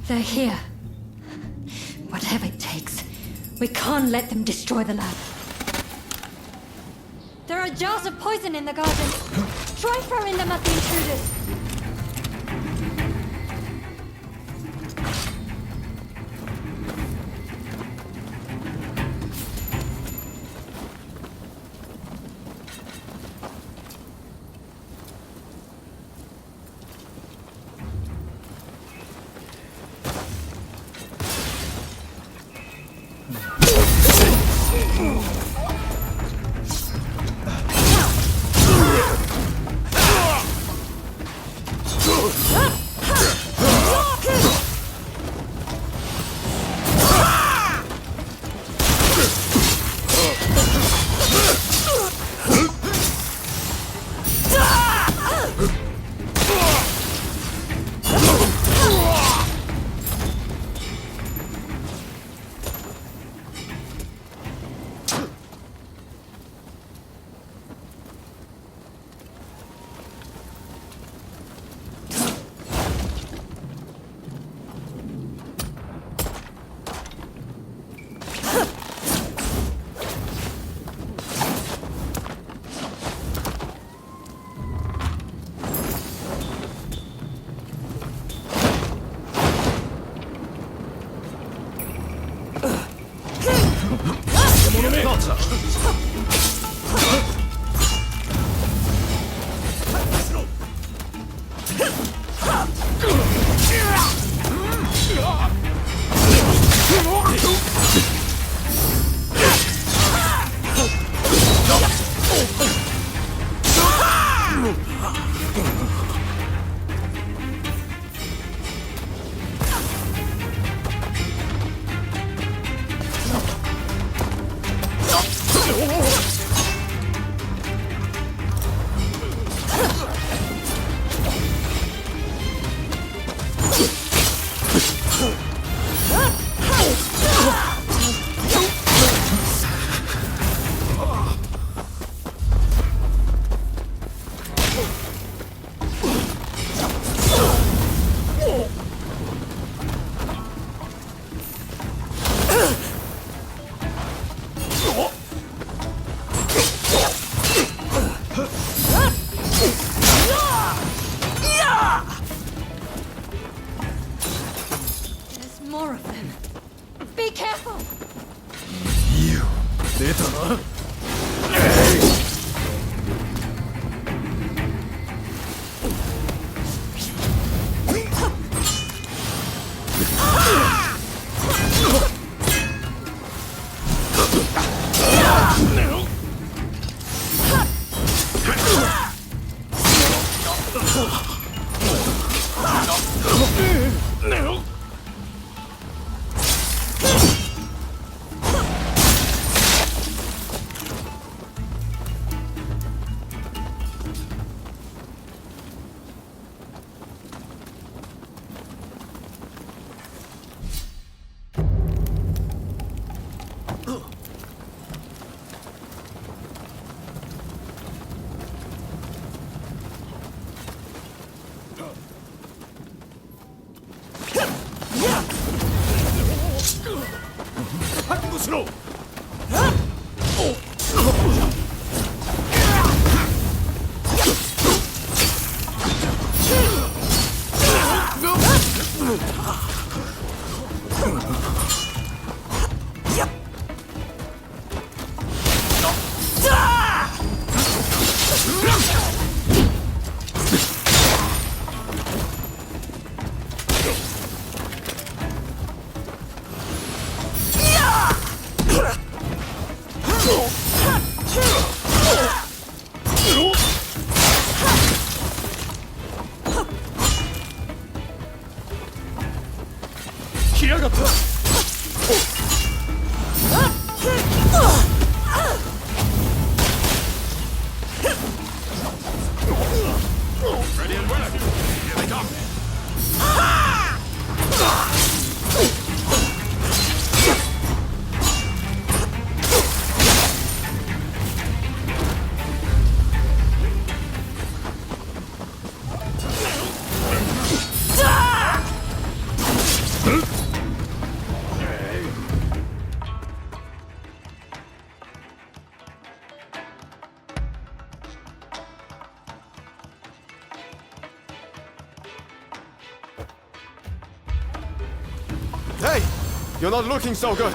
They're here. Whatever it takes. We can't let them destroy the lab. There are jars of poison in the garden. Try throwing them at the intruders. More of them. Be careful! You. 出たな。覚悟しろ。You're not looking so good.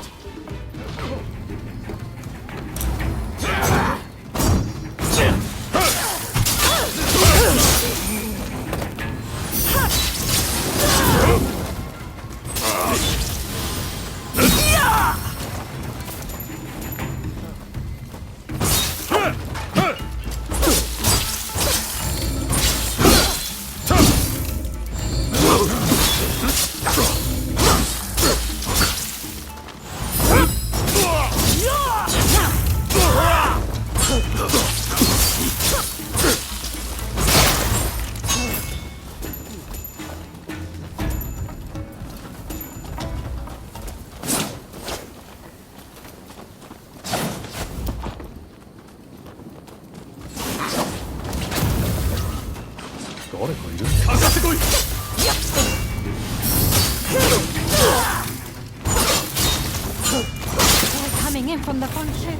They're coming in from the front too.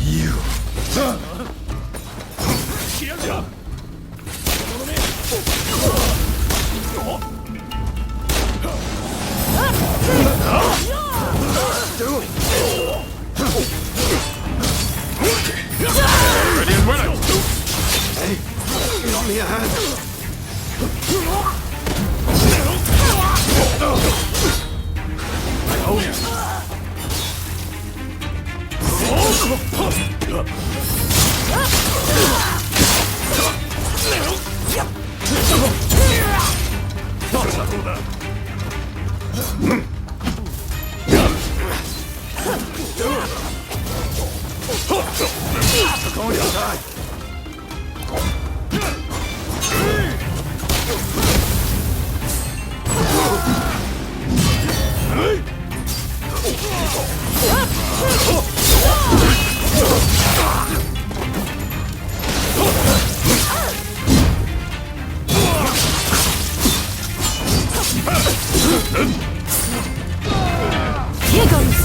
You. Ready and willing. Hey, give me a hand. I owe you. Going inside. Here goes.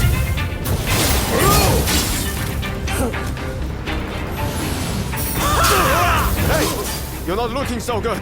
Hey, you're not looking so good.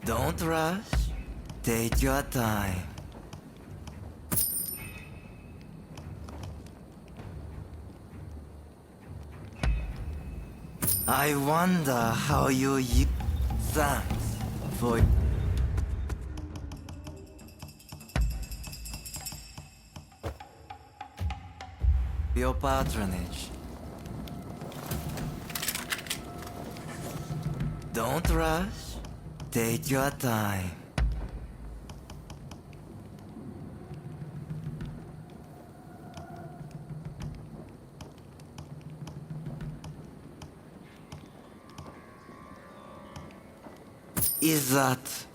Don't rush. Take your time. I wonder how you use. Thanks for your patronage. Don't rush. Take your time. Is that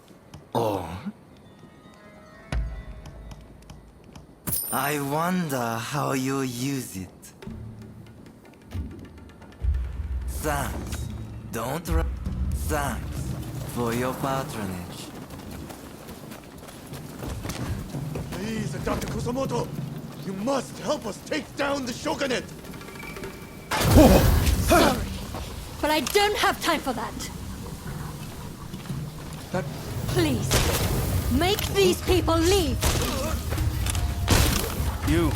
all? I wonder how you use it. Thanks. Don't thanks for your patronage. Please, Dr. Kusamoto, you must help us take down the shogunate. Sorry, but I don't have time for that. Please, make these people leave. You,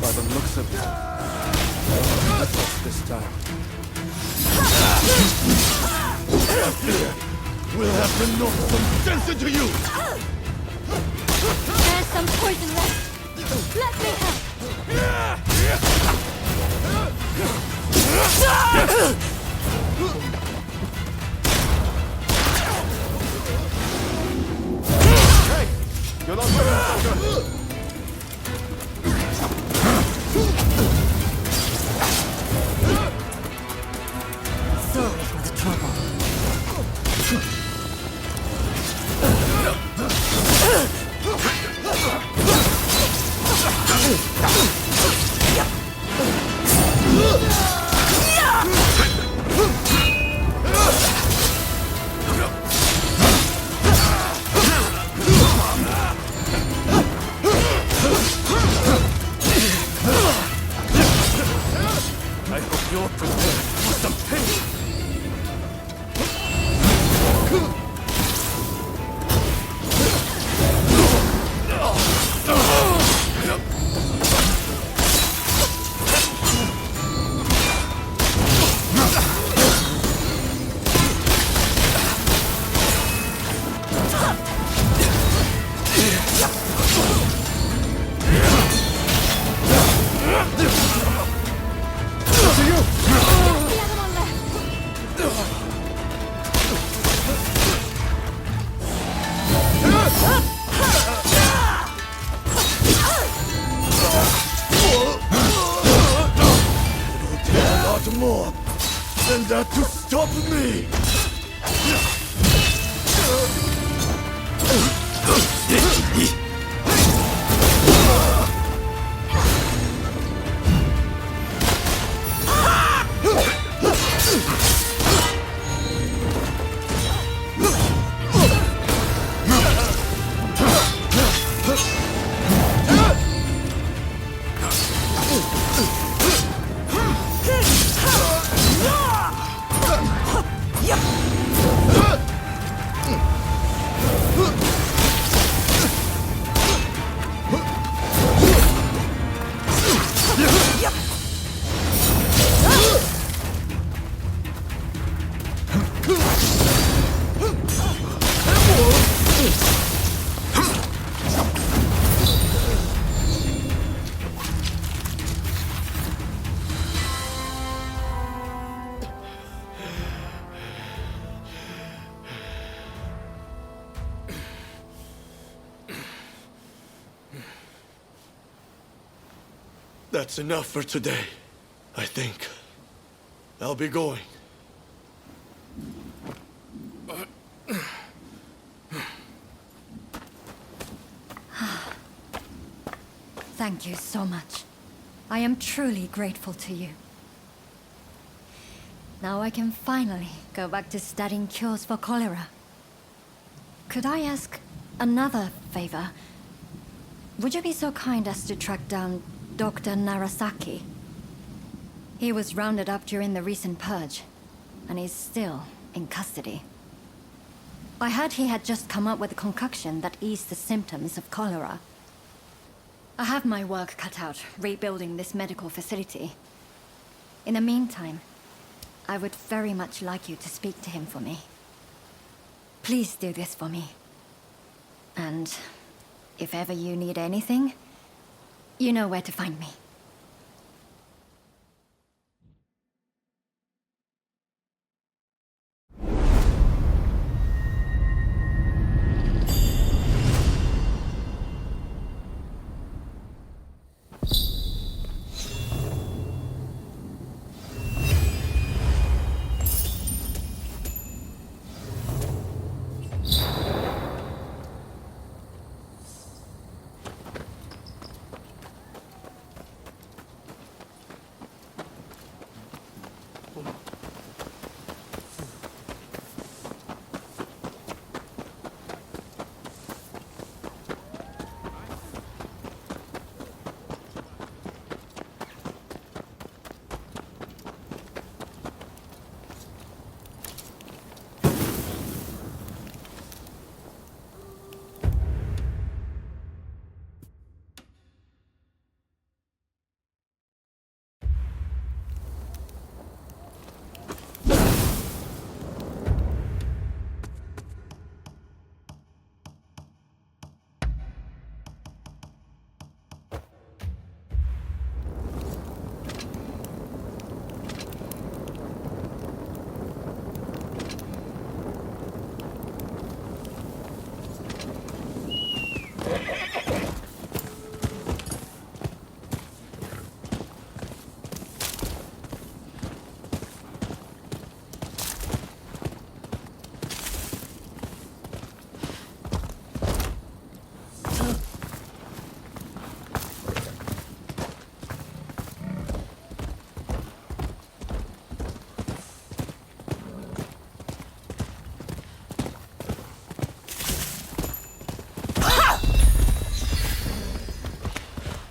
by the looks of it, this time. We'll have to knock some sense into you. There's some poison left. Let me help. Hey, you're not looking so good. Sorry for the trouble. that to stop me! That's enough for today, I think. I'll be going. Thank you so much. I am truly grateful to you. Now I can finally go back to studying cures for cholera. Could I ask another favor? Would you be so kind as to track down Dr. Narasaki? He was rounded up during the recent purge, and he's still in custody. I heard he had just come up with a concoction that eased the symptoms of cholera. I have my work cut out rebuilding this medical facility. In the meantime, I would very much like you to speak to him for me. Please do this for me. And if ever you need anything, you know where to find me.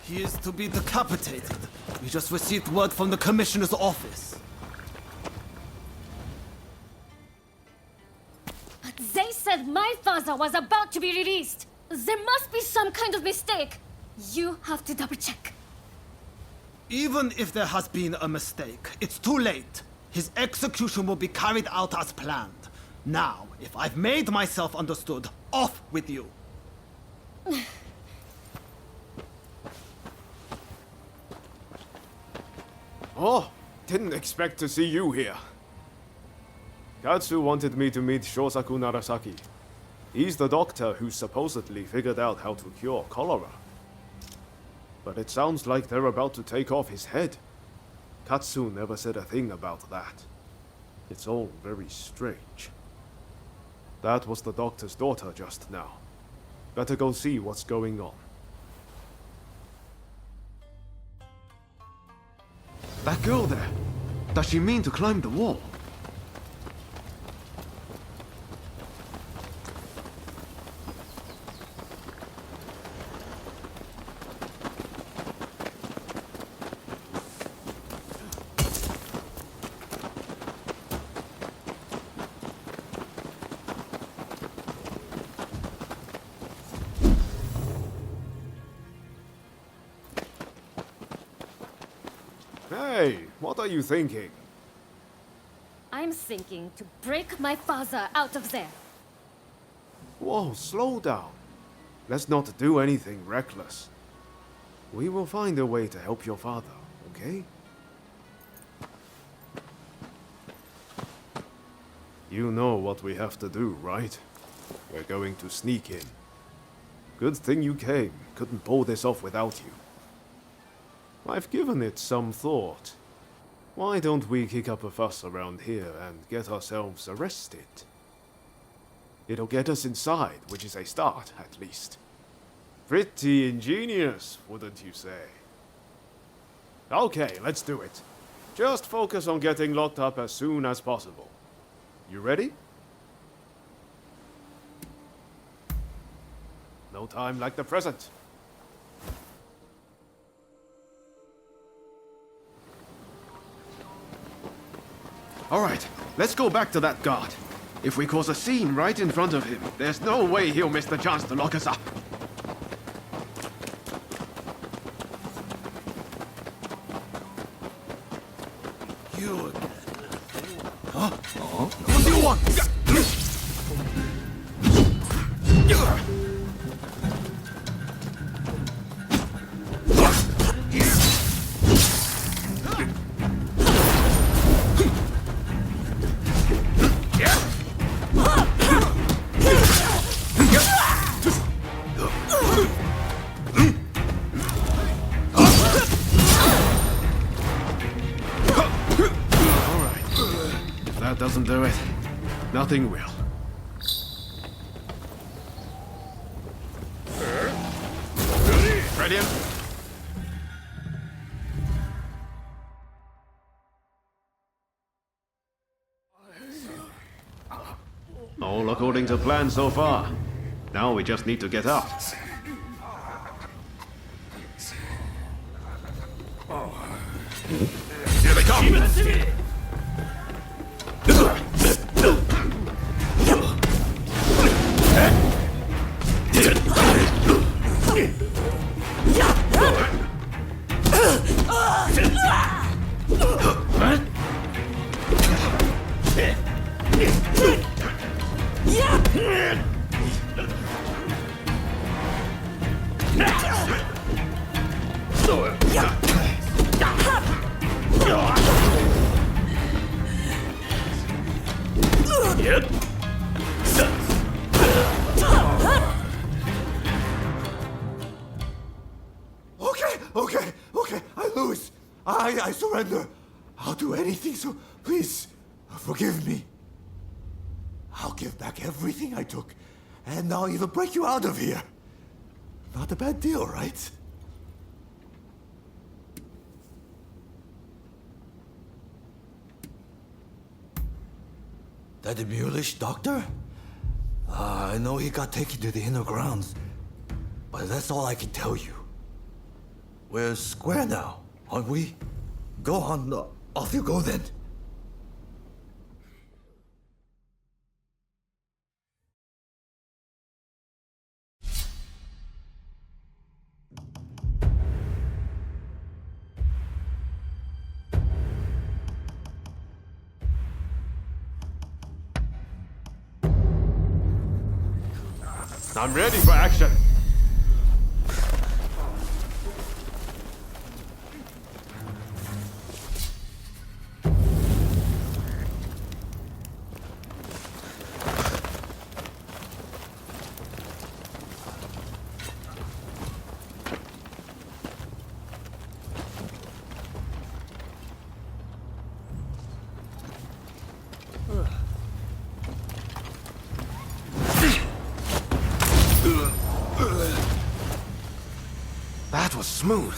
He is to be decapitated. We just received word from the Commissioner's office. But they said my father was about to be released. There must be some kind of mistake. You have to double check. Even if there has been a mistake, it's too late. His execution will be carried out as planned. Now, if I've made myself understood, off with you. Oh, didn't expect to see you here. Katsu wanted me to meet Shosaku Narasaki. He's the doctor who supposedly figured out how to cure cholera. But it sounds like they're about to take off his head. Katsu never said a thing about that. It's all very strange. That was the doctor's daughter just now. Better go see what's going on. That girl there, does she mean to climb the wall? Hey, what are you thinking? I'm thinking to break my father out of there. Whoa, slow down. Let's not do anything reckless. We will find a way to help your father, okay? You know what we have to do, right? We're going to sneak in. Good thing you came. Couldn't pull this off without you. I've given it some thought. Why don't we kick up a fuss around here and get ourselves arrested? It'll get us inside, which is a start, at least. Pretty ingenious, wouldn't you say? Okay, let's do it. Just focus on getting locked up as soon as possible. You ready? No time like the present. All right, let's go back to that guard. If we cause a scene right in front of him, there's no way he'll miss the chance to lock us up. You again. What do you want? That doesn't do it. Nothing will. Ready? All according to plan so far. Now we just need to get out. Here they come! Okay, I lose. I surrender. I'll do anything, so please, forgive me. I'll give back everything I took, and I'll even break you out of here. Not a bad deal, right? That mulish doctor? I know he got taken to the inner grounds, but that's all I can tell you. We're square now, aren't we? Go on, off you go then. I'm ready for action. was smooth.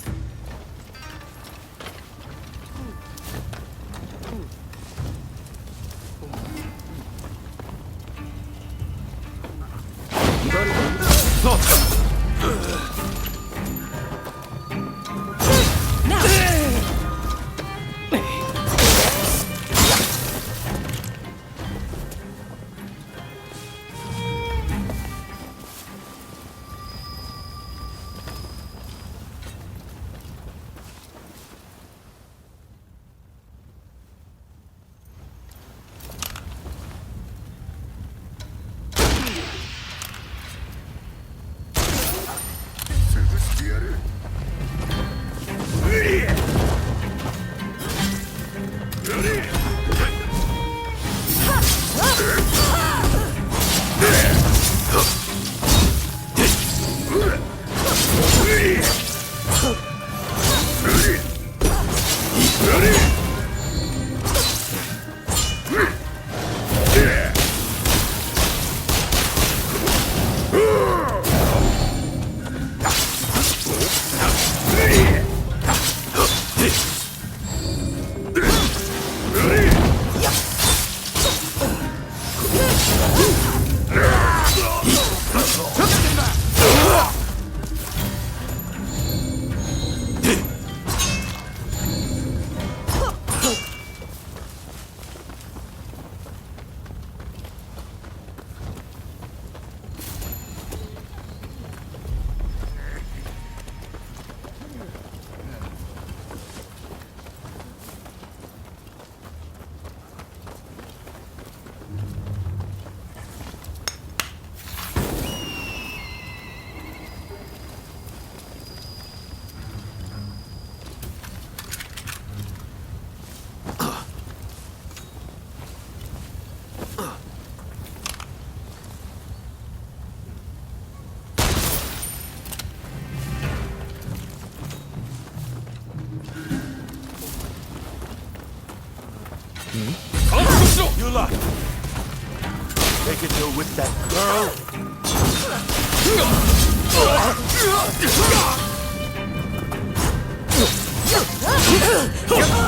You luck. Take it you're with that girl.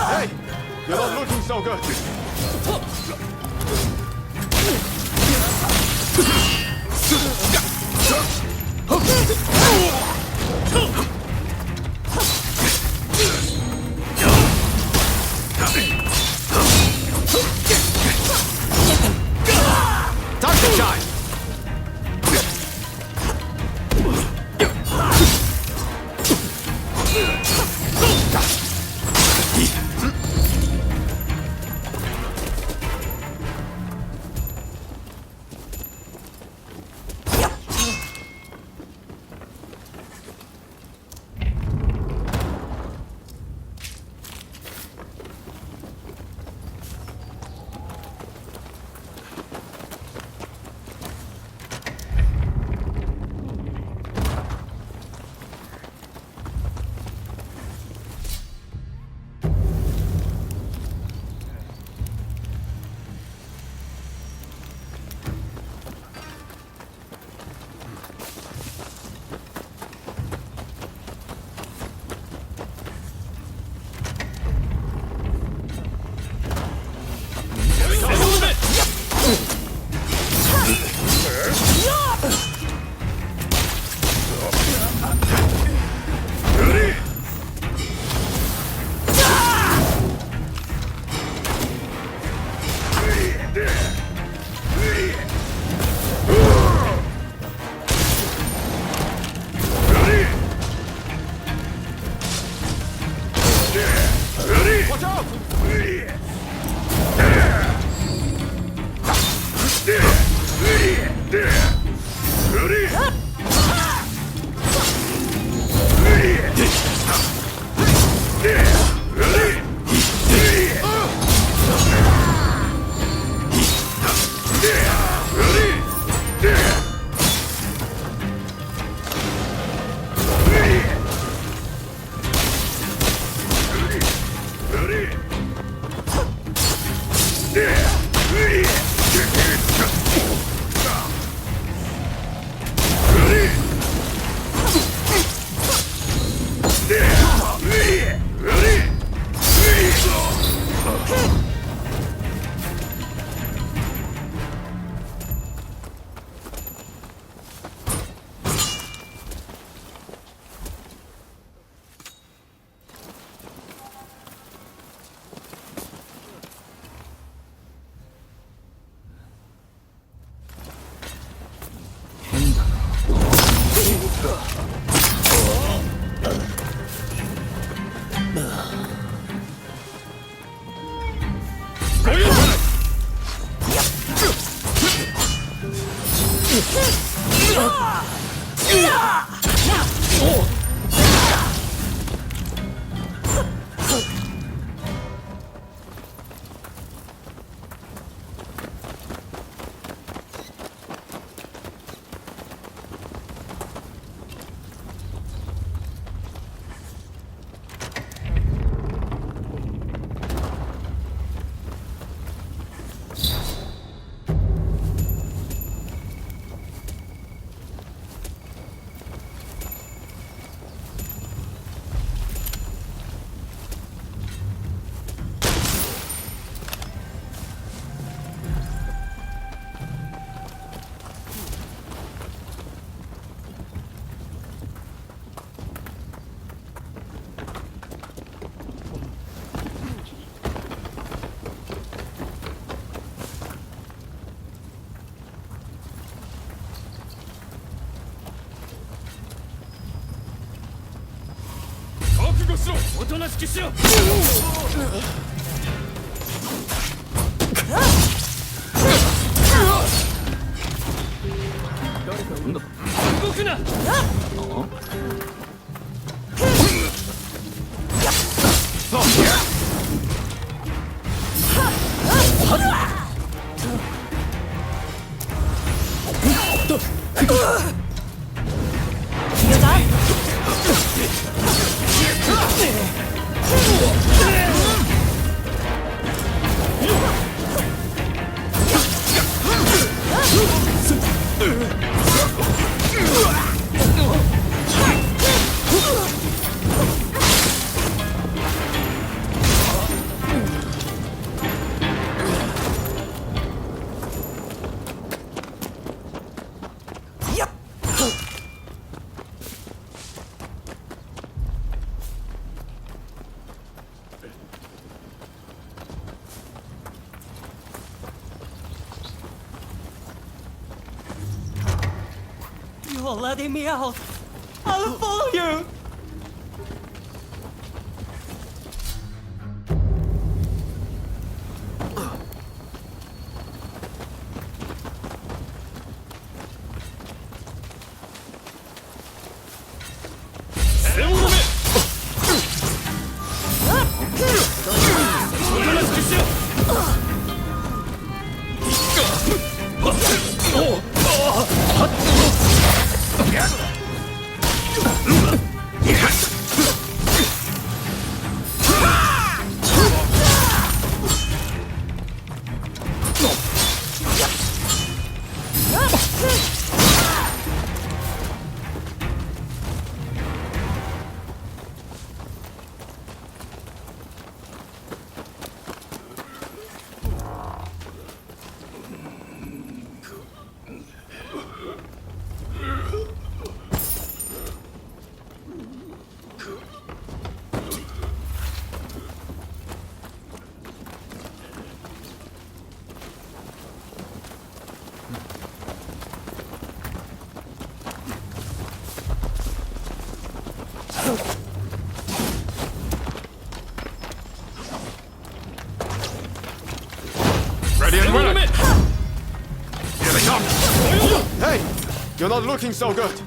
Hey! You're not looking so good. Time to shine! Watch out! 護しろ。おとなしくしろ。誰か産んだ。動くな。You're letting me out. I'll follow you. Ready and willing. Here they come. Hey, you're not looking so good.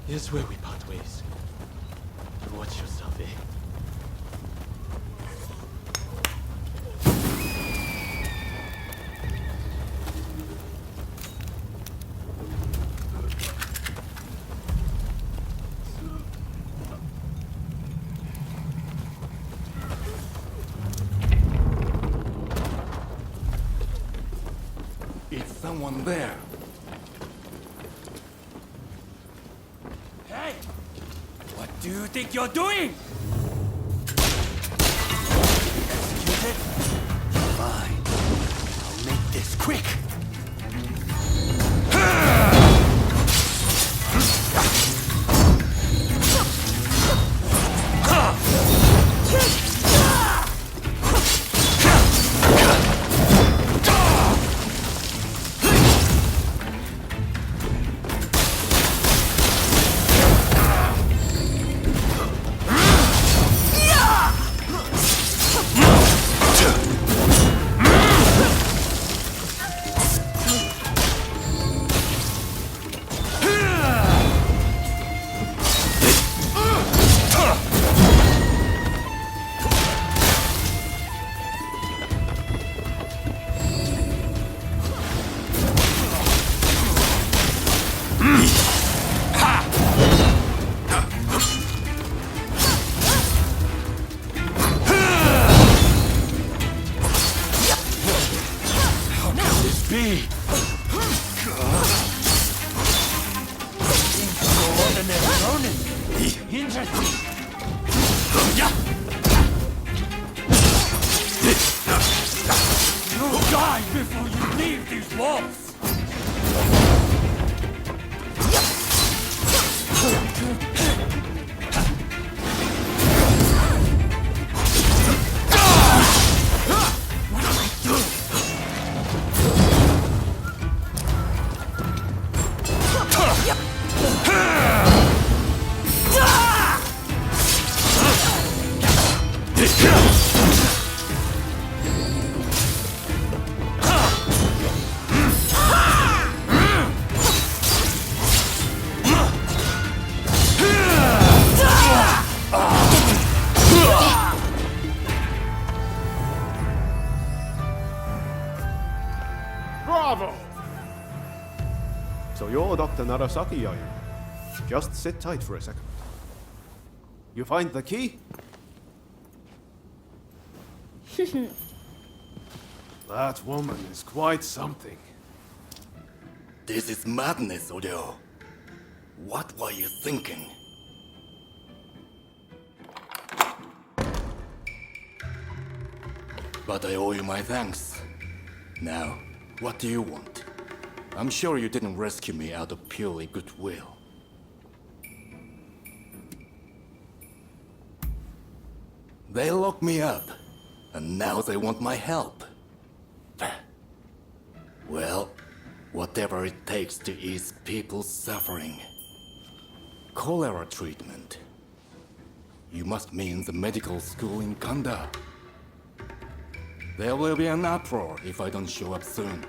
Here's where we part ways. Watch yourself, eh? It's someone there. Hey! What do you think you're doing? Executed? Fine. I'll make this quick. You'll die before you leave these walls! Bravo! So you're Dr. Narasaki, are you? Just sit tight for a second. You find the key? That woman is quite something. This is madness, Odeo. What were you thinking? But I owe you my thanks. Now, what do you want? I'm sure you didn't rescue me out of purely goodwill. They locked me up, and now they want my help. Well, whatever it takes to ease people's suffering. Cholera treatment. You must mean the medical school in Kanda. There will be an uproar if I don't show up soon.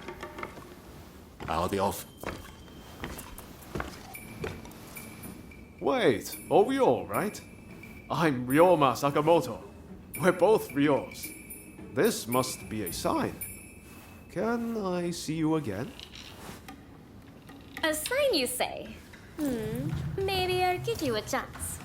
I'll be off. Wait, Ryo, right? I'm Ryoma Sakamoto. We're both Ryos. This must be a sign. Can I see you again? A sign, you say? Maybe I'll give you a chance.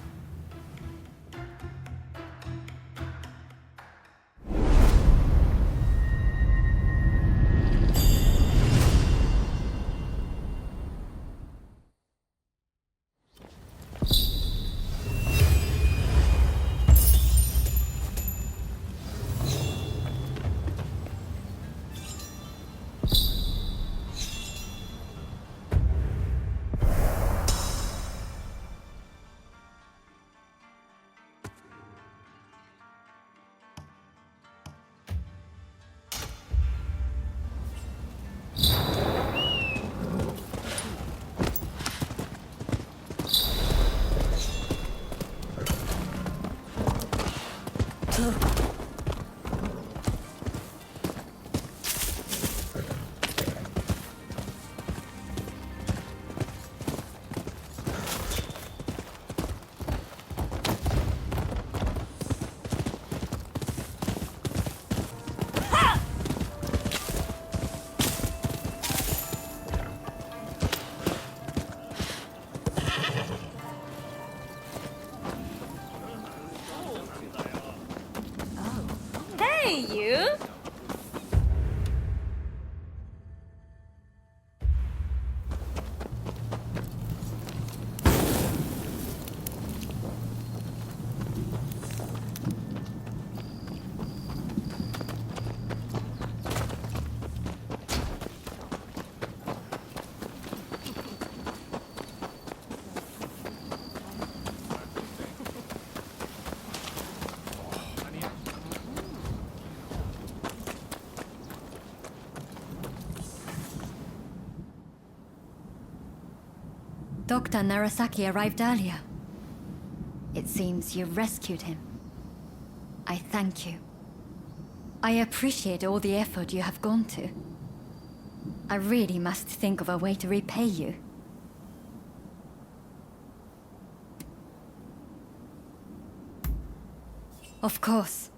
Hey, you! Dr. Narasaki arrived earlier. It seems you rescued him. I thank you. I appreciate all the effort you have gone to. I really must think of a way to repay you. Of course.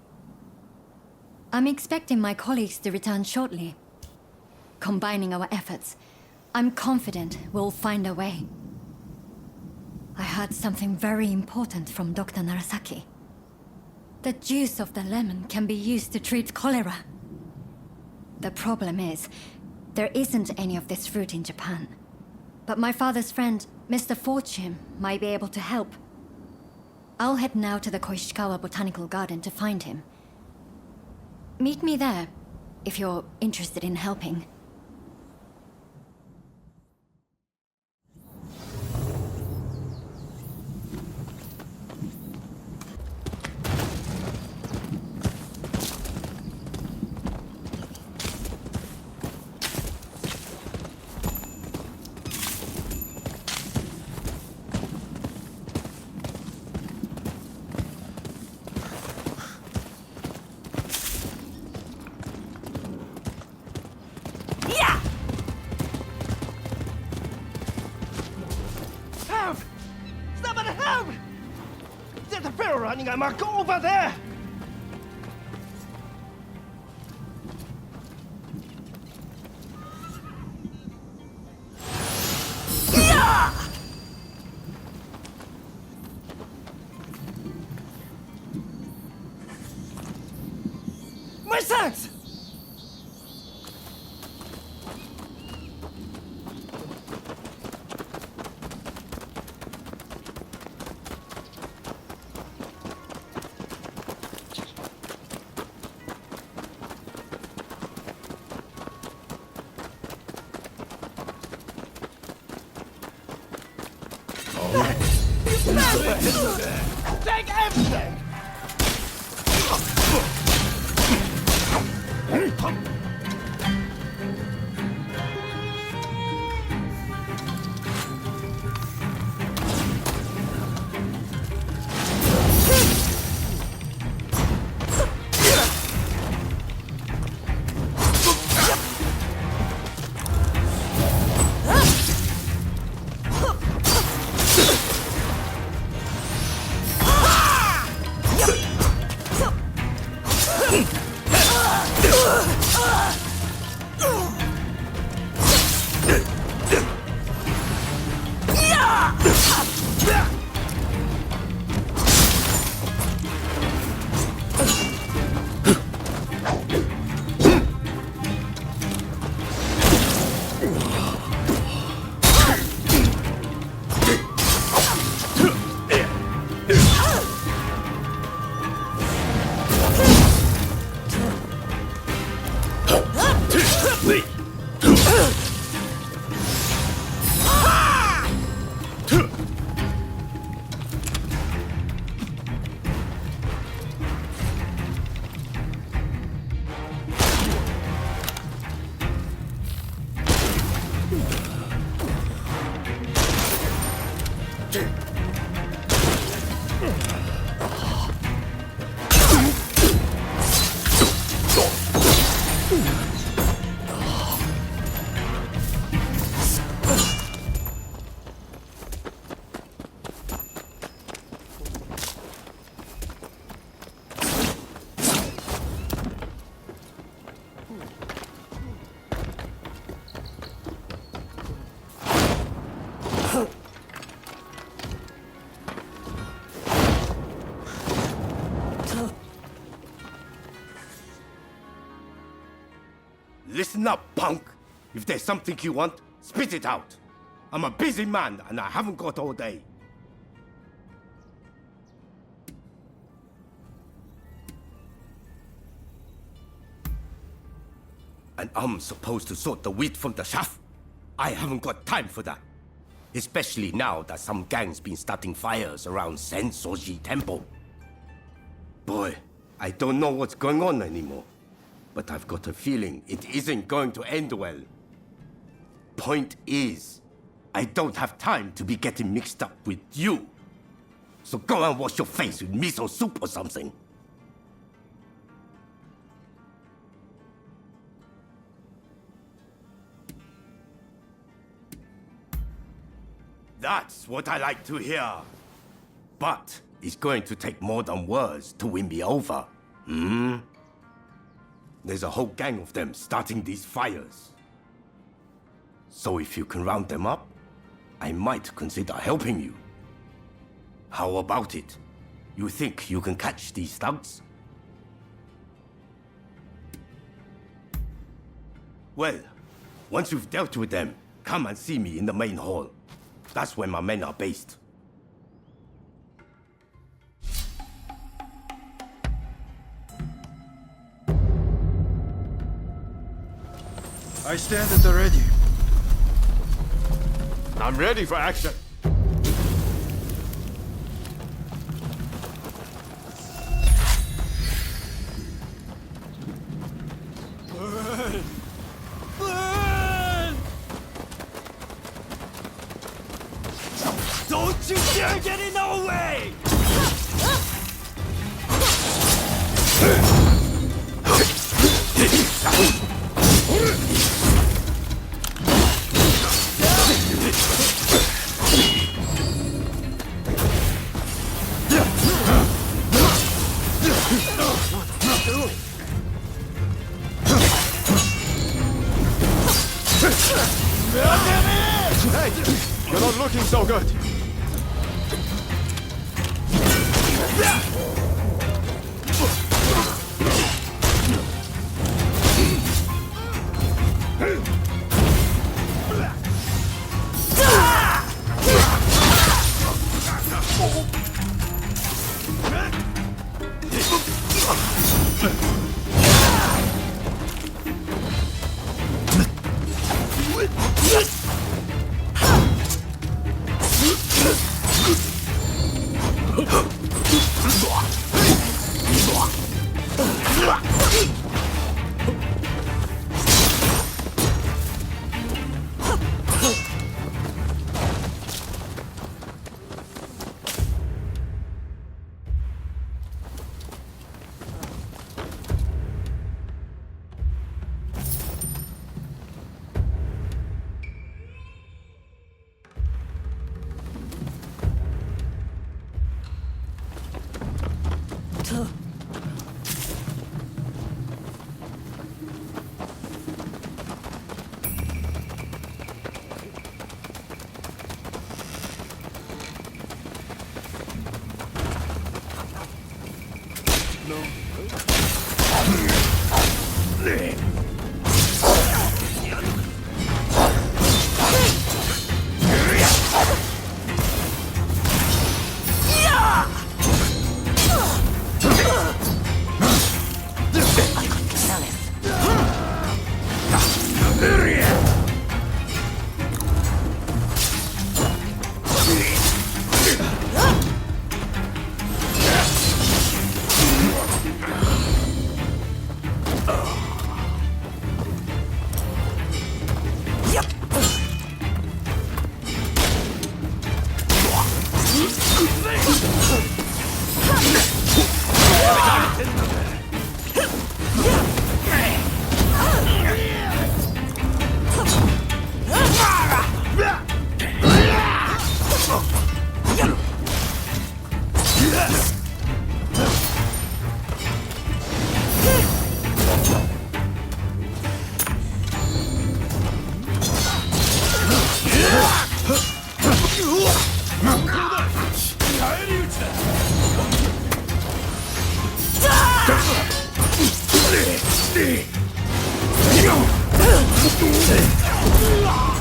I'm expecting my colleagues to return shortly. Combining our efforts, I'm confident we'll find a way. I heard something very important from Dr. Narasaki. The juice of the lemon can be used to treat cholera. The problem is, there isn't any of this fruit in Japan. But my father's friend, Mr. Fortune, might be able to help. I'll head now to the Koishikawa Botanical Garden to find him. Meet me there, if you're interested in helping. Help! Somebody help! There's a feral running amok over there! My sons! Take everything! Listen up, punk. If there's something you want, spit it out. I'm a busy man and I haven't got all day. And I'm supposed to sort the wheat from the chaff? I haven't got time for that. Especially now that some gang's been starting fires around Sensoji Temple. Boy, I don't know what's going on anymore. But I've got a feeling it isn't going to end well. Point is, I don't have time to be getting mixed up with you. So go and wash your face with miso soup or something. That's what I like to hear. But it's going to take more than words to win me over. There's a whole gang of them starting these fires. So if you can round them up, I might consider helping you. How about it? You think you can catch these thugs? Well, once you've dealt with them, come and see me in the main hall. That's where my men are based. I stand at the ready. I'm ready for action. Burn! Burn! Don't you dare get in our way! Hey, you're not looking so good.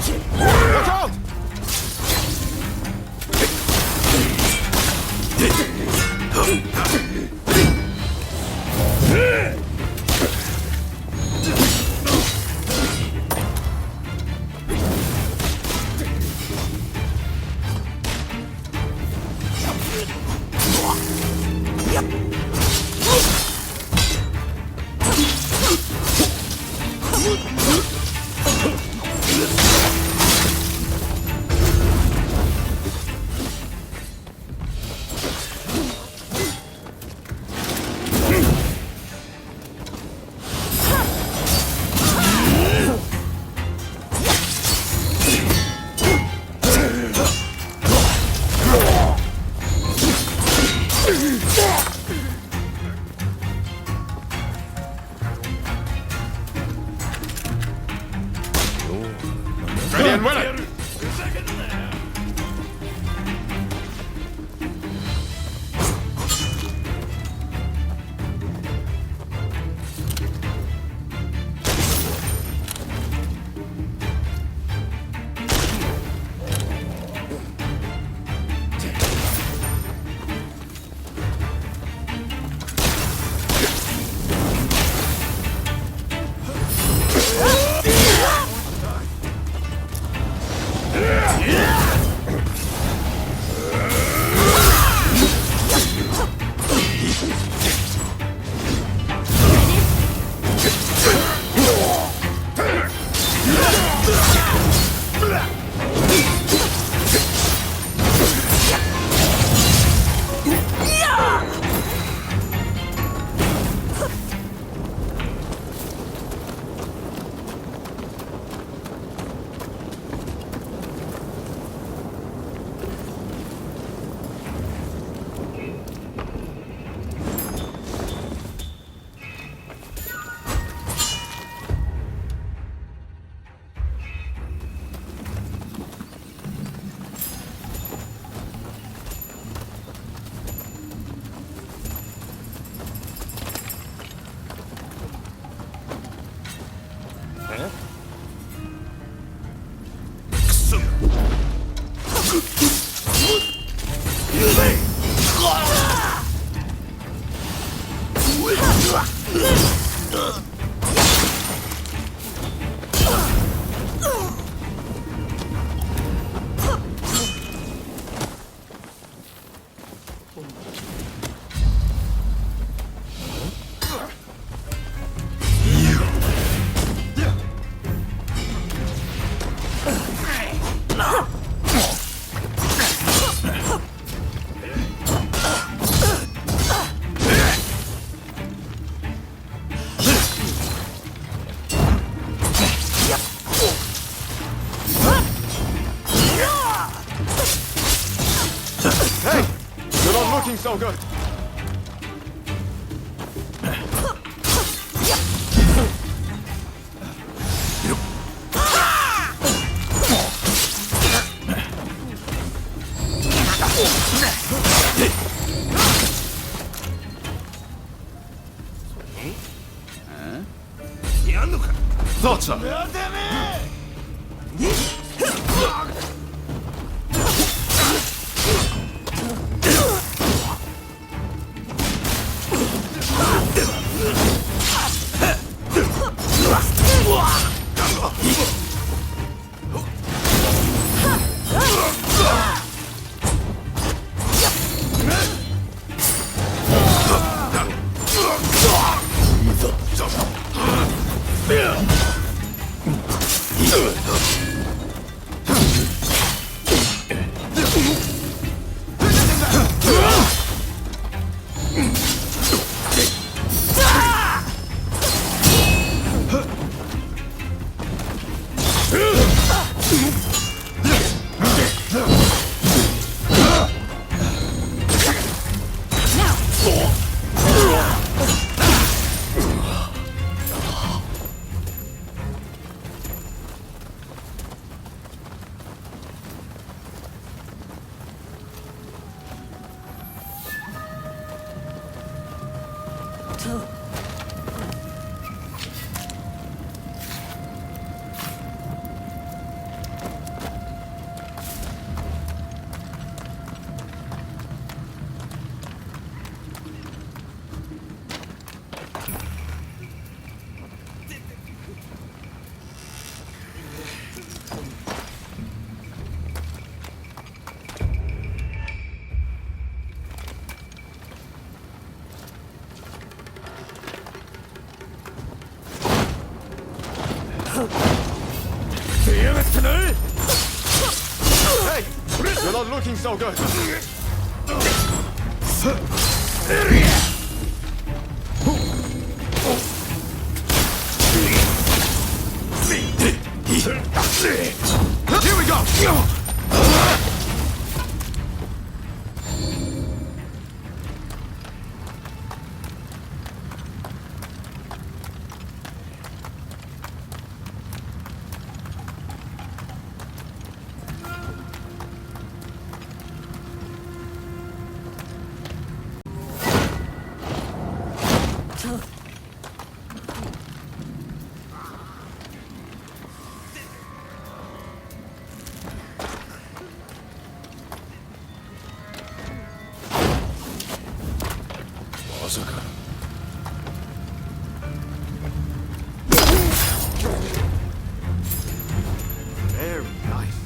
Watch out! Ready and willing! Hey! You're not looking so good. Thought so. Hey! You're not looking so good. Here we go! Very nice.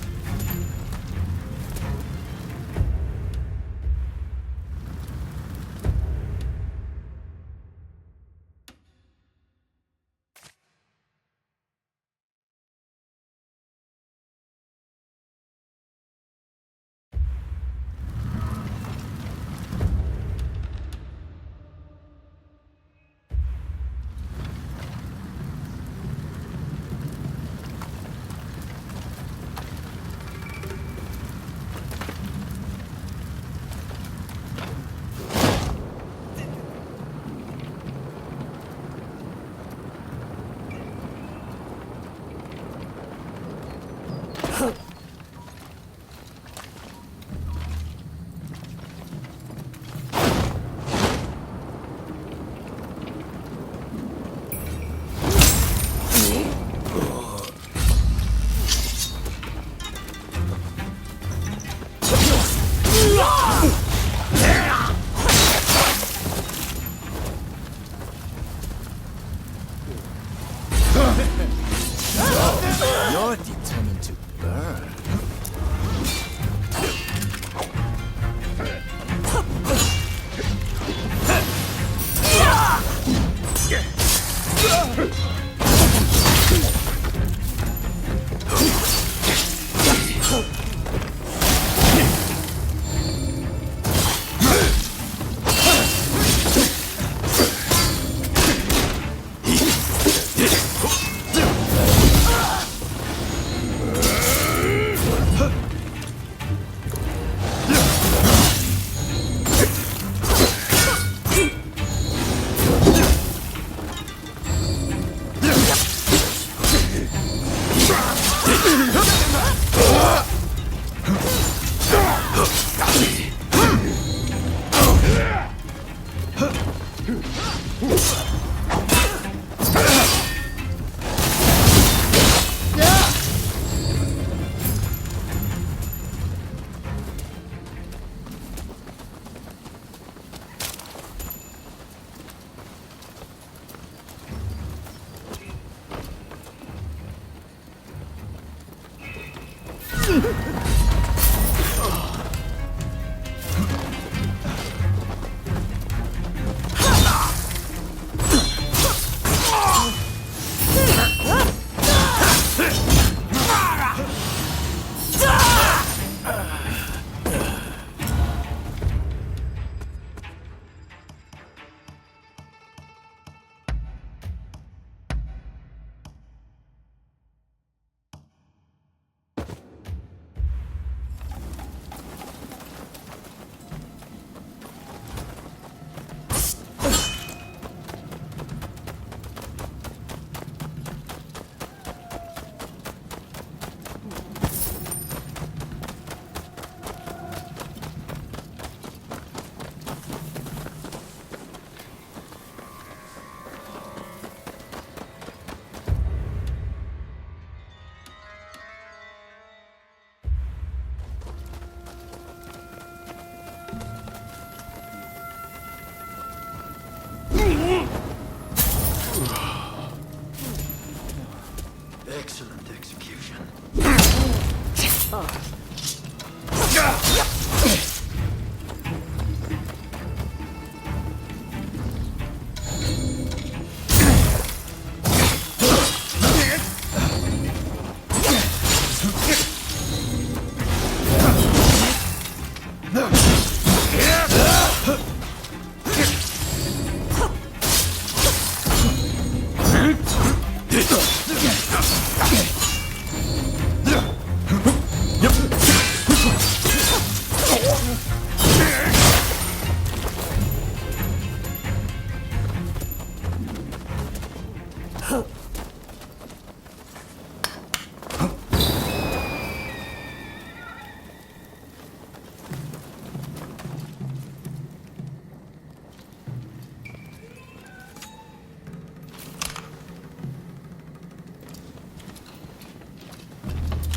Excellent execution.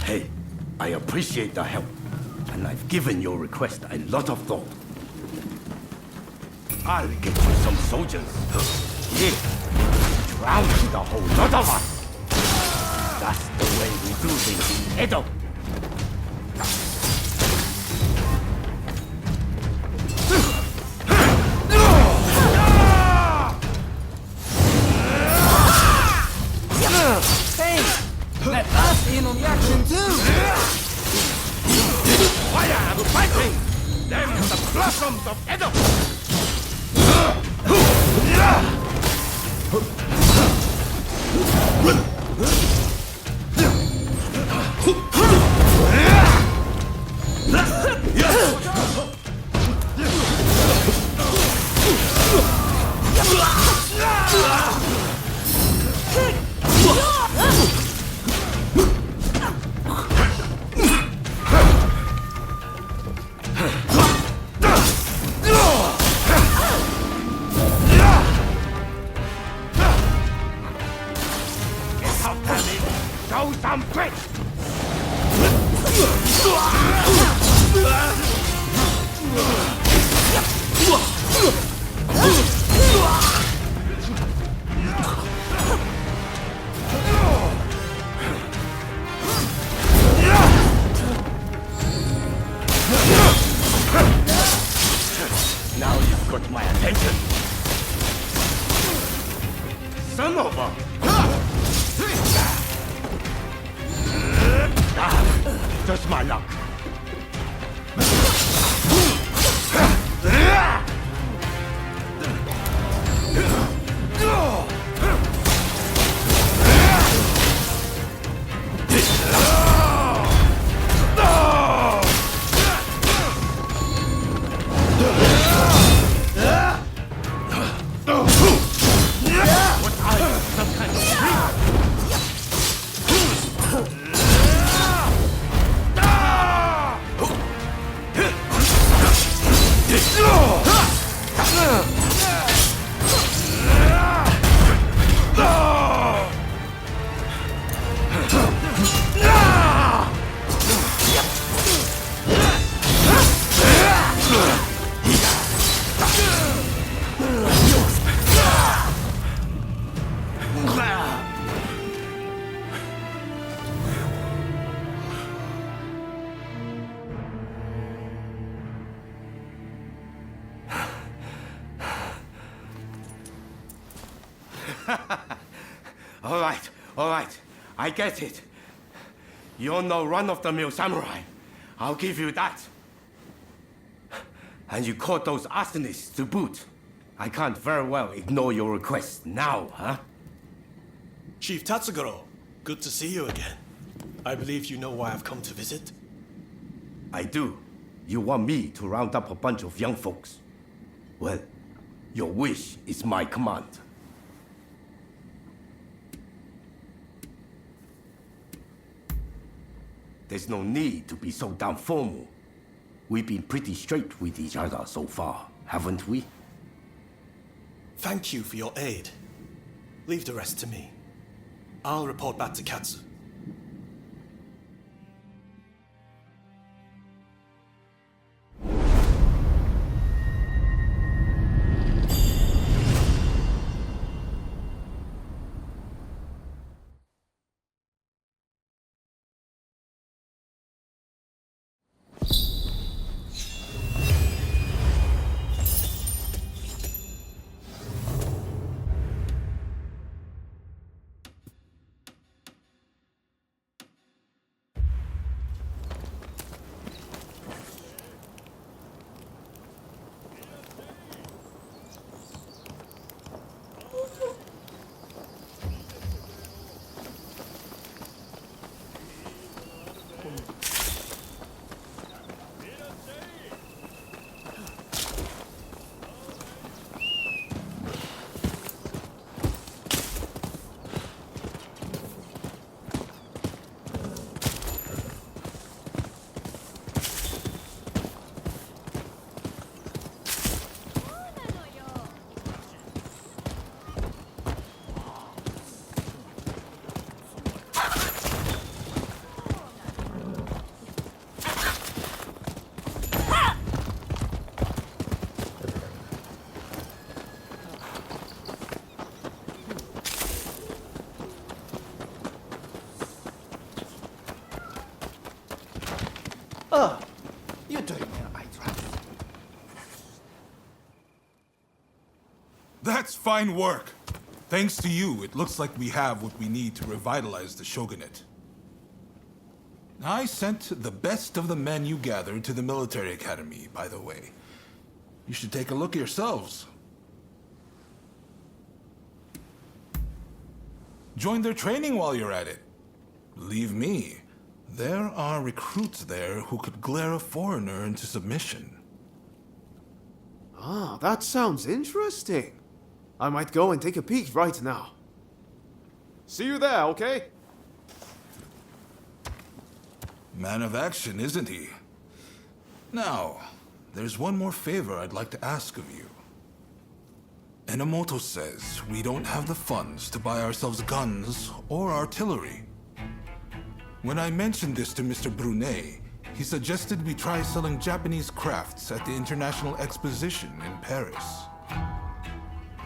Hey, I appreciate the help, and I've given your request a lot of thought. I'll get you some soldiers. Yeah, drown the whole lot of us. That's the way we do things in Edo. Let us in on the action too! Fire and fighting! Them the blossoms of Edo! Show some grit! Now you've got my attention. Some of them. Just my luck. What are you? Some kind of freak? All right. I get it. You're no run-of-the-mill samurai. I'll give you that. And you caught those arsonists to boot. I can't very well ignore your request now, huh? Chief Tatsugoro, good to see you again. I believe you know why I've come to visit. I do. You want me to round up a bunch of young folks? Well, your wish is my command. There's no need to be so damn formal. We've been pretty straight with each other so far, haven't we? Thank you for your aid. Leave the rest to me. I'll report back to Katsu. You're doing well, I trust. That's fine work. Thanks to you, it looks like we have what we need to revitalize the shogunate. I sent the best of the men you gathered to the military academy, by the way. You should take a look yourselves. Join their training while you're at it. Believe me, there are recruits there who could glare a foreigner into submission. Ah, that sounds interesting. I might go and take a peek right now. See you there, okay? Man of action, isn't he? Now, there's one more favor I'd like to ask of you. Enomoto says we don't have the funds to buy ourselves guns or artillery. When I mentioned this to Mr. Brunet, he suggested we try selling Japanese crafts at the International Exposition in Paris.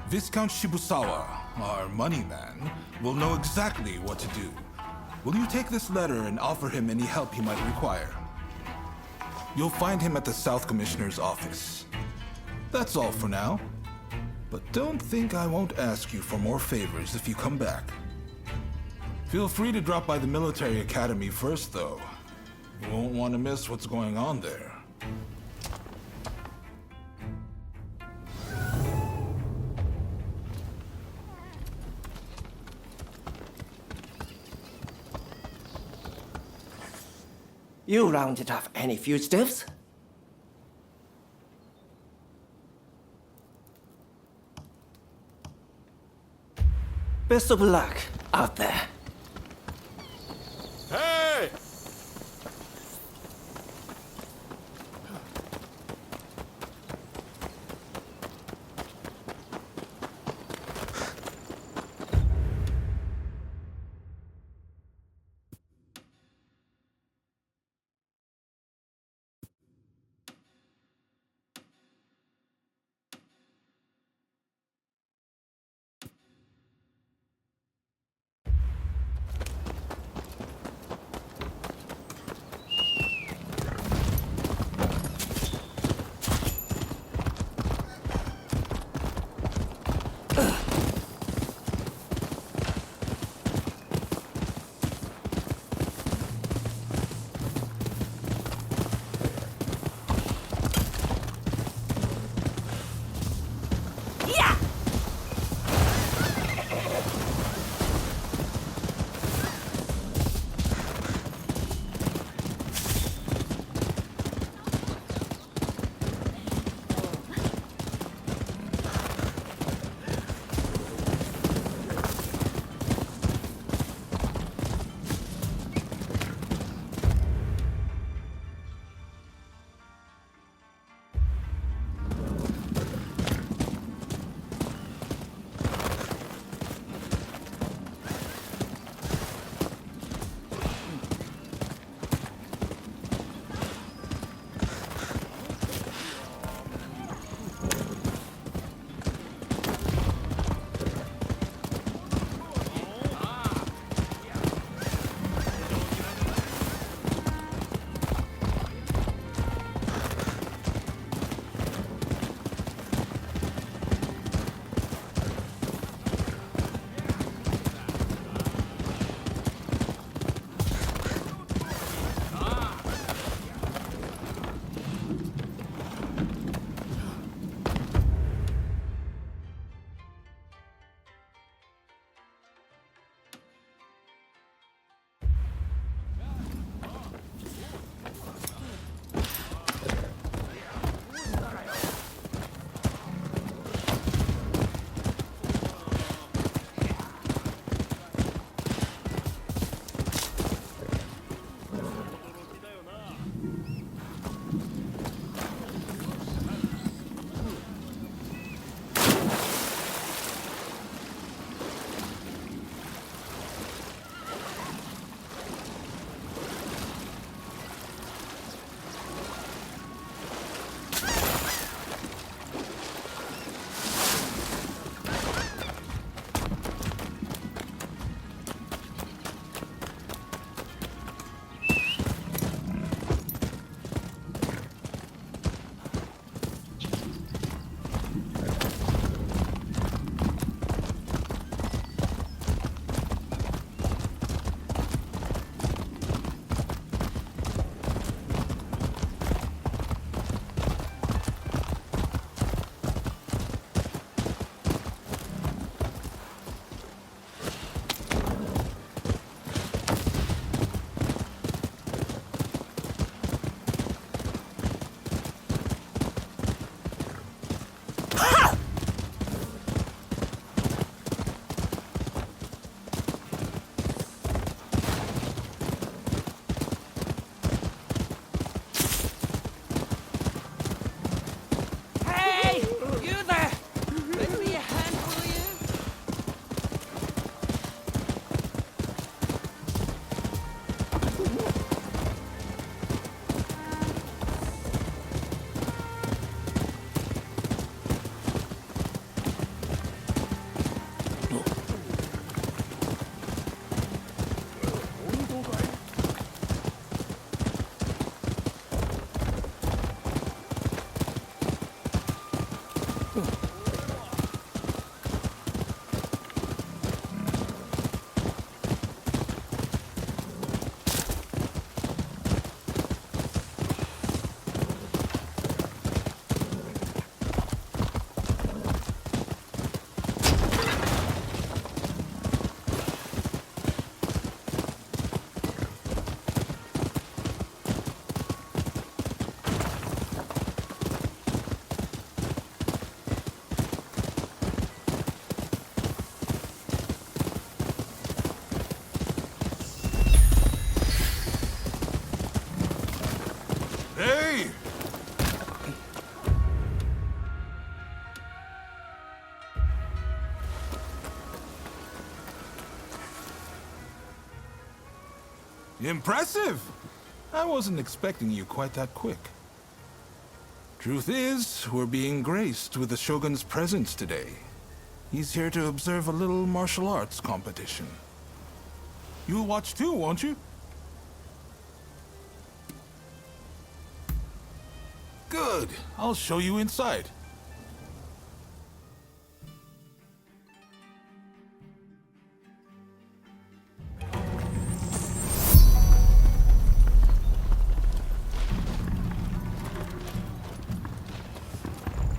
Viscount Shibusawa, our money man, will know exactly what to do. Will you take this letter and offer him any help he might require? You'll find him at the South Commissioner's office. That's all for now. But don't think I won't ask you for more favors if you come back. Feel free to drop by the military academy first, though. You won't want to miss what's going on there. You rounded up any fugitives? Best of luck out there. Hey! Impressive! I wasn't expecting you quite that quick. Truth is, we're being graced with the Shogun's presence today. He's here to observe a little martial arts competition. You'll watch too, won't you? Good. I'll show you inside.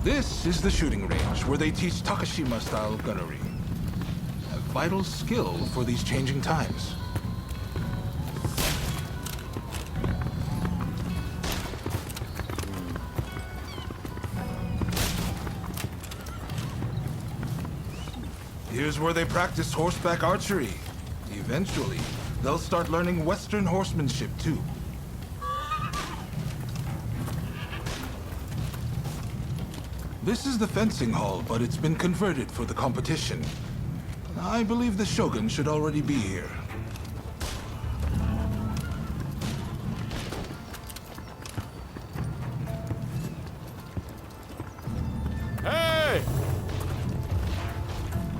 This is the shooting range where they teach Takashima-style gunnery. A vital skill for these changing times. Here's where they practice horseback archery. Eventually, they'll start learning Western horsemanship too. This is the fencing hall, but it's been converted for the competition. I believe the Shogun should already be here. Hey!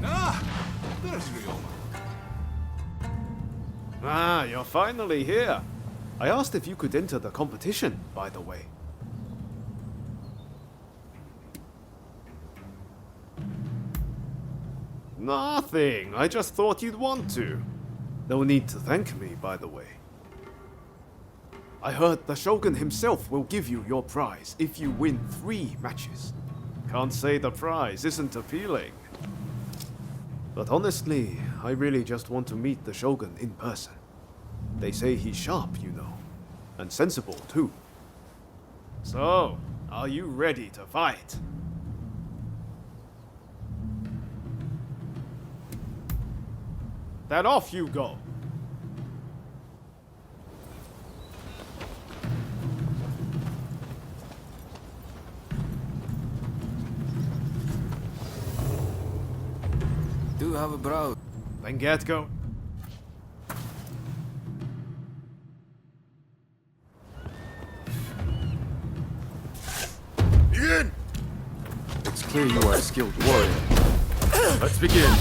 Ah! There's Ryoma. Ah, you're finally here. I asked if you could enter the competition, by the way. Nothing. I just thought you'd want to. No need to thank me, by the way. I heard the Shogun himself will give you your prize if you win 3 matches. Can't say the prize isn't appealing. But honestly, I really just want to meet the Shogun in person. They say he's sharp, you know. And sensible, too. So, are you ready to fight? Then off you go. Do have a brow. Then get go. Begin! It's clear you are a skilled warrior. Let's begin.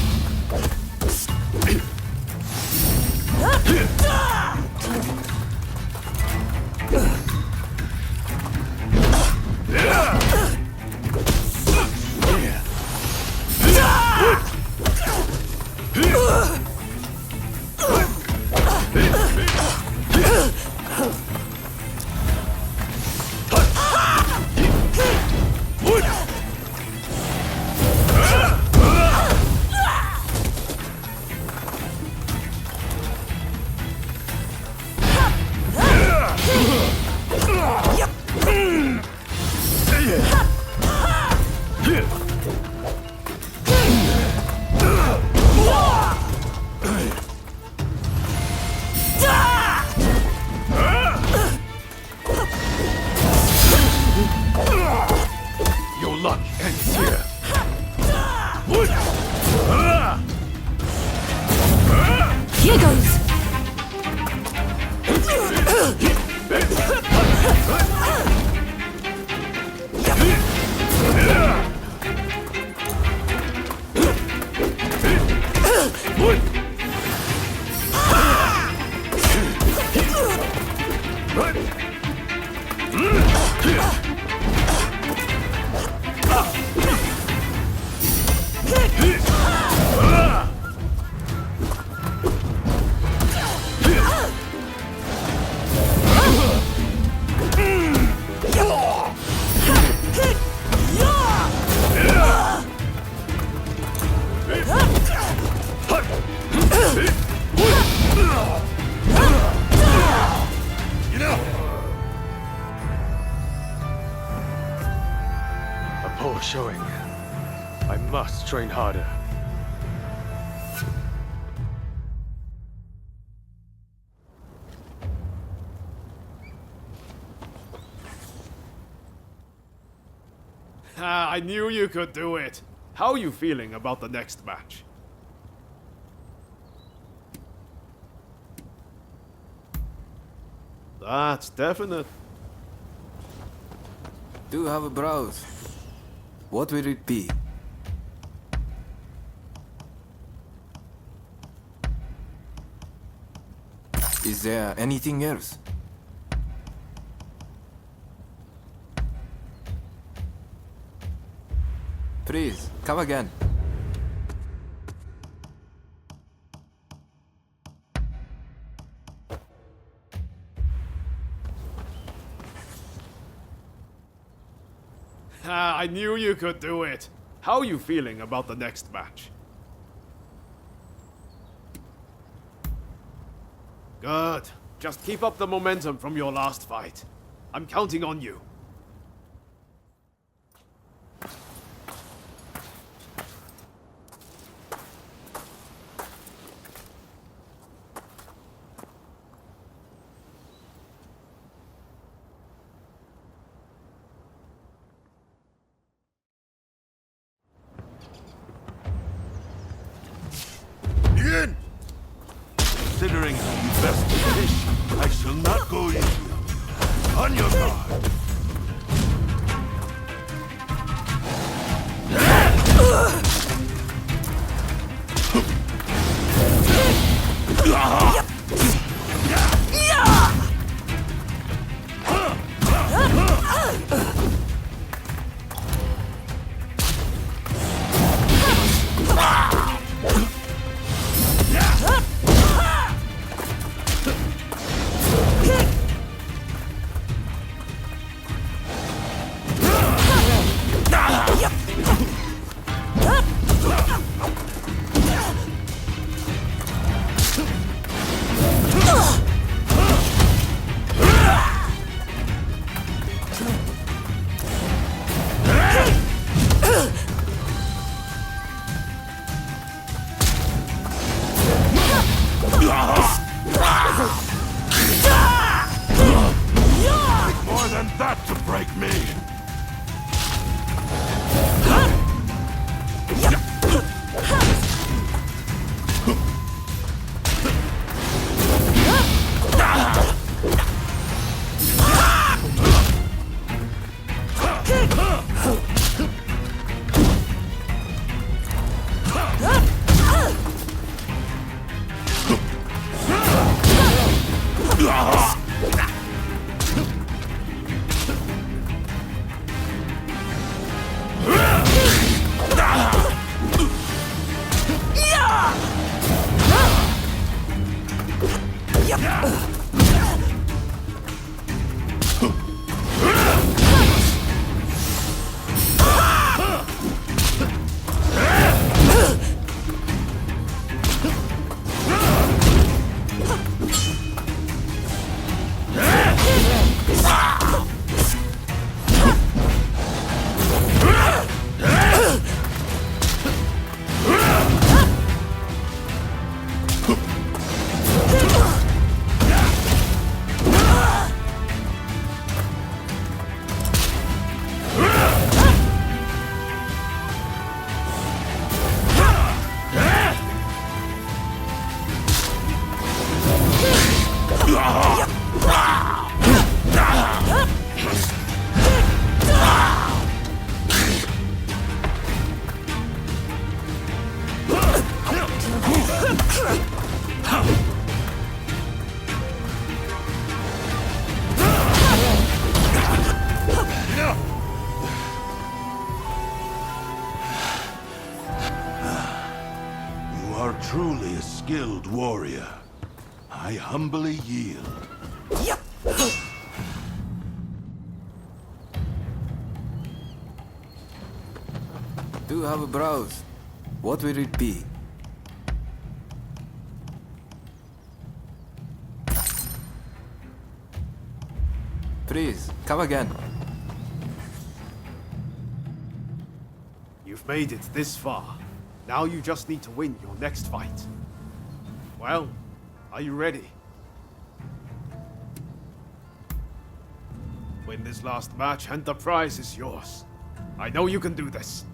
Your luck ends here. Here goes! A poor showing. I must train harder. Ah, I knew you could do it. How are you feeling about the next match? That's definite. Do have a browse. What will it be? Is there anything else? Please, come again. Ah, I knew you could do it. How are you feeling about the next match? Good. Just keep up the momentum from your last fight. I'm counting on you. Begin! Considering you best finish, I shall not go easy. On your guard. More than that to break me! You are truly a skilled warrior. I humbly yield. Do have a browse. What will it be? Please, come again. You've made it this far. Now you just need to win your next fight. Well, are you ready? Win this last match and the prize is yours. I know you can do this.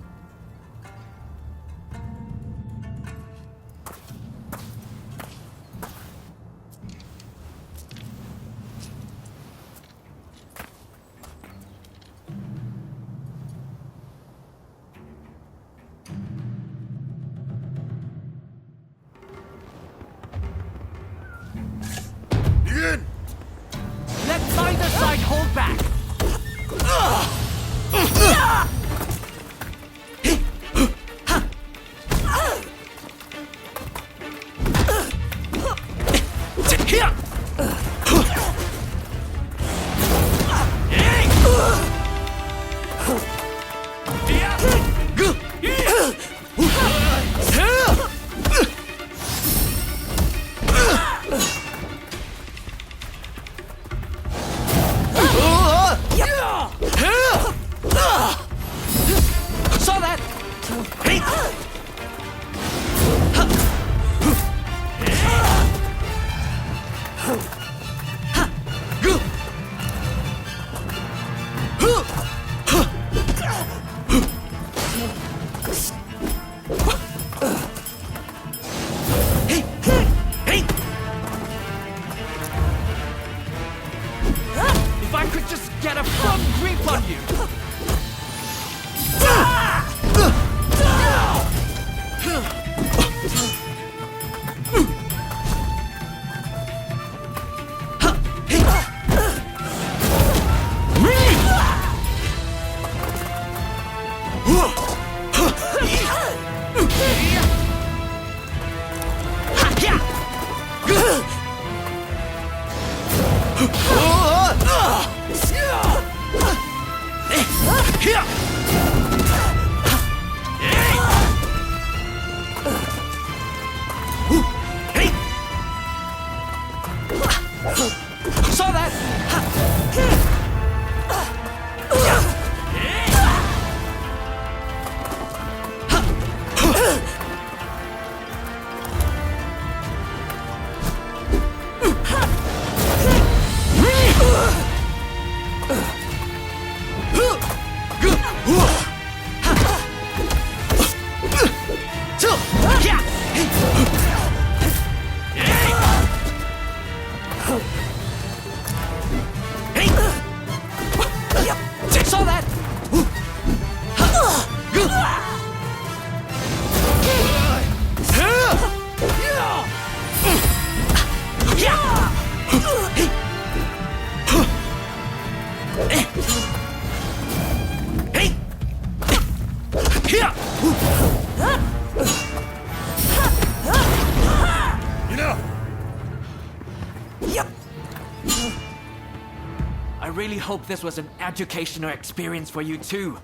really hope this was an educational experience for you too.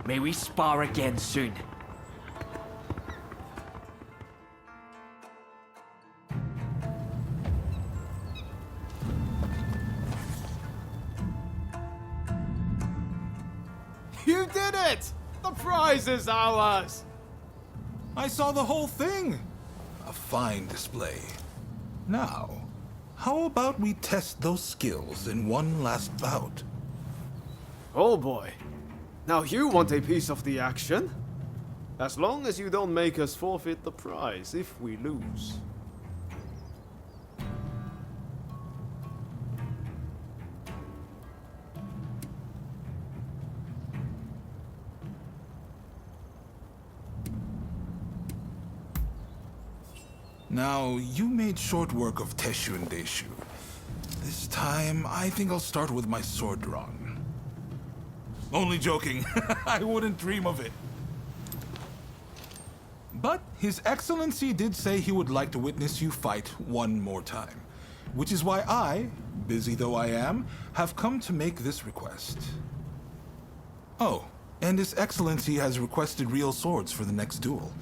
May we spar again soon. You did it! The prize is ours! I saw the whole thing. A fine display. Now, how about we test those skills in one last bout? Oh boy. Now you want a piece of the action? As long as you don't make us forfeit the prize if we lose. Now, you made short work of Teshu and Deishu. This time, I think I'll start with my sword drawn. Only joking. I wouldn't dream of it. But His Excellency did say he would like to witness you fight one more time, which is why I, busy though I am, have come to make this request. Oh, and His Excellency has requested real swords for the next duel.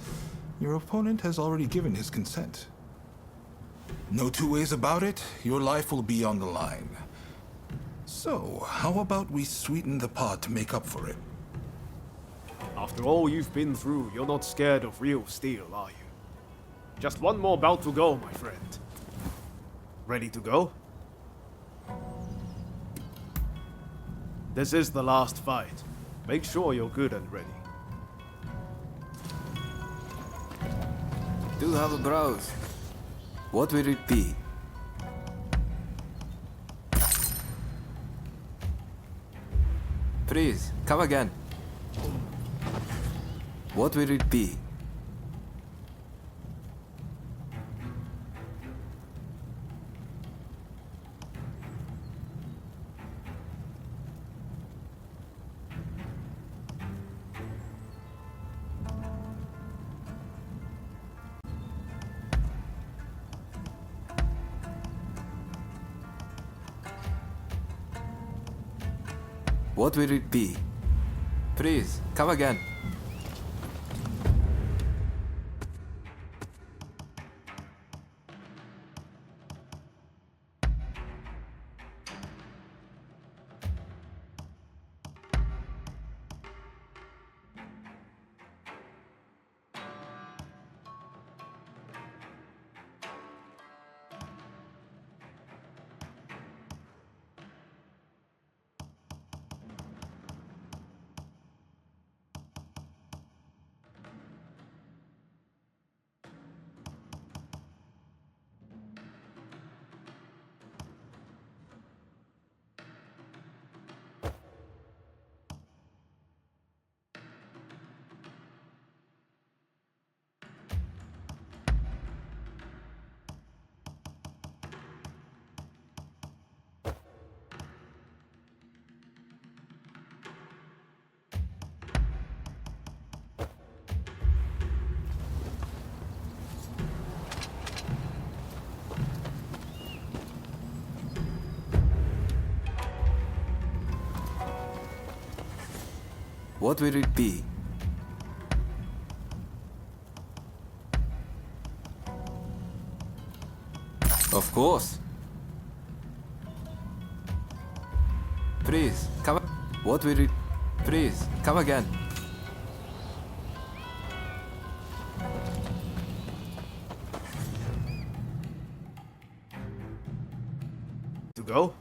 Your opponent has already given his consent. No two ways about it, your life will be on the line. So, how about we sweeten the pot to make up for it? After all you've been through, you're not scared of real steel, are you? Just one more bout to go, my friend. Ready to go? This is the last fight. Make sure you're good and ready. Do have a browse. What will it be? Please, come again. What will it be? What will it be? Please, come again. What will it be? Of course. Please, come. What will it? Please, come again. To go?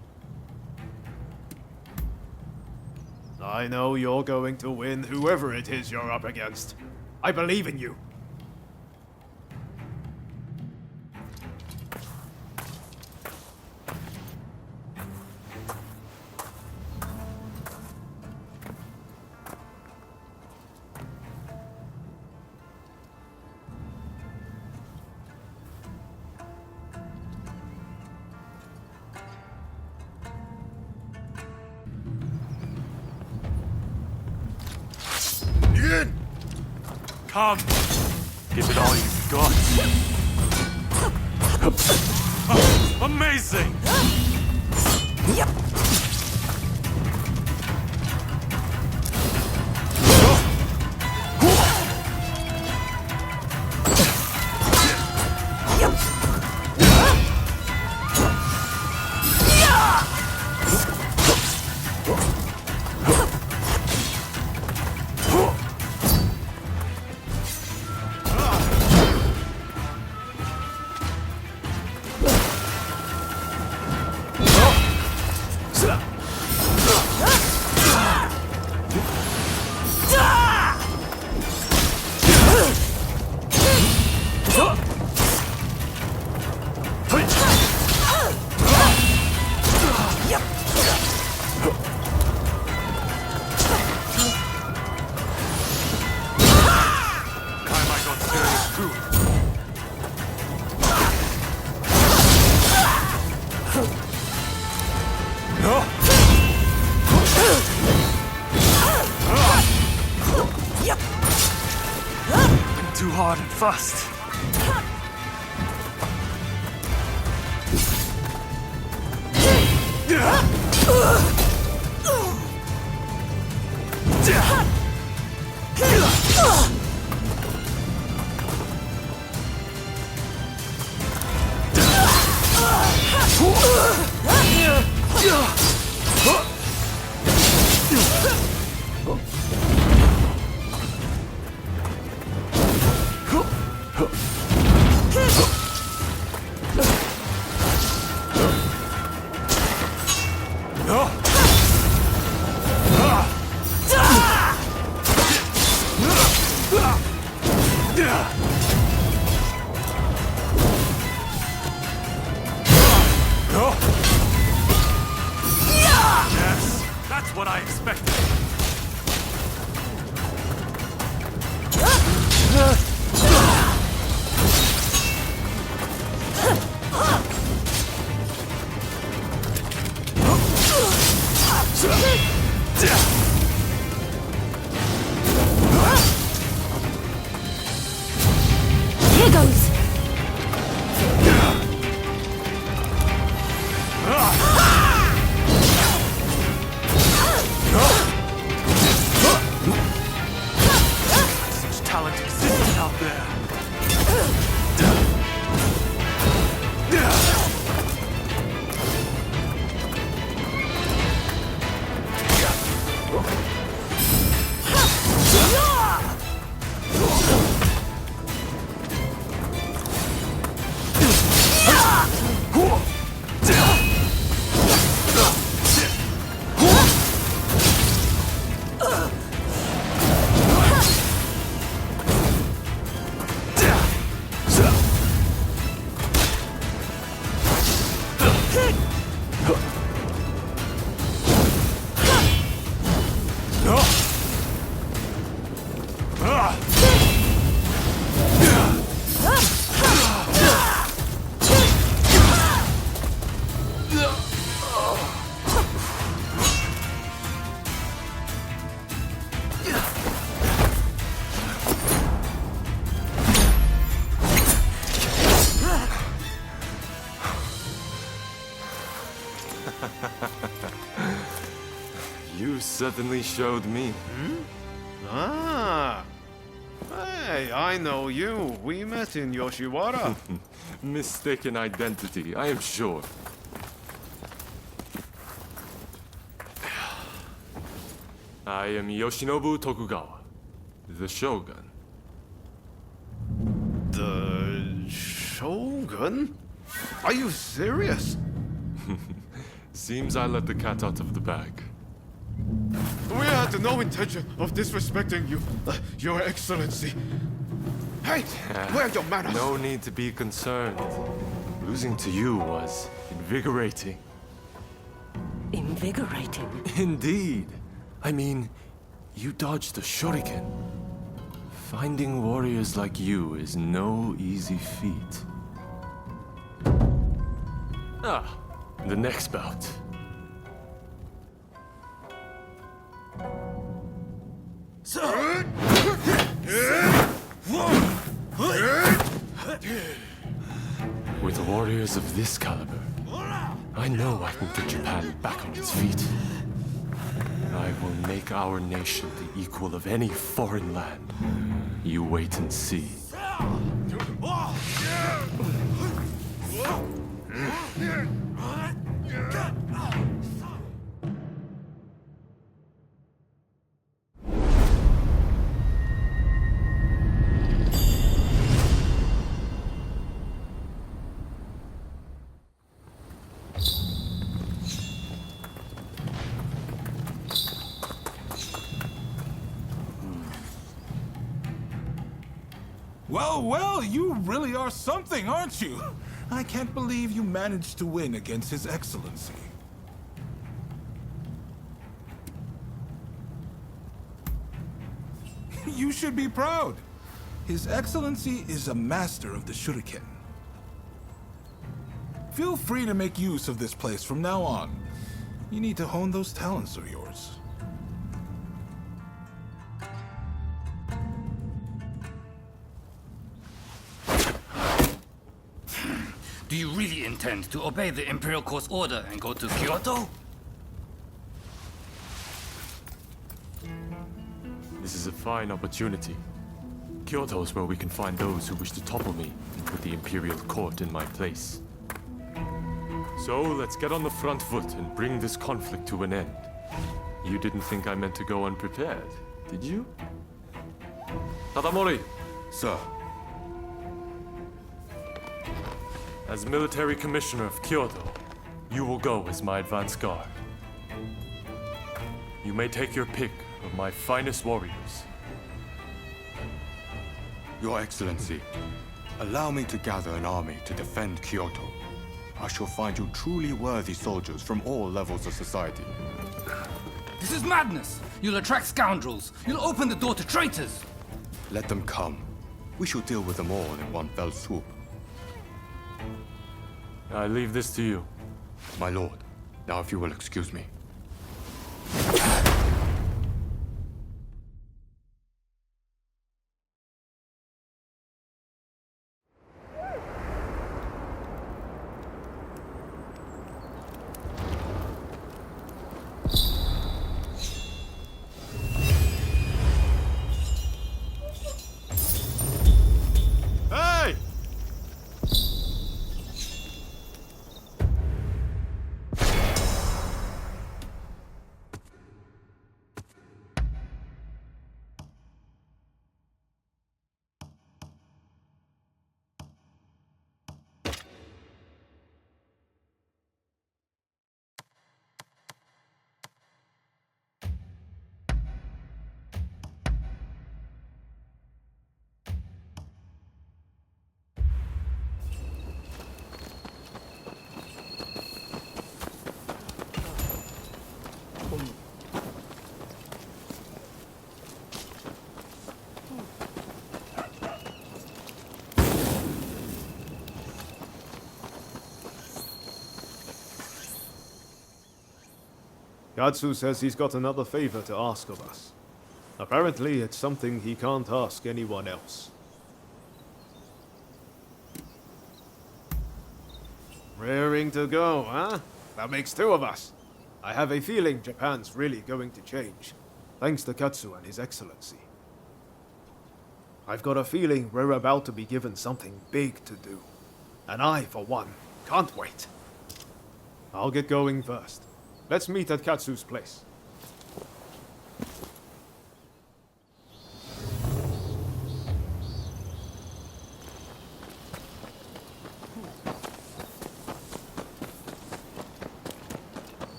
I know you're going to win whoever it is you're up against. I believe in you. Come. Give it all you've got. Amazing! too. I'm too hard and fast. Yes, that's what I expected. Here goes. Such talent exists out there. You certainly showed me. Ah. Hey, I know you. We met in Yoshiwara. Mistaken identity, I am sure. I am Yoshinobu Tokugawa, the Shogun. The Shogun? Are you serious? Seems I let the cat out of the bag. We had no intention of disrespecting you, Your Excellency. Hey, where are your manners? No need to be concerned. Losing to you was invigorating. Invigorating? Indeed. I mean, you dodged a shuriken. Finding warriors like you is no easy feat. Ah, the next bout. With warriors of this caliber, I know I can get Japan back on its feet. I will make our nation the equal of any foreign land. You wait and see. Well, you really are something, aren't you? I can't believe you managed to win against His Excellency. You should be proud. His Excellency is a master of the shuriken. Feel free to make use of this place from now on. You need to hone those talents of yours. Do you really intend to obey the Imperial Court's order and go to Kyoto? This is a fine opportunity. Kyoto is where we can find those who wish to topple me and put the Imperial Court in my place. So let's get on the front foot and bring this conflict to an end. You didn't think I meant to go unprepared, did you? Tadamori! Sir. As military commissioner of Kyoto, you will go as my advance guard. You may take your pick of my finest warriors. Your Excellency, allow me to gather an army to defend Kyoto. I shall find you truly worthy soldiers from all levels of society. This is madness! You'll attract scoundrels! You'll open the door to traitors! Let them come. We shall deal with them all in one fell swoop. I leave this to you. My lord, now if you will excuse me. Hey! Gatsu says he's got another favor to ask of us. Apparently, it's something he can't ask anyone else. Raring to go, huh? That makes two of us. I have a feeling Japan's really going to change, thanks to Katsu and His Excellency. I've got a feeling we're about to be given something big to do. And I, for one, can't wait. I'll get going first. Let's meet at Katsu's place.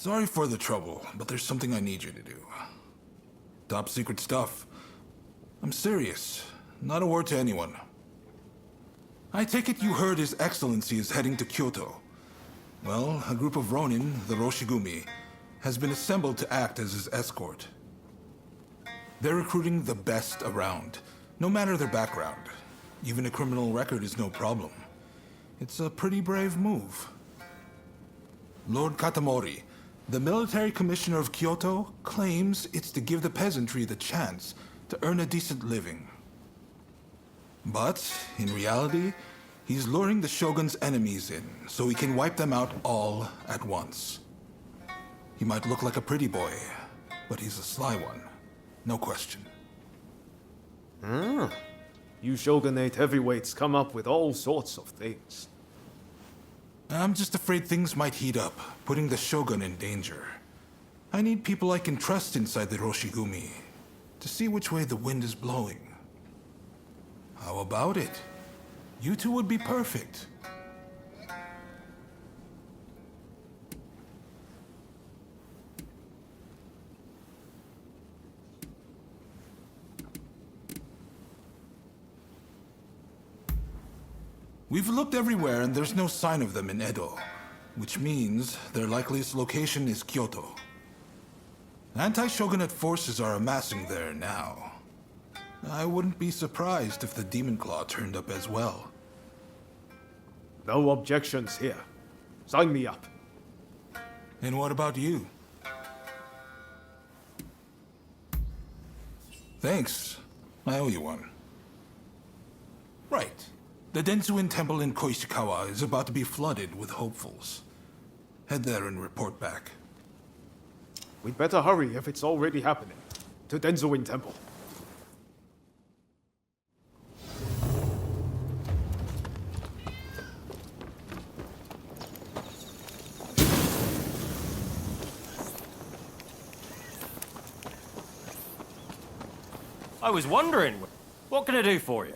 Sorry for the trouble, but there's something I need you to do. Top secret stuff. I'm serious. Not a word to anyone. I take it you heard His Excellency is heading to Kyoto. Well, a group of Ronin, the Roshigumi, has been assembled to act as his escort. They're recruiting the best around, no matter their background. Even a criminal record is no problem. It's a pretty brave move. Lord Katamori, the military commissioner of Kyoto, claims it's to give the peasantry the chance to earn a decent living. But, in reality, he's luring the Shogun's enemies in so he can wipe them out all at once. He might look like a pretty boy, but he's a sly one. No question. You Shogunate heavyweights come up with all sorts of things. I'm just afraid things might heat up, putting the Shogun in danger. I need people I can trust inside the Roshigumi to see which way the wind is blowing. How about it? You two would be perfect. We've looked everywhere and there's no sign of them in Edo, which means their likeliest location is Kyoto. Anti-Shogunate forces are amassing there now. I wouldn't be surprised if the Demon Claw turned up as well. No objections here. Sign me up. And what about you? Thanks. I owe you one. Right. The Densuin Temple in Koishikawa is about to be flooded with hopefuls. Head there and report back. We'd better hurry if it's already happening. To Denzuin Temple. I was wondering, what can I do for you?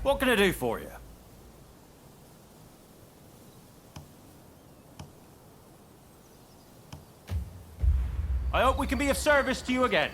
What can I do for you? I hope we can be of service to you again.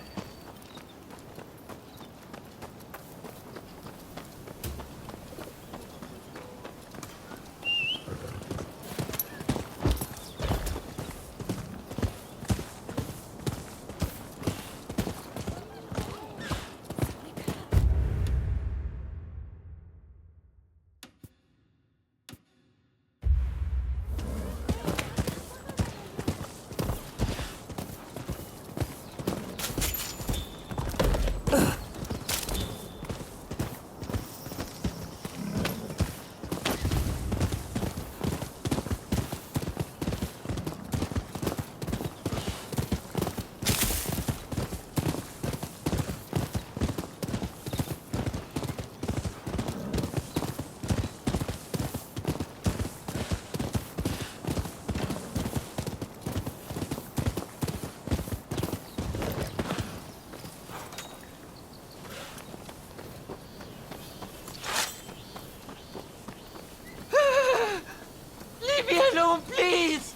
Please!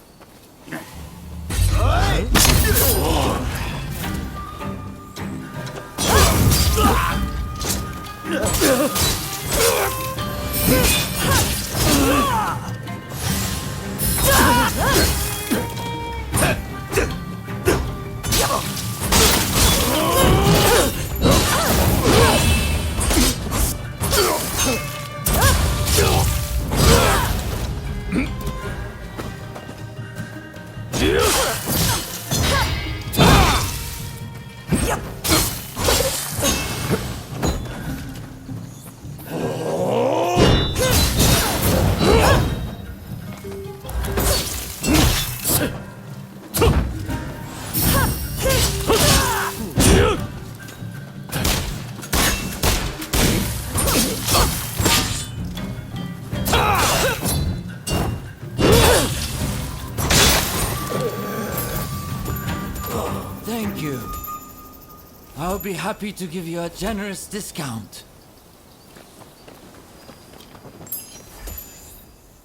I'll be happy to give you a generous discount.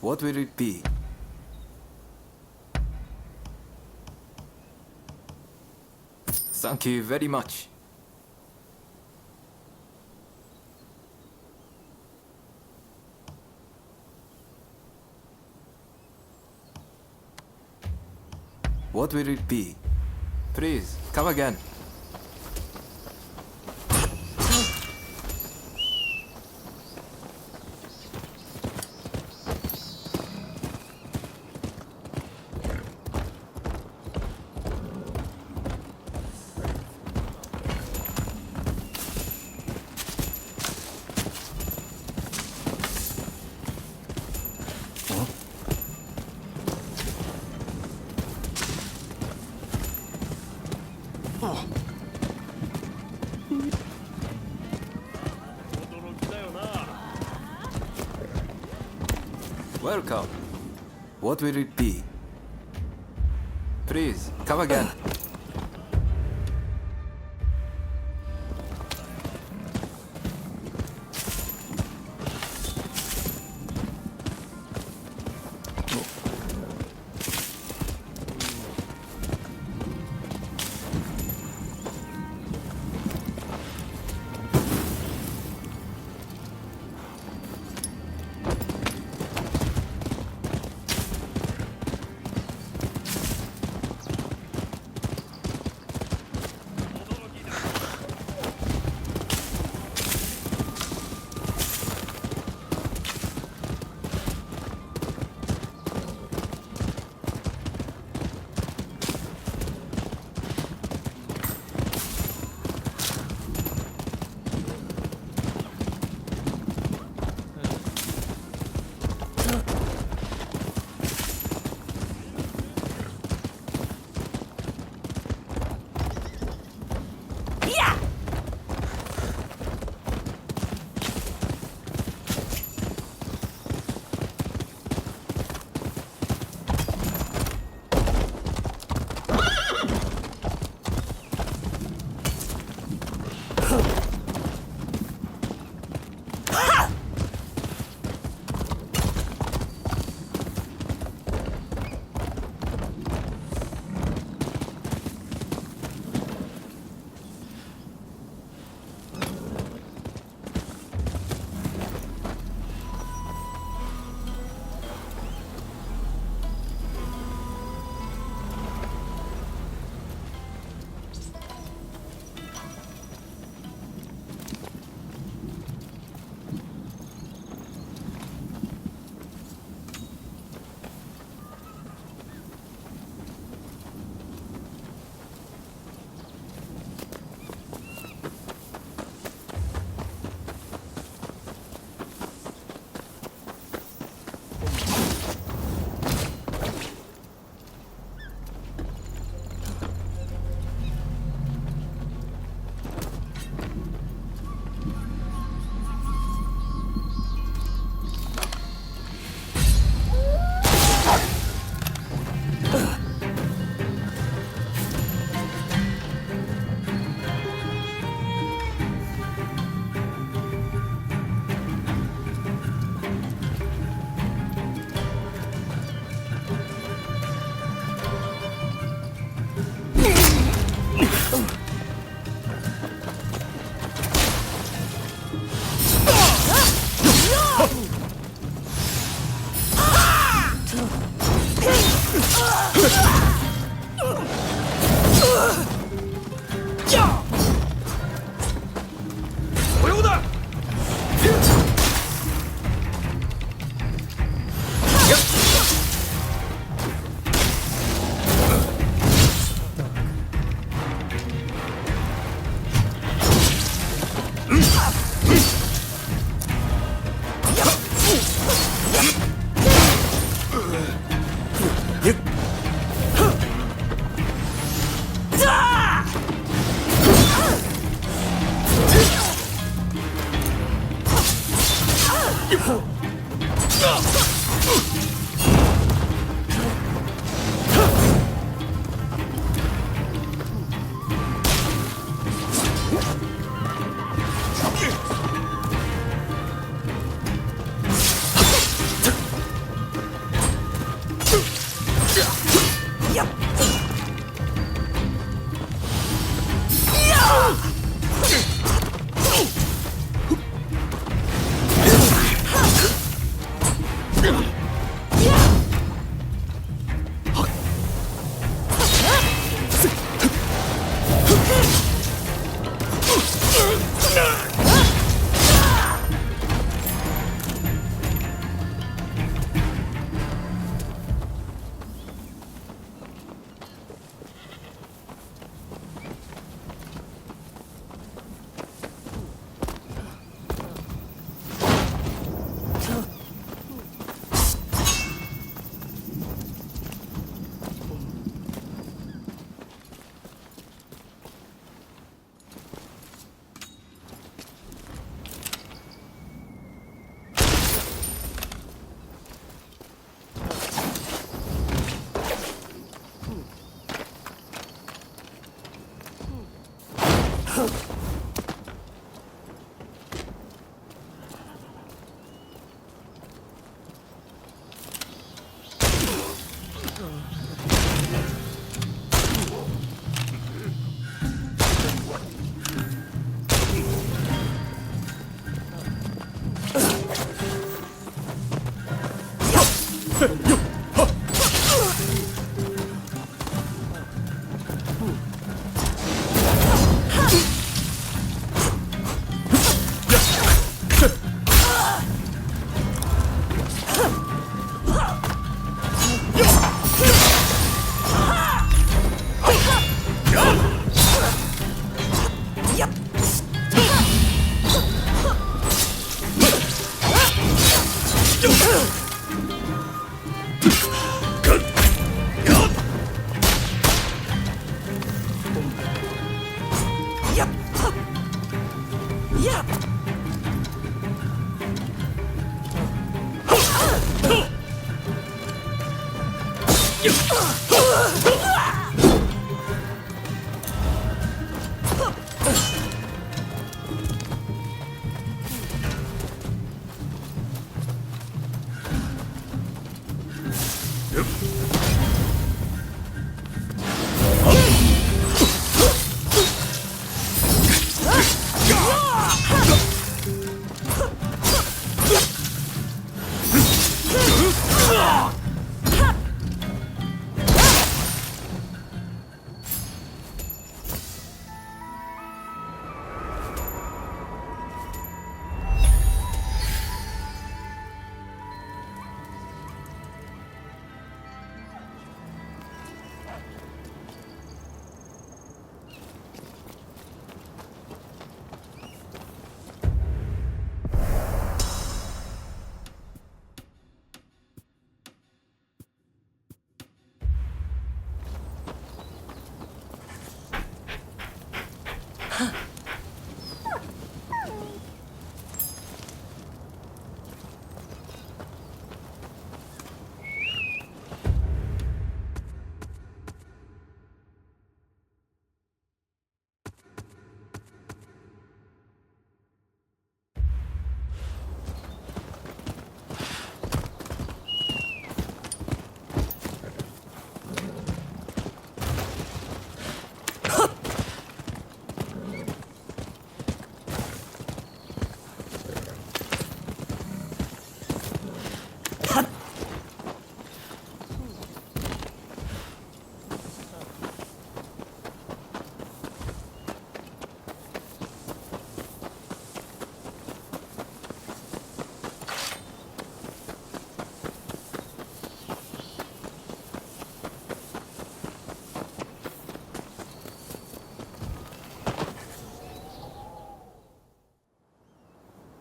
What will it be? Thank you very much. What will it be? Please, come again. Welcome. What will it be? Please, come again.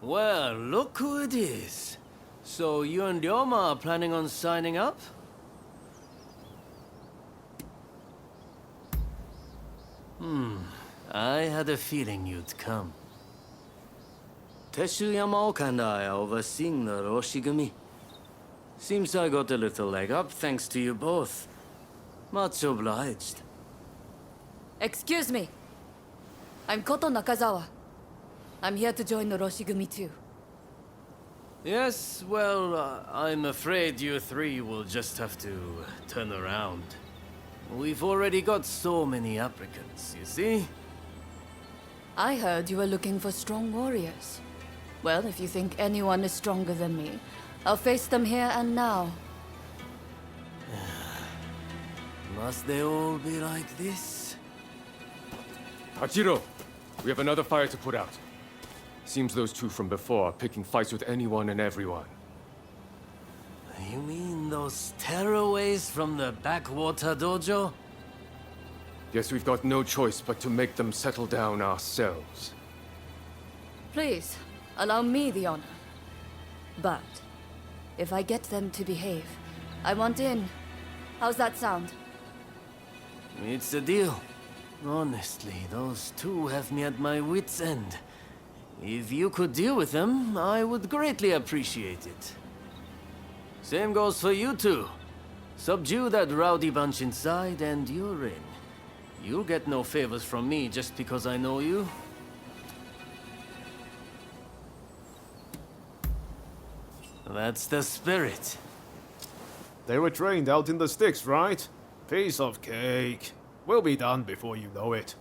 Well, look who it is. So you and Ryoma are planning on signing up? I had a feeling you'd come. Teshu Yamaoka and I are overseeing the Roshigumi. Seems I got a little leg up thanks to you both. Much obliged. Excuse me. I'm Koto Nakazawa. I'm here to join the Roshigumi too. Yes, well, I'm afraid you three will just have to turn around. We've already got so many applicants, you see? I heard you were looking for strong warriors. Well, if you think anyone is stronger than me, I'll face them here and now. Must they all be like this? Hachiro, we have another fire to put out. Seems those two from before are picking fights with anyone and everyone. You mean those tearaways from the backwater dojo? Guess we've got no choice but to make them settle down ourselves. Please, allow me the honor. But, if I get them to behave, I want in. How's that sound? It's a deal. Honestly, those two have me at my wit's end. If you could deal with them, I would greatly appreciate it. Same goes for you two. Subdue that rowdy bunch inside and you're in. You'll get no favors from me just because I know you. That's the spirit. They were trained out in the sticks, right? Piece of cake. We'll be done before you know it.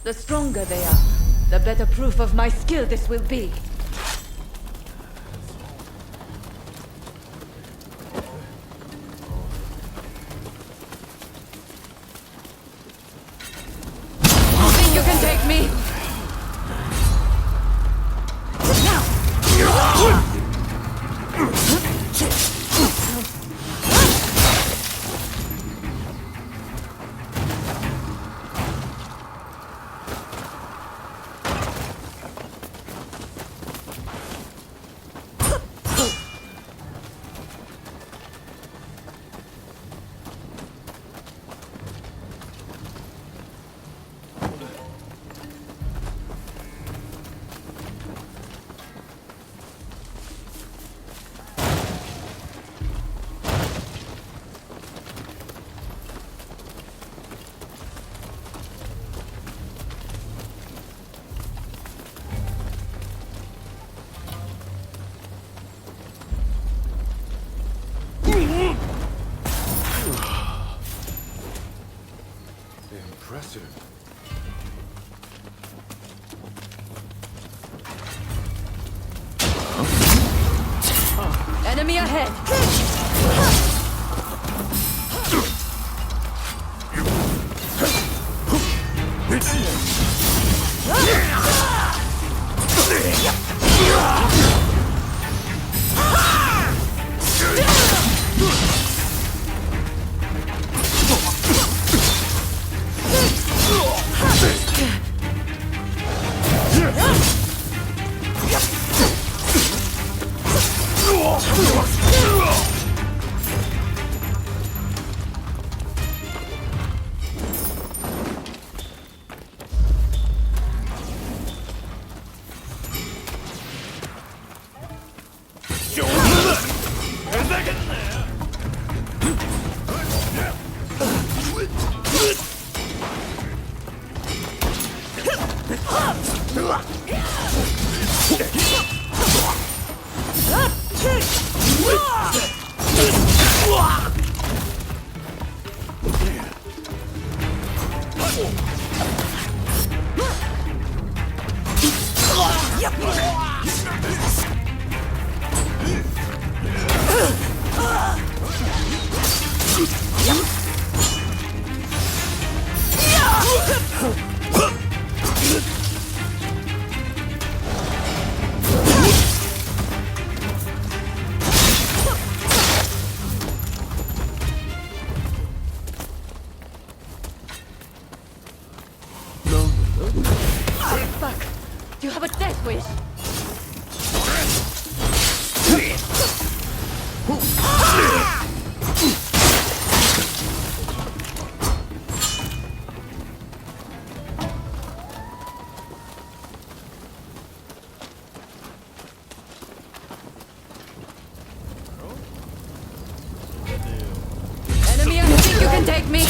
The stronger they are, the better proof of my skill this will be. Enemy ahead! Fuck! You have a death wish! Enemy, I think you can take me!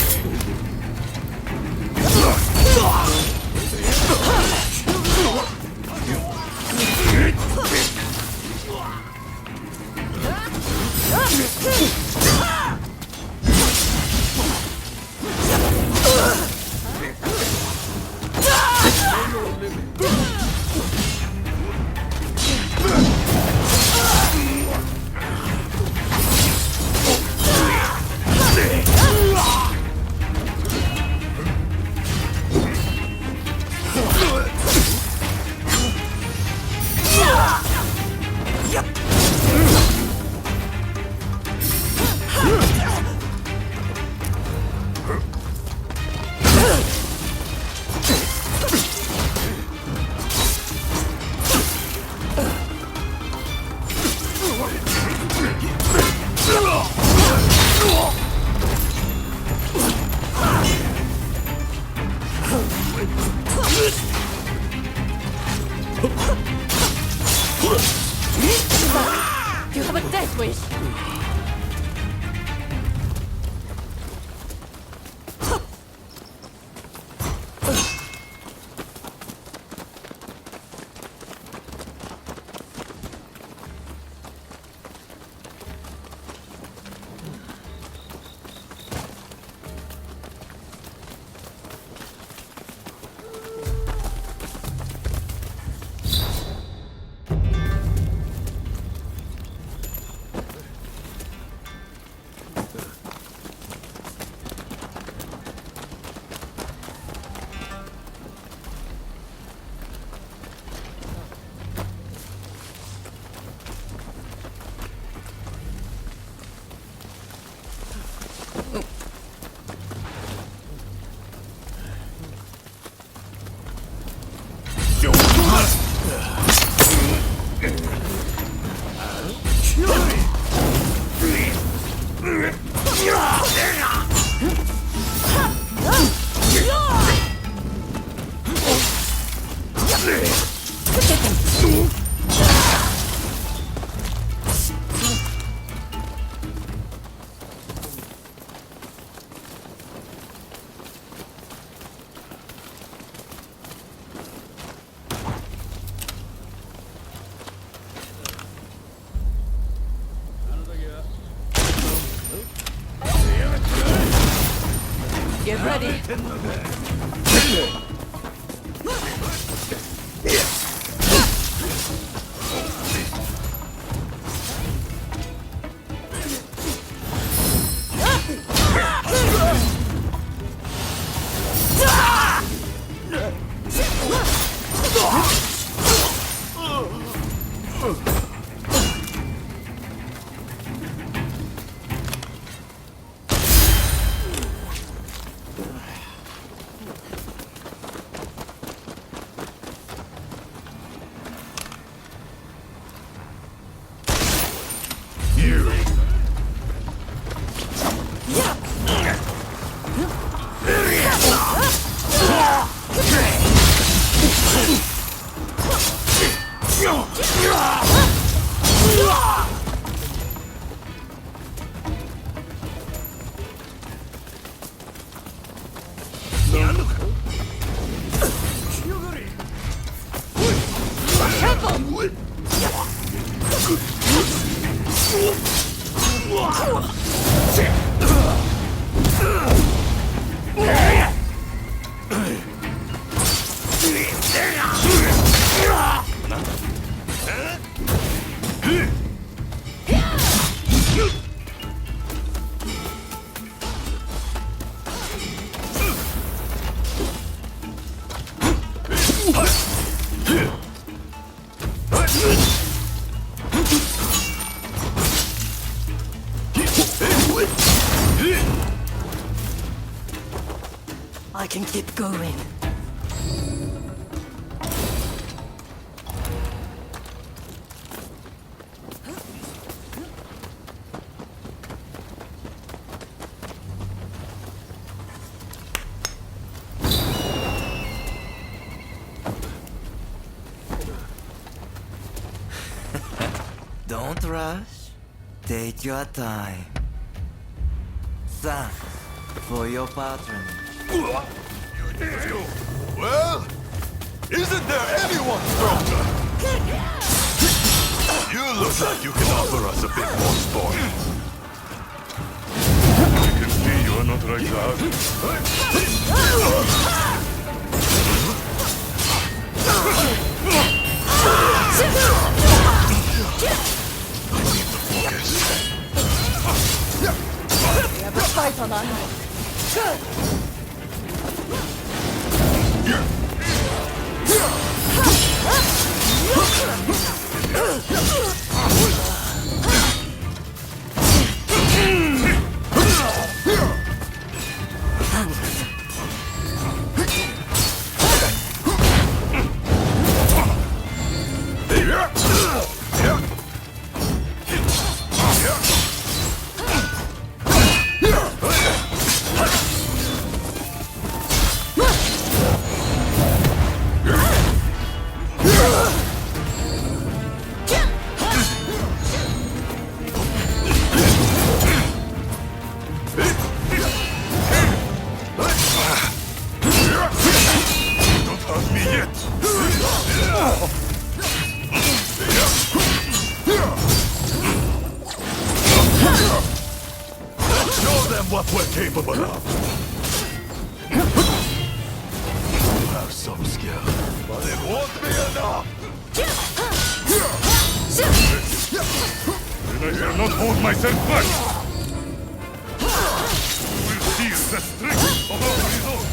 You have a death wish! Get ready. I can keep going. Don't rush. Take your time. Thanks for your patronage. Well, isn't there anyone stronger? You look like you can offer us a bit more sport. I can see you are not right to have We have a fight on our hands. what we're capable of. You have some skill, but it won't be enough. Then I shall not hold myself back. You will feel the strength of our resolve.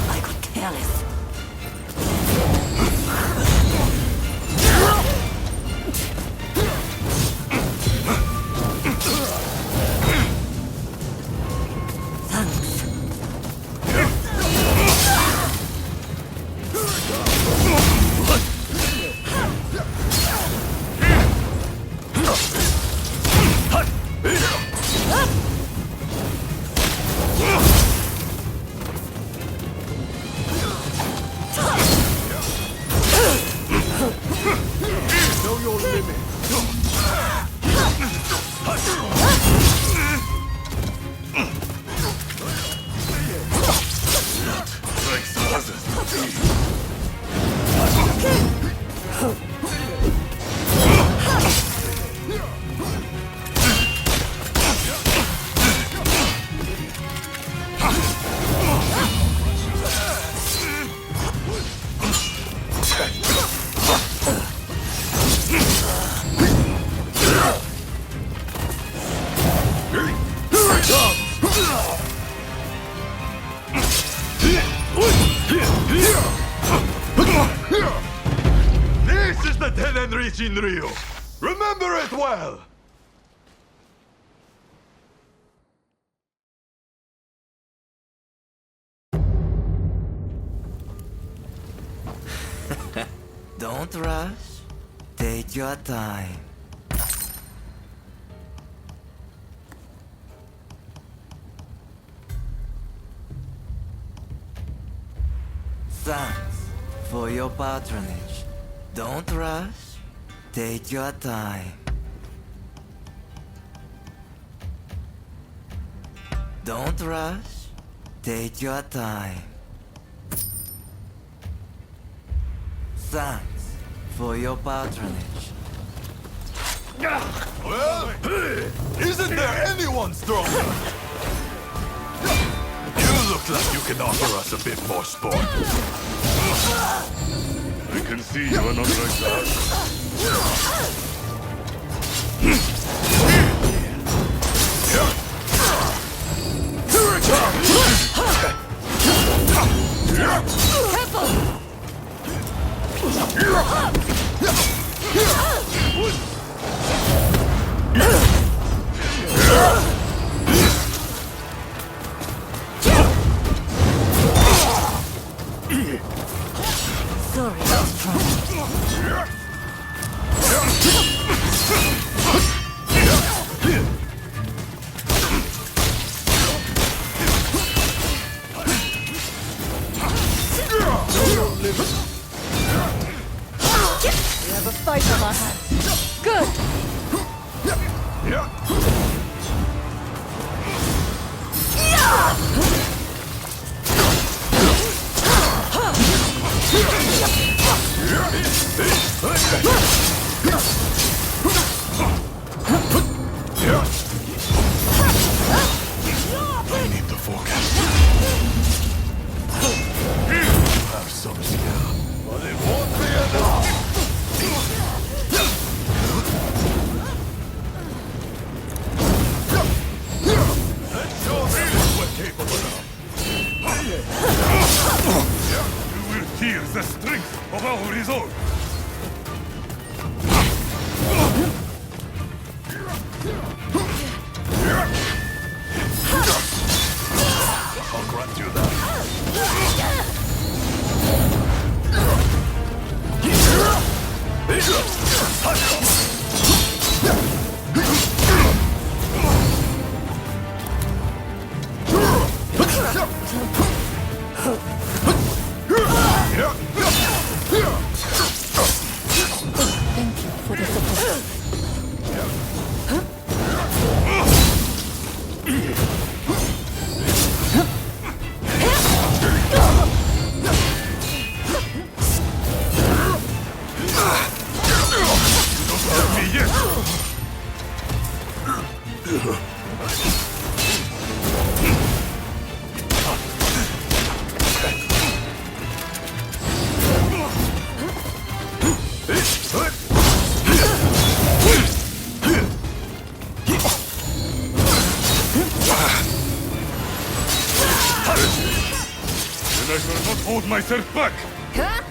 I got careless. Jinryu! Remember it well! Don't rush. Take your time. Thanks for your patronage. Don't rush. Take your time. Don't rush. Take your time. Thanks for your patronage. Well, isn't there anyone stronger? You look like you can offer us a bit more sport. I can see you are not like that. Here it comes! Careful! Sorry, I was trying. We have a fight on our hands. Good. I need the forecast. You have some skill, but it won't be enough. Let's show them what we're capable of. You will feel the strength of our resolve. I'll grant you that. Thank you for the support. Then I shall not hold myself back. Huh?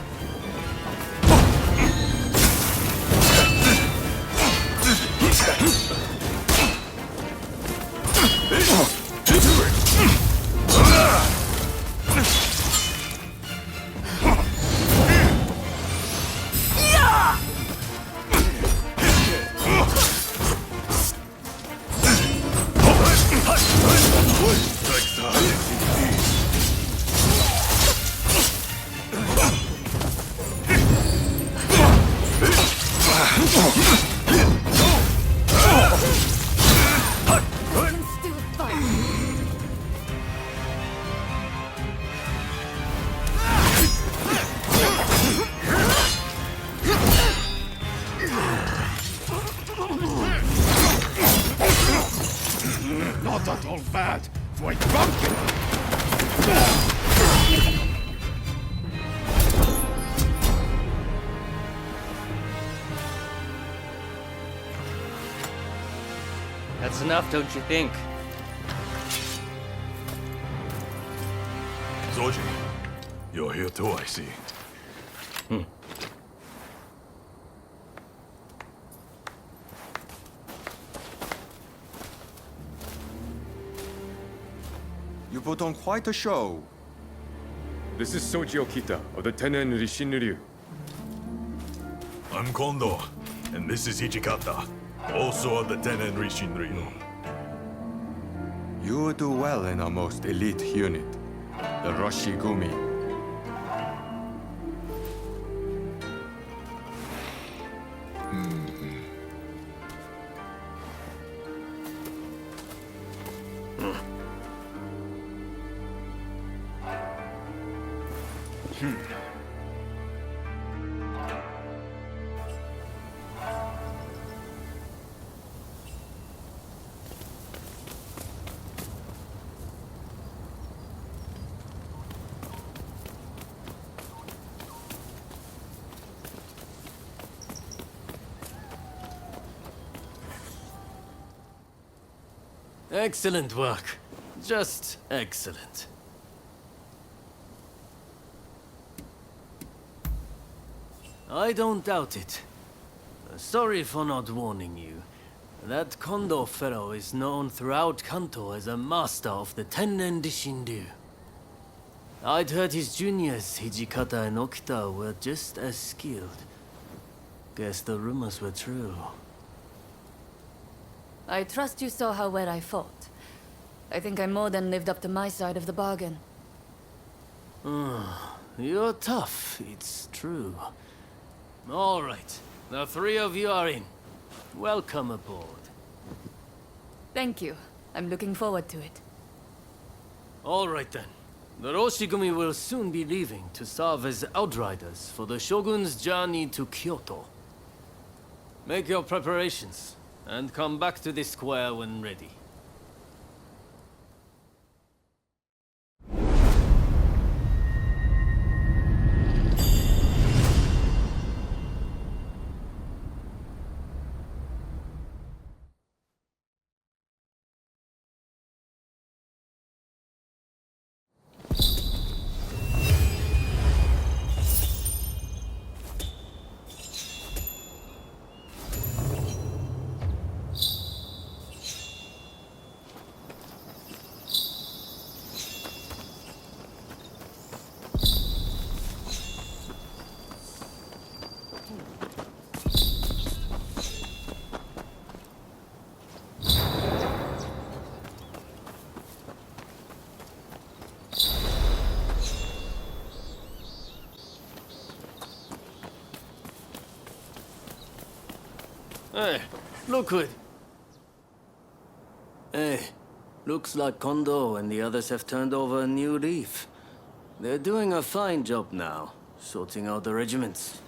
Not at all bad. Quite bumpkin. That's enough, don't you think? Zoji, you're here too, I see. put on quite a show. This is Soji Okita of the Tenen Rishinryu. I'm Kondo, and this is Hijikata, also of the Tenen Rishinryu. You do well in our most elite unit, the Roshigumi. Excellent work. Just excellent. I don't doubt it. Sorry for not warning you. That Kondo fellow is known throughout Kanto as a master of the Tennen Dishindu. I'd heard his juniors, Hijikata and Okita, were just as skilled. Guess the rumors were true. I trust you saw how well I fought. I think I more than lived up to my side of the bargain. You're tough, it's true. All right, the three of you are in. Welcome aboard. Thank you. I'm looking forward to it. All right then. The Roshigumi will soon be leaving to serve as outriders for the Shogun's journey to Kyoto. Make your preparations, and come back to this square when ready. Hey, look good. Hey, looks like Kondo and the others have turned over a new leaf. They're doing a fine job now, sorting out the regiments.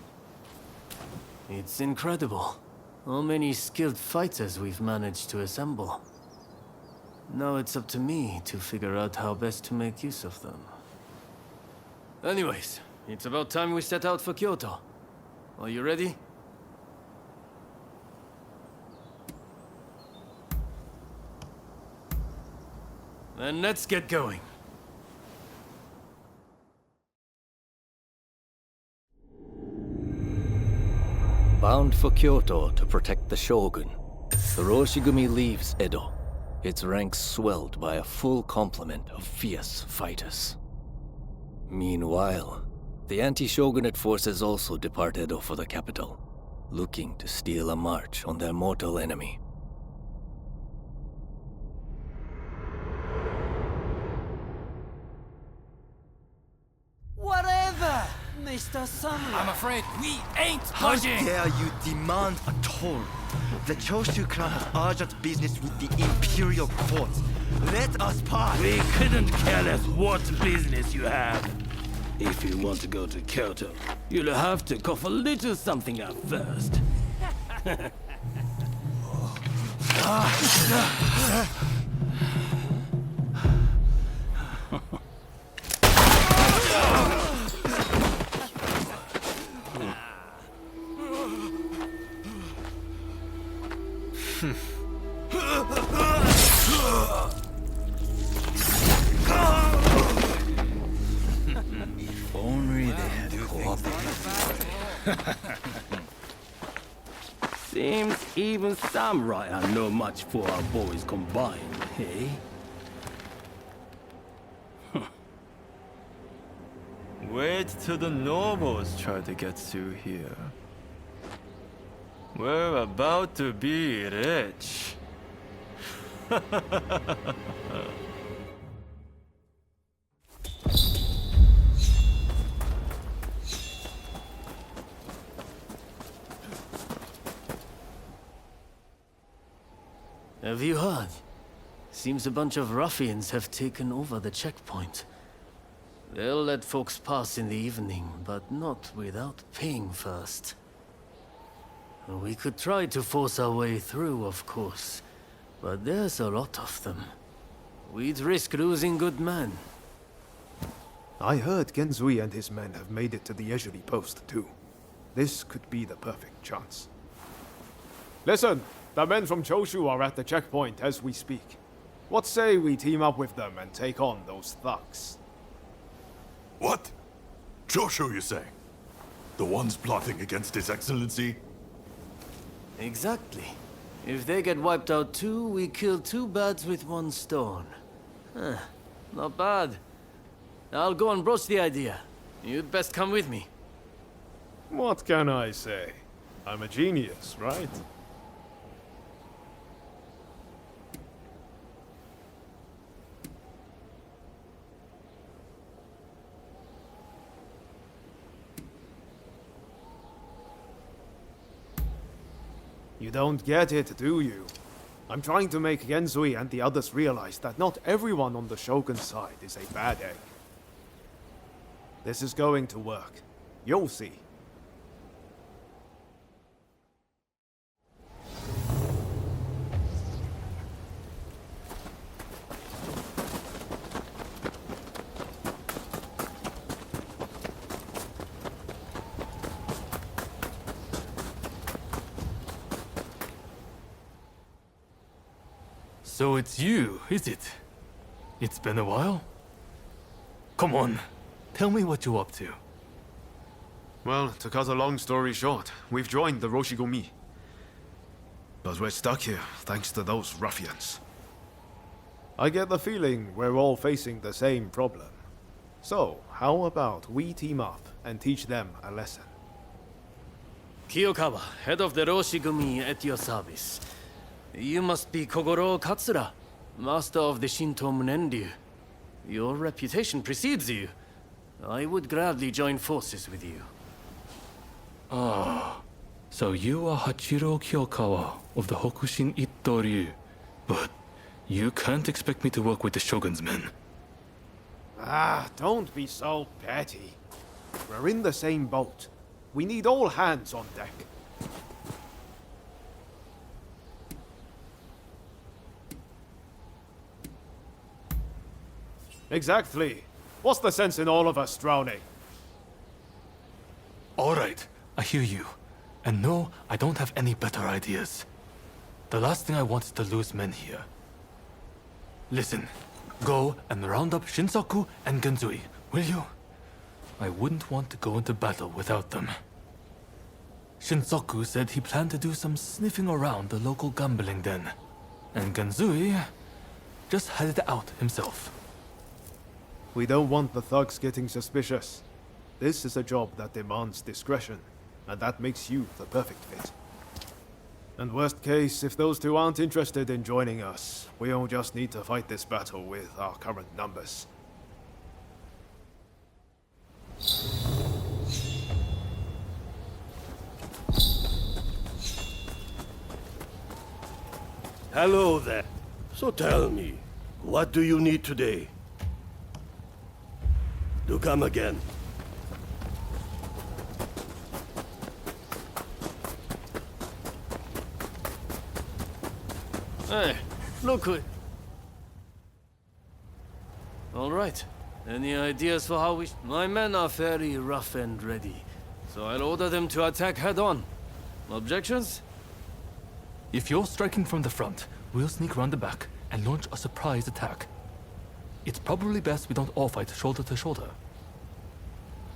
It's incredible how many skilled fighters we've managed to assemble. Now it's up to me to figure out how best to make use of them. Anyways, it's about time we set out for Kyoto. Are you ready? Then let's get going. Bound for Kyoto to protect the Shogun, the Roshigumi leaves Edo, its ranks swelled by a full complement of fierce fighters. Meanwhile, the anti-shogunate forces also depart Edo for the capital, looking to steal a march on their mortal enemy. Whatever, Mr. Samurai. I'm afraid we ain't How budging. dare you demand a toll? The Choshu clan has urgent business with the Imperial Court. Let us pass. We couldn't care less what business you have. If you want to go to Kyoto, you'll have to cough a little something up first. If only they had cooperated. Seems even samurai are no much for our boys combined, eh? Wait till the nobles try to get through here. We're about to be rich. Have you heard? Seems a bunch of ruffians have taken over the checkpoint. They'll let folks pass in the evening, but not without paying first. We could try to force our way through, of course, but there's a lot of them. We'd risk losing good men. I heard Genzui and his men have made it to the Ejiri post, too. This could be the perfect chance. Listen! The men from Choshu are at the checkpoint as we speak. What say we team up with them and take on those thugs? What? Choshu, you say? The ones plotting against His Excellency? Exactly. If they get wiped out too, we kill two birds with one stone. Huh, not bad. I'll go and broach the idea. You'd best come with me. What can I say? I'm a genius, right? You don't get it, do you? I'm trying to make Genzui and the others realize that not everyone on the Shogun's side is a bad egg. This is going to work. You'll see. So it's you, is it? It's been a while? Come on, tell me what you're up to. Well, to cut a long story short, we've joined the Roshigumi. But we're stuck here, thanks to those ruffians. I get the feeling we're all facing the same problem. So, how about we team up and teach them a lesson? Kiyokawa, head of the Roshigumi, at your service. You must be Kogoro Katsura, master of the Shinto Munenryu. Your reputation precedes you. I would gladly join forces with you. Ah, so you are Hachiro Kiyokawa of the Hokushin Itto Ryu. But you can't expect me to work with the Shogun's men. Ah, don't be so petty. We're in the same boat. We need all hands on deck. Exactly. What's the sense in all of us drowning? Alright, I hear you. And no, I don't have any better ideas. The last thing I want is to lose men here. Listen, go and round up Shinsaku and Genzui, will you? I wouldn't want to go into battle without them. Shinsaku said he planned to do some sniffing around the local gambling den. And Genzui just headed out himself. We don't want the thugs getting suspicious. This is a job that demands discretion, and that makes you the perfect fit. And worst case, if those two aren't interested in joining us, we'll just need to fight this battle with our current numbers. Hello there. So tell me, what do you need today? Do come again. Hey, look who... All right. Any ideas for how we... My men are fairly rough and ready, so I'll order them to attack head-on. Objections? If you're striking from the front, we'll sneak round the back and launch a surprise attack. It's probably best we don't all fight shoulder to shoulder.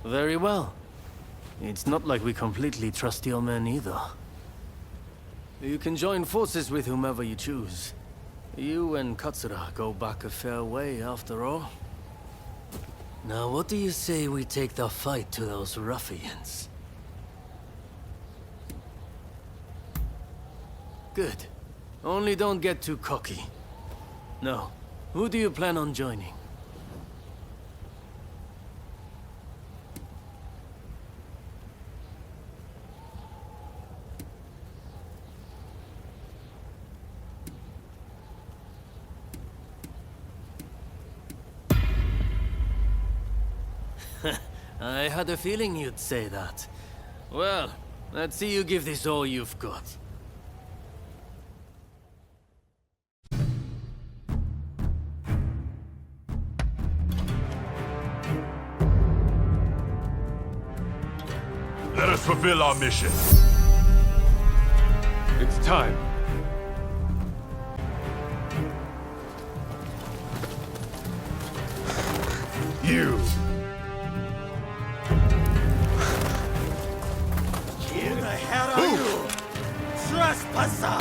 Very well. It's not like we completely trust your men either. You can join forces with whomever you choose. You and Katsura go back a fair way, after all. Now, what do you say we take the fight to those ruffians? Good. Only don't get too cocky. No. Who do you plan on joining? I had a feeling you'd say that. Well, let's see you give this all you've got. Let us fulfill our mission. It's time. You. Who the hell are you? Trespasser!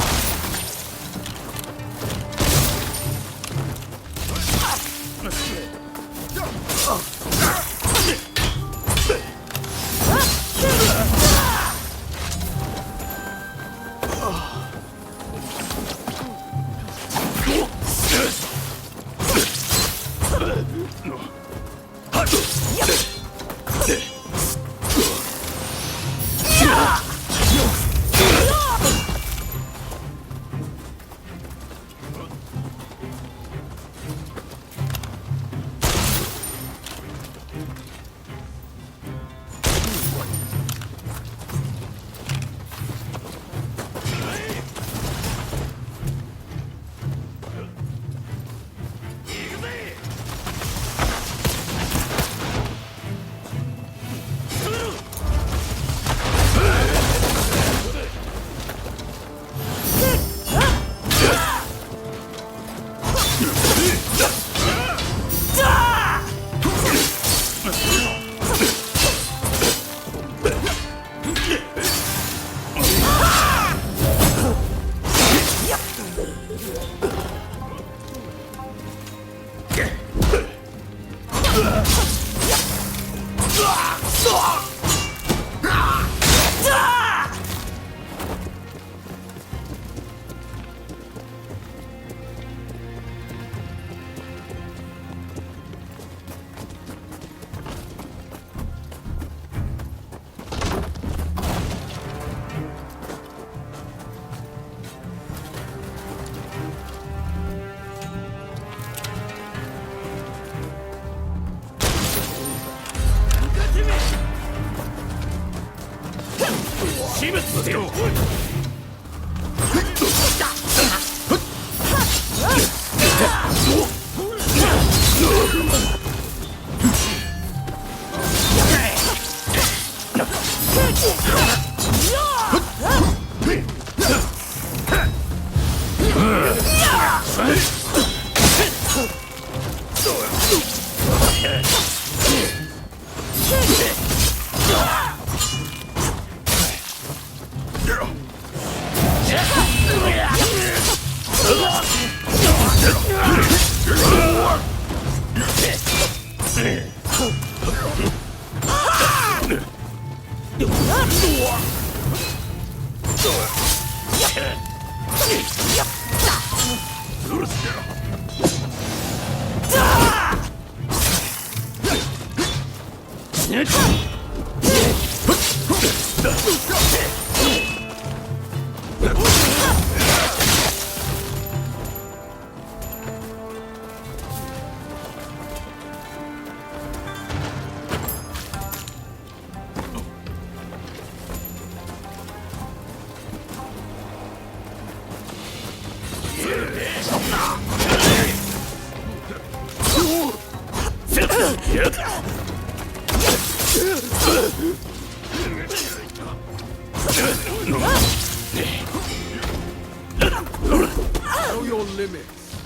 Know your limits.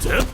Yeah!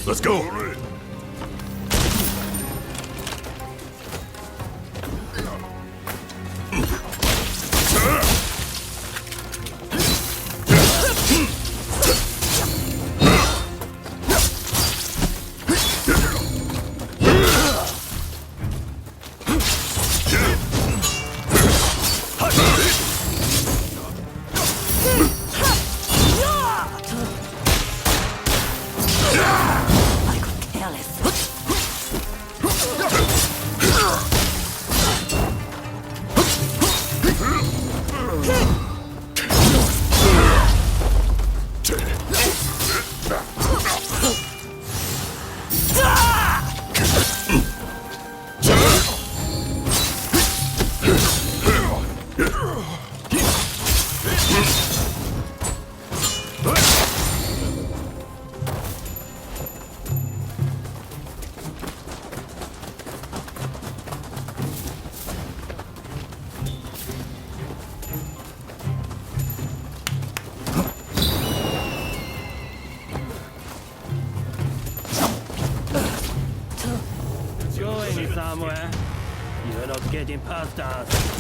Let's go. Going somewhere. You're not getting past us.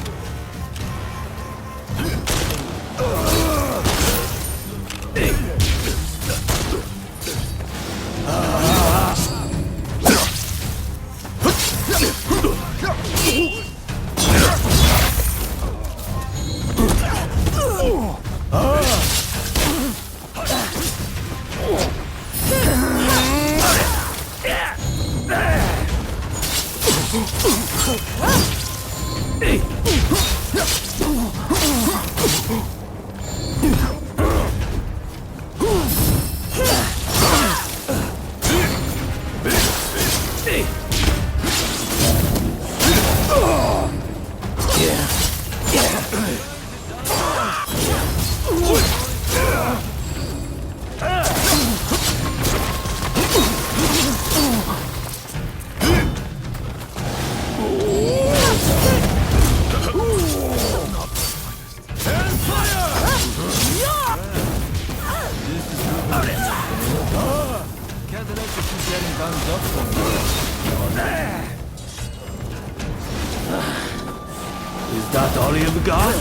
Is that all you've got?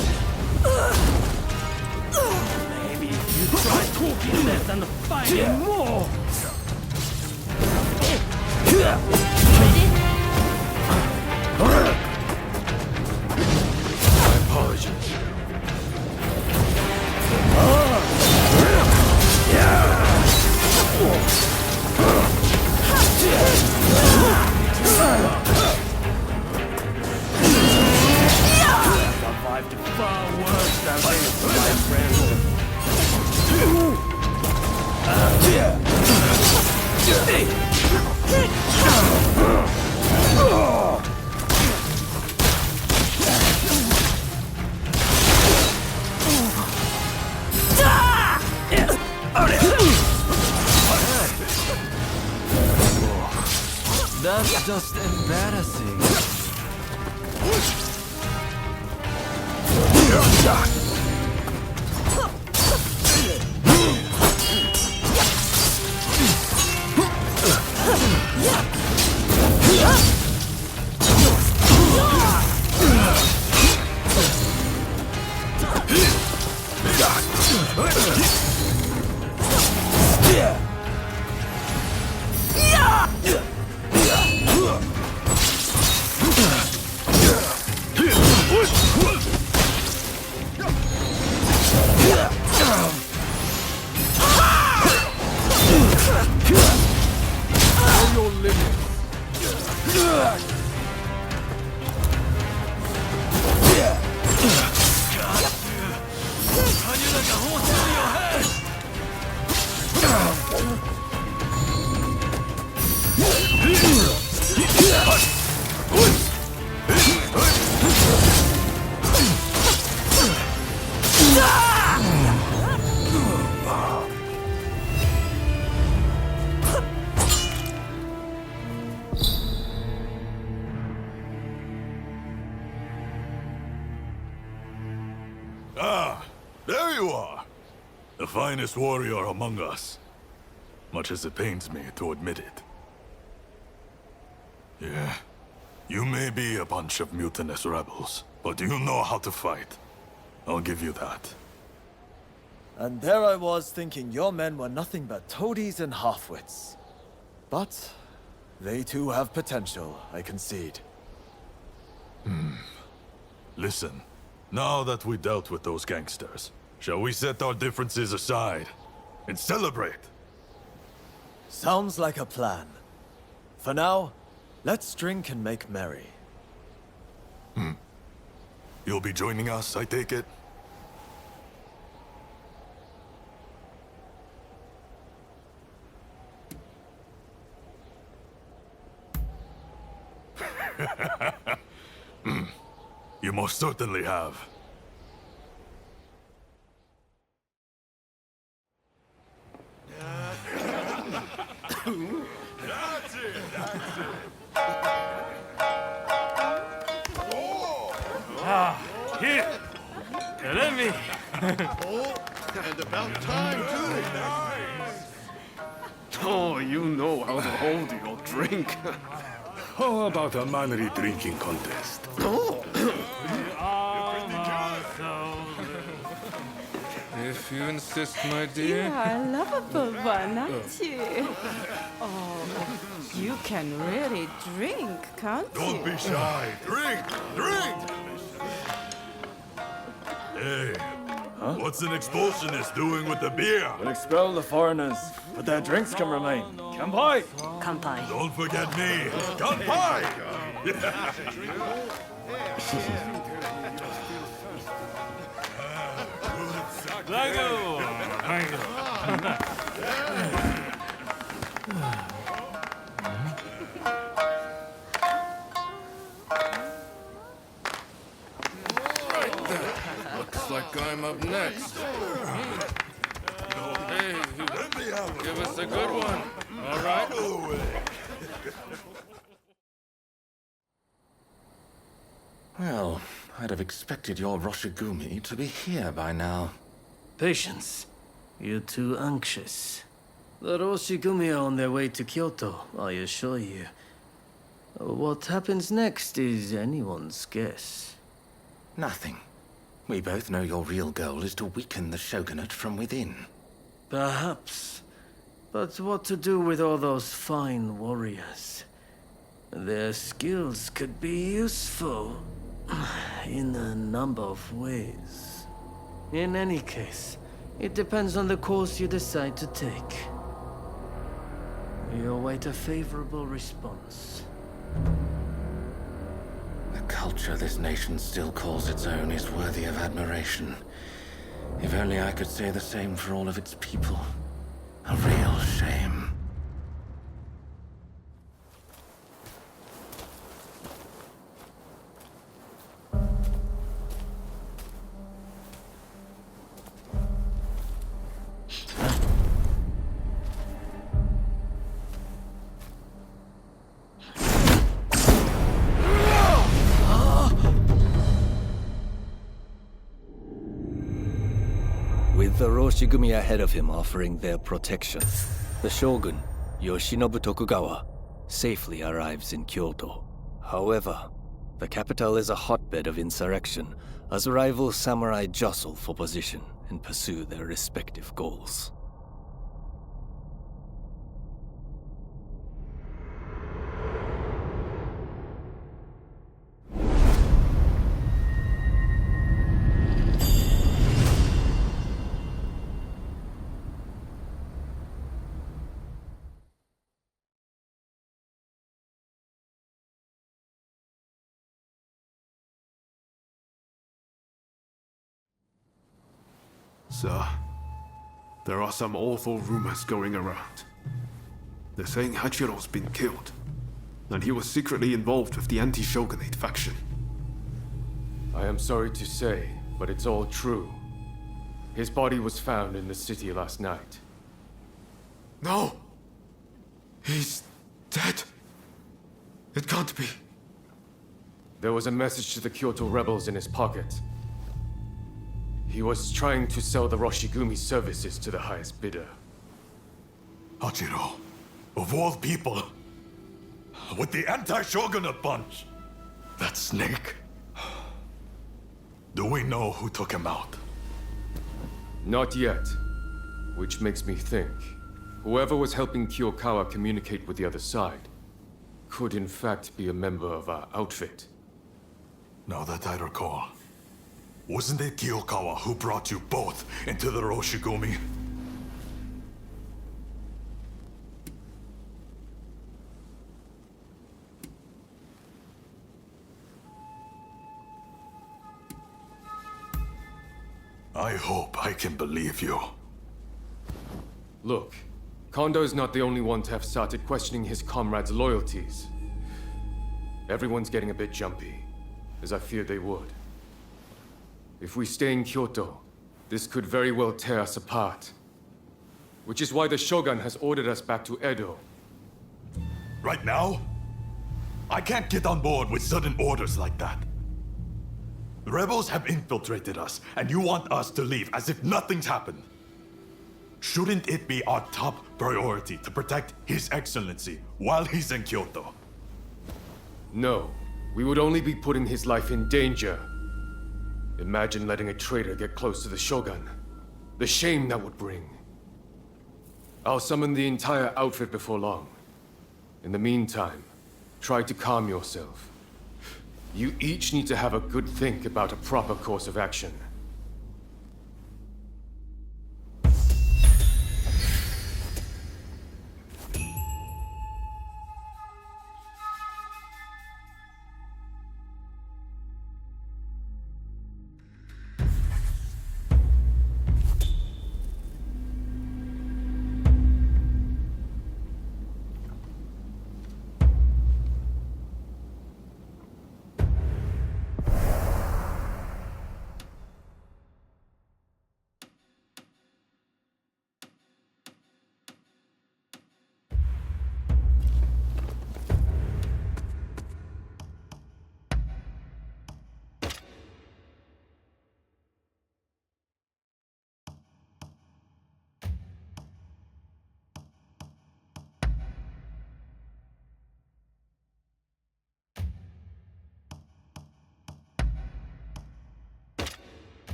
Maybe if you try talking less and fighting more. just embarrassing. Ah, there you are. The finest warrior among us. Much as it pains me to admit it. Yeah, you may be a bunch of mutinous rebels, but you know how to fight. I'll give you that. And there I was thinking your men were nothing but toadies and halfwits. But they too have potential, I concede. Listen, now that we dealt with those gangsters, shall we set our differences aside and celebrate? Sounds like a plan. For now, let's drink and make merry. You'll be joining us, I take it? You most certainly have. Here! Let me! And about time, too! Oh, you know how to hold your drink. How about a manly drinking contest? If you insist, my dear. You are a lovable one, aren't you? Oh, you can really drink, can't you? Don't be shy. Drink! Drink! Hey, what's an expulsionist doing with the beer? We'll expel the foreigners, but their drinks can remain. Kanpai! Kanpai. Don't forget me. Kanpai! Looks like I'm up next. Hey, give us a good one. All right? Well, I'd have expected your Roshigumi to be here by now. Patience. You're too anxious. The Roshigumi are on their way to Kyoto, I assure you. What happens next is anyone's guess. Nothing. We both know your real goal is to weaken the shogunate from within. Perhaps. But what to do with all those fine warriors? Their skills could be useful in a number of ways. In any case, it depends on the course you decide to take. We await a favorable response. The culture this nation still calls its own is worthy of admiration. If only I could say the same for all of its people. A real shame. Hiroshigumi ahead of him offering their protection. The shogun, Yoshinobu Tokugawa, safely arrives in Kyoto. However, the capital is a hotbed of insurrection as rival samurai jostle for position and pursue their respective goals. Sir, there are some awful rumors going around. They're saying Hachiro's been killed, and he was secretly involved with the anti-shogunate faction. I am sorry to say, but it's all true. His body was found in the city last night. No! He's dead. It can't be. There was a message to the Kyoto rebels in his pocket. He was trying to sell the Roshigumi services to the highest bidder. Hachiro, of all people, with the anti-shogunate bunch, that snake. Do we know who took him out? Not yet. Which makes me think, whoever was helping Kiyokawa communicate with the other side could in fact be a member of our outfit. Now that I recall, wasn't it Kiyokawa who brought you both into the Roshigumi? I hope I can believe you. Look, Kondo's not the only one to have started questioning his comrades' loyalties. Everyone's getting a bit jumpy, as I feared they would. If we stay in Kyoto, this could very well tear us apart. Which is why the Shogun has ordered us back to Edo. Right now? I can't get on board with sudden orders like that. The rebels have infiltrated us, and you want us to leave as if nothing's happened. Shouldn't it be our top priority to protect His Excellency while he's in Kyoto? No, we would only be putting his life in danger. Imagine letting a traitor get close to the Shogun. The shame that would bring. I'll summon the entire outfit before long. In the meantime, try to calm yourself. You each need to have a good think about a proper course of action.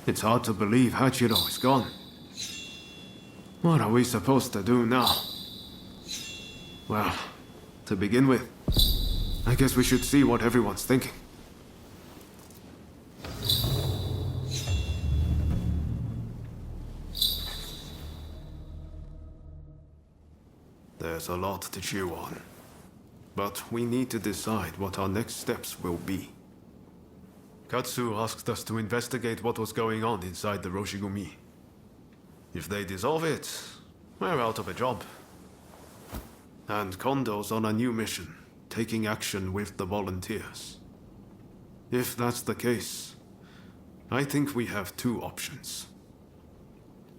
It's hard to believe Hachiro is gone. What are we supposed to do now? Well, to begin with, I guess we should see what everyone's thinking. There's a lot to chew on. But we need to decide what our next steps will be. Katsu asked us to investigate what was going on inside the Roshigumi. If they dissolve it, we're out of a job. And Kondo's on a new mission, taking action with the volunteers. If that's the case, I think we have two options.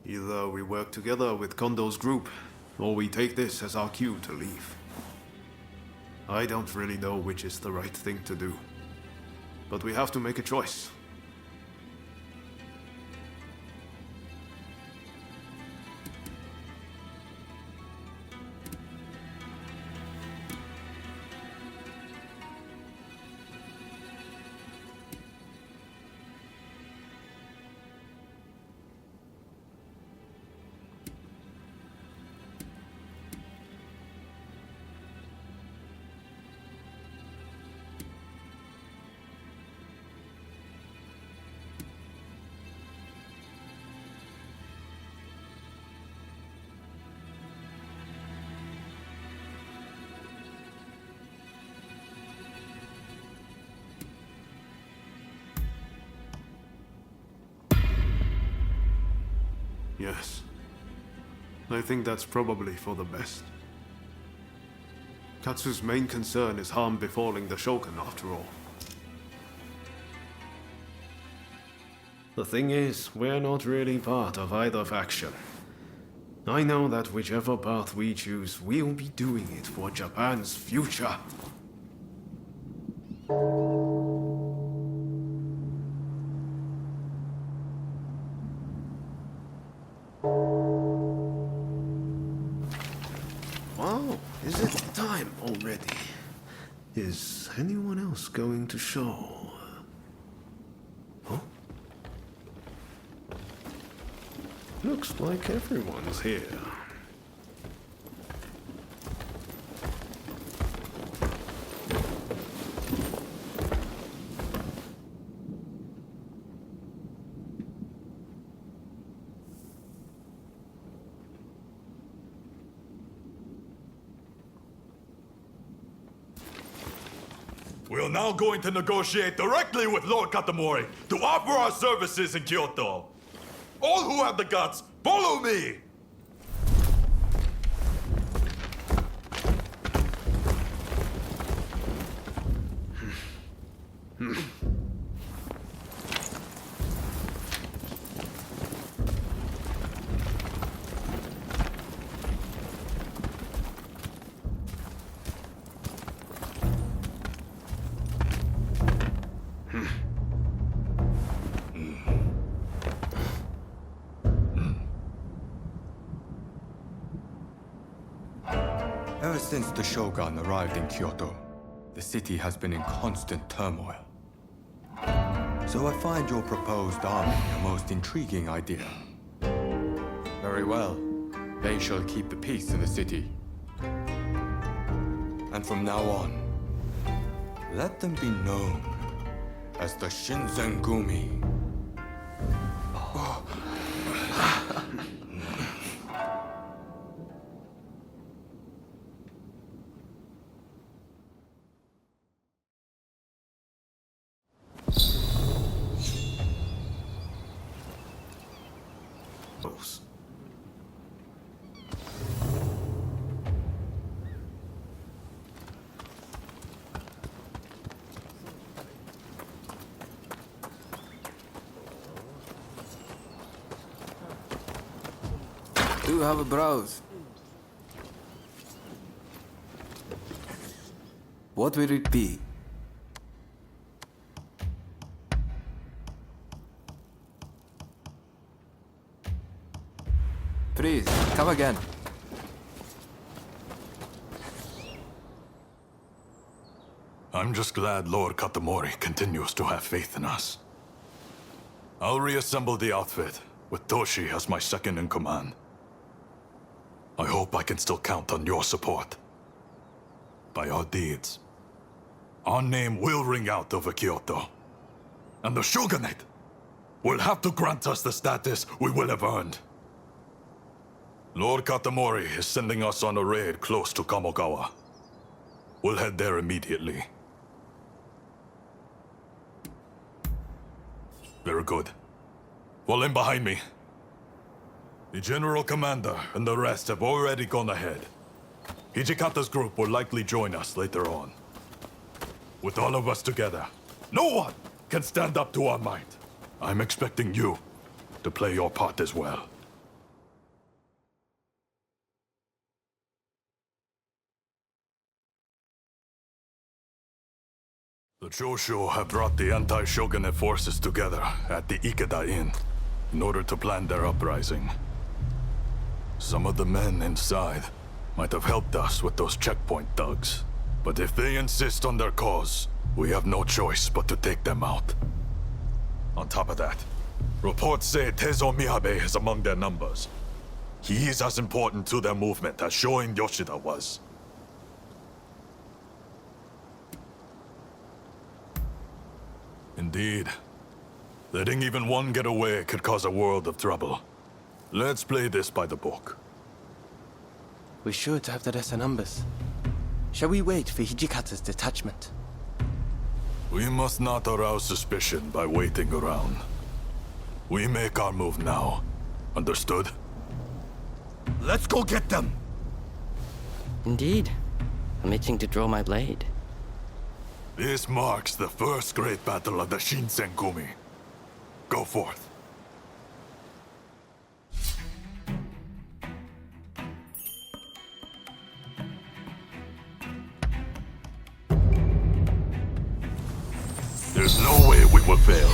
Either we work together with Kondo's group, or we take this as our cue to leave. I don't really know which is the right thing to do, but we have to make a choice. Yes. I think that's probably for the best. Katsu's main concern is harm befalling the Shogun, after all. The thing is, we're not really part of either faction. I know that whichever path we choose, we'll be doing it for Japan's future. Wow, is it time already? Is anyone else going to show? Huh? Looks like everyone's here. We're now going to negotiate directly with Lord Katamori to offer our services in Kyoto. All who have the guts, follow me! Ever since the Shogun arrived in Kyoto, the city has been in constant turmoil. So I find your proposed army a most intriguing idea. Very well. They shall keep the peace in the city. And from now on, let them be known as the Shinzengumi. Do have a browse. What will it be? Please, come again. I'm just glad Lord Katamori continues to have faith in us. I'll reassemble the outfit, with Toshi as my second in command. I hope I can still count on your support. By our deeds, our name will ring out over Kyoto. And the Shogunate will have to grant us the status we will have earned. Lord Katamori is sending us on a raid close to Kamogawa. We'll head there immediately. Very good. Fall in behind me. The General Commander and the rest have already gone ahead. Hijikata's group will likely join us later on. With all of us together, no one can stand up to our might. I'm expecting you to play your part as well. The Choshu have brought the anti-shogunate forces together at the Ikeda Inn in order to plan their uprising. Some of the men inside might have helped us with those checkpoint thugs. But if they insist on their cause, we have no choice but to take them out. On top of that, reports say Tezo Miyabe is among their numbers. He is as important to their movement as Shoin Yoshida was. Indeed. Letting even one get away could cause a world of trouble. Let's play this by the book. We're sure to have the lesser numbers. Shall we wait for Hijikata's detachment? We must not arouse suspicion by waiting around. We make our move now. Understood? Let's go get them! Indeed. I'm itching to draw my blade. This marks the first great battle of the Shinsengumi. Go forth. There's no way we will fail.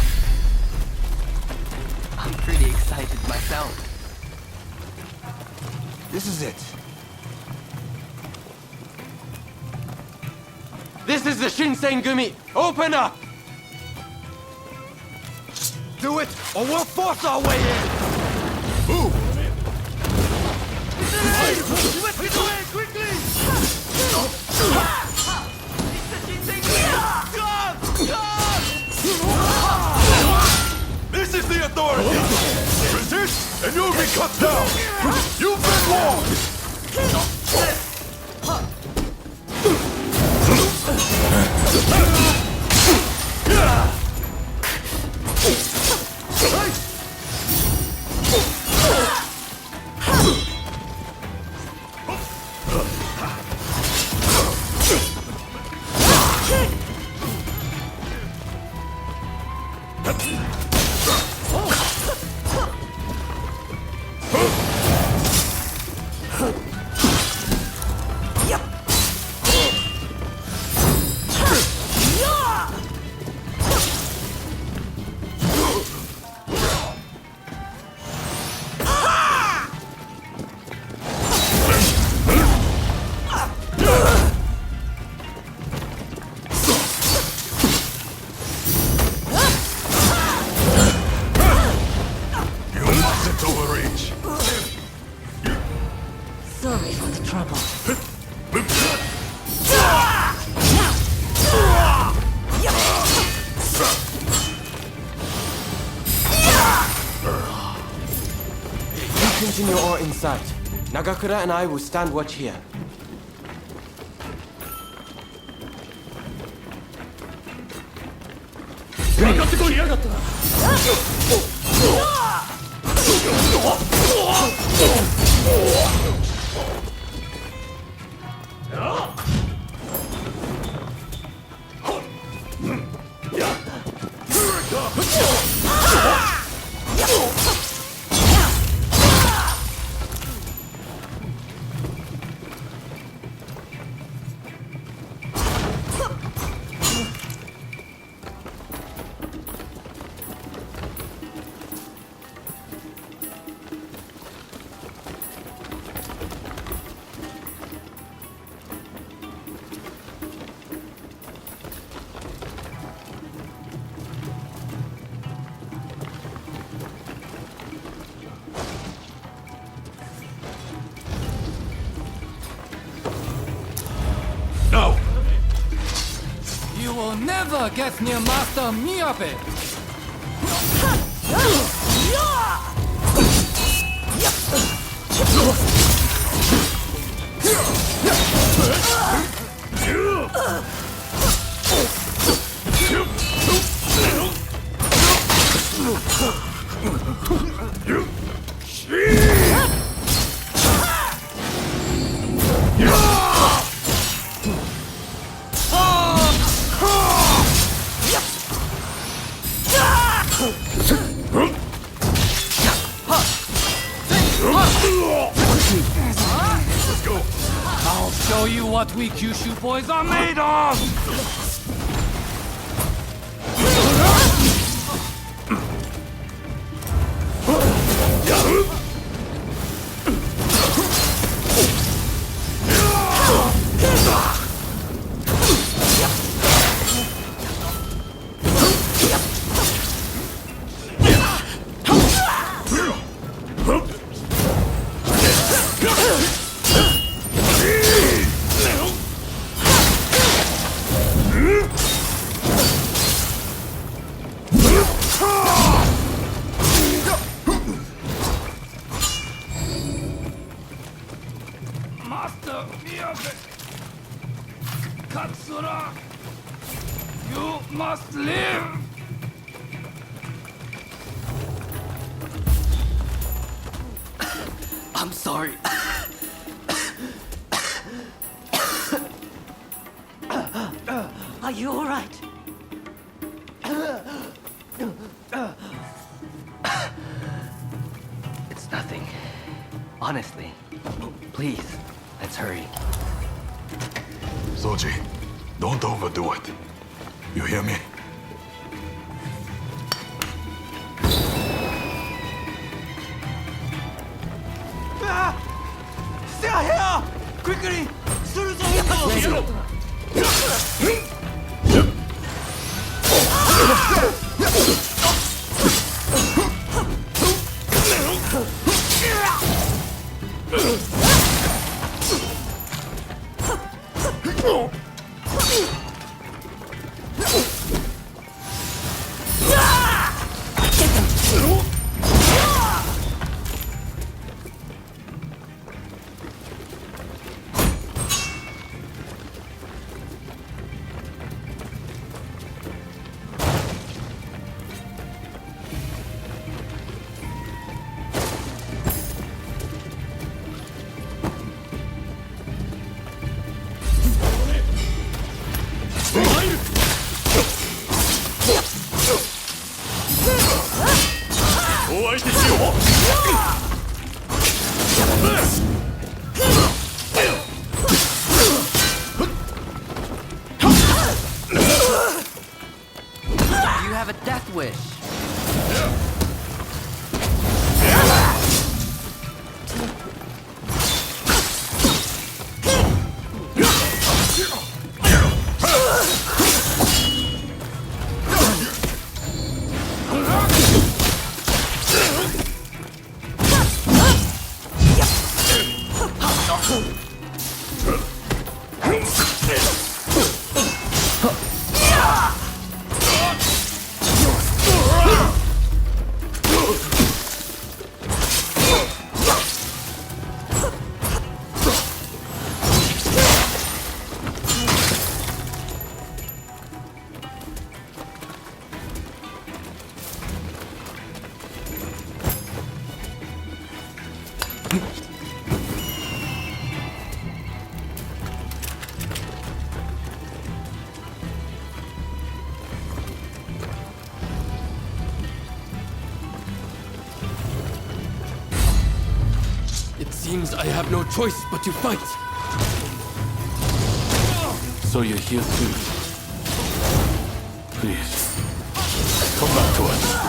I'm pretty excited myself. This is it. This is the Shinsengumi! Open up! Do it, or we'll force our way in! Move! This is the authority! Resist, and you'll be cut down! You've been warned! Sorry for the trouble. You continue or inside. Nagakura and I will stand watch here. never gets near Master Miyabe! Let's go. I'll show you what we Kyushu boys are made of! Master Miyabe! Katsura! You must live! I'm sorry. Are you all right? It's nothing. Honestly. Please, let's hurry. Soji, don't overdo it. You hear me? Stay here! Quickly! You have a death wish. It seems I have no choice but to fight. So you're here too. Please, come back to us.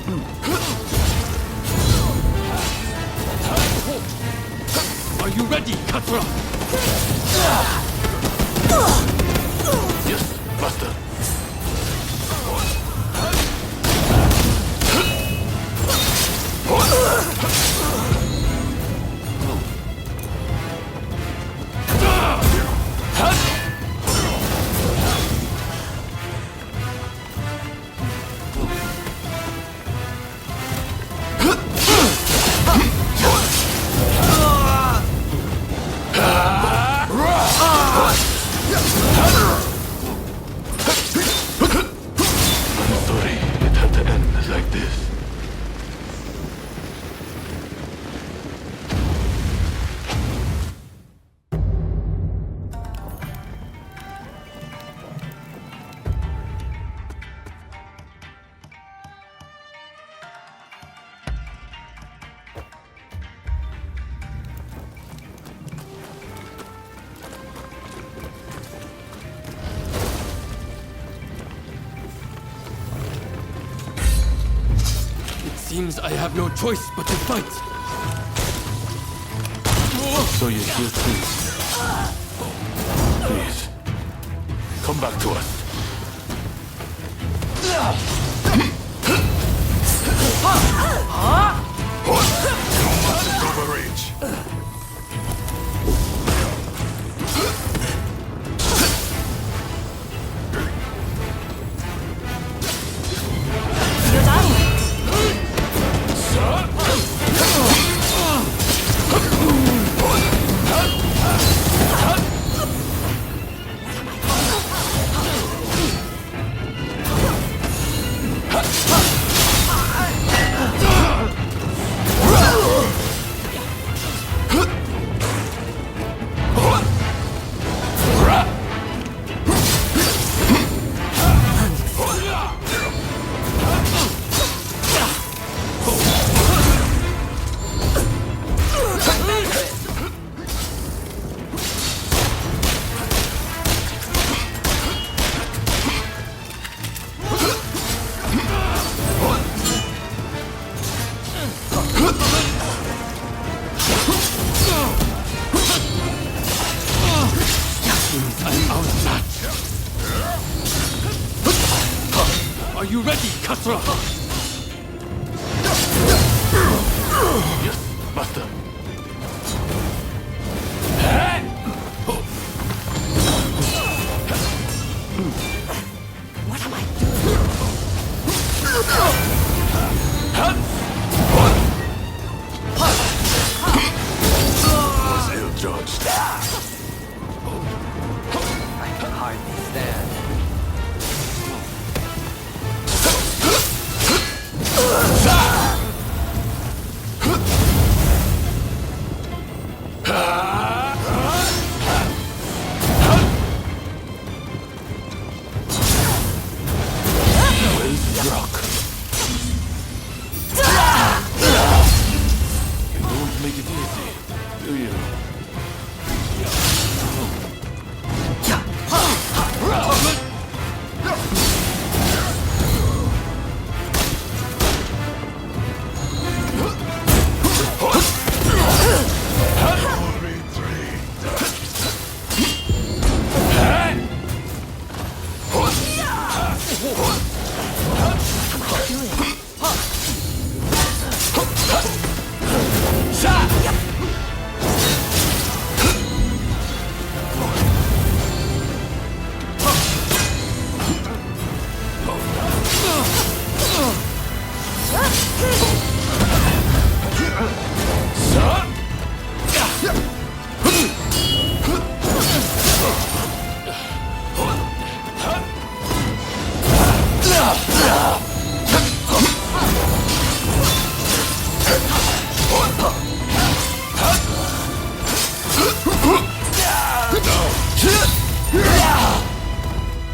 Are you ready, Katra? Yes, Master. Seems I have no choice but to fight. So you're here too. Please, come back to us. Overreach. Are you ready, Katra? Yes, Master. What am I doing? Was ill-judged. I can hardly stand. Well struck. You don't make it easy, do you?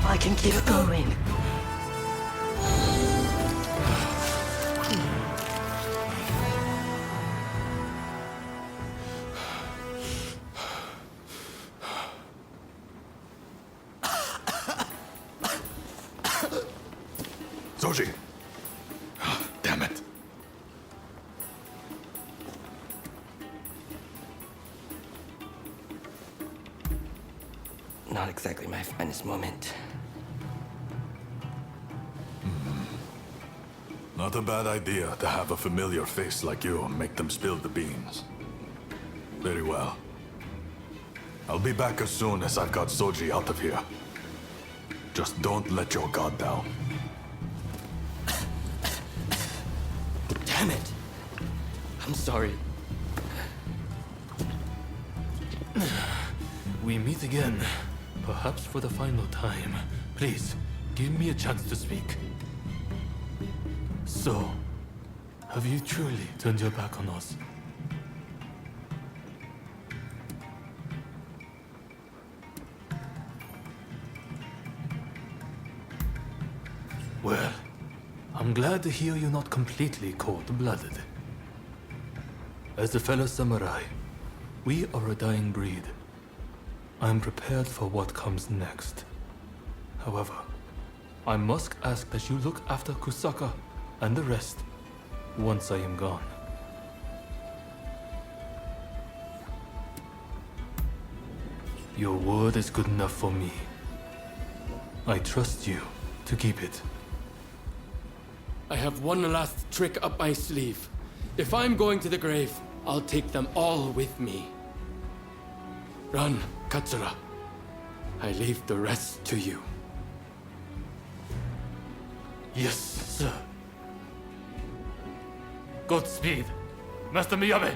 I can keep going. not exactly my finest moment. Not a bad idea to have a familiar face like you make them spill the beans. Very well. I'll be back as soon as I've got Soji out of here. Just don't let your guard down. Damn it! I'm sorry. We meet again, perhaps for the final time. Please, give me a chance to speak. So, have you truly turned your back on us? Well, I'm glad to hear you're not completely cold-blooded. As a fellow samurai, we are a dying breed. I'm prepared for what comes next. However, I must ask that you look after Kusaka and the rest once I am gone. Your word is good enough for me. I trust you to keep it. I have one last trick up my sleeve. If I'm going to the grave, I'll take them all with me. Run, Katsura. I leave the rest to you. Yes, sir. Godspeed, Master Miyabe.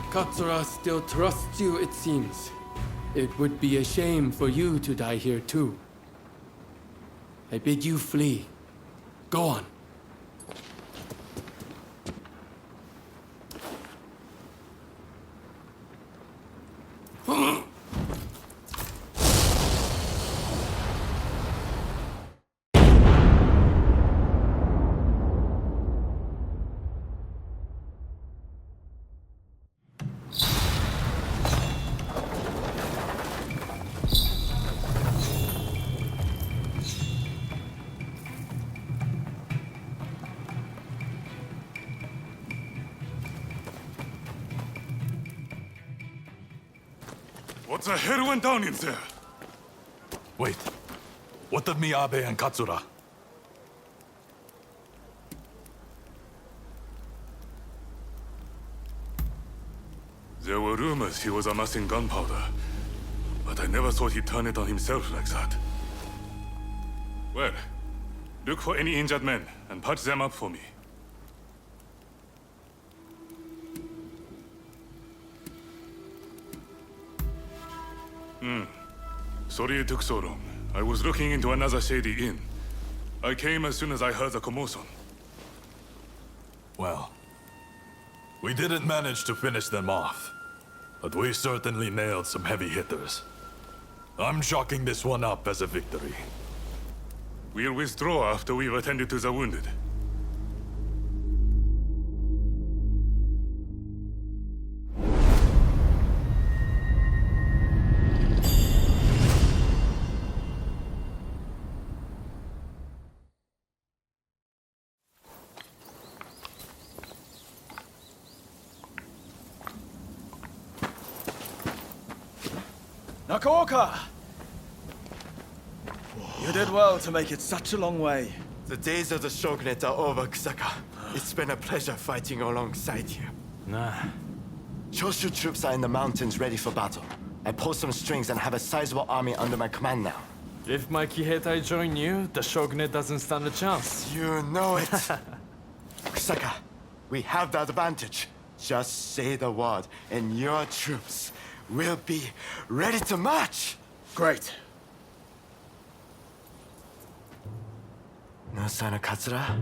Katsura still trusts you, it seems. It would be a shame for you to die here too. I bid you flee. Go on. What the hell went down in there? Wait. What of Miyabe and Katsura? There were rumors he was amassing gunpowder, but I never thought he'd turn it on himself like that. Well, look for any injured men and patch them up for me. Sorry it took so long. I was looking into another shady inn. I came as soon as I heard the commotion. Well, we didn't manage to finish them off, but we certainly nailed some heavy hitters. I'm chalking this one up as a victory. We'll withdraw after we've attended to the wounded. Nakaoka! You did well to make it such a long way. The days of the shogunate are over, Kusaka. It's been a pleasure fighting alongside you. Nah. Choshu troops are in the mountains ready for battle. I pull some strings and have a sizable army under my command now. If my Kiheitai join you, the shogunate doesn't stand a chance. You know it. Kusaka, we have the advantage. Just say the word, and your troops will be ready to march. Great. No sign of Katsura?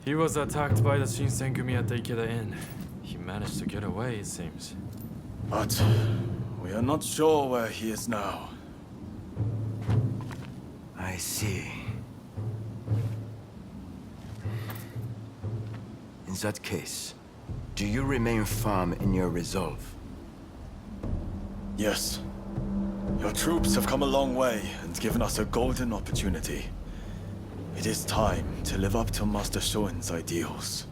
He was attacked by the Shinsenkumi at Ikeda Inn. He managed to get away, it seems. But we are not sure where he is now. I see. In that case, do you remain firm in your resolve? Yes. Your troops have come a long way and given us a golden opportunity. It is time to live up to Master Shoin's ideals.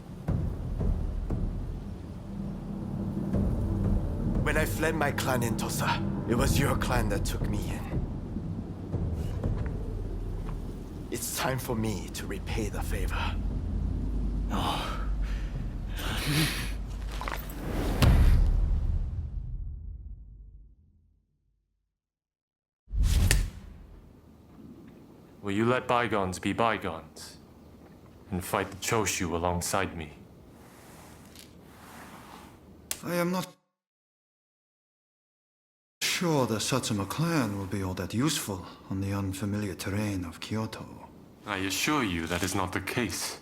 When I fled my clan in Tosa, it was your clan that took me in. It's time for me to repay the favor. Oh. Will you let bygones be bygones and fight the Choshu alongside me? I am not sure the Satsuma clan will be all that useful on the unfamiliar terrain of Kyoto. I assure you that is not the case.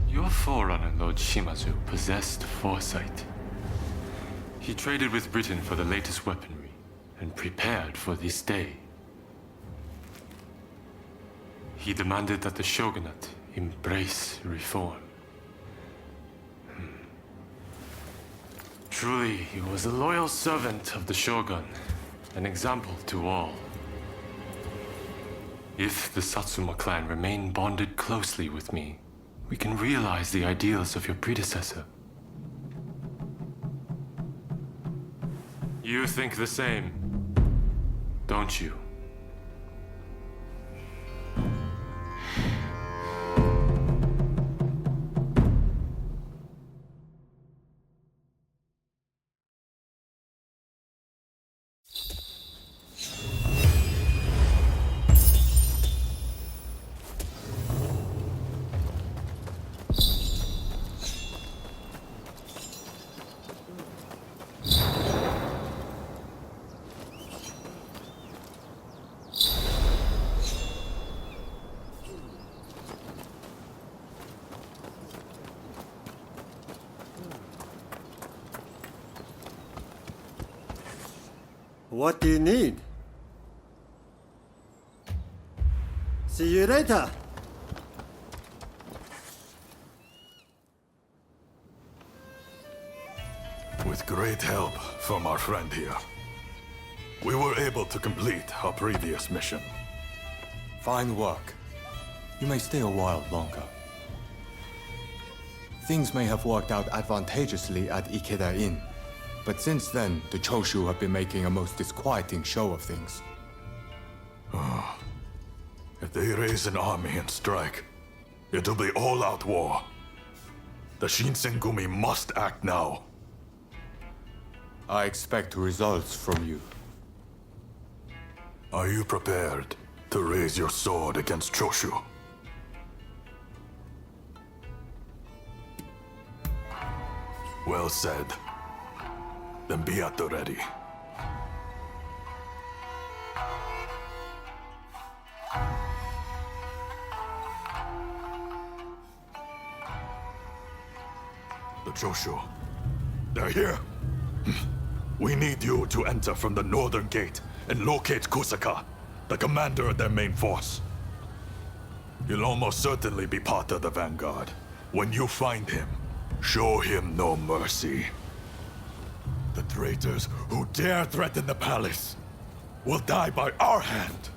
Your forerunner, Lord Shimazu, possessed foresight. He traded with Britain for the latest weaponry and prepared for this day. He demanded that the shogunate embrace reform. Truly, he was a loyal servant of the shogun, an example to all. If the Satsuma clan remain bonded closely with me, we can realize the ideals of your predecessor. You think the same, don't you? What do you need? See you later. With great help from our friend here, we were able to complete our previous mission. Fine work. You may stay a while longer. Things may have worked out advantageously at Ikeda Inn, but since then, the Choshu have been making a most disquieting show of things. If they raise an army and strike, it'll be all-out war. The Shinsengumi must act now. I expect results from you. Are you prepared to raise your sword against Choshu? Well said. Then be at the ready. The Choshu. They're here. We need you to enter from the northern gate and locate Kusaka, the commander of their main force. He'll almost certainly be part of the vanguard. When you find him, show him no mercy. The traitors who dare threaten the palace will die by our hand.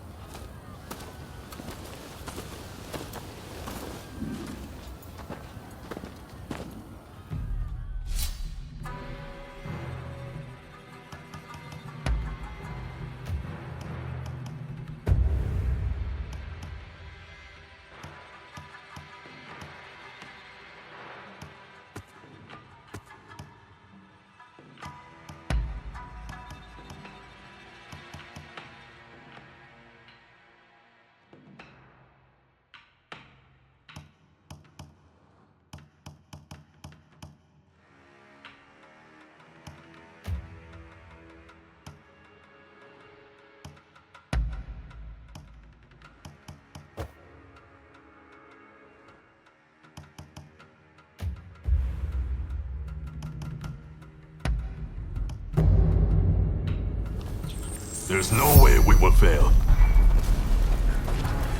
There's no way we will fail.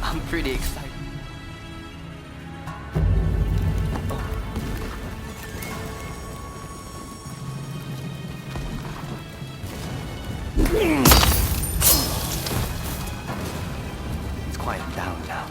I'm pretty excited. It's quieting down now.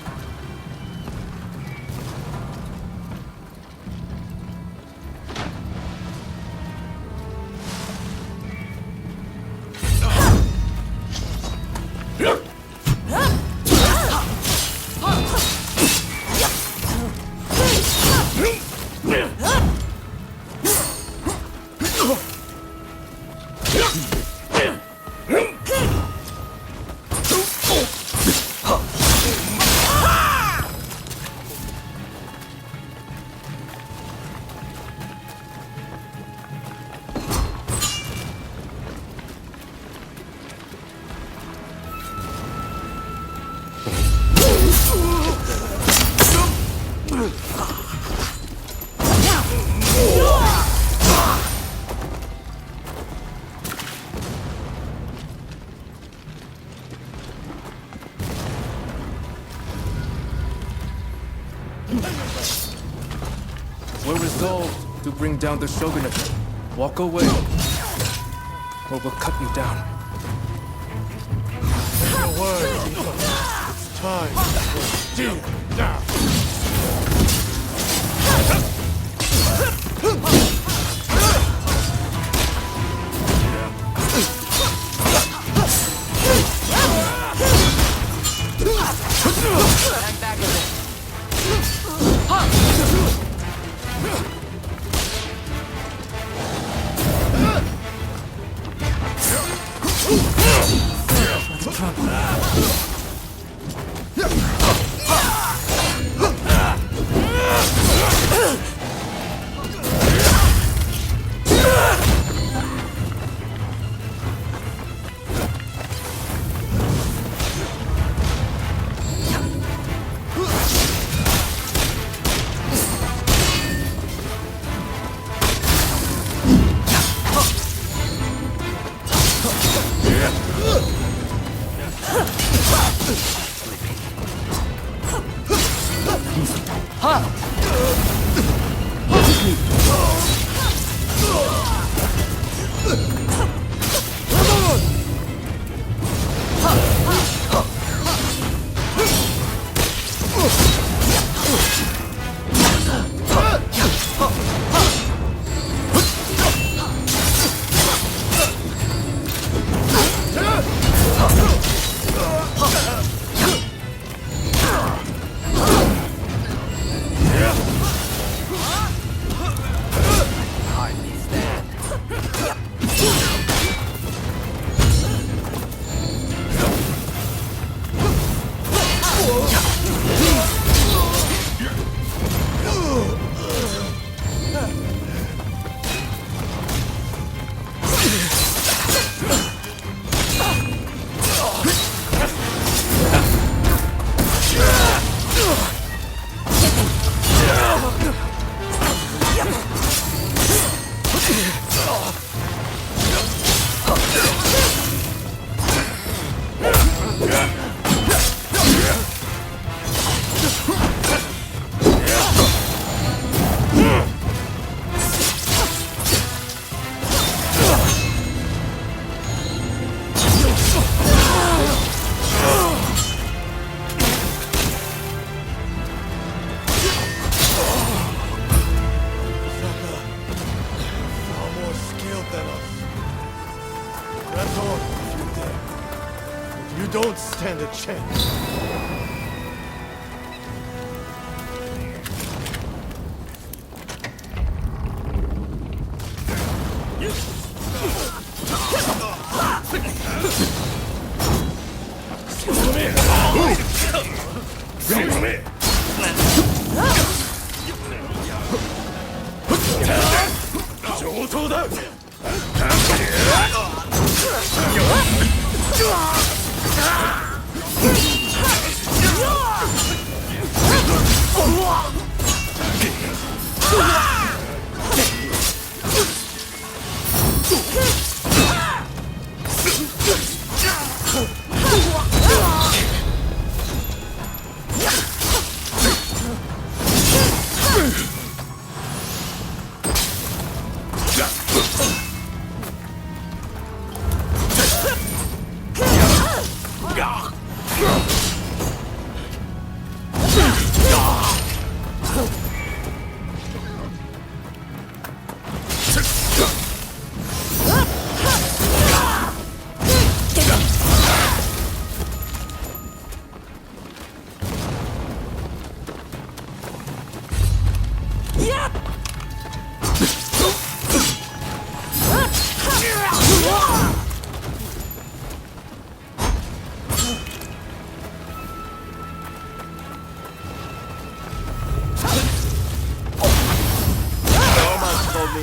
We're resolved to bring down the shogunate. Walk away, or we'll cut you down. Say a word, people. It's time for deal now. Hang back a bit. Don't stand a chance.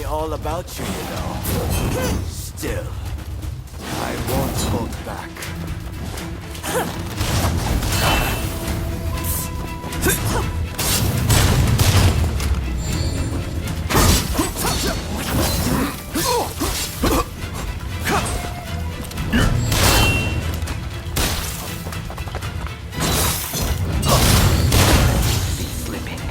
All about you, you know. Still, I won't hold back. Slipping.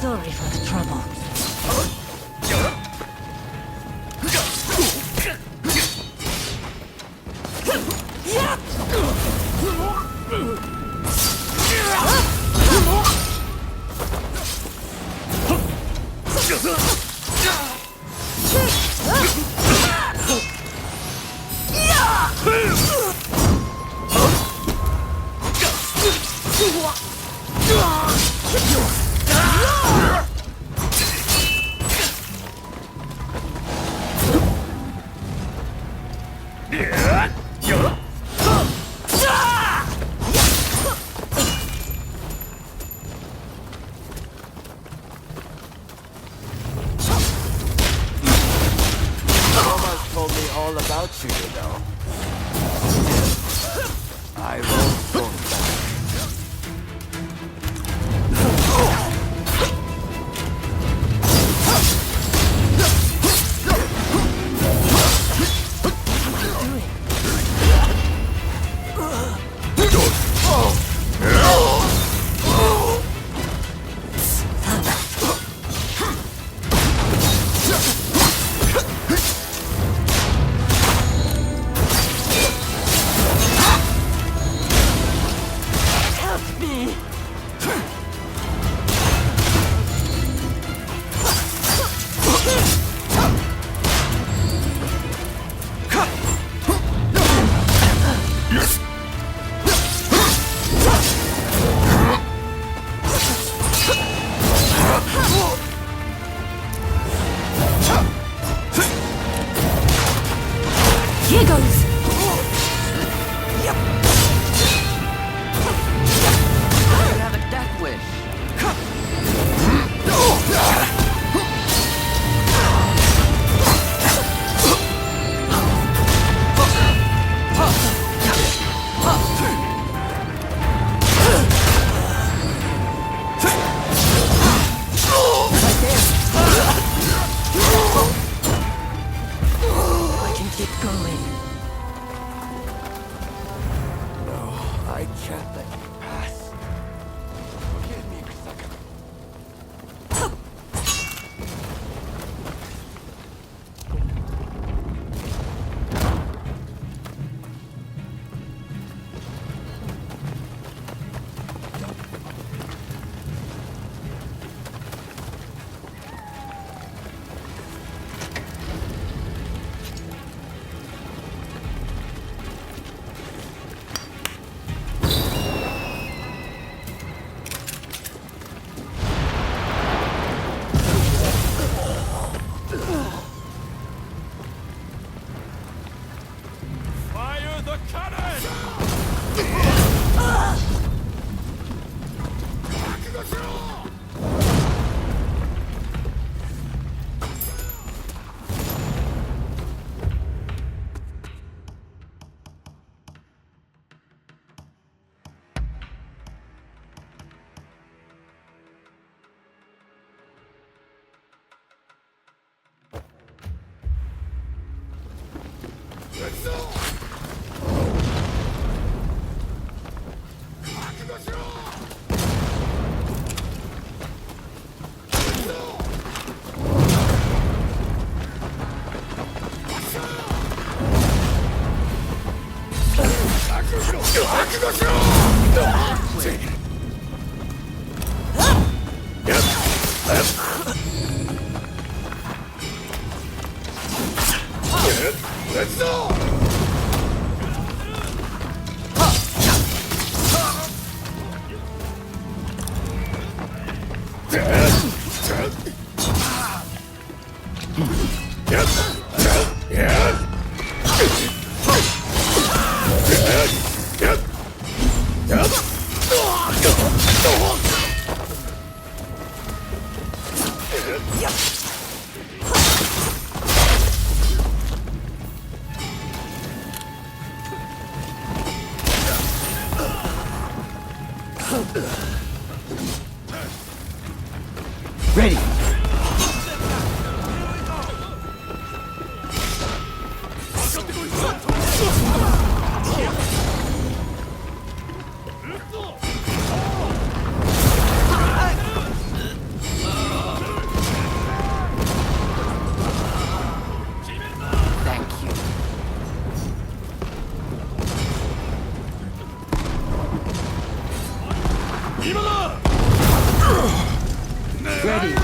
Sorry for the trouble. Told me all about you, you know. I won't go back. Here goes! You have a death wish. I can keep going. No, I can't let you pass. Forgive me, Kusaka. Fire the cannon! Let's go! Ready. Thank you. Ready.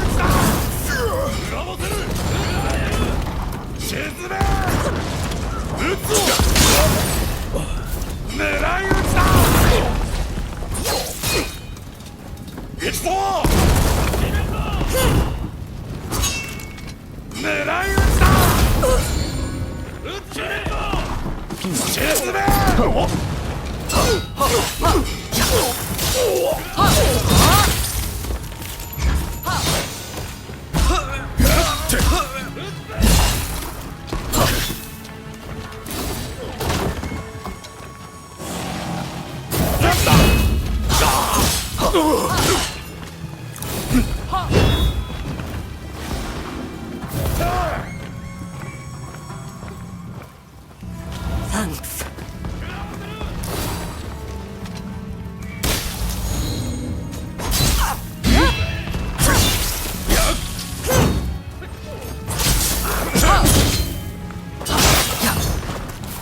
Thanks.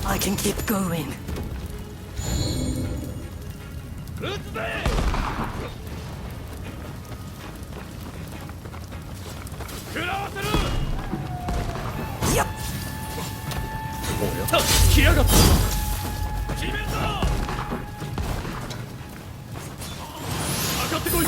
I can keep going. Yep. 来やがった。上がってこい。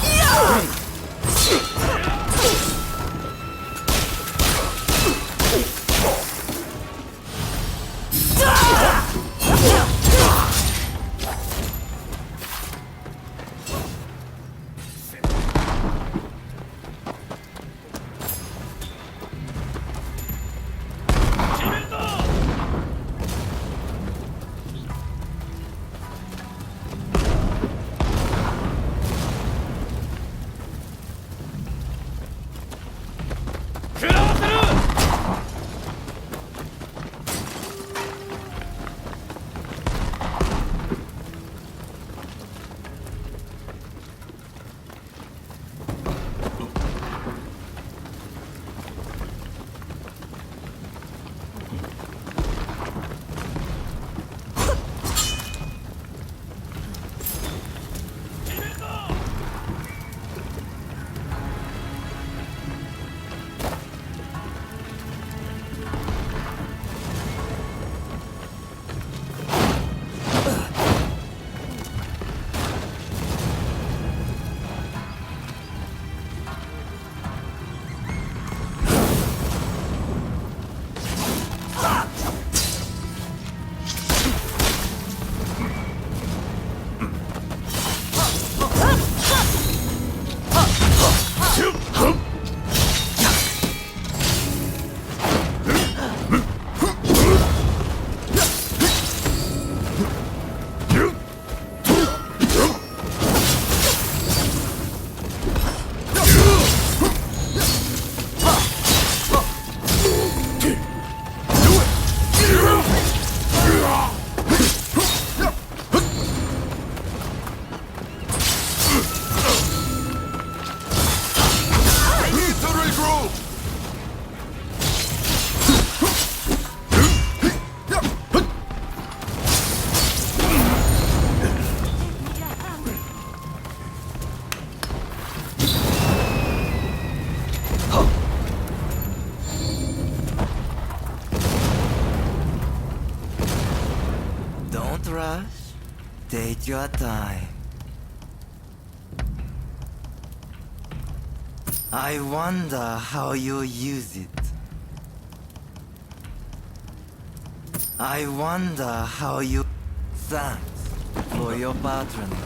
Don't rush. Take your time. I wonder how you use it. I wonder how you... Thanks for your patronage.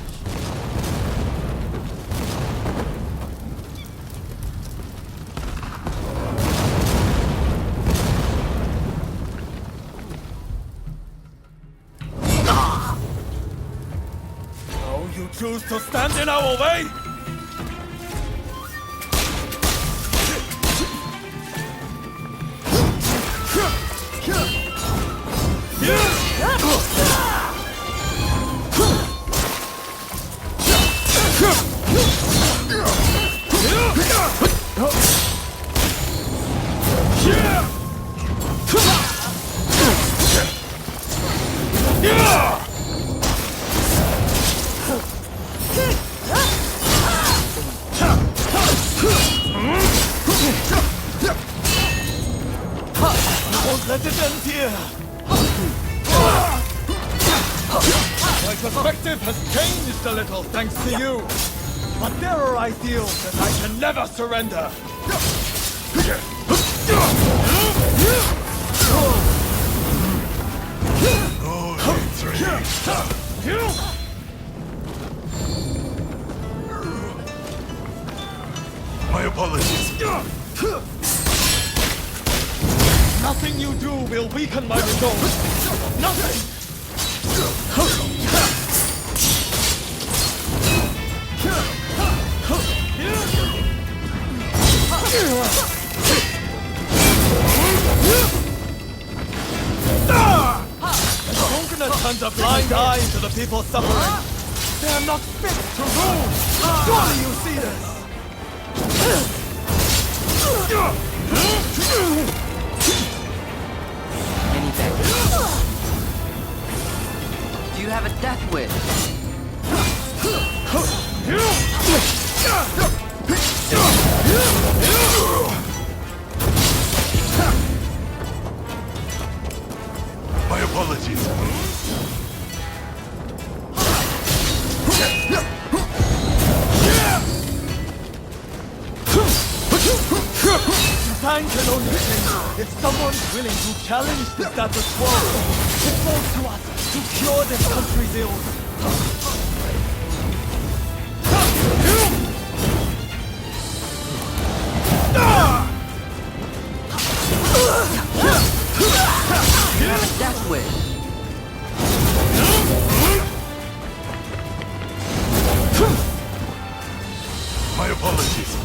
choose to stand in our way? Let it end here! My perspective has changed a little thanks to you. But there are ideals that I can never surrender. My apologies. Nothing you do will weaken my resolve. Nothing! The Shogunate turns a blind eye to the people suffering. They are not fit to rule! Surely you see this! Any better? Do you have a death wish? My apologies. Time can only change if someone's willing to challenge the status quo. It falls to us to cure this country's ills. You have a death wish. My apologies.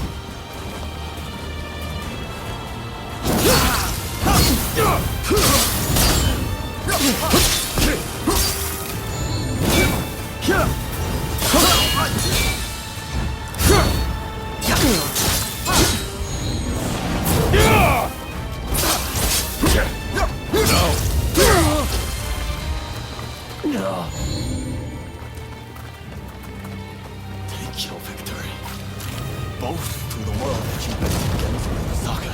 Take your victory. Both to the world that you bet against in the saga.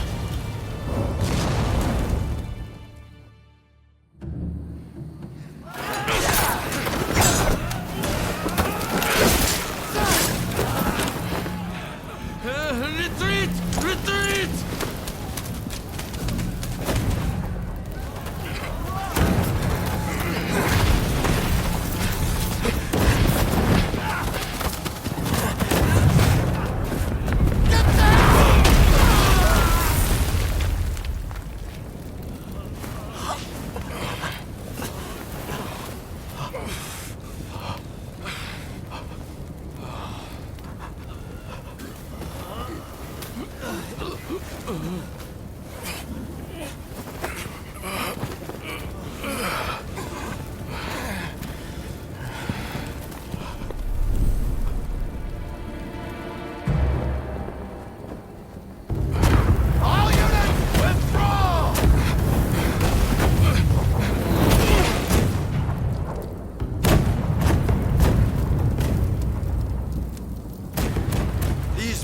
Retreat! Retreat!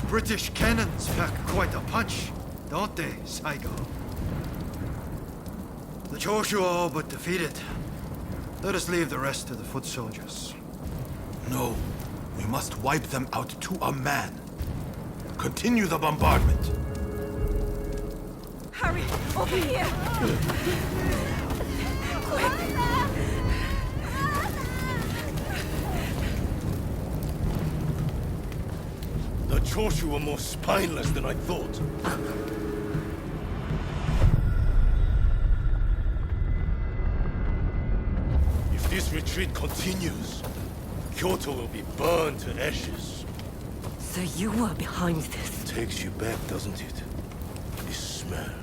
British cannons pack quite a punch, don't they, Saigo? The Choshu are all but defeated. Let us leave the rest to the foot soldiers. No, we must wipe them out to a man. Continue the bombardment. Hurry, over here! Quick! The Choshu were more spineless than I thought. If this retreat continues, Kyoto will be burned to ashes. So you were behind this? Takes you back, doesn't it? This smell.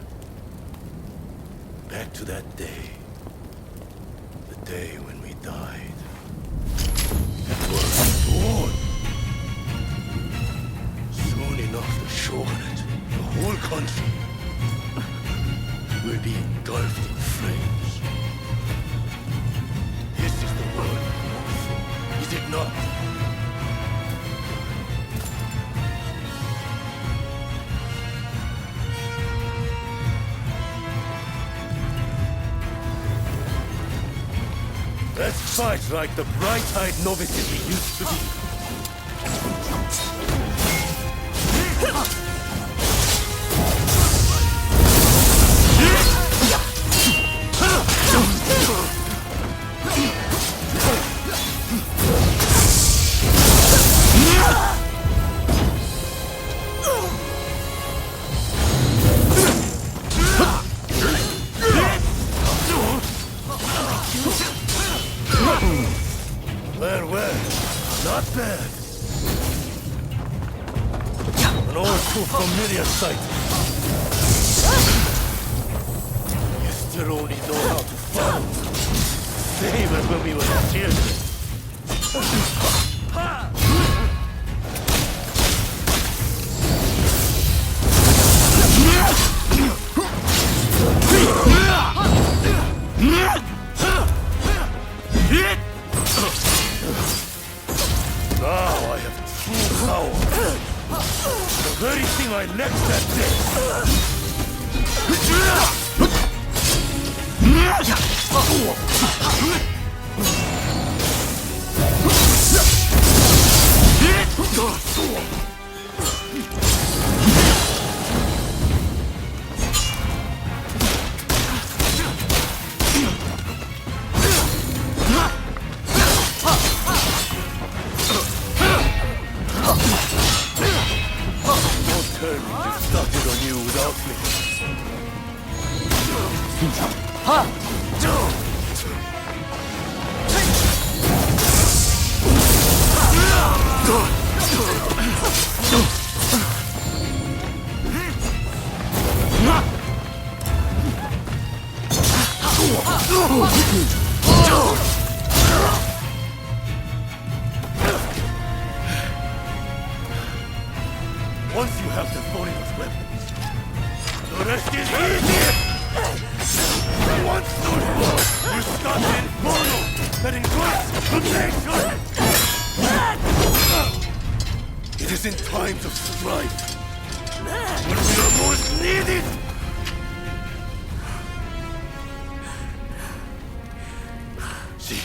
Back to that day. The day when we died. It was born. Soon enough, the shogunate, the whole country, will be engulfed in flames. This is the world we long for, is it not? Let's fight like the bright-eyed novices we used to be. Well, not bad. An all too familiar sight. You still only know how to fight. Same as when we were children. Now I have true power. The very thing I lacked that day. Started on you without me. Once you have the foreigner's weapons, the rest is easy! Once those balls, you start the inferno that engulfs the nation! It is in times of strife, when we are most needed! See,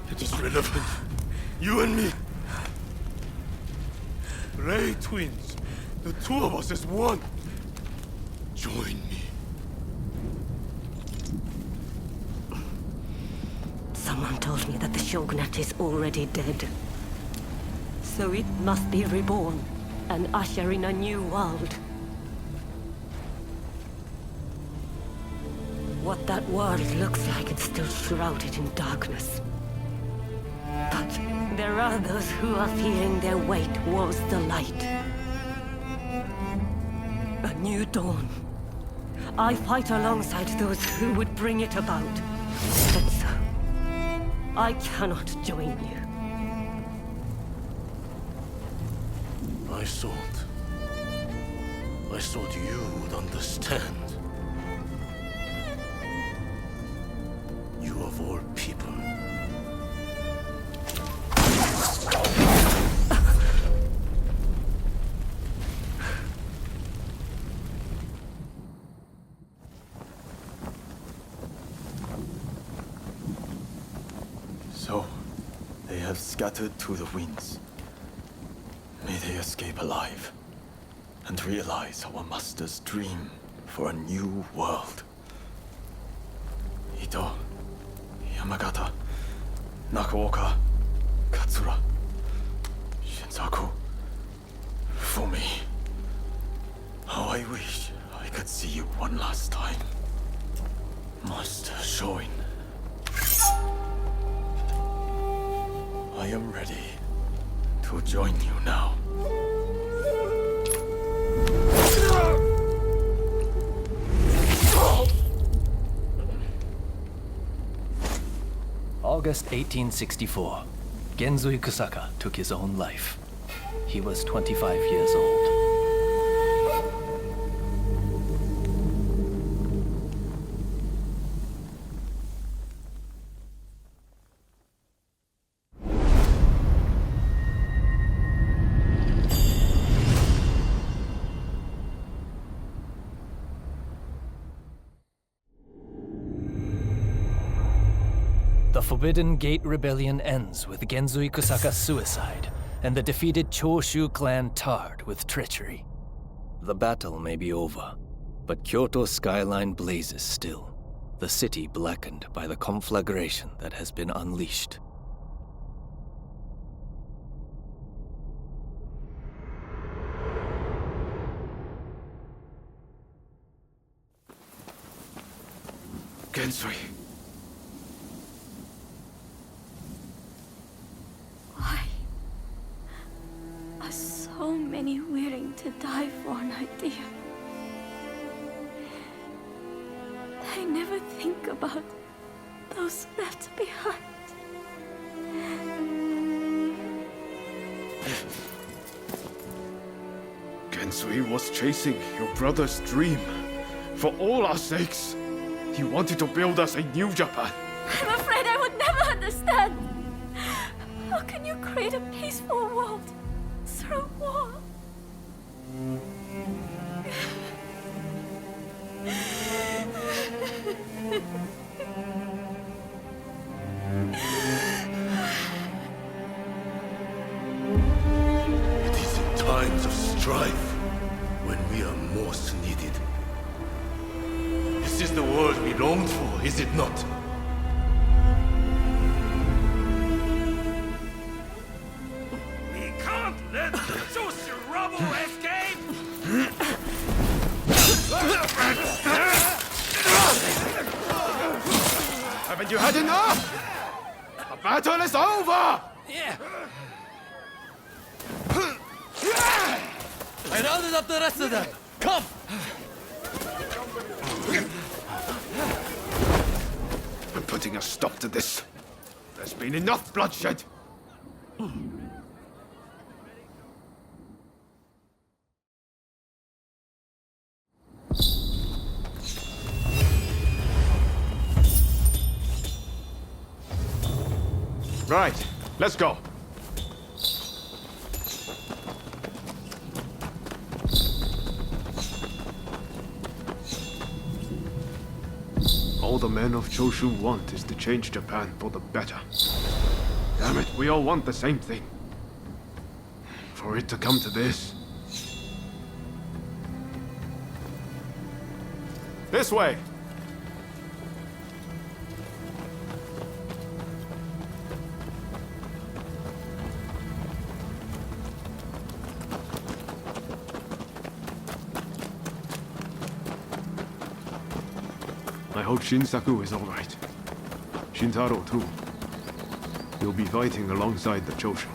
it is relevant. You and me. Ray twins. The two of us as one. Join me. Someone told me that the shogunate is already dead. So it must be reborn and usher in a new world. What that world looks like, it's still shrouded in darkness. But there are those who are feeling their way towards the light. A new dawn. I fight alongside those who would bring it about. But so, I cannot join you. I thought you would understand. You of all people. So, they have scattered to the winds. May they escape alive and realize our master's dream for a new world. Ito, Yamagata, Nakaoka, Katsura, Shinsaku. For me, how I wish I could see you one last time. Master Shoin. I am ready to join you now. August 1864. Genzui Kusaka took his own life. He was 25 years old. The Forbidden Gate Rebellion ends with Genzui Kusaka's suicide, and the defeated Choshu clan tarred with treachery. The battle may be over, but Kyoto's skyline blazes still, the city blackened by the conflagration that has been unleashed. Genzui. Why are so many willing to die for an idea? They never think about those left behind. Genzui was chasing your brother's dream. For all our sakes. He wanted to build us a new Japan. I'm afraid I would never understand. How can you create a peaceful world through war? It is in times of strife when we are most needed. This is the world we longed for, is it not? We can't let the Joshi rubble escape! Haven't you had enough? The battle is over! Yeah. I rounded up the rest of them. Come! I'm putting a stop to this. There's been enough bloodshed. Right, let's go. All the men of Choshu want is to change Japan for the better. Damn it, we all want the same thing. For it to come to this. This way! I hope Shinsaku is alright. Shintaro too. He'll be fighting alongside the Choshu.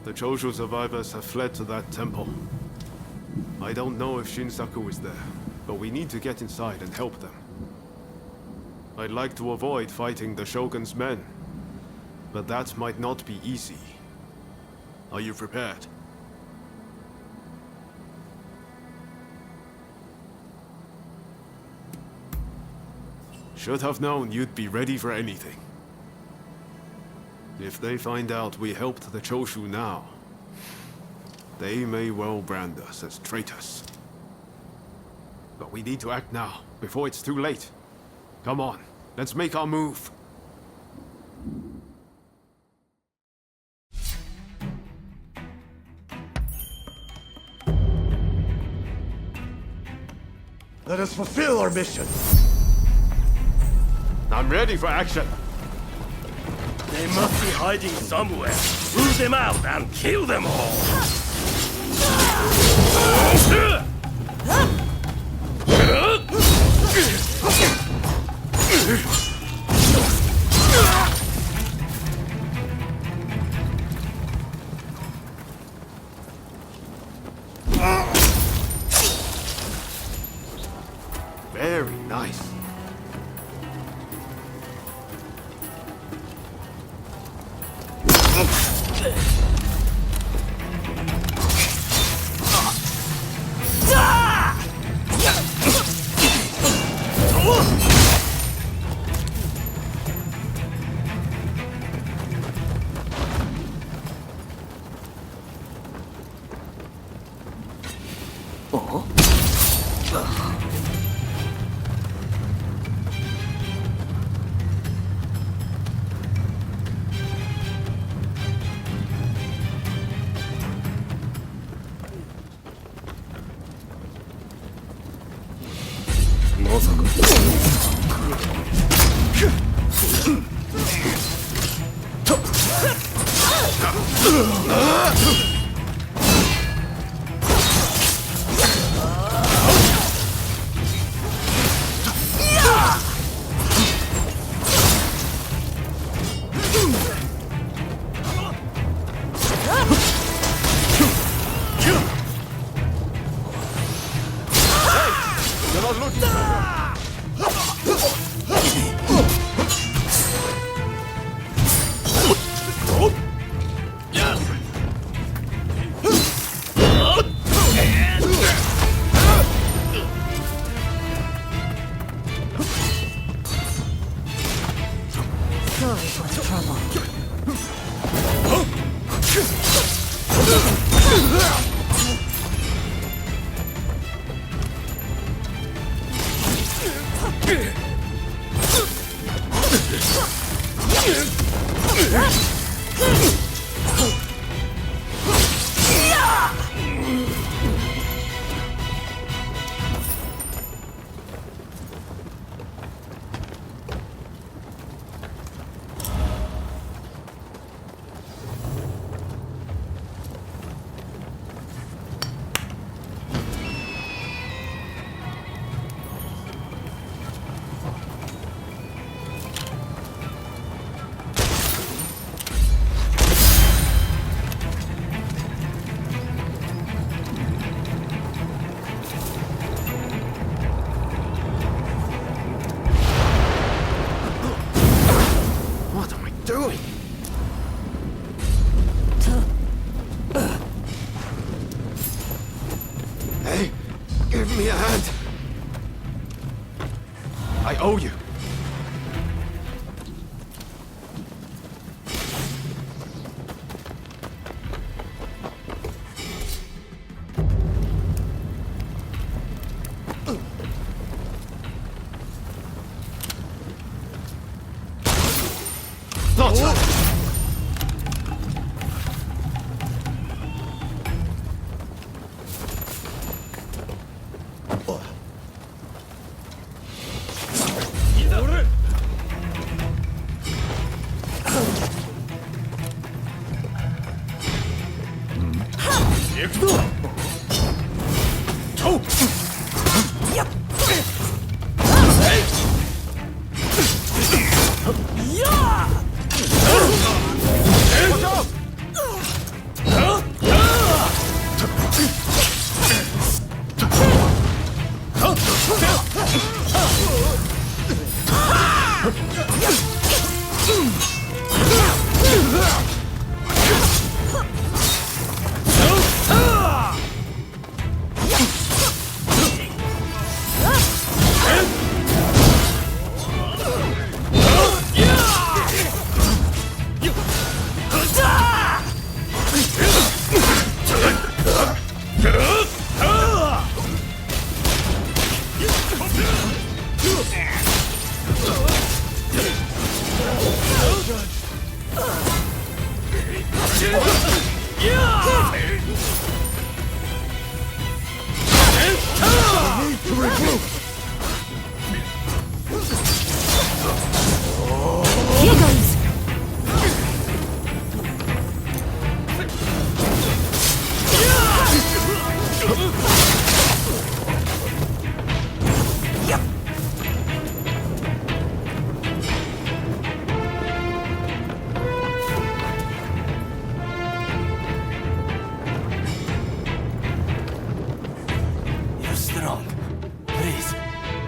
The Choshu survivors have fled to that temple. I don't know if Shinsaku is there, but we need to get inside and help them. I'd like to avoid fighting the Shogun's men, but that might not be easy. Are you prepared? Should have known you'd be ready for anything. If they find out we helped the Choshu now, they may well brand us as traitors. But we need to act now, before it's too late. Come on, let's make our move. Let us fulfill our mission. I'm ready for action. They must be hiding somewhere. Root them out and kill them all. Very nice. Give me a hand. I owe you.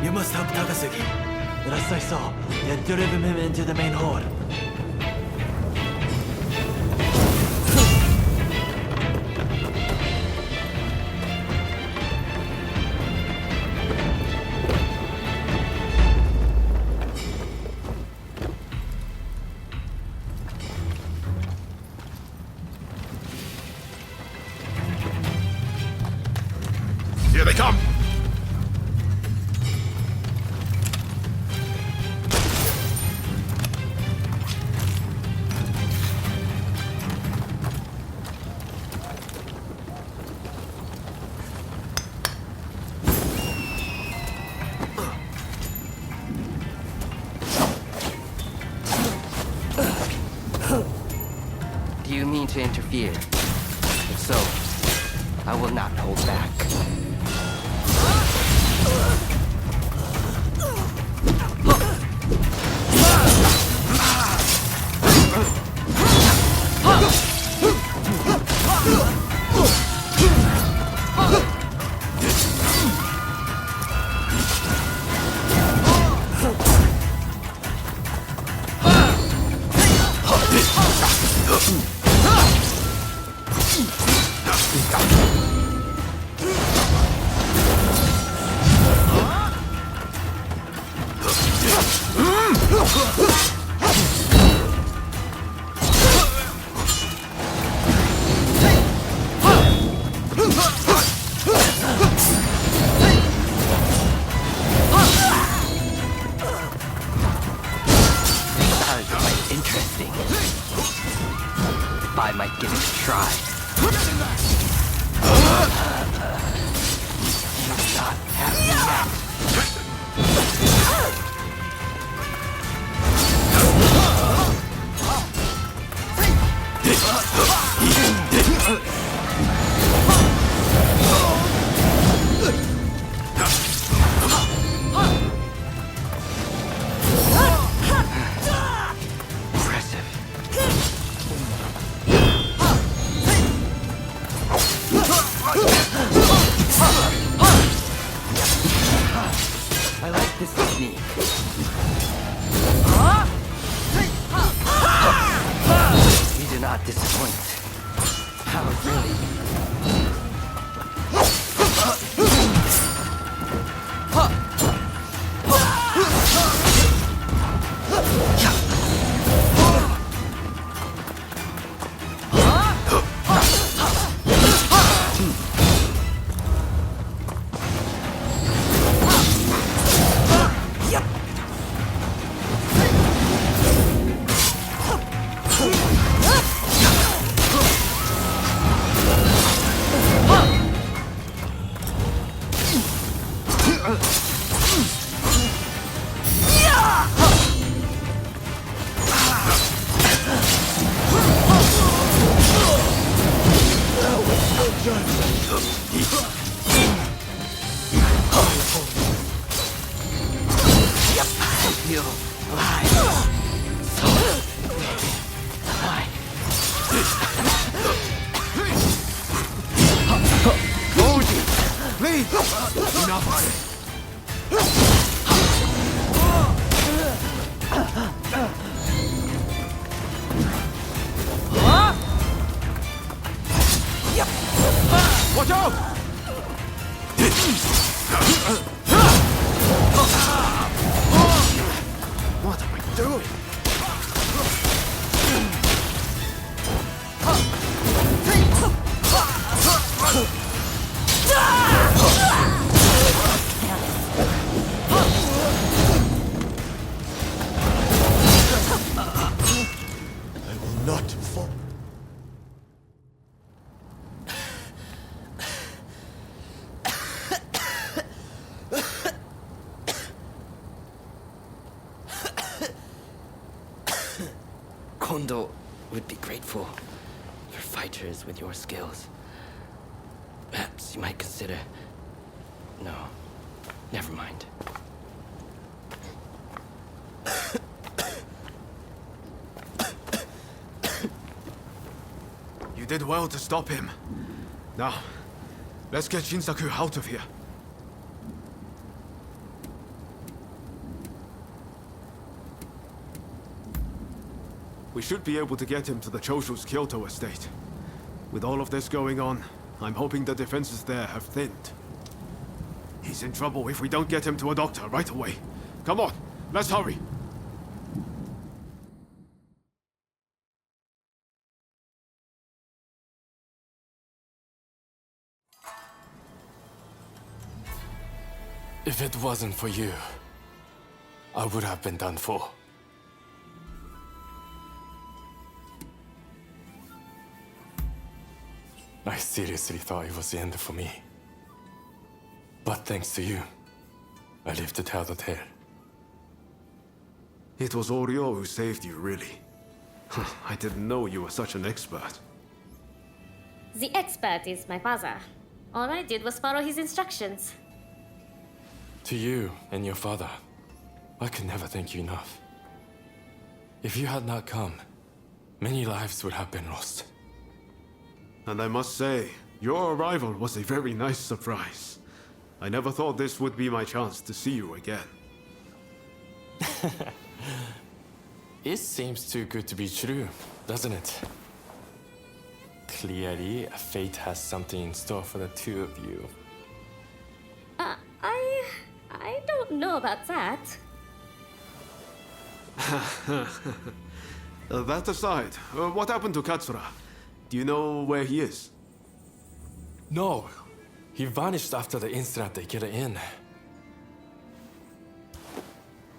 You must help Takasugi. Last I saw, they had driven him into the main hall. Here they come! Do you mean to interfere? If so, I will not hold back. I might give it a try. You're not happy yet. I like this technique. You do not disappoint. How really? I feel alive. So alive. Goji! Please! Enough! Watch out! What am I doing? I will not fall. Kondo would be grateful for fighters with your skills. Perhaps you might consider... No, never mind. You did well to stop him. Now, let's get Shinsaku out of here. We should be able to get him to the Choshu's Kyoto estate. With all of this going on, I'm hoping the defenses there have thinned. He's in trouble if we don't get him to a doctor right away. Come on, let's hurry! If it wasn't for you, I would have been done for. I seriously thought it was the end for me. But thanks to you, I live to tell the tale. It was Oryo who saved you, really. I didn't know you were such an expert. The expert is my father. All I did was follow his instructions. To you and your father, I could never thank you enough. If you had not come, many lives would have been lost. And I must say, your arrival was a very nice surprise. I never thought this would be my chance to see you again. It seems too good to be true, doesn't it? Clearly, fate has something in store for the two of you. I don't know about that. That aside, what happened to Katsura? Do you know where he is? No, he vanished after the incident they get in.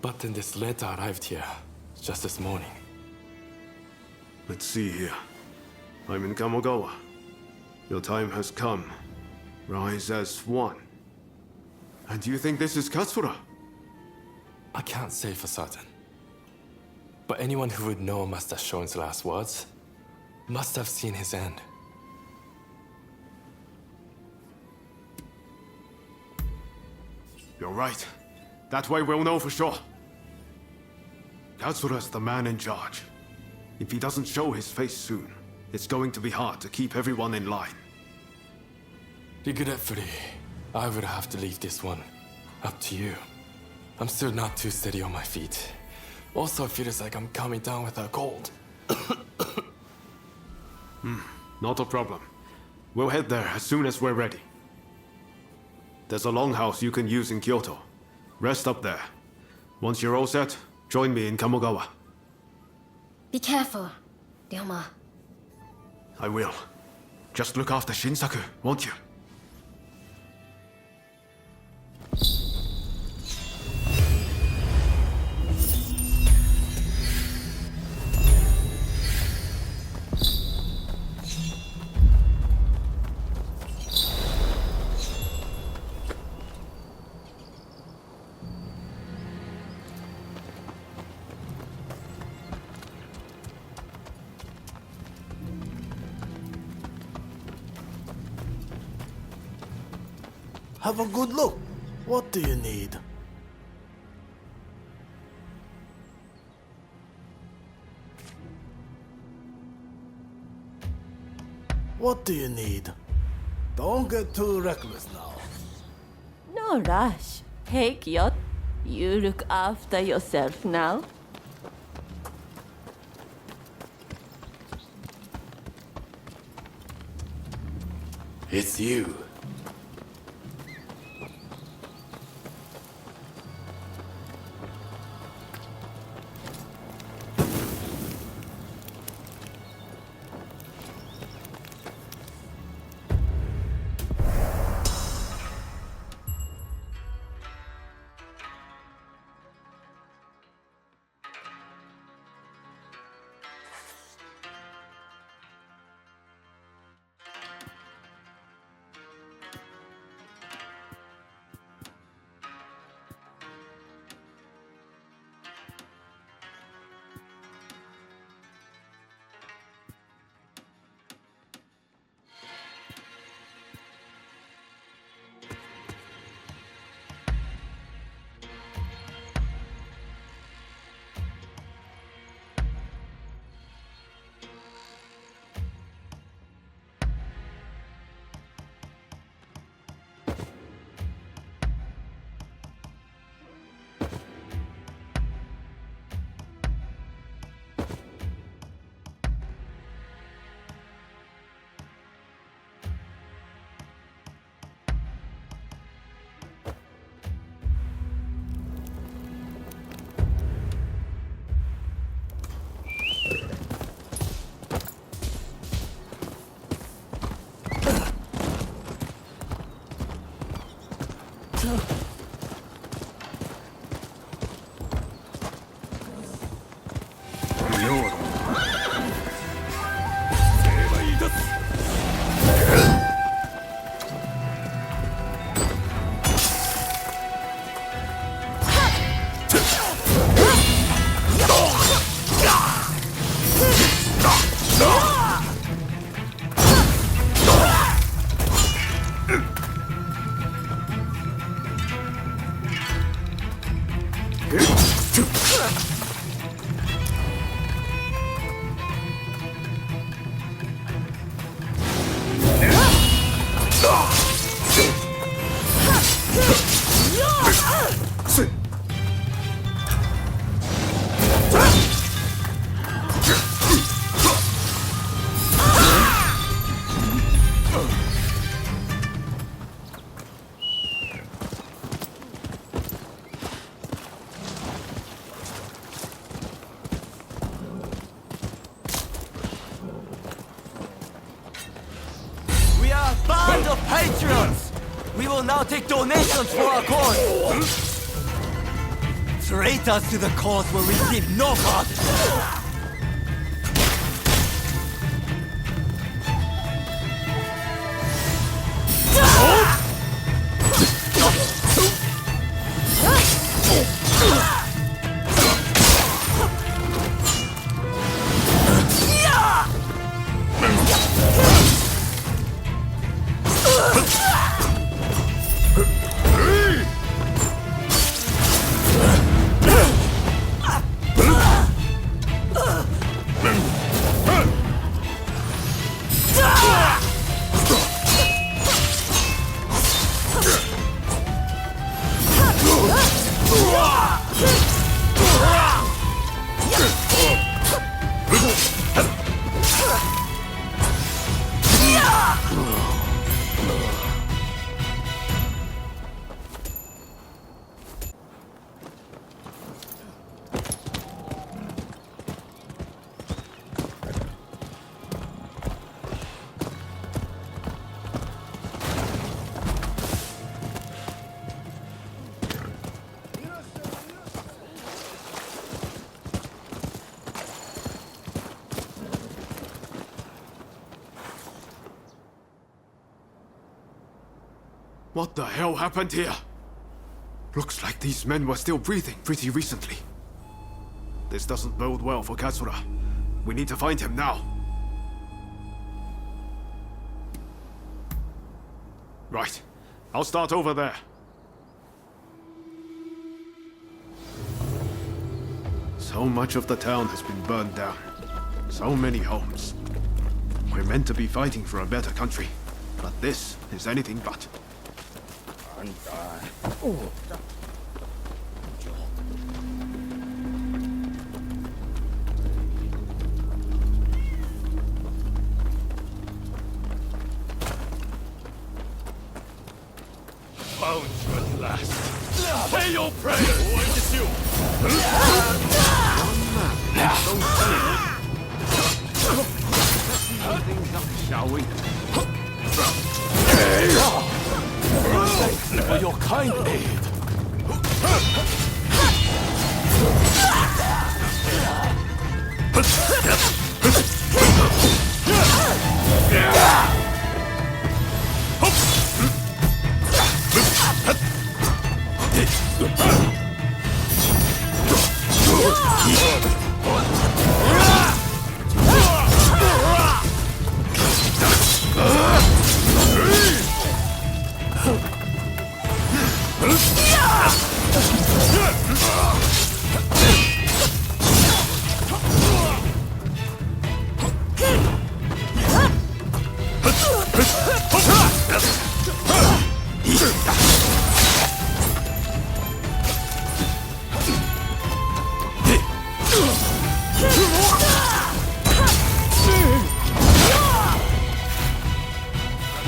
But then this letter arrived here, just this morning. Let's see here. I'm in Kamogawa. Your time has come. Rise as one. And do you think this is Katsura? I can't say for certain. But anyone who would know Master Shon's last words must have seen his end. You're right. That way we'll know for sure. Katsura's the man in charge. If he doesn't show his face soon, it's going to be hard to keep everyone in line. Regretfully, I would have to leave this one up to you. I'm still not too steady on my feet. Also, it feels like I'm coming down with a cold. Not a problem. We'll head there as soon as we're ready. There's a longhouse you can use in Kyoto. Rest up there. Once you're all set, join me in Kamogawa. Be careful, Ryoma. I will. Just look after Shinsaku, won't you? Have a good look. What do you need? What do you need? Don't get too reckless now. No rush. Hey, Kyo. You look after yourself now. It's you. We are a band of patriots! We will now take donations for our cause! Traitors to the cause will receive no pardon! What the hell happened here? Looks like these men were still breathing pretty recently. This doesn't bode well for Katsura. We need to find him now. Right. I'll start over there. So much of the town has been burned down. So many homes. We're meant to be fighting for a better country, but this is anything but. Found you at last. Say your prayers. What is you? Things up, shall we? Thanks for your kind aid.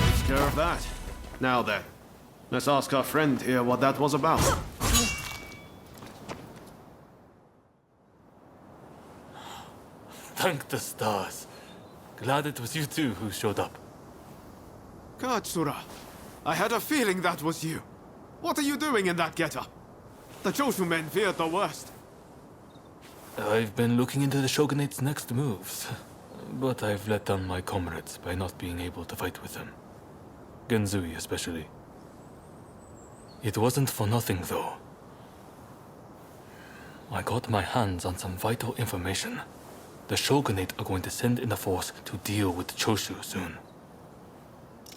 Takes care of that. Now then, let's ask our friend here what that was about. Thank the stars. Glad it was you two who showed up. Katsura, I had a feeling that was you. What are you doing in that getup? The Choshu men feared the worst. I've been looking into the Shogunate's next moves, but I've let down my comrades by not being able to fight with them. Genzui especially. It wasn't for nothing, though. I got my hands on some vital information. The Shogunate are going to send in a force to deal with the Choshu soon.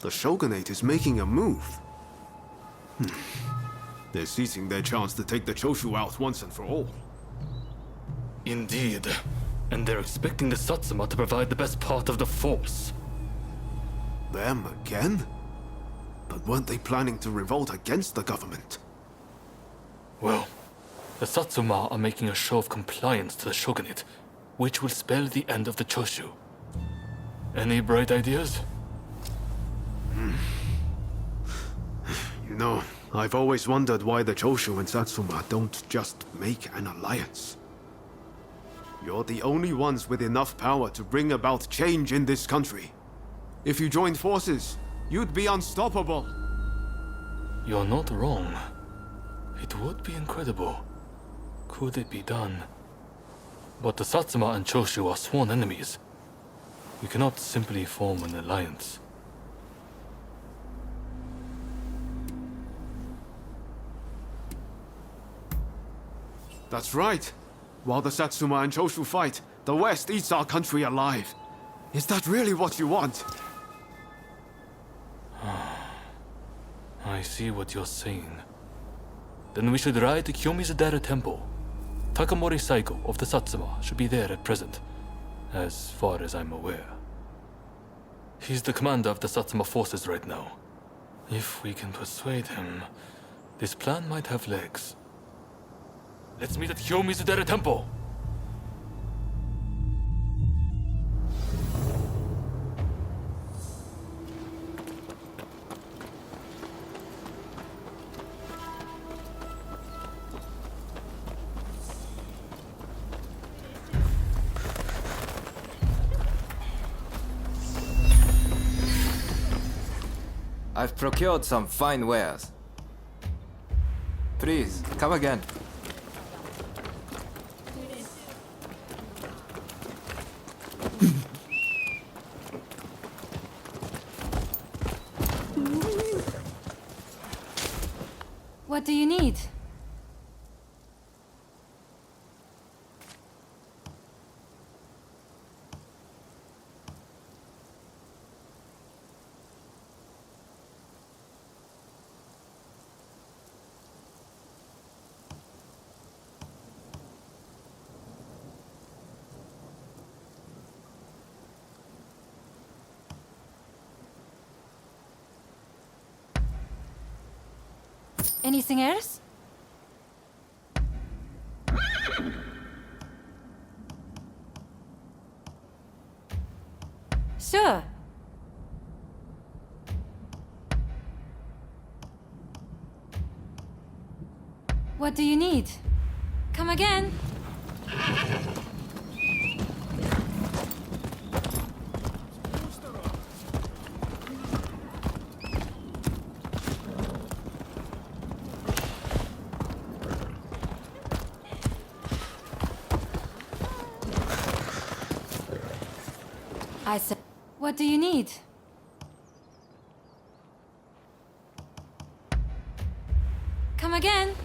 The Shogunate is making a move. They're seizing their chance to take the Choshu out once and for all. Indeed. And they're expecting the Satsuma to provide the best part of the force. Them again? But weren't they planning to revolt against the government? Well, the Satsuma are making a show of compliance to the Shogunate, which will spell the end of the Choshu. Any bright ideas? You know, I've always wondered why the Choshu and Satsuma don't just make an alliance. You're the only ones with enough power to bring about change in this country. If you joined forces, you'd be unstoppable. You're not wrong. It would be incredible. Could it be done? But the Satsuma and Choshu are sworn enemies. We cannot simply form an alliance. That's right. While the Satsuma and Choshu fight, the West eats our country alive. Is that really what you want? I see what you're saying. Then we should ride to Kyomizudera Temple. Takamori Saigo of the Satsuma should be there at present, as far as I'm aware. He's the commander of the Satsuma forces right now. If we can persuade him, this plan might have legs. Let's meet at Kyomizudera Temple! I've procured some fine wares. Please, come again. What do you need? Anything else? Sure. What do you need? Come again. I said, what do you need? Come again.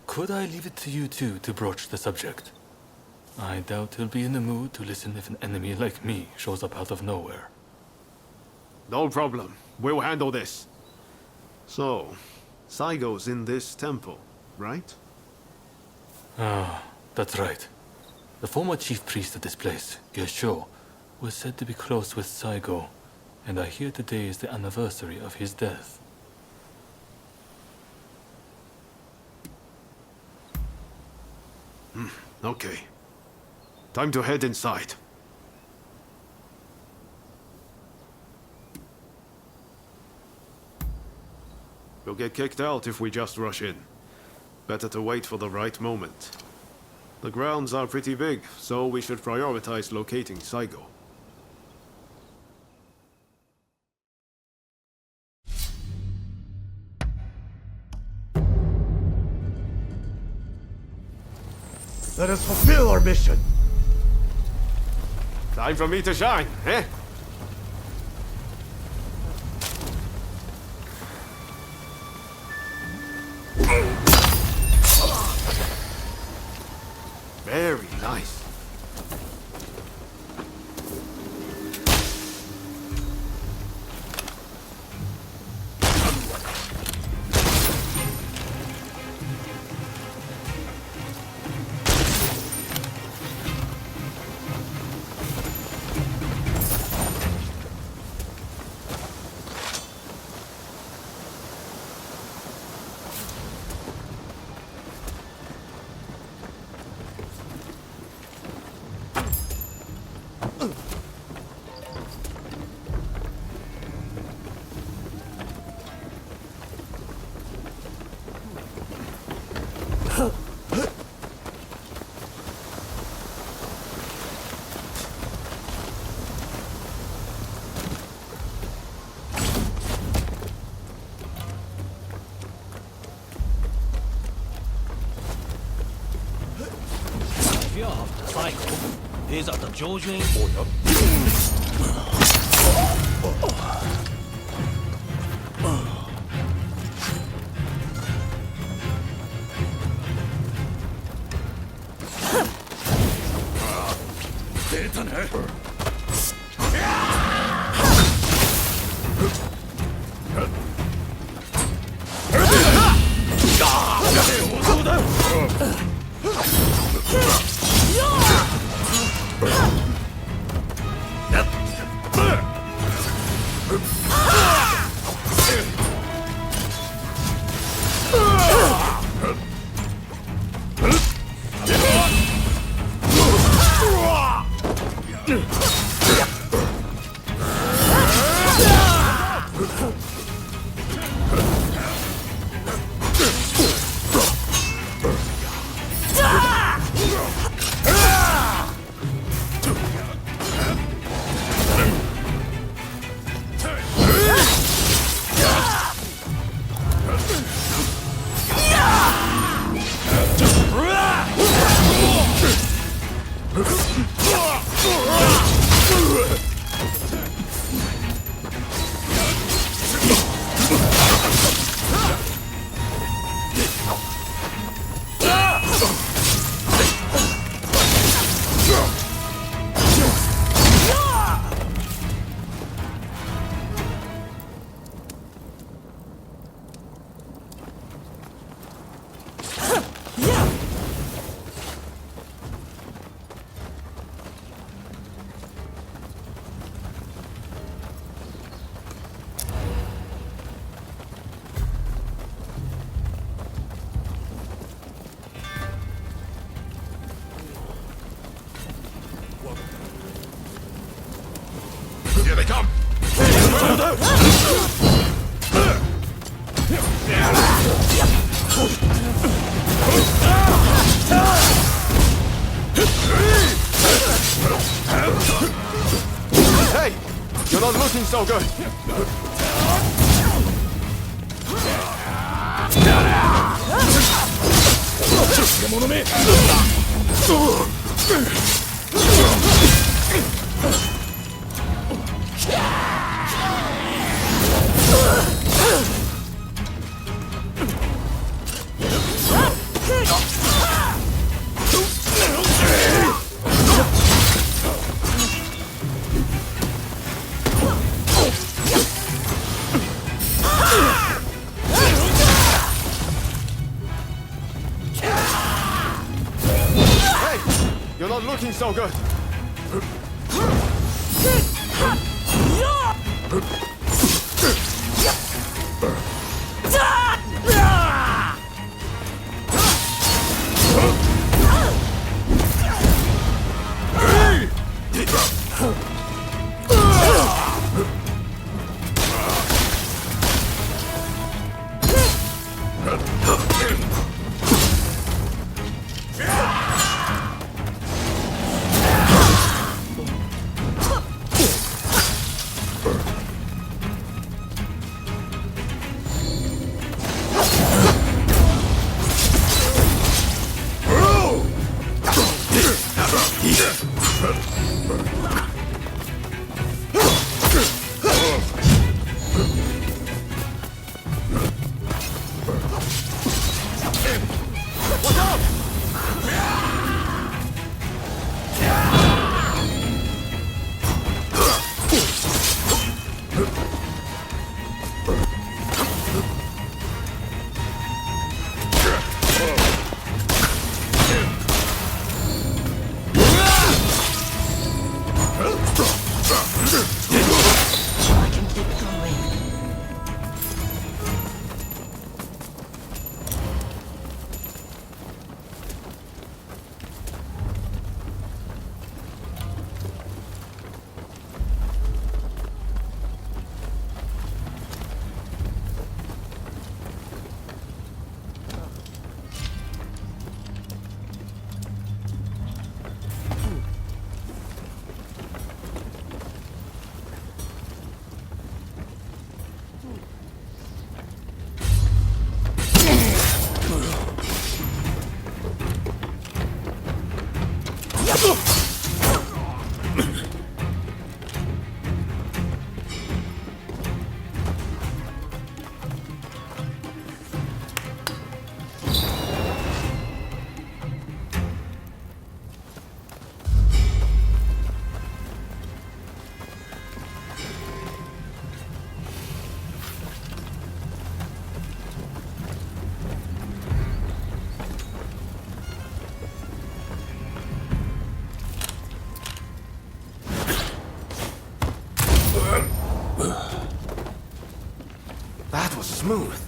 Could I leave it to you two to broach the subject? I doubt he'll be in the mood to listen if an enemy like me shows up out of nowhere. No problem. We'll handle this. So, Saigo's in this temple, right? Ah, that's right. The former chief priest of this place, Gesho, was said to be close with Saigo, and I hear today is the anniversary of his death. Okay. Time to head inside. We'll get kicked out if we just rush in. Better to wait for the right moment. The grounds are pretty big, so we should prioritize locating Saigo. Let us fulfill our mission. Time for me to shine, eh? Very nice. Is at the Jojin. Here they come! Hey! You're not looking so good! so good. That was smooth.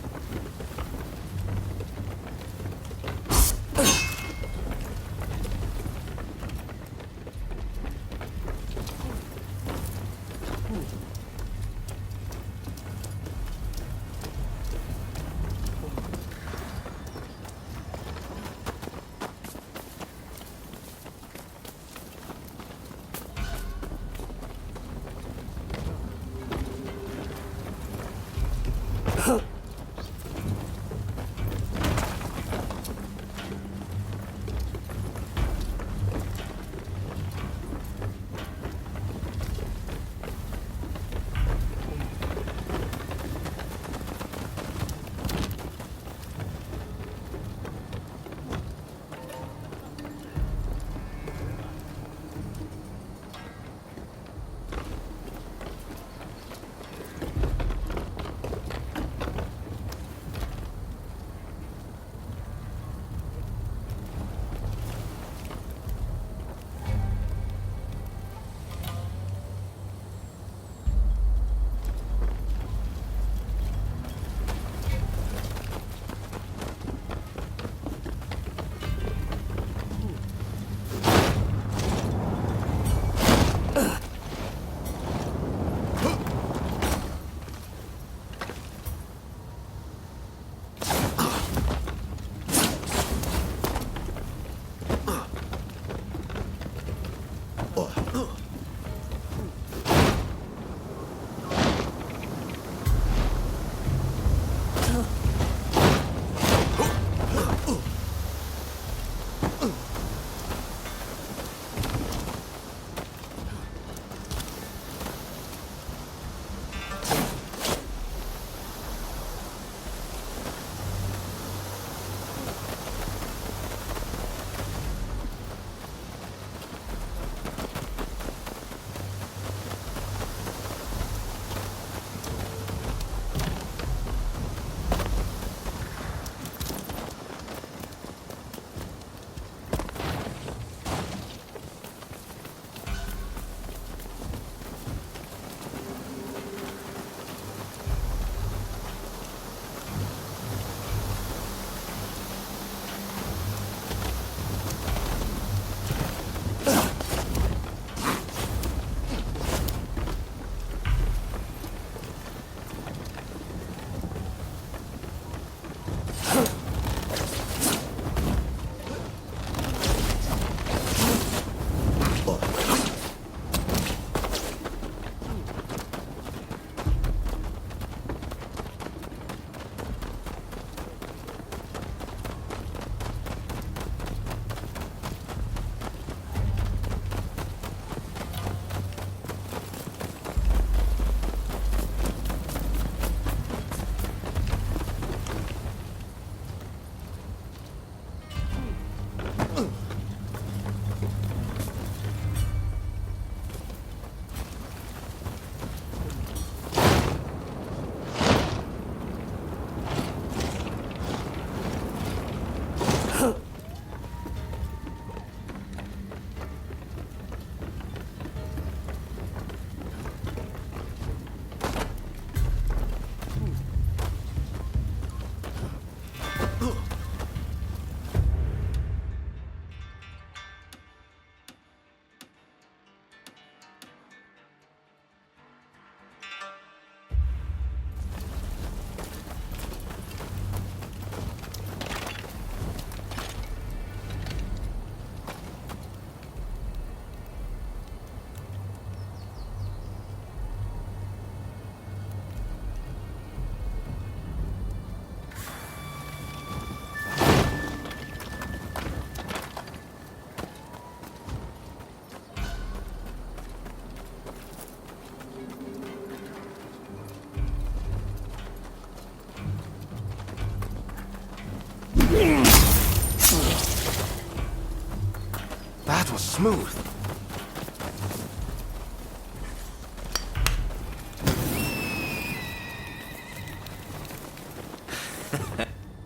smooth.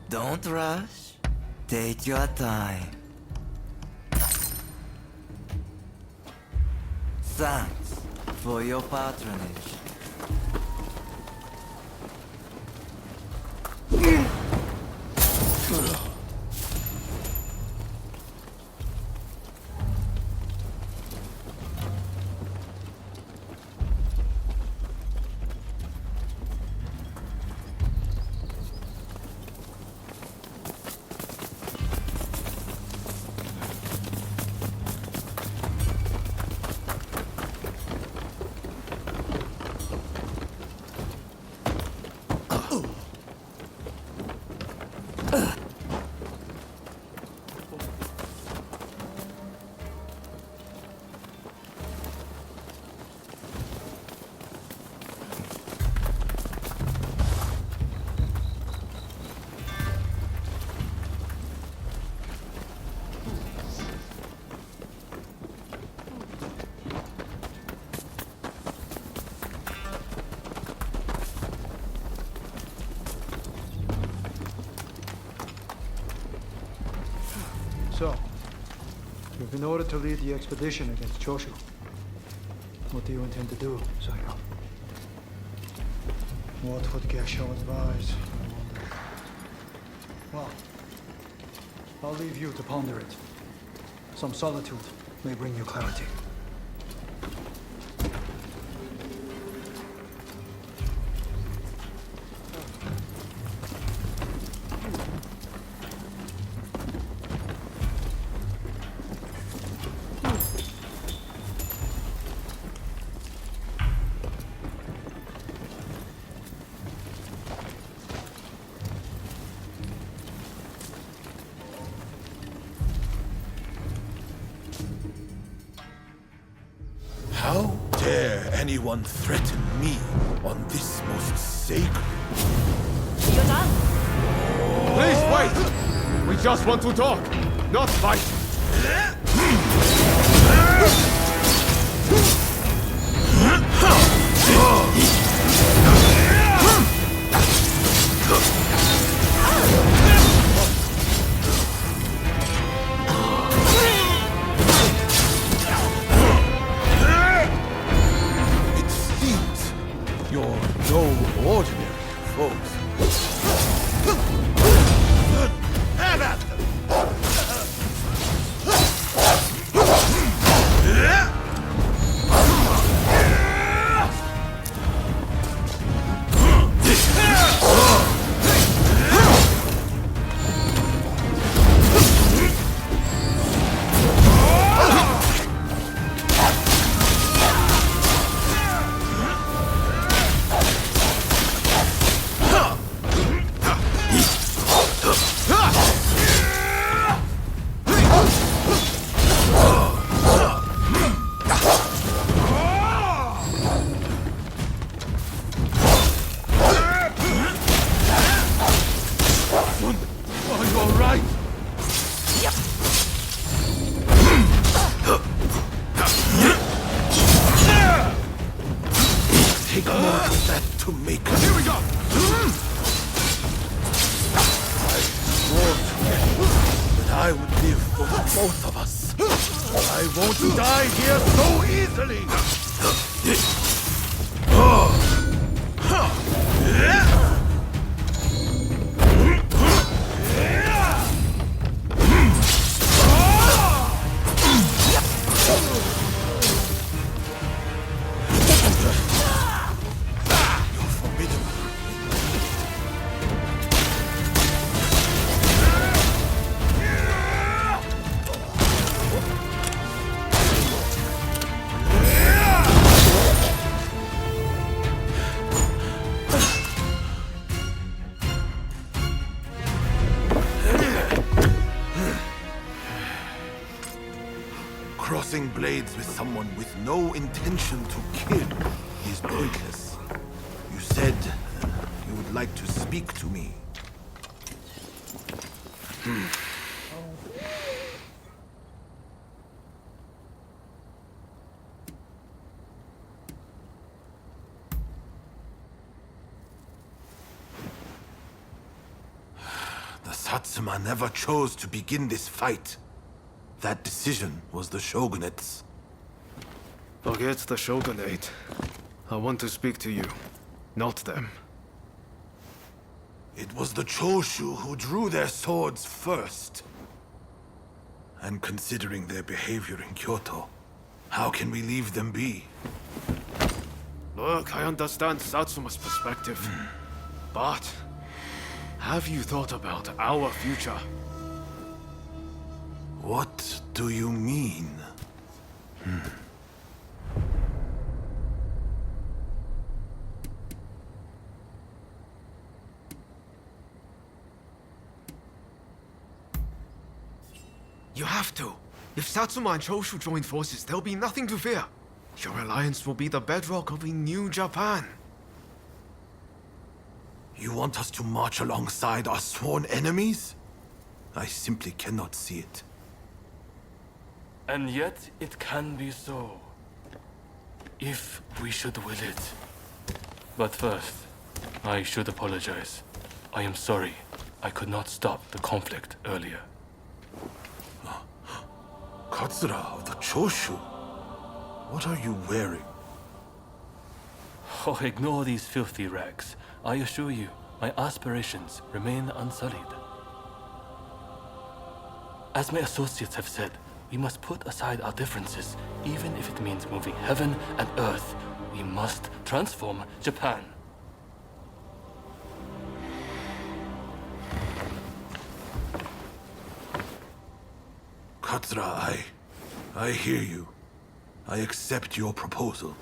Don't rush. Take your time. Thanks for your patronage. So, you've been ordered to lead the expedition against Choshu. What do you intend to do, Sayo? What would Gesho advise, I wonder? Well, I'll leave you to ponder it. Some solitude may bring you clarity. How dare anyone threaten me on this most sacred? You're done. Please wait! We just want to talk, not fight. It seems you're no ordinary foes. Have at them! Are you all right? Take more of that to make us. Here we go! I swore to you that I would live for both of us. I won't die here so easily! Crossing blades with someone with no intention to kill is pointless. You said you would like to speak to me. Satsuma never chose to begin this fight. That decision was the shogunate's. Forget the shogunate. I want to speak to you, not them. It was the Choshu who drew their swords first. And considering their behavior in Kyoto, how can we leave them be? Look, I understand Satsuma's perspective. But have you thought about our future? What do you mean? You have to. If Satsuma and Choshu join forces, there'll be nothing to fear. Your alliance will be the bedrock of a new Japan. You want us to march alongside our sworn enemies? I simply cannot see it. And yet it can be so. If we should will it. But first, I should apologize. I am sorry. I could not stop the conflict earlier. Katsura of the Choshu? What are you wearing? Oh, ignore these filthy rags. I assure you, my aspirations remain unsullied. As my associates have said, we must put aside our differences, even if it means moving heaven and earth. We must transform Japan. Katsura, I hear you. I accept your proposal.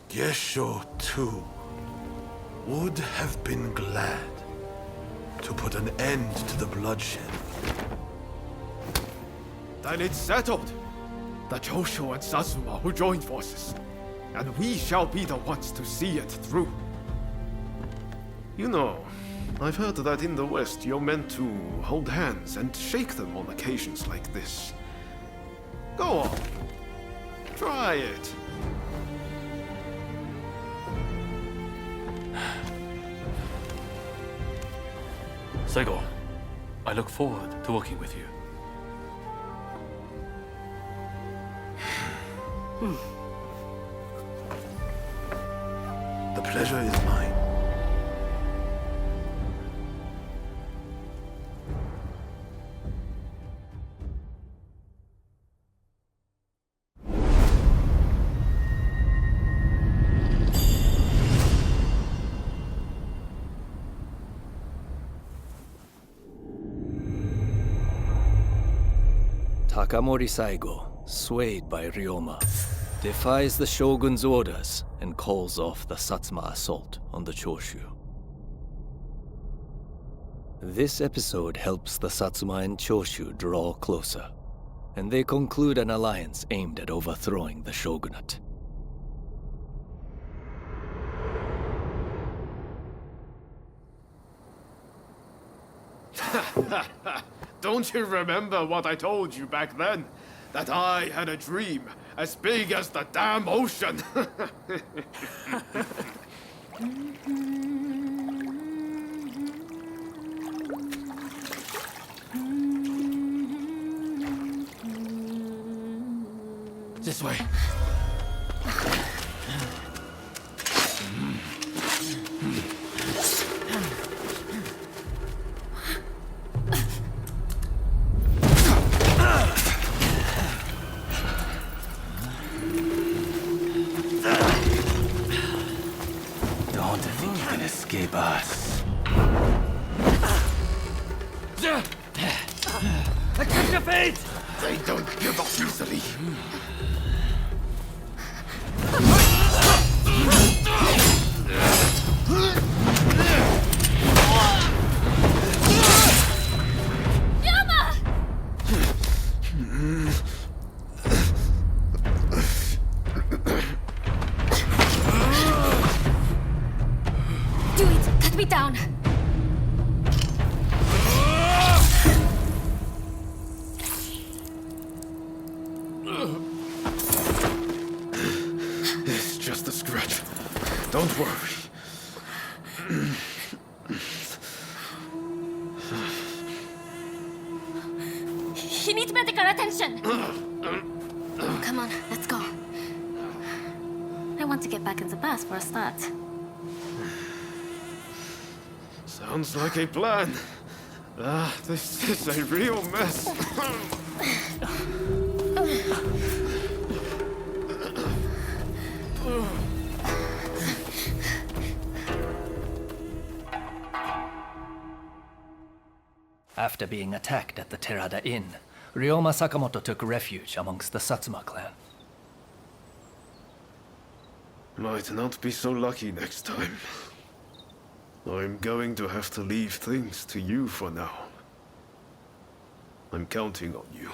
Gesho, too, would have been glad to put an end to the bloodshed. Then it's settled. The Choshu and Satsuma will join forces, and we shall be the ones to see it through. You know, I've heard that in the West you're meant to hold hands and shake them on occasions like this. Go on. Try it. Saigo, I look forward to working with you. The pleasure is mine. Takamori Saigo, swayed by Ryoma, defies the Shogun's orders and calls off the Satsuma assault on the Choshu. This episode helps the Satsuma and Choshu draw closer, and they conclude an alliance aimed at overthrowing the shogunate. Don't you remember what I told you back then? That I had a dream as big as the damn ocean. This way. Don't think you can escape us. Accept your fate! They don't give up easily. Do it! Cut me down! worry. He needs medical attention. Come on, let's go. I want to get back in the bath for a start. Sounds like a plan. This is a real mess. After being attacked at the Terada Inn, Ryoma Sakamoto took refuge amongst the Satsuma clan. Might not be so lucky next time. I'm going to have to leave things to you for now. I'm counting on you.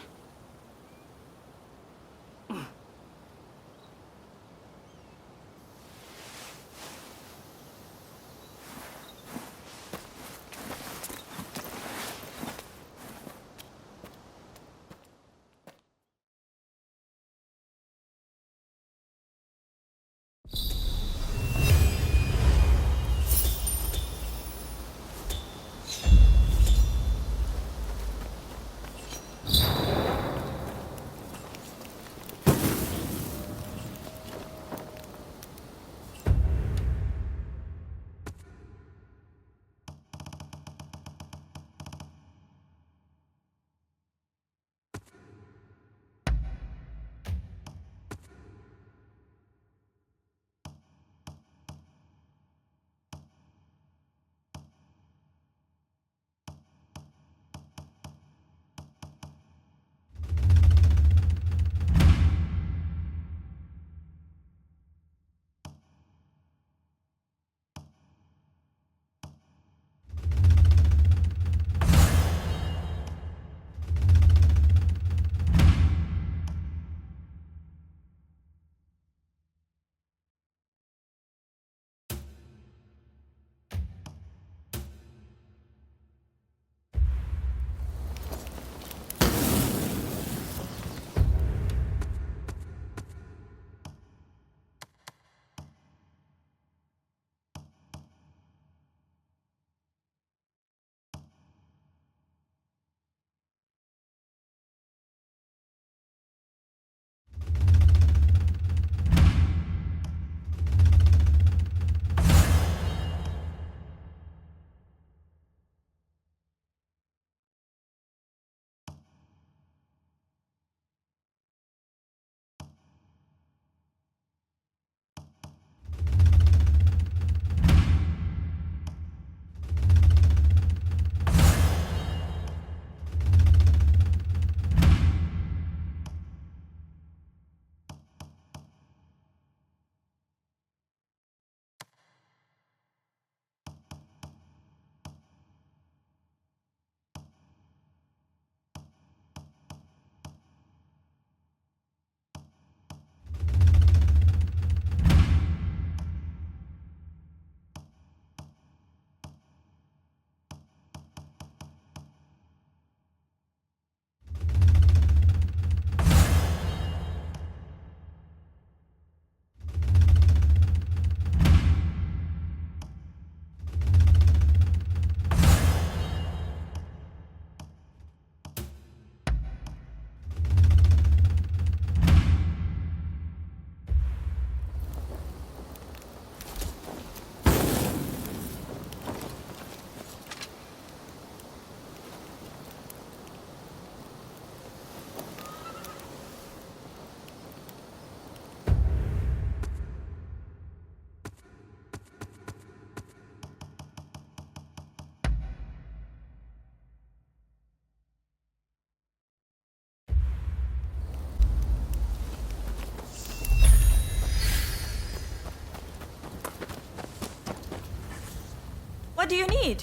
What do you need?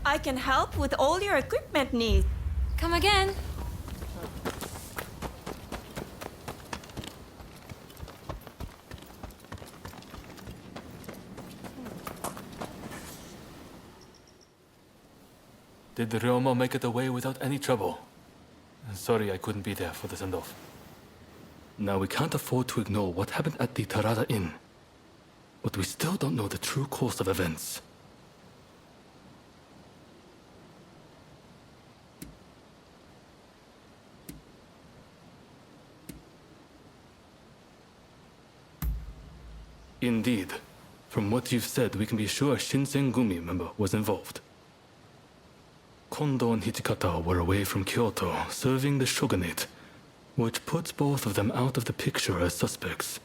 I can help with all your equipment needs. Come again. Did Ryoma make it away without any trouble? Sorry I couldn't be there for the send-off. Now, we can't afford to ignore what happened at the Tarada Inn. But we still don't know the true course of events. Indeed. From what you've said, we can be sure a Shinsengumi member was involved. Kondo and Hijikata were away from Kyoto, serving the shogunate, which puts both of them out of the picture as suspects.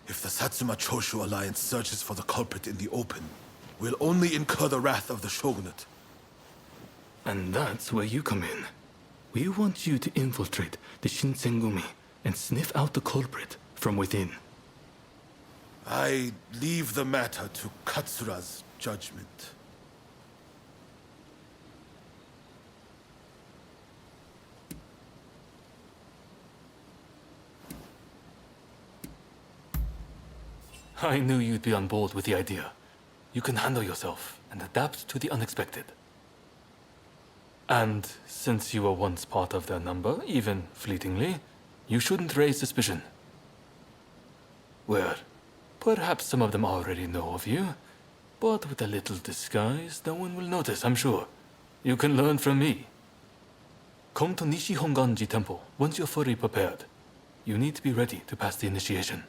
If the Satsuma Choshu alliance searches for the culprit in the open, we'll only incur the wrath of the shogunate. And that's where you come in. We want you to infiltrate the Shinsengumi and sniff out the culprit from within. I leave the matter to Katsura's judgment. I knew you'd be on board with the idea. You can handle yourself and adapt to the unexpected. And since you were once part of their number, even fleetingly, you shouldn't raise suspicion. Well, perhaps some of them already know of you, but with a little disguise, no one will notice, I'm sure. You can learn from me. Come to Nishi Honganji Temple once you're fully prepared. You need to be ready to pass the initiation.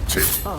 그렇지.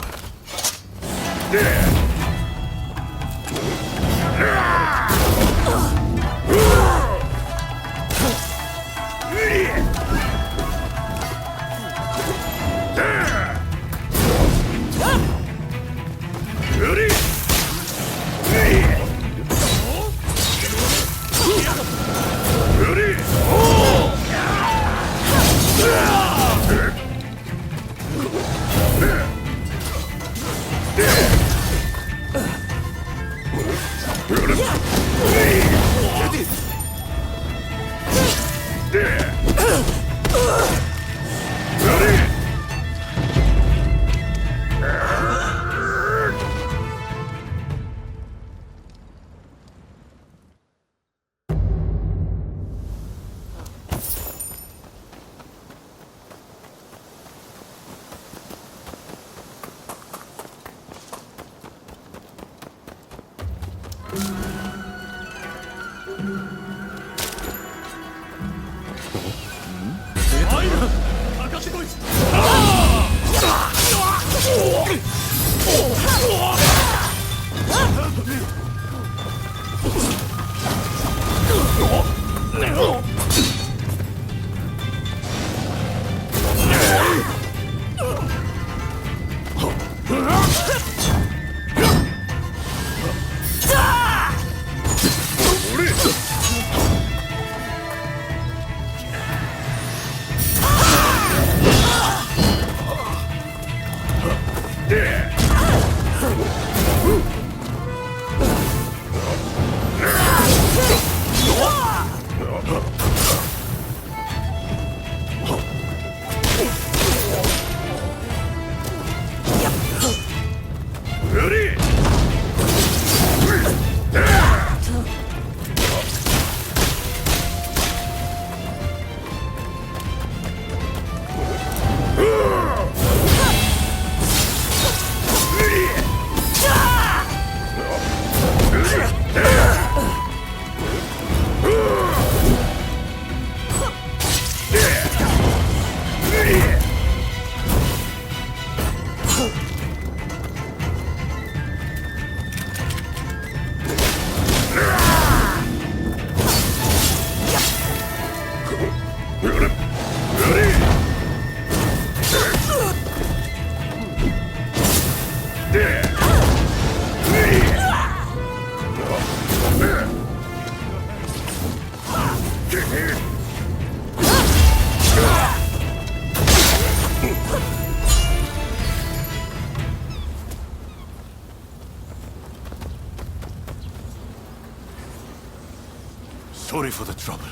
Sorry for the trouble.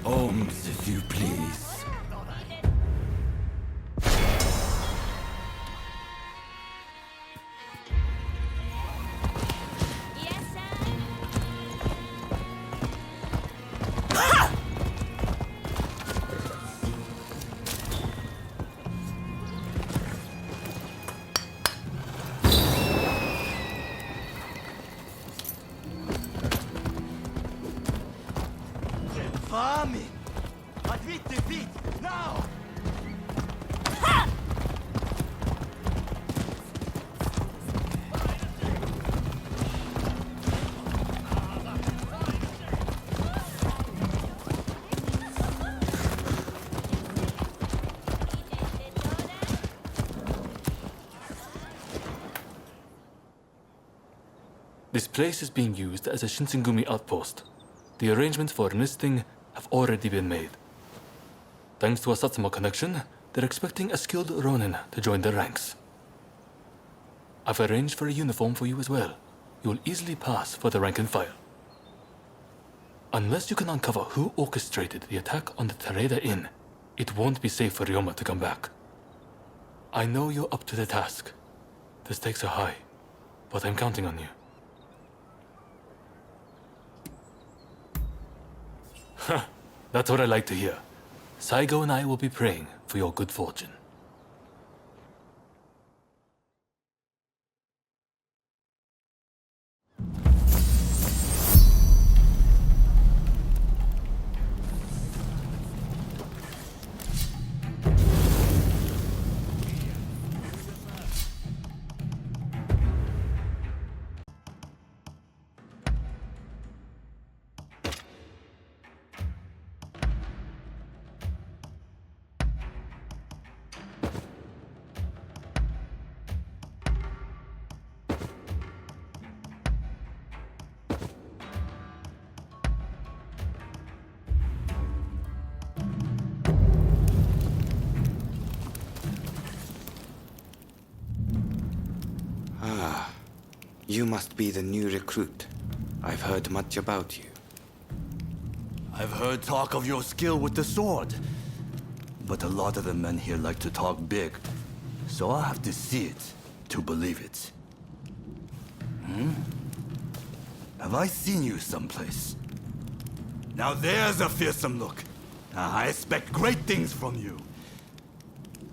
Ohms, if you please. Fame! Admit defeat, now! This place is being used as a Shinsengumi outpost. The arrangements for enlisting have already been made. Thanks to a Satsuma connection, they're expecting a skilled Ronin to join their ranks. I've arranged for a uniform for you as well. You will easily pass for the rank and file. Unless you can uncover who orchestrated the attack on the Tereda Inn, it won't be safe for Ryoma to come back. I know you're up to the task. The stakes are high, but I'm counting on you. That's what I like to hear. Saigo and I will be praying for your good fortune. You must be the new recruit. I've heard much about you. I've heard talk of your skill with the sword. But a lot of the men here like to talk big. So I'll have to see it to believe it. Have I seen you someplace? Now there's a fearsome look. I expect great things from you.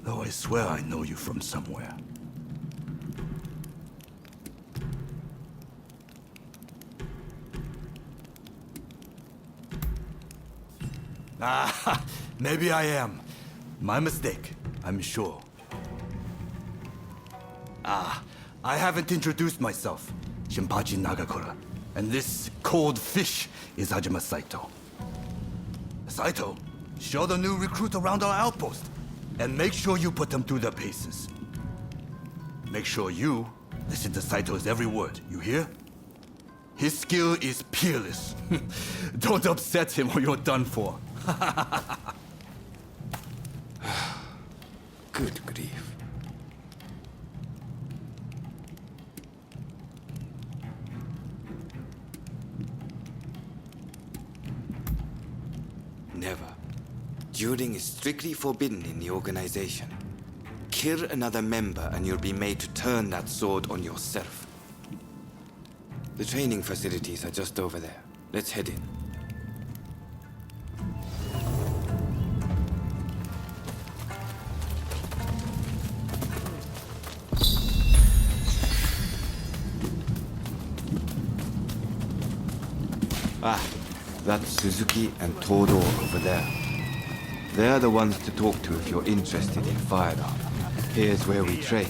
Though I swear I know you from somewhere. Maybe I am. My mistake, I'm sure. I haven't introduced myself. Shinpachi Nagakura. And this cold fish is Hajime Saito. Saito, show the new recruit around our outpost. And make sure you put them through their paces. Make sure you listen to Saito's every word, you hear? His skill is peerless. Don't upset him or you're done for. Good grief. Never. Dueling is strictly forbidden in the organization. Kill another member and you'll be made to turn that sword on yourself. The training facilities are just over there. Let's head in. Ah, that's Suzuki and Todo over there. They're the ones to talk to if you're interested in firearm. Here's where we train.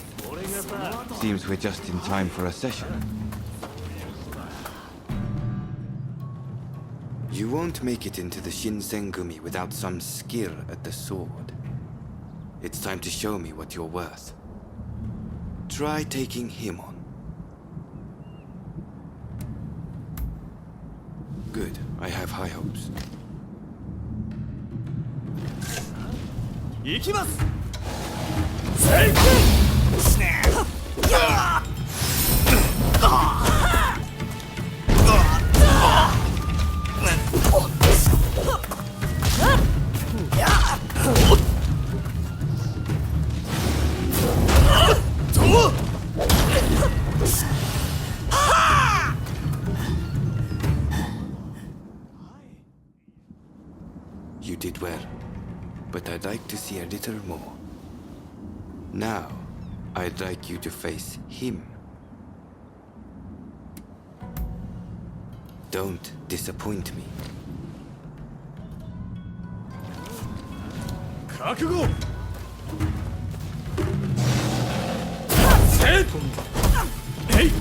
Seems we're just in time for a session. You won't make it into the Shinsengumi without some skill at the sword. It's time to show me what you're worth. Try taking him on. Good. I have high hopes. 行きます。You did well, but I'd like to see a little more. Now, I'd like you to face him. Don't disappoint me. 覚悟。せっ。えい。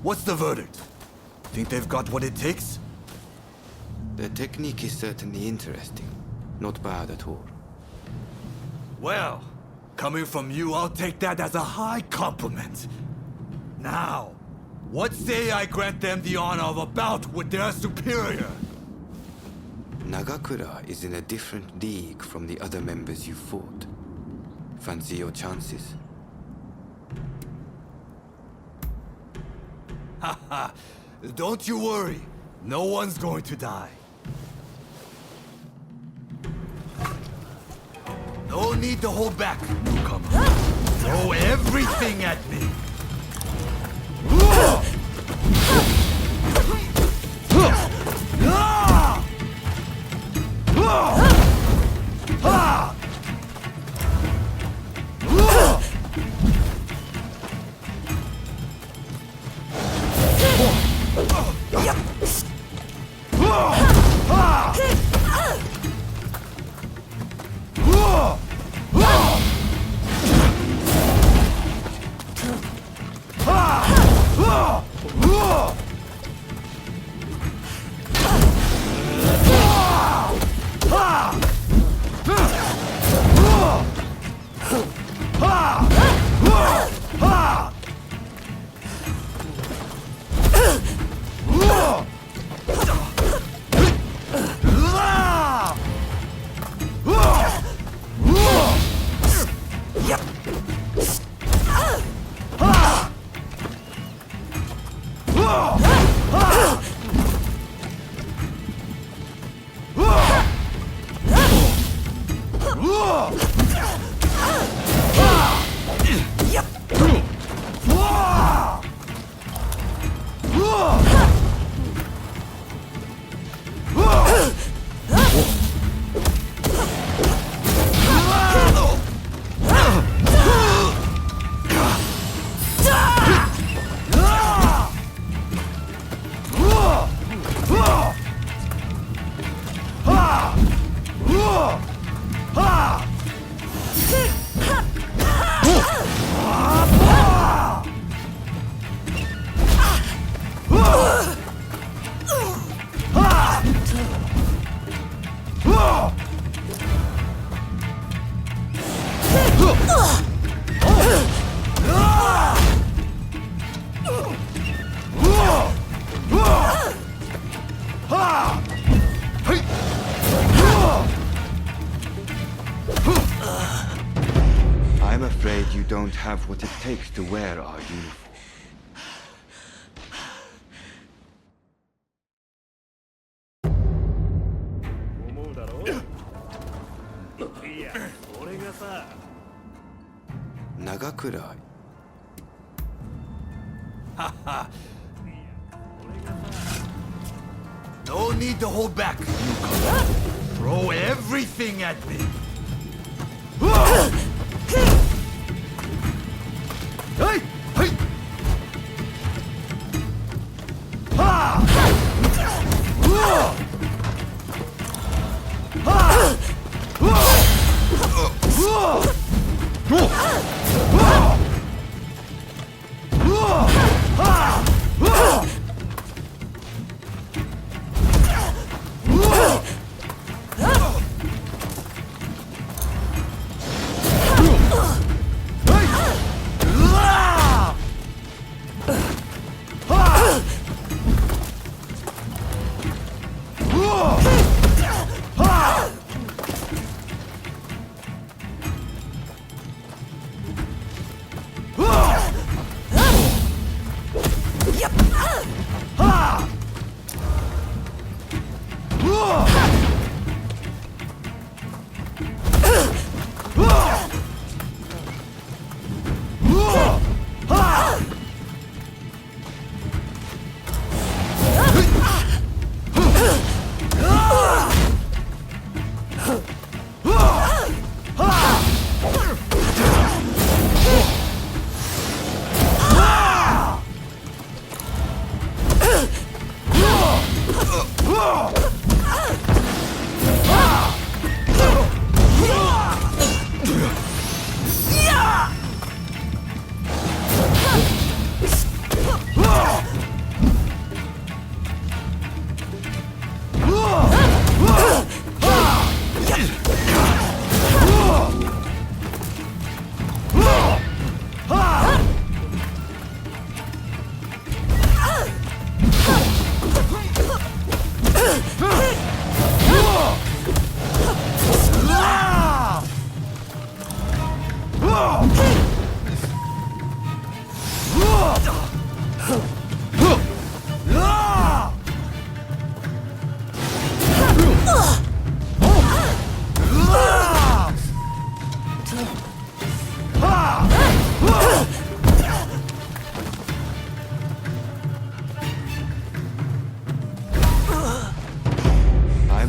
What's the verdict? Think they've got what it takes? The technique is certainly interesting. Not bad at all. Well, coming from you, I'll take that as a high compliment. Now, what say I grant them the honor of a bout with their superior? Nagakura is in a different league from the other members you fought. Fancy your chances? Haha, don't you worry. No one's going to die. No need to hold back, newcomer. Throw everything at me. don't have what it takes to wear our uniform. Nagakura. Haha. No need to hold back, newcomer. Throw everything at me. Hey! Hey! Ha! Ha!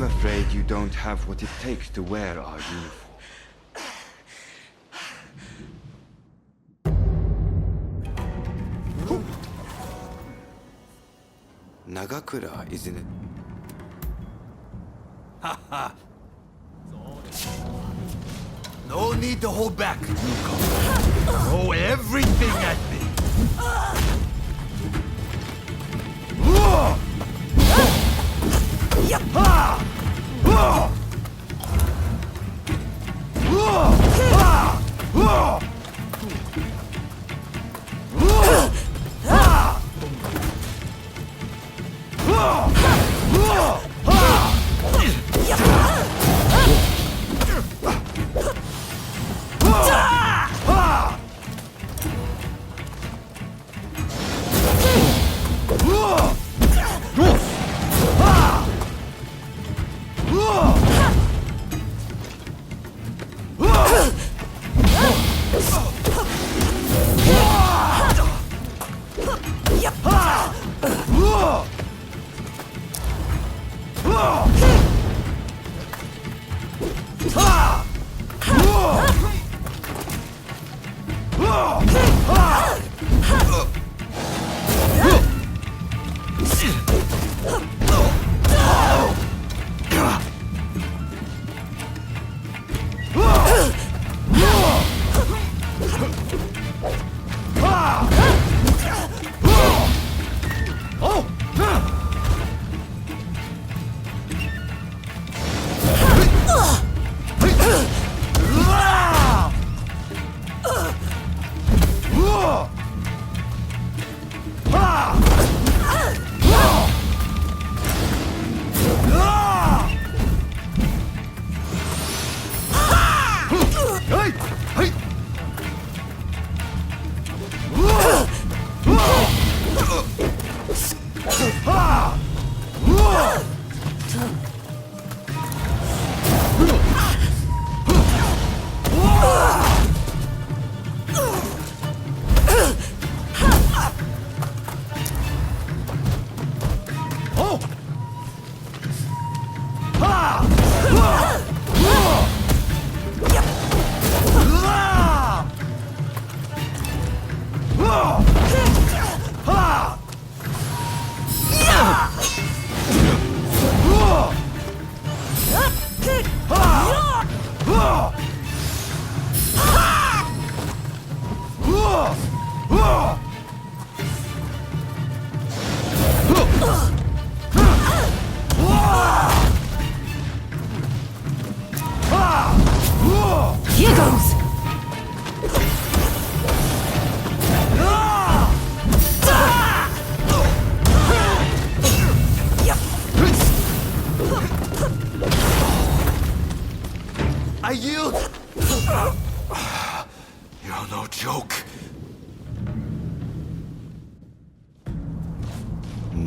I'm afraid you don't have what it takes to wear our uniform. Nagakura, isn't it? Haha. No need to hold back, newcomer. Throw everything at me.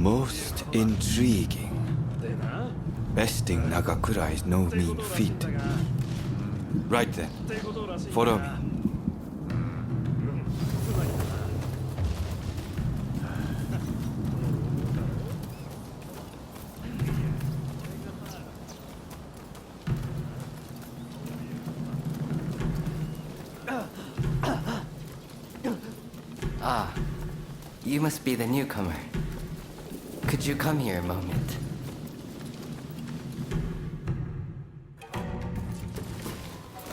Most intriguing. Besting Nagakura is no mean feat. Right then, follow me. Ah, you must be the newcomer. Could you come here a moment?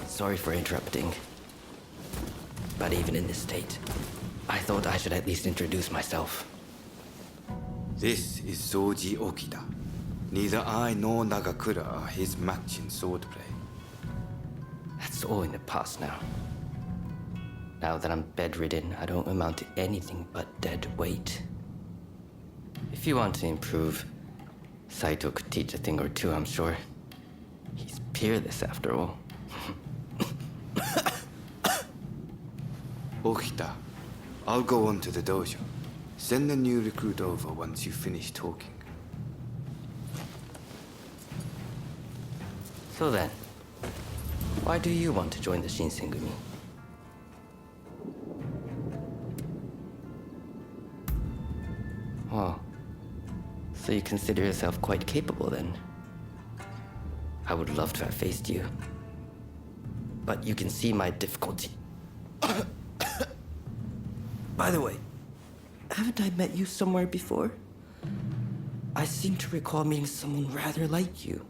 Sorry for interrupting. But even in this state, I thought I should at least introduce myself. This is Soji Okita. Neither I nor Nagakura are his match in swordplay. That's all in the past now. Now that I'm bedridden, I don't amount to anything but dead weight. If you want to improve, Saito could teach a thing or two, I'm sure. He's peerless after all. Okita, I'll go on to the dojo. Send the new recruit over once you finish talking. So then, why do you want to join the Shinsengumi? Oh, so you consider yourself quite capable then? I would love to have faced you. But you can see my difficulty. By the way, haven't I met you somewhere before? I seem to recall meeting someone rather like you.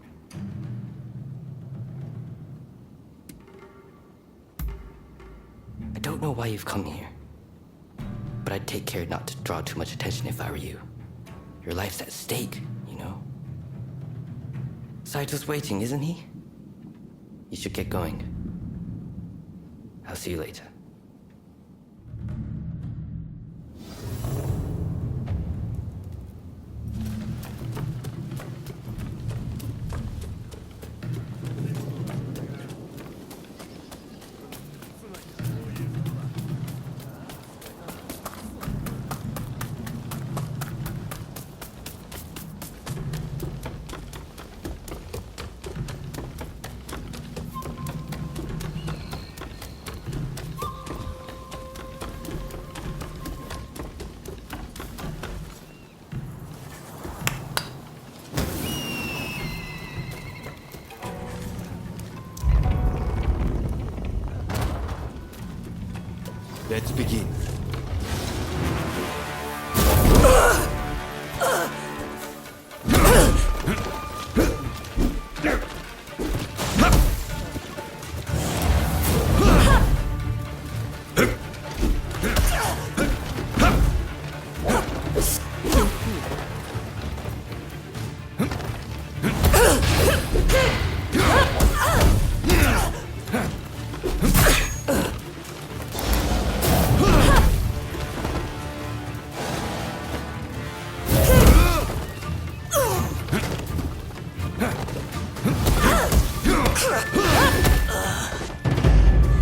I don't know why you've come here, but I'd take care not to draw too much attention if I were you. Your life's at stake, you know? Saito's waiting, isn't he? You should get going. I'll see you later. Let's begin.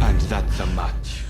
And that's a match.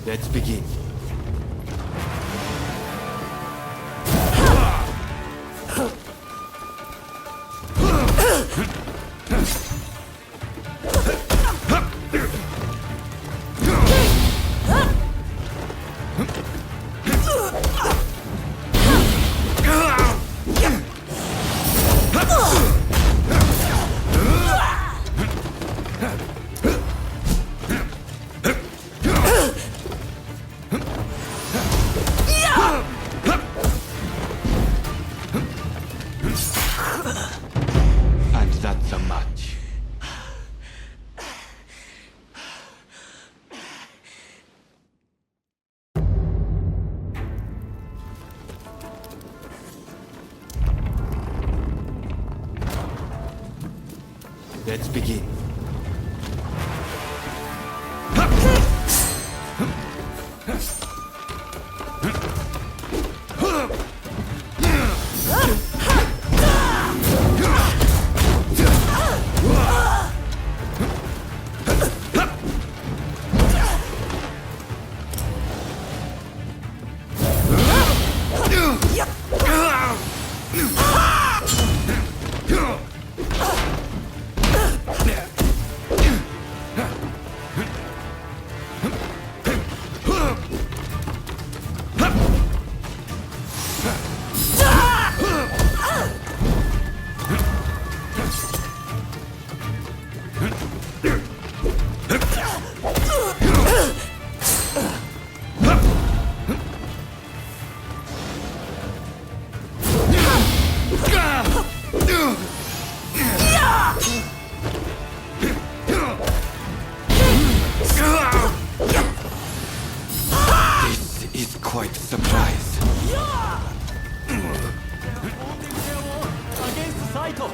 Let's begin. Let's begin. This is quite a surprise. Against Saito!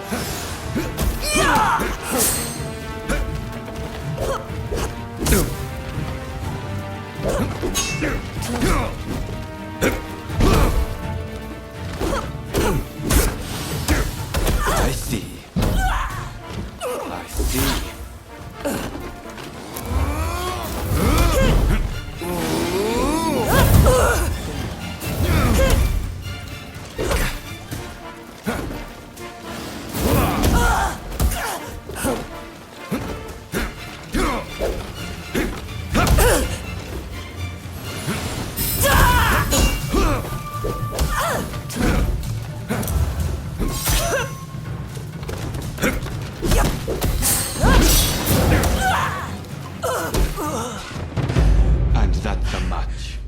I see. I see. And that's a match.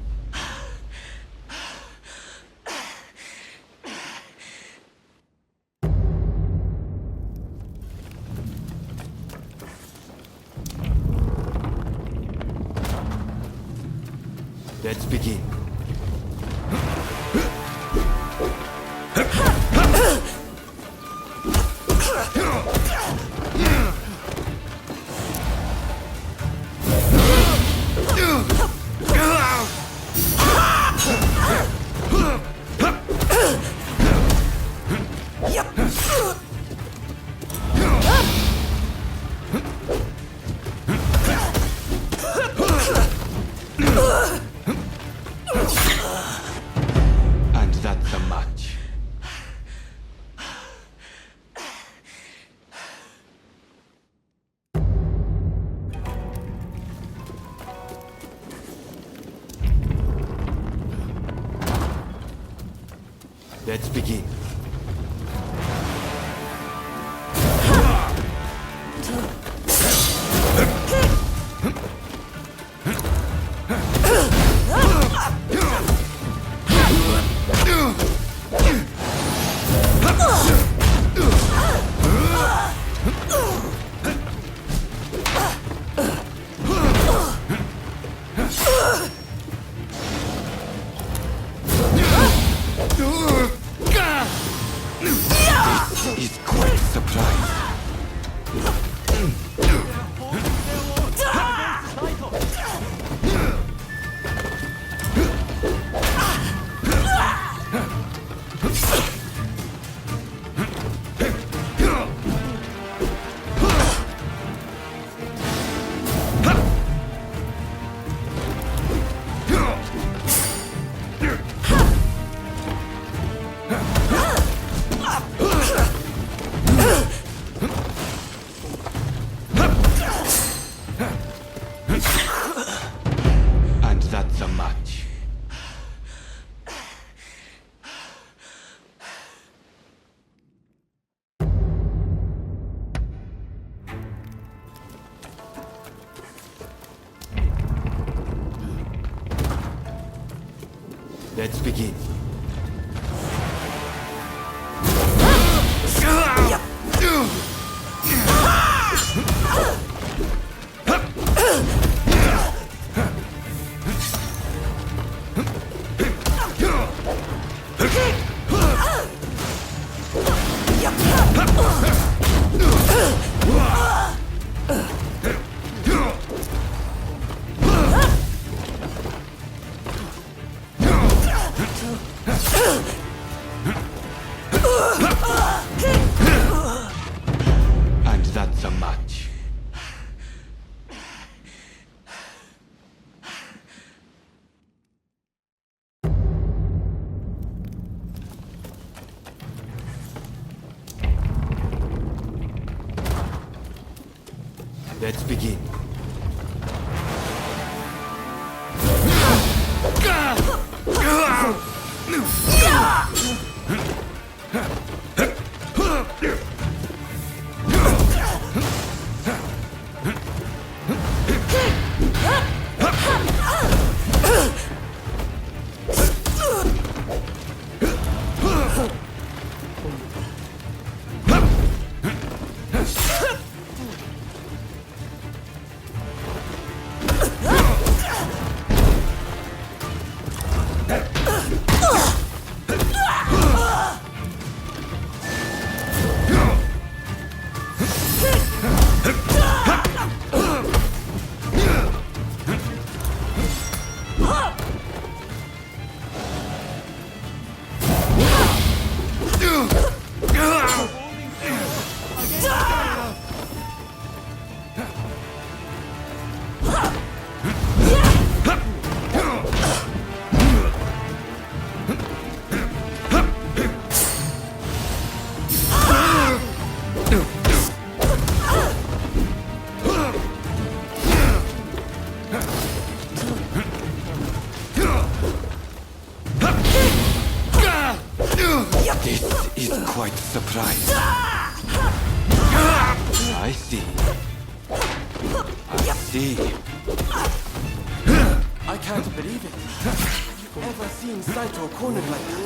Let's begin. And that's a match. Let's begin. This is quite a surprise. And that's a match. Let's begin. wants a match. Let's begin. This is quite a surprise. I see. I see. I can't believe it. Have you ever seen Saito cornered like that?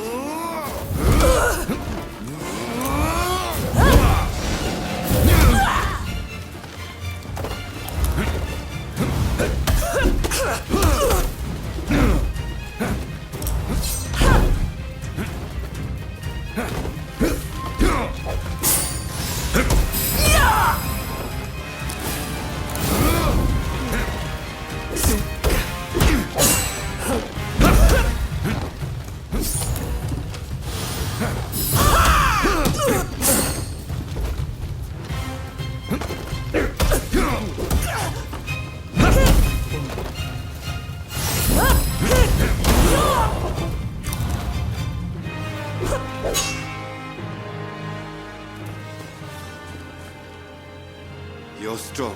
You're strong,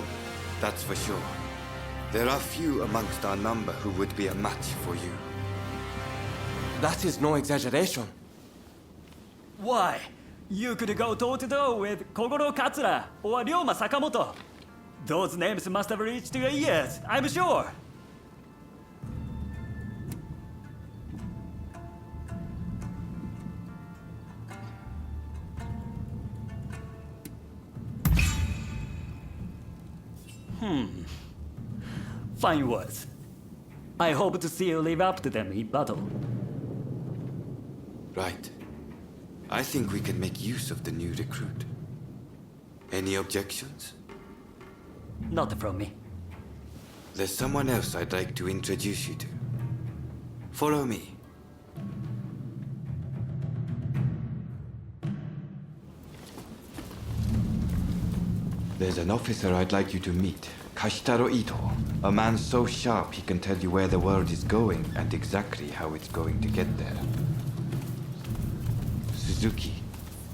that's for sure. There are few amongst our number who would be a match for you. That is no exaggeration. Why? You could go toe-to-toe with Kogoro Katsura or Ryoma Sakamoto. Those names must have reached your ears, I'm sure. Fine words. I hope to see you live up to them in battle. Right. I think we can make use of the new recruit. Any objections? Not from me. There's someone else I'd like to introduce you to. Follow me. There's an officer I'd like you to meet. Kashitaro Ito. A man so sharp he can tell you where the world is going and exactly how it's going to get there. Suzuki.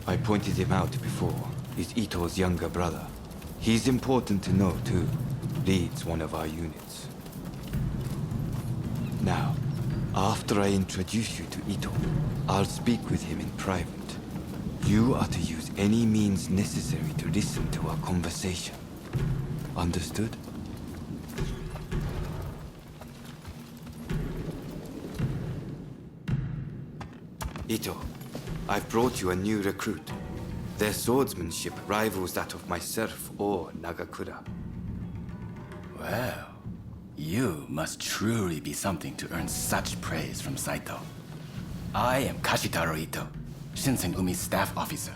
I pointed him out before. Is Ito's younger brother. He's important to know too. Leads one of our units. Now, after I introduce you to Ito, I'll speak with him in private. You are to use any means necessary to listen to our conversation. Understood? Ito, I've brought you a new recruit. Their swordsmanship rivals that of myself or Nagakura. Well, you must truly be something to earn such praise from Saito. I am Kashitaro Ito, Shinsengumi's staff officer.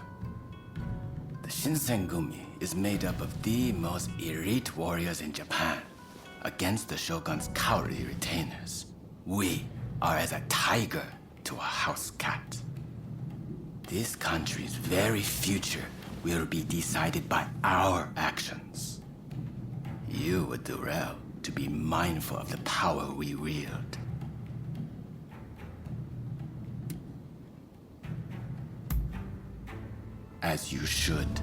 The Shinsengumi is made up of the most elite warriors in Japan against the Shogun's cowardly retainers. We are as a tiger to a house cat. This country's very future will be decided by our actions. You would do well to be mindful of the power we wield. As you should.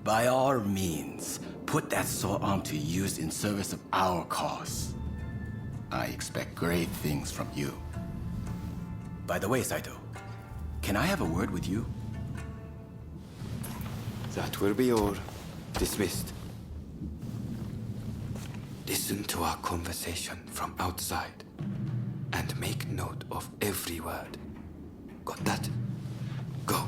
By all means, put that sword on to use in service of our cause. I expect great things from you. By the way, Saito, can I have a word with you? That will be all. Dismissed. Listen to our conversation from outside and make note of every word. Got that? Go.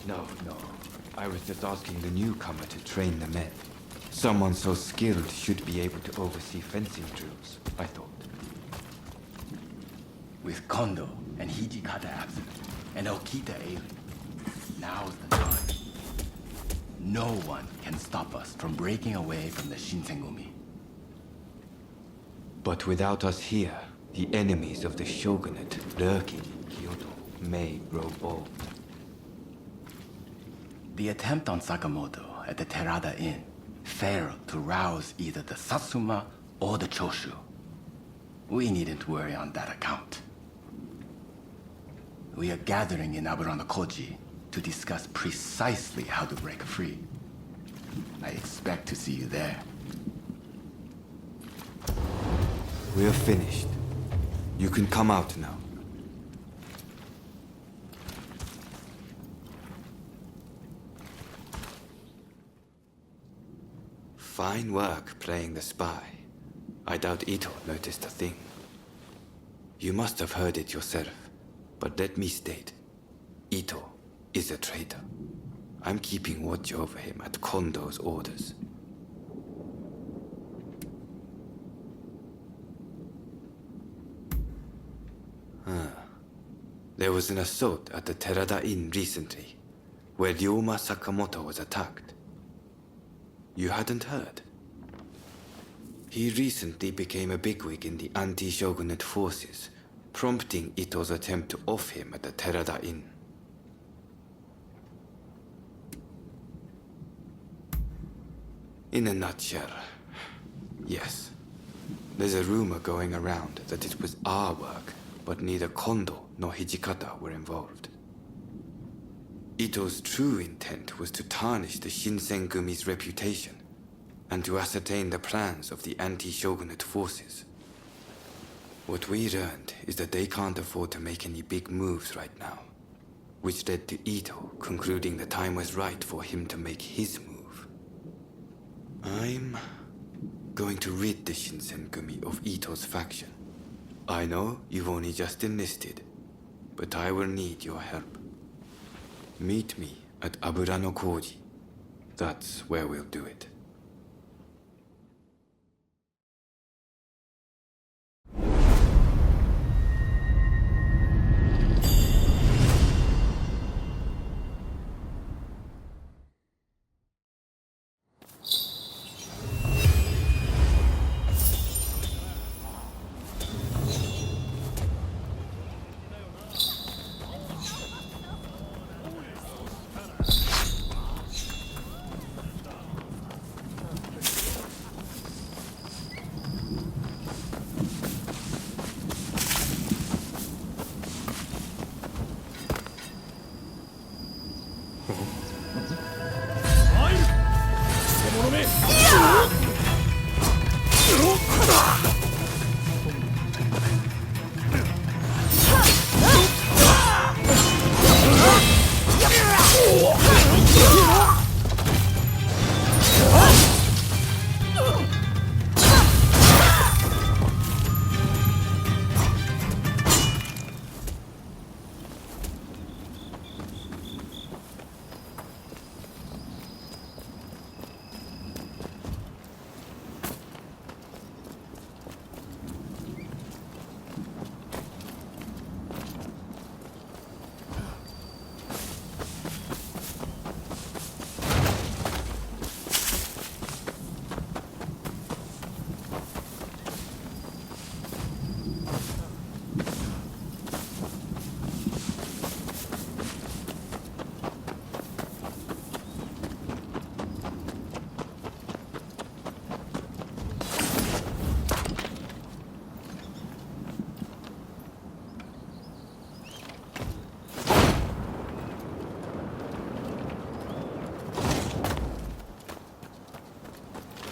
No. I was just asking the newcomer to train the men. Someone so skilled should be able to oversee fencing drills, I thought. With Kondo and Hijikata absent, and Okita ailing, now's the time. No one can stop us from breaking away from the Shinsengumi. But without us here, the enemies of the shogunate lurking in Kyoto may grow bold. The attempt on Sakamoto at the Terada Inn failed to rouse either the Satsuma or the Choshu. We needn't worry on that account. We are gathering in Aburanokoji to discuss precisely how to break free. I expect to see you there. We're finished. You can come out now. Fine work playing the spy. I doubt Ito noticed a thing. You must have heard it yourself, but let me state, Ito is a traitor. I'm keeping watch over him at Kondo's orders. There was an assault at the Terada Inn recently, where Ryoma Sakamoto was attacked. You hadn't heard? He recently became a bigwig in the anti-shogunate forces, prompting Ito's attempt to off him at the Terada Inn. In a nutshell, yes. There's a rumor going around that it was our work, but neither Kondo nor Hijikata were involved. Ito's true intent was to tarnish the Shinsengumi's reputation and to ascertain the plans of the anti-shogunate forces. What we learned is that they can't afford to make any big moves right now, which led to Ito concluding the time was right for him to make his move. I'm going to rid the Shinsengumi of Ito's faction. I know you've only just enlisted, but I will need your help. Meet me at Abura no Koji. That's where we'll do it.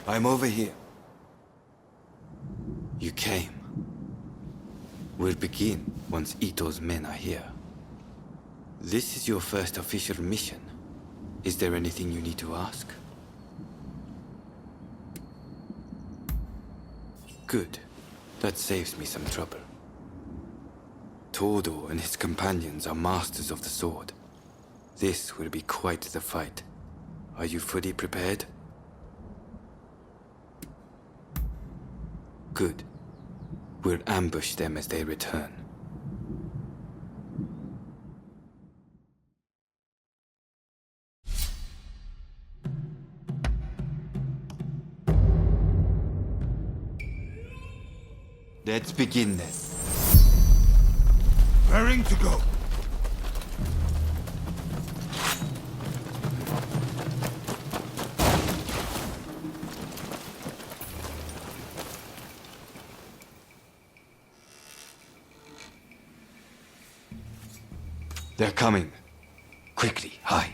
I'm over here. You came. We'll begin once Ito's men are here. This is your first official mission. Is there anything you need to ask? Good. That saves me some trouble. Todo and his companions are masters of the sword. This will be quite the fight. Are you fully prepared? Good. We'll ambush them as they return. Let's begin then. Raring to go. They're coming. Quickly, hide.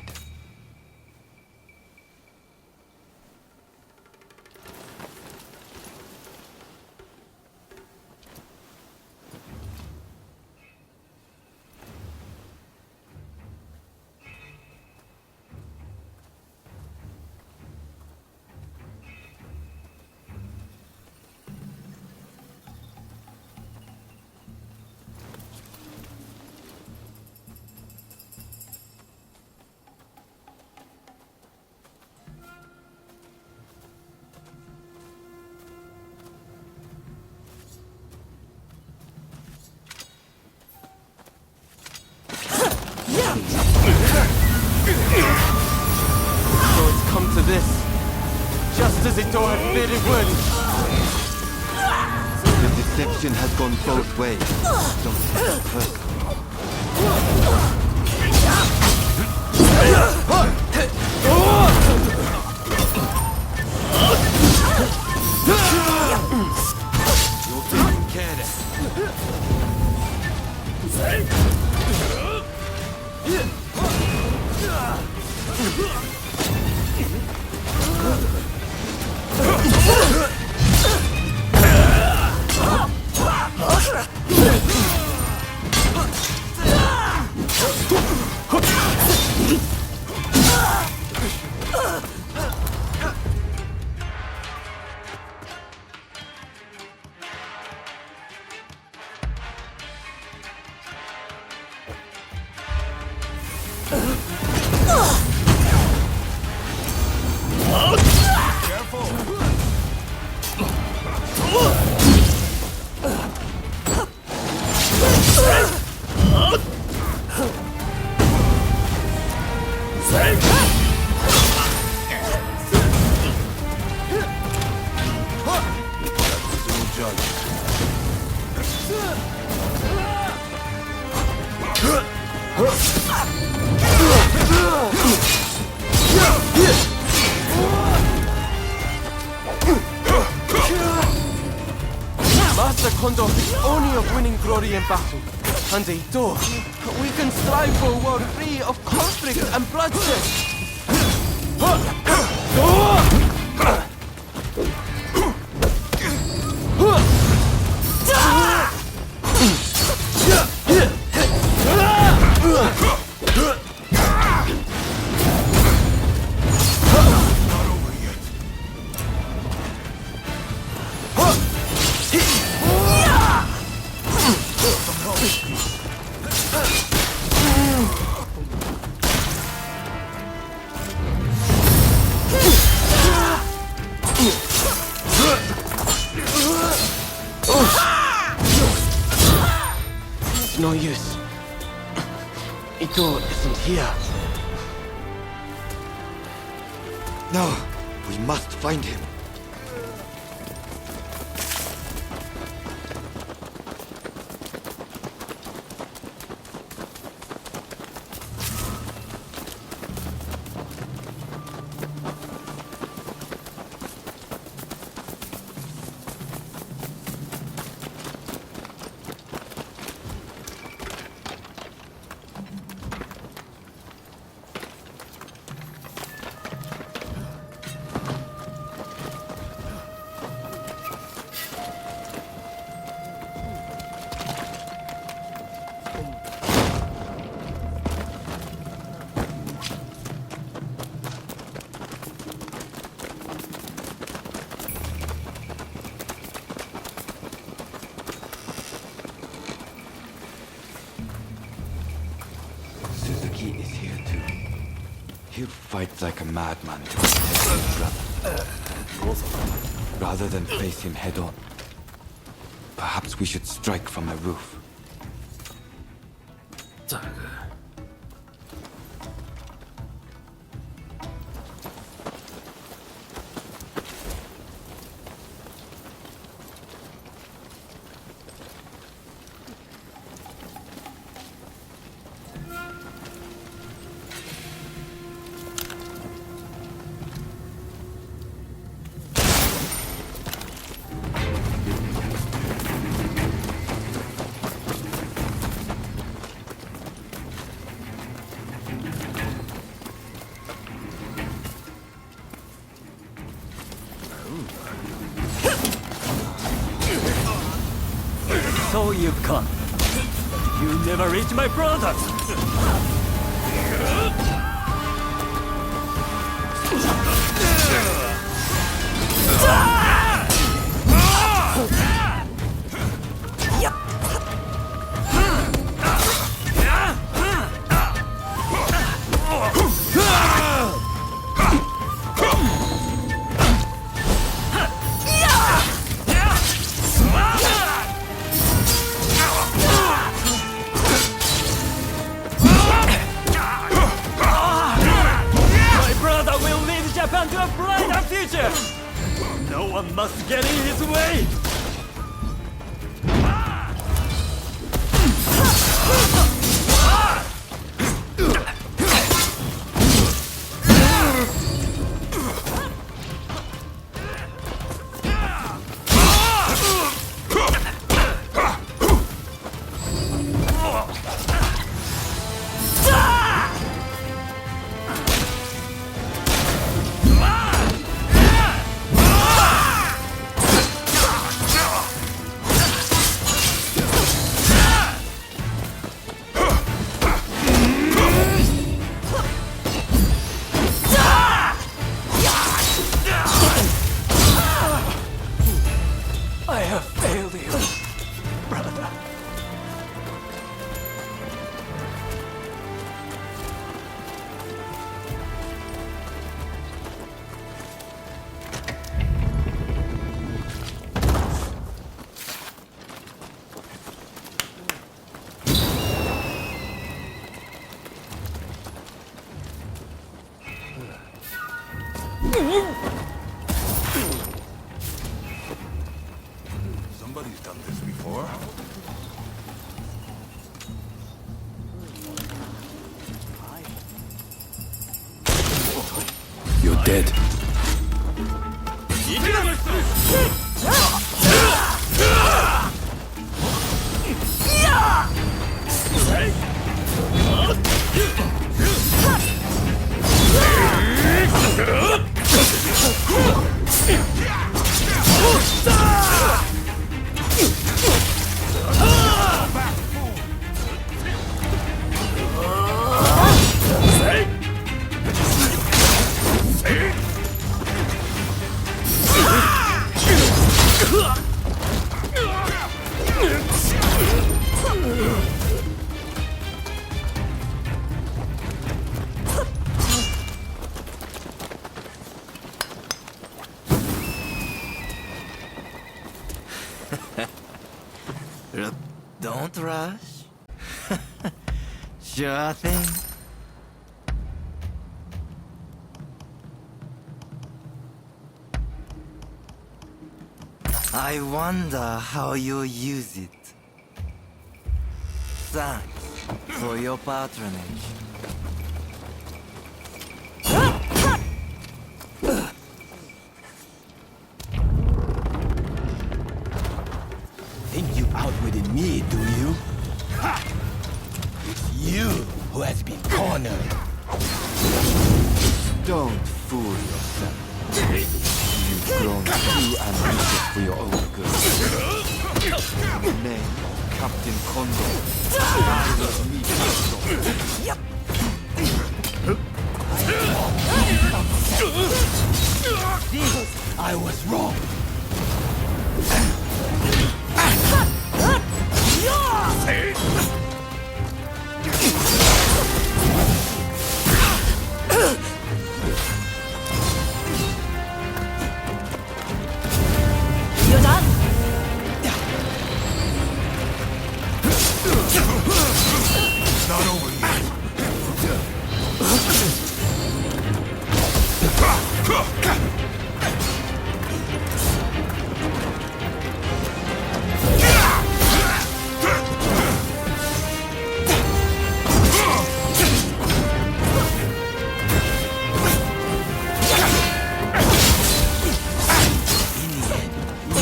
So it's come to this, just as Ito had feared it would. The deception has gone both ways. Don't take it personally. Master Kondo thinks only of winning glory in battle. And Eito, we can strive for a world free of conflict and bloodshed. It's no use. Ito isn't here. No, we must find him. Suzuki is here too. He'll fight like a madman to protect his brother. Rather than face him head on, perhaps we should strike from the roof. So you've come. You never reach my brothers. Japan to a brighter future! No one must get in his way! I have failed you, brother. Somebody's done this before. You're dead. Don't rush. Sure thing. I wonder how you'll use it. Thanks for your patronage. Think you outwitted me, do you? Ha! It's you who has been cornered. Don't fool yourself. You've grown too ambitious for your own good. Name, Captain Condor. I will meet you. Yep. I was wrong. You're done. It's not over yet.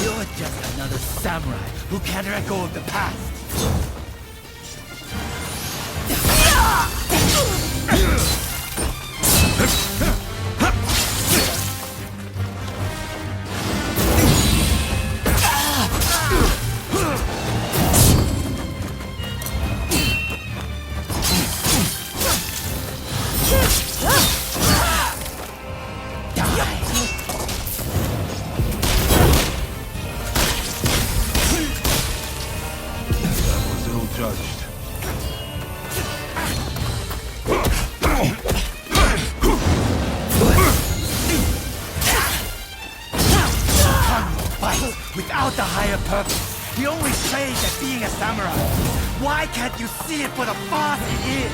You're just another samurai who can't let go of the past. Judged. Without a higher purpose, we always praise at being a samurai. Why can't you see it for the farce it is?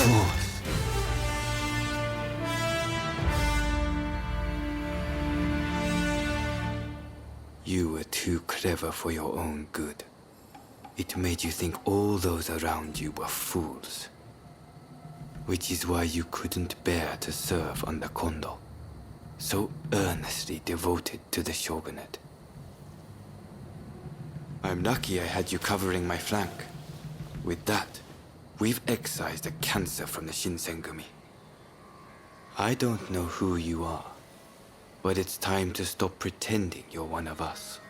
Fools. You were too clever for your own good. It made you think all those around you were fools. Which is why you couldn't bear to serve under Kondo, so earnestly devoted to the shogunate. I'm lucky I had you covering my flank. With that, we've excised a cancer from the Shinsengumi. I don't know who you are, but it's time to stop pretending you're one of us.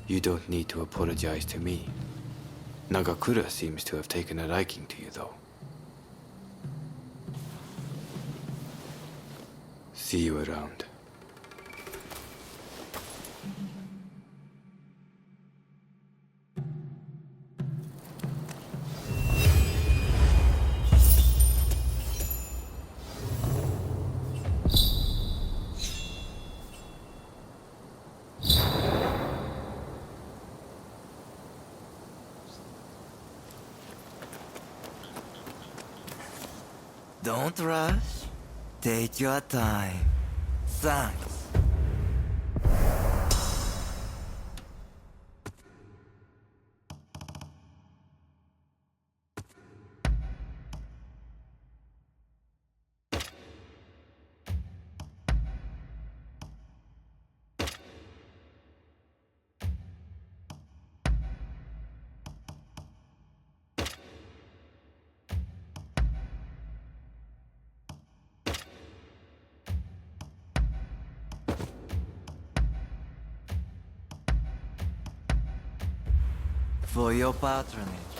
You don't need to apologize to me. Nagakura seems to have taken a liking to you, though. See you around. Don't rush. Take your time. Thanks. For your patronage.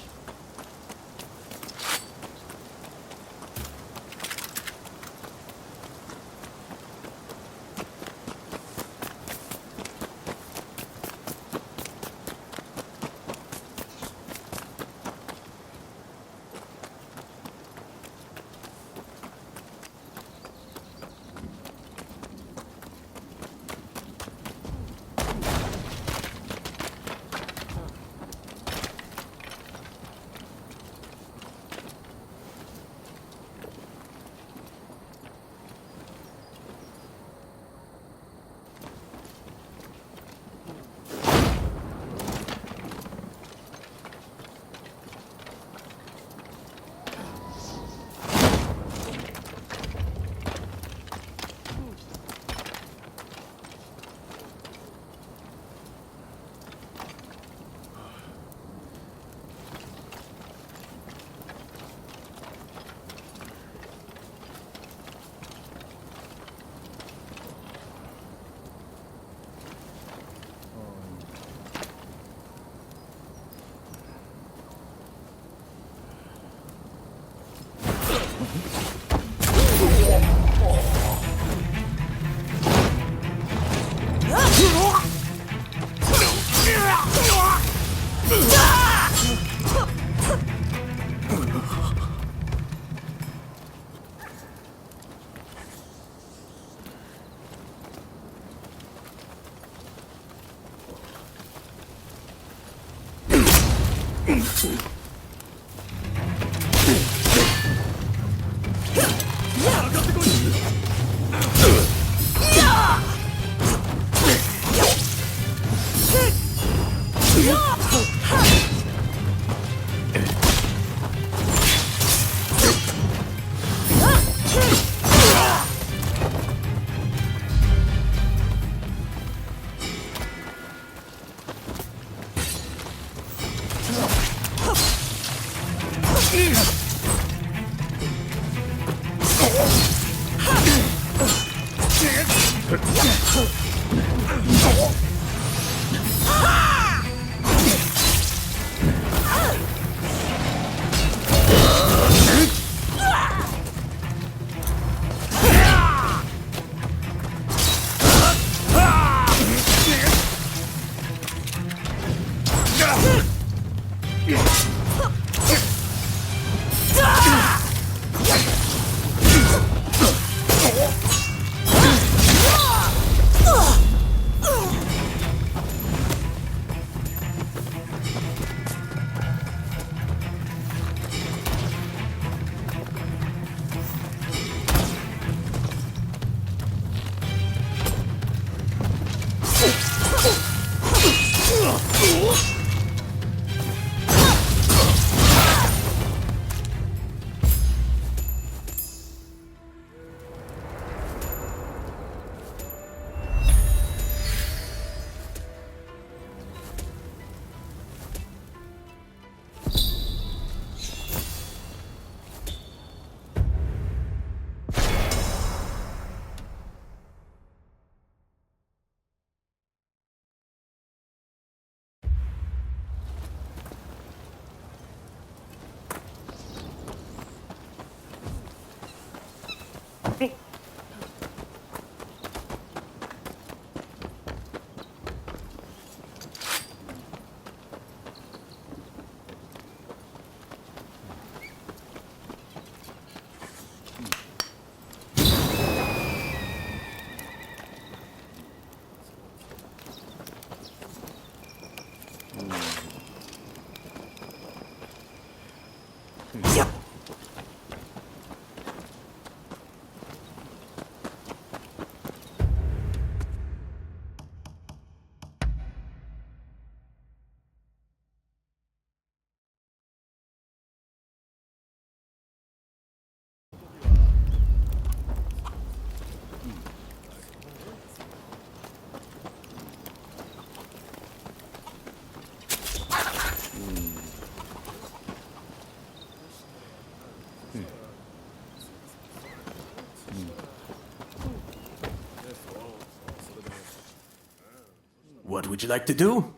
What would you like to do?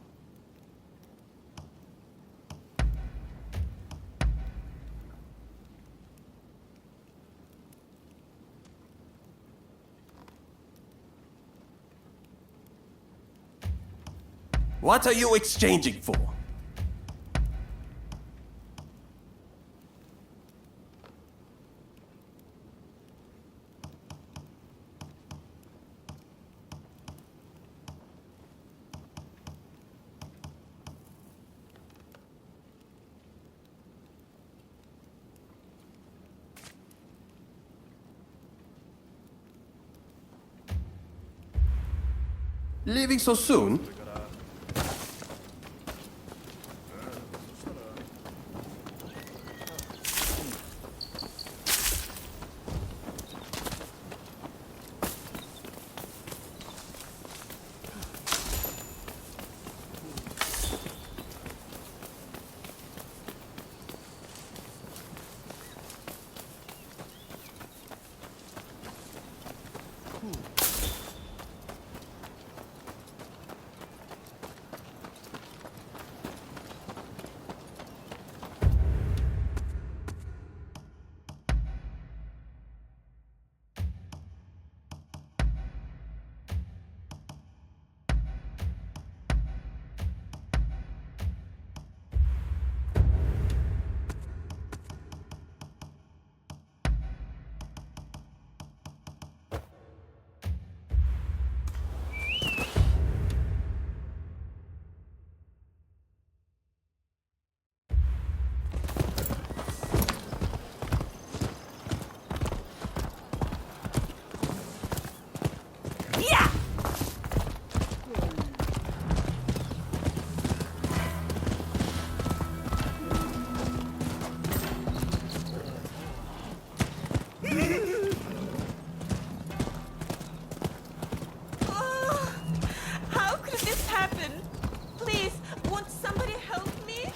What are you exchanging for? Leaving so soon? How could this happen? Please, won't somebody help me?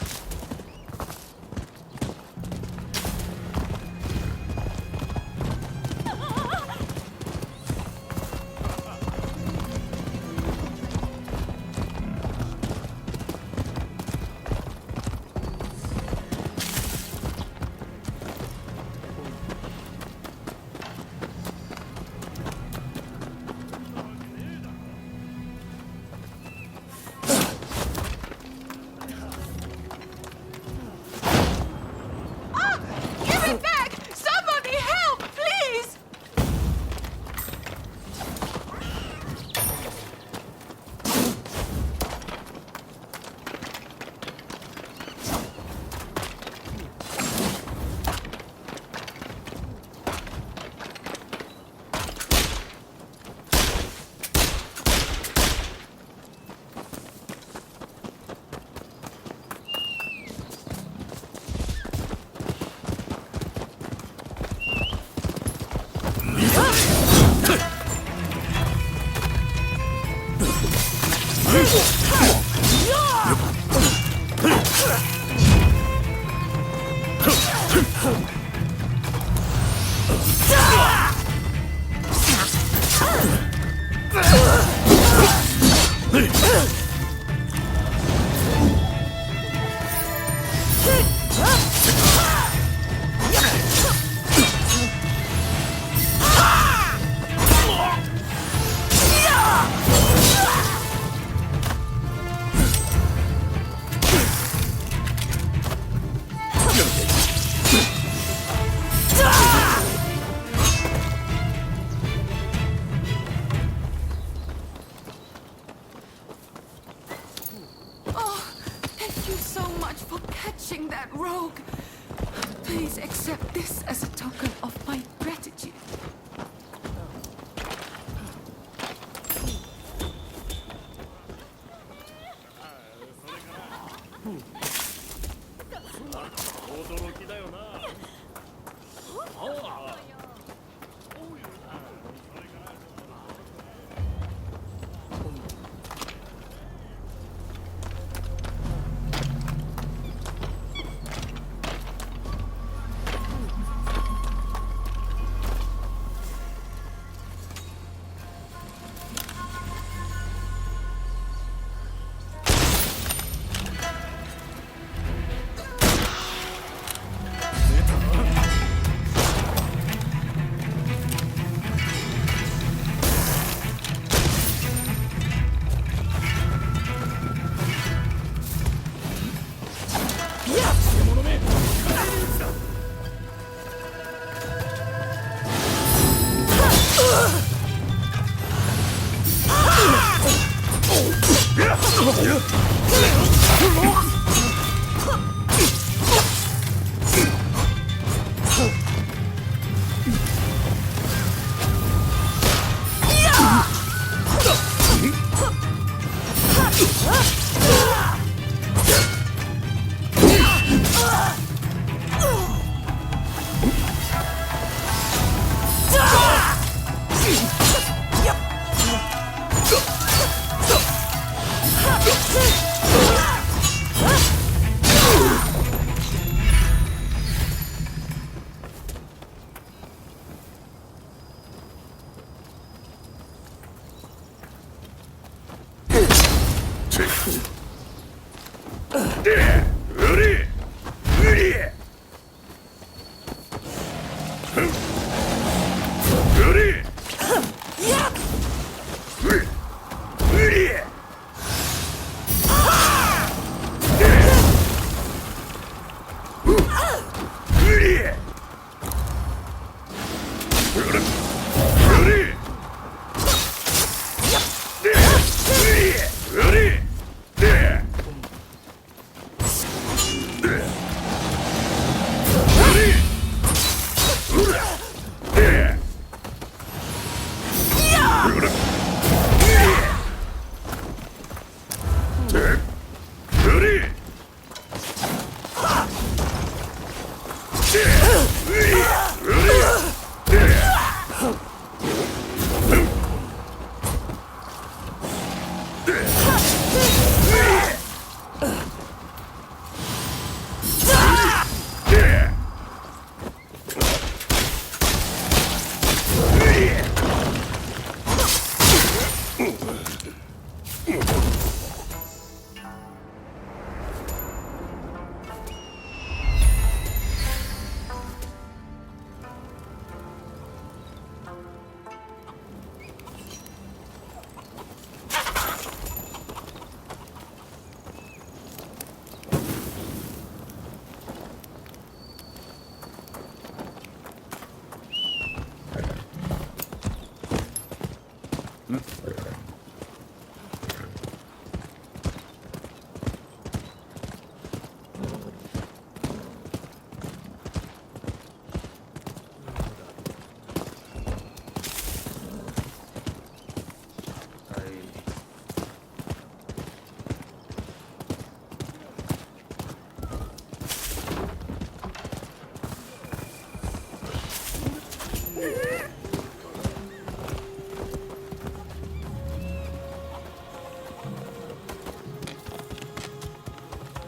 Give it back! Somebody help, please! Oh, thank you so much for catching that rogue. Please accept this as a token of my gratitude.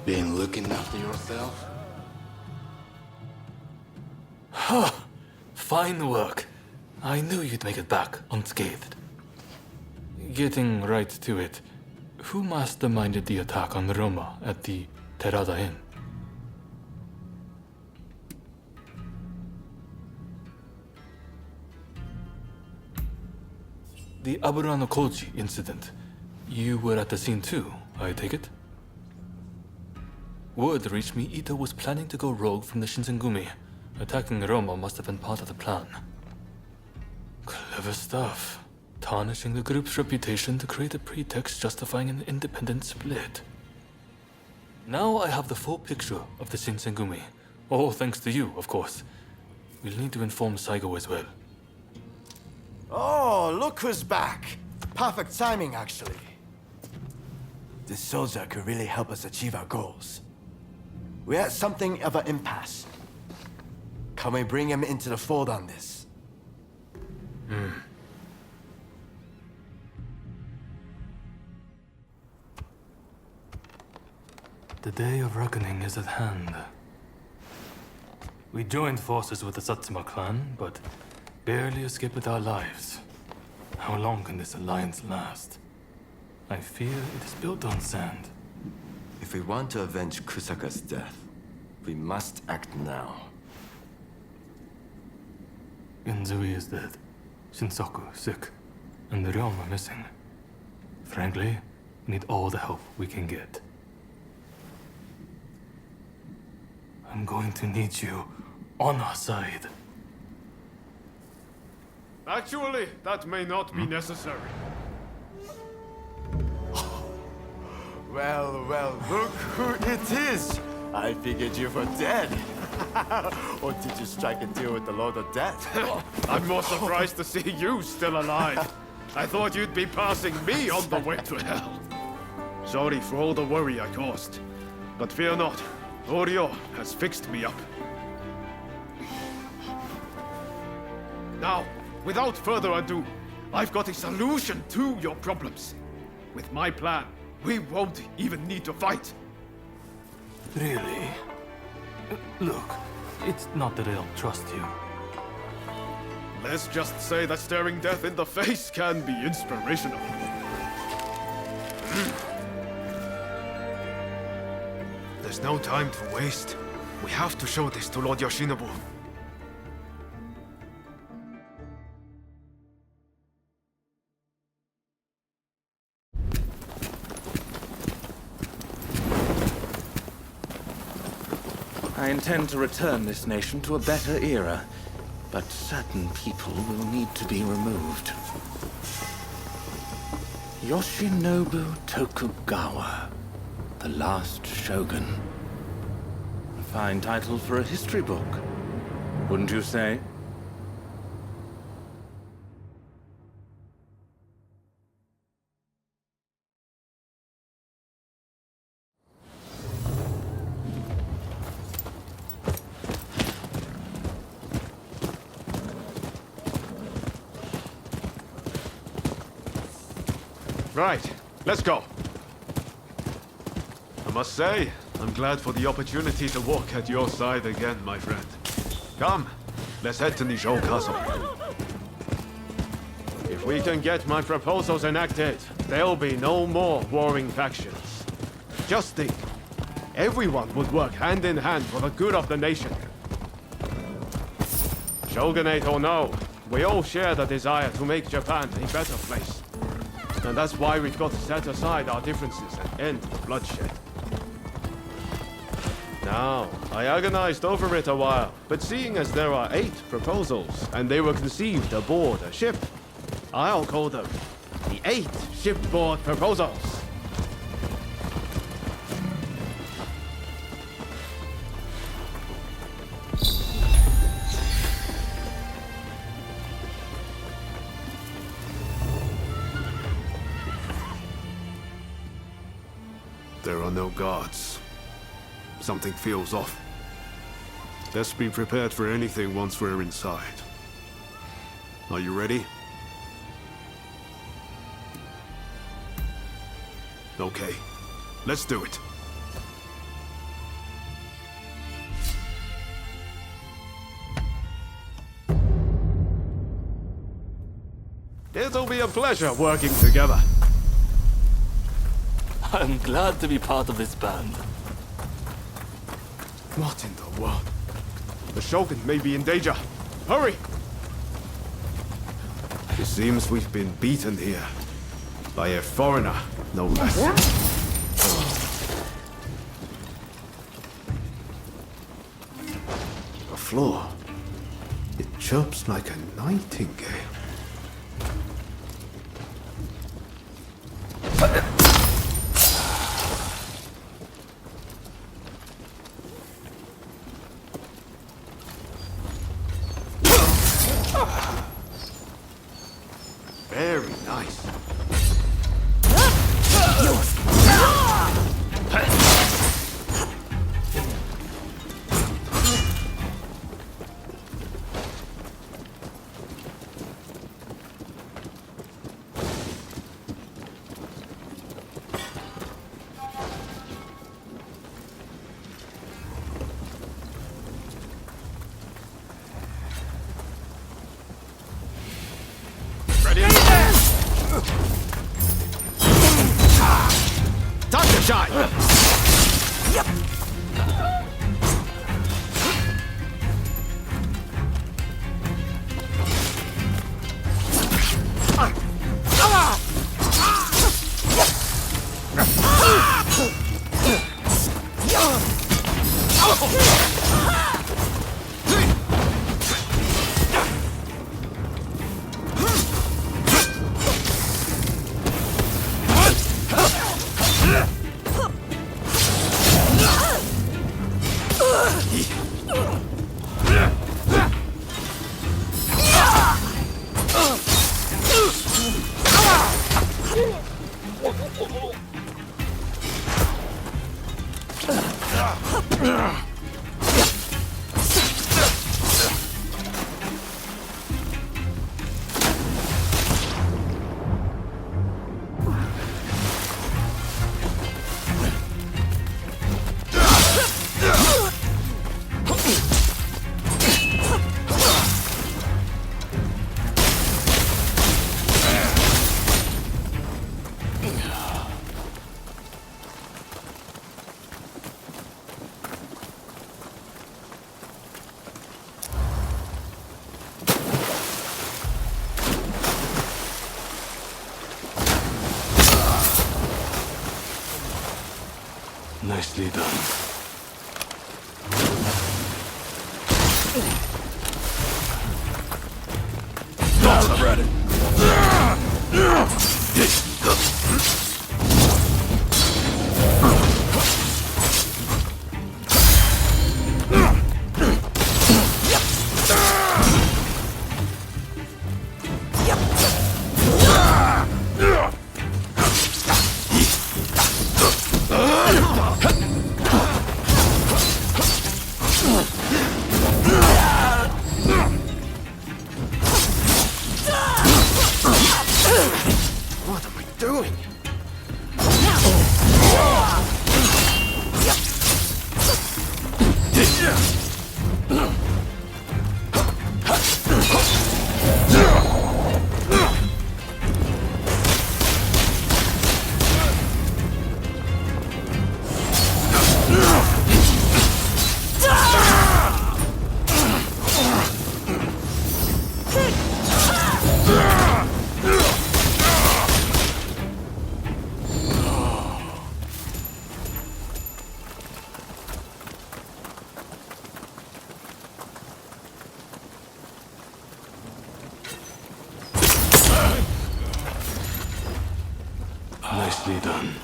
Been looking after yourself? Fine work. I knew you'd make it back unscathed. Getting right to it, who masterminded the attack on Roma at the Terada Inn? The Aburano Koji incident. You were at the scene too, I take it? Word reached me Ito was planning to go rogue from the Shinsengumi. Attacking Roma must have been part of the plan. Clever stuff. Tarnishing the group's reputation to create a pretext justifying an independent split. Now I have the full picture of the Shinsengumi. All thanks to you, of course. We'll need to inform Saigo as well. Oh, look who's back. Perfect timing, actually. This soldier could really help us achieve our goals. We're at something of an impasse. Can we bring him into the fold on this? The day of reckoning is at hand. We joined forces with the Satsuma clan, but barely escaped with our lives. How long can this alliance last? I fear it is built on sand. If we want to avenge Kusaka's death, we must act now. Inzui is dead, Shinsaku sick, and the realm are missing. Frankly, we need all the help we can get. I'm going to need you on our side. Actually, that may not be necessary. Well, well, look who it is! I figured you were dead. Or did you strike a deal with the Lord of Death? I'm more surprised to see you still alive. I thought you'd be passing me on the way to hell. Sorry for all the worry I caused. But fear not, Oryo has fixed me up. Now, without further ado, I've got a solution to your problems. With my plan, we won't even need to fight. Really? Look, it's not that I don't trust you. Let's just say that staring death in the face can be inspirational. There's no time to waste. We have to show this to Lord Yoshinobu. I intend to return this nation to a better era, but certain people will need to be removed. Yoshinobu Tokugawa, the last shogun. A fine title for a history book, wouldn't you say? Right, let's go. I must say, I'm glad for the opportunity to walk at your side again, my friend. Come, let's head to Nijou Castle. If we can get my proposals enacted, there'll be no more warring factions. Just think, everyone would work hand in hand for the good of the nation. Shogunate or no, we all share the desire to make Japan a better place. And that's why we've got to set aside our differences and end the bloodshed. Now, I agonized over it a while, but seeing as there are 8 proposals, and they were conceived aboard a ship, I'll call them the 8 shipboard proposals. There are no guards. Something feels off. Let's be prepared for anything once we're inside. Are you ready? Okay, let's do it. It'll be a pleasure working together. I'm glad to be part of this band. What in the world? The Shogun may be in danger. Hurry! It seems we've been beaten here. By a foreigner, no less. The floor. It chirps like a nightingale. Very nice. Ready? Time to shine! Yep. Nicely done. Celebrated. What am I doing? Nicely done.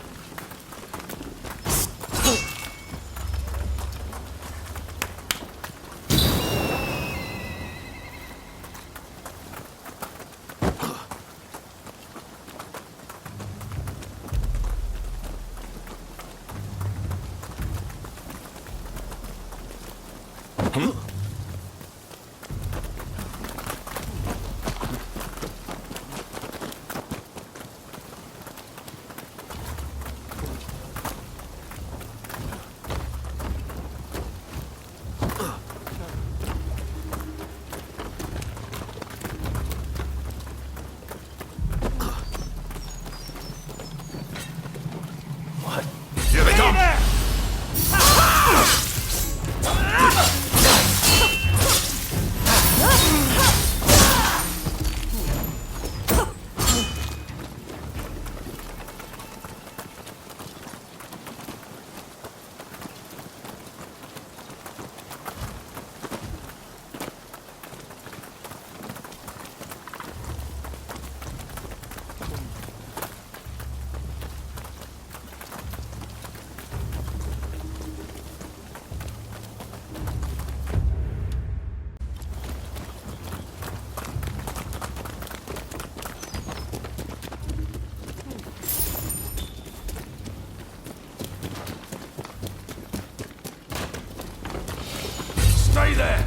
Here they come! Stay there!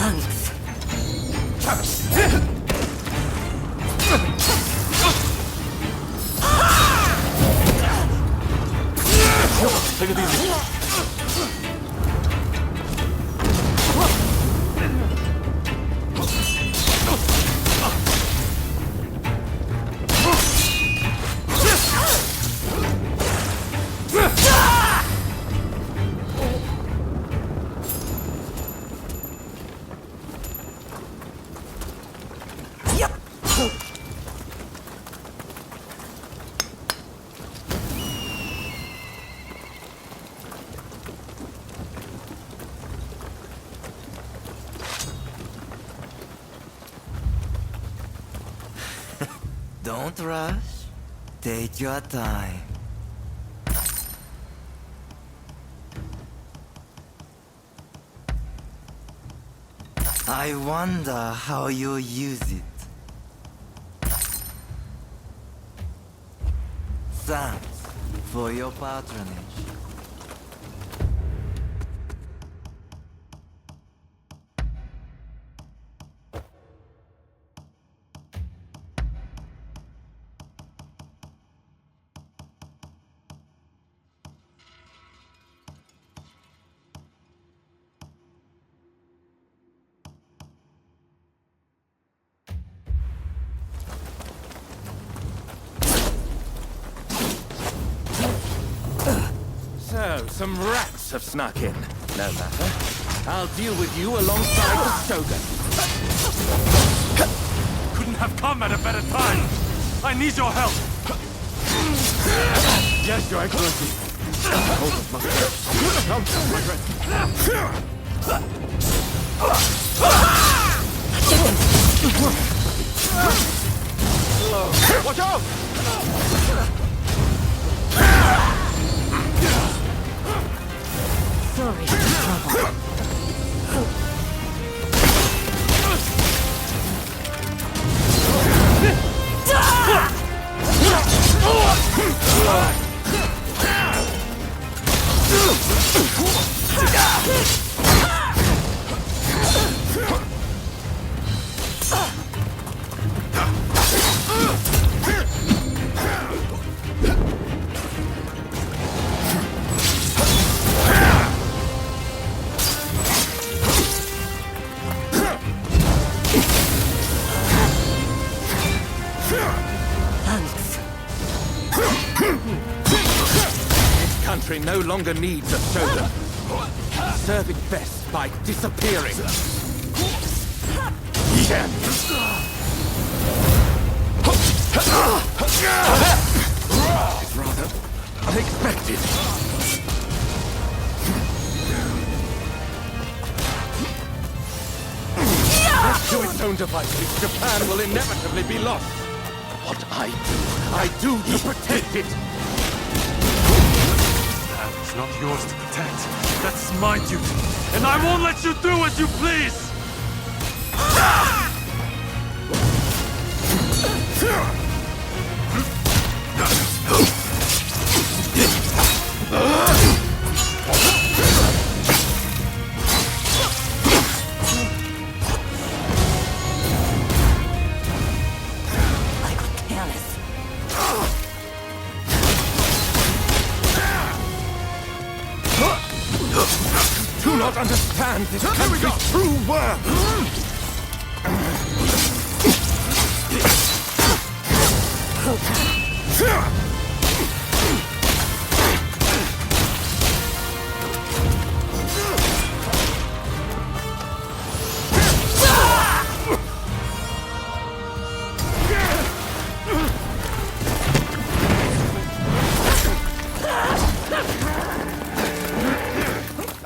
Thanks. Don't rush. Take your time. I wonder how you'll use it. Thanks for your patronage. So, some rats have snuck in. No matter. I'll deal with you alongside the Shogun. Couldn't have come at a better time. I need your help. Yes, Your Excellency. Hold must come, my friend. Watch out! Sorry for the trouble. This country no longer needs a Shogun. Serve it best by disappearing. It's rather unexpected. Left to its own devices, Japan will inevitably be lost. What I do to protect it. It's not yours to protect. That's my duty. And I won't let you do as you please! Do not understand this country's true worth.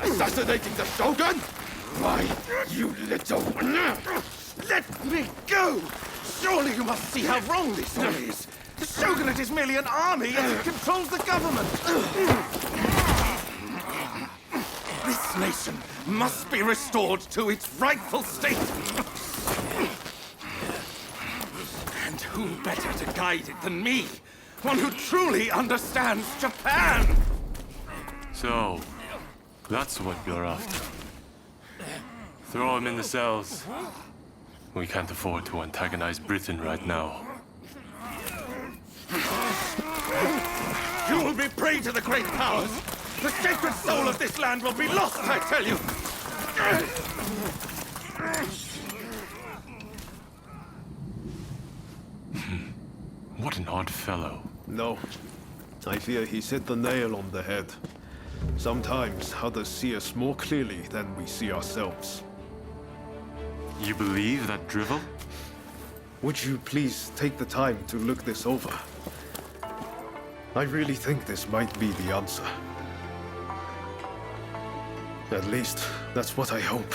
Assassinating the Shogun? Why, you little... Let me go! Surely you must see how wrong this all is. The Shogunate is merely an army and it controls the government. This nation must be restored to its rightful state. And who better to guide it than me? One who truly understands Japan! So, that's what you're after. Throw him in the cells. We can't afford to antagonize Britain right now. You will be prey to the great powers! The sacred soul of this land will be lost, I tell you! What an odd fellow. No. I fear he's hit the nail on the head. Sometimes others see us more clearly than we see ourselves. You believe that drivel? Would you please take the time to look this over? I really think this might be the answer. At least, that's what I hope.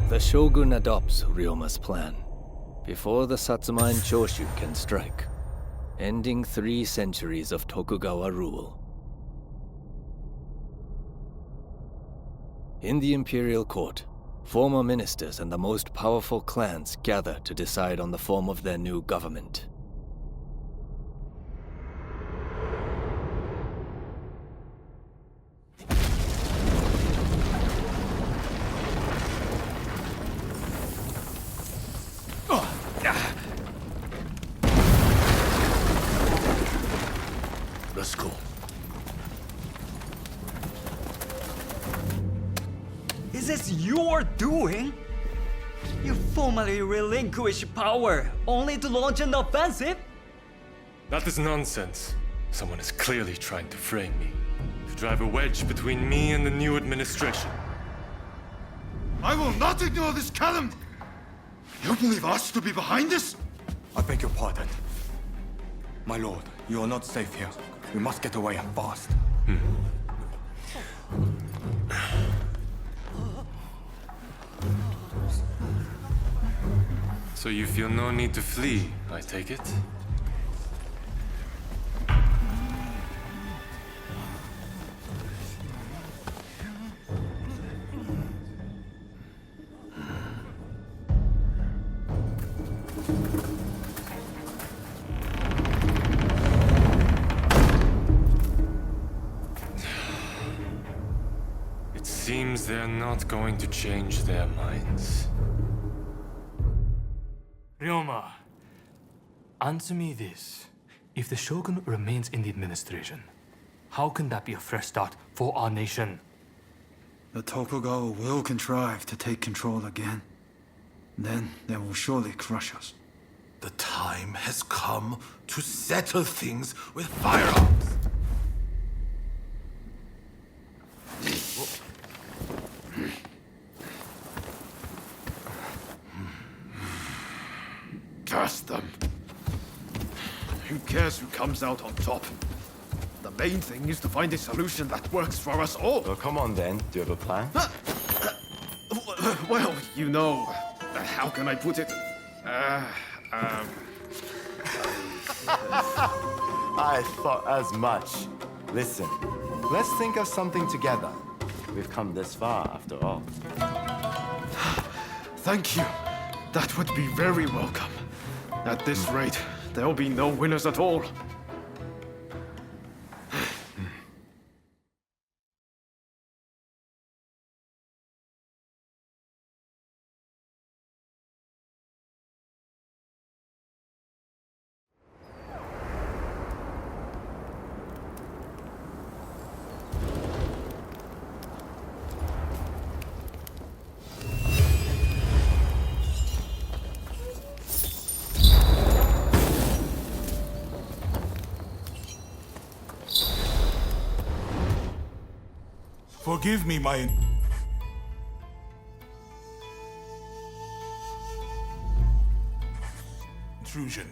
The Shogun adopts Ryoma's plan before the Satsuma and Choshu can strike, ending 3 centuries of Tokugawa rule. In the imperial court, former ministers and the most powerful clans gather to decide on the form of their new government. Let's go. Is this your doing? You formally relinquished power only to launch an offensive? That is nonsense. Someone is clearly trying to frame me, to drive a wedge between me and the new administration. I will not ignore this calumny! You believe us to be behind this? I beg your pardon. My lord, you are not safe here. We must get away and fast. So you feel no need to flee, I take it? It seems they're not going to change their minds. Ryoma, answer me this. If the Shogun remains in the administration, how can that be a fresh start for our nation? The Tokugawa will contrive to take control again. Then they will surely crush us. The time has come to settle things with firearms. Curse them. Who cares who comes out on top? The main thing is to find a solution that works for us all. Well, come on then. Do you have a plan? Well, you know, how can I put it? I thought as much. Listen, let's think of something together. We've come this far, after all. Thank you. That would be very welcome. At this rate, there'll be no winners at all. Forgive me, my intrusion.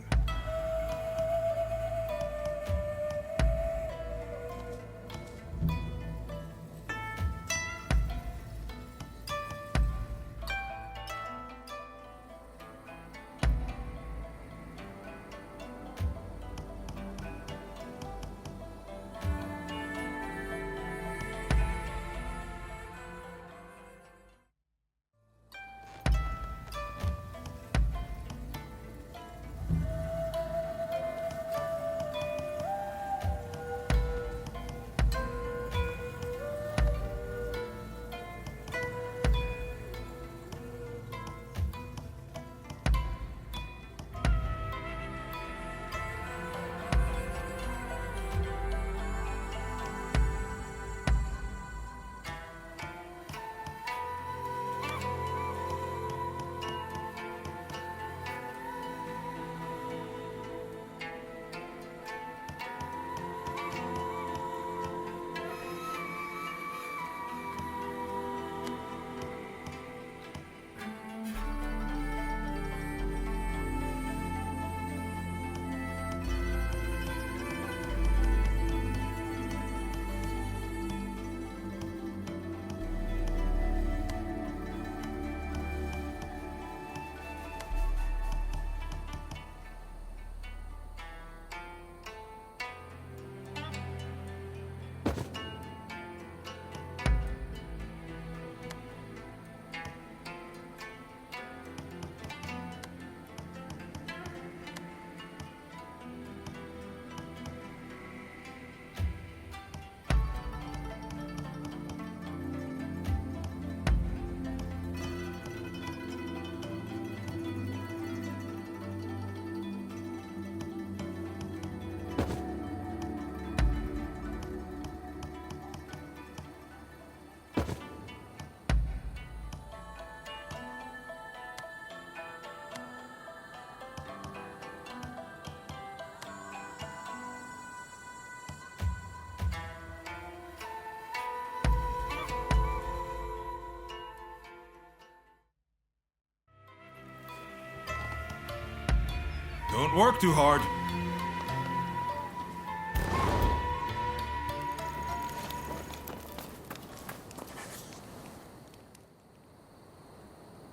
Don't work too hard.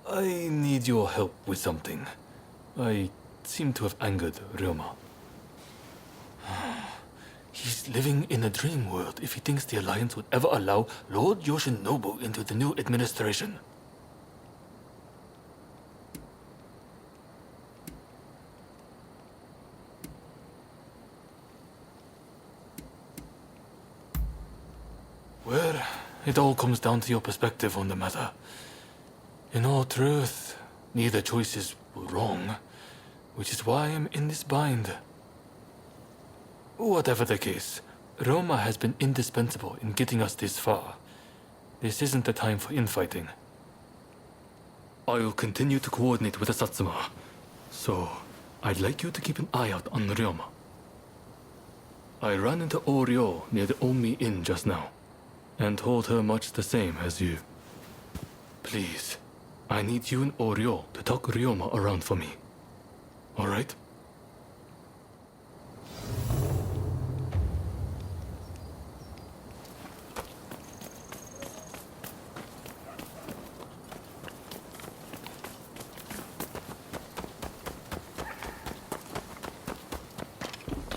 I need your help with something. I seem to have angered Ryoma. He's living in a dream world if he thinks the Alliance would ever allow Lord Yoshinobu into the new administration. Well, it all comes down to your perspective on the matter. In all truth, neither choices were wrong, which is why I'm in this bind. Whatever the case, Roma has been indispensable in getting us this far. This isn't the time for infighting. I'll continue to coordinate with the Satsuma, so I'd like you to keep an eye out on Ryoma. I ran into Oryo near the Omi Inn just now, and told her much the same as you. Please, I need you and Oryo to talk Ryoma around for me. All right?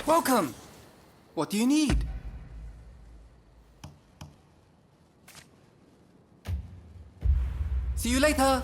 Welcome! What do you need? See you later!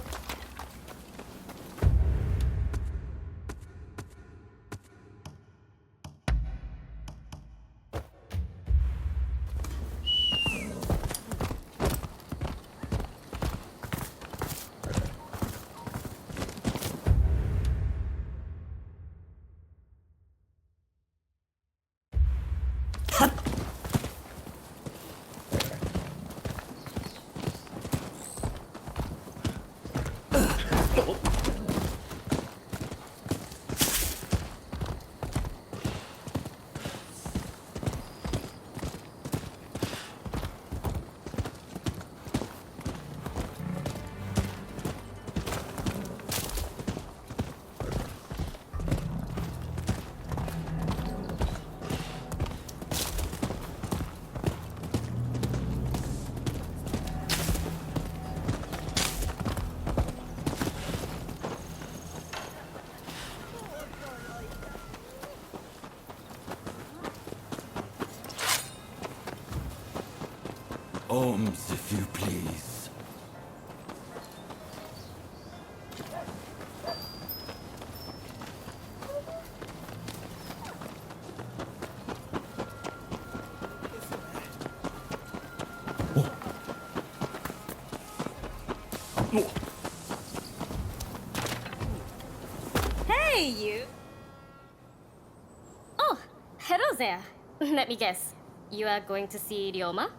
Ohms, if you please. Hey, you! Oh, hello there. Let me guess. You are going to see Ryoma?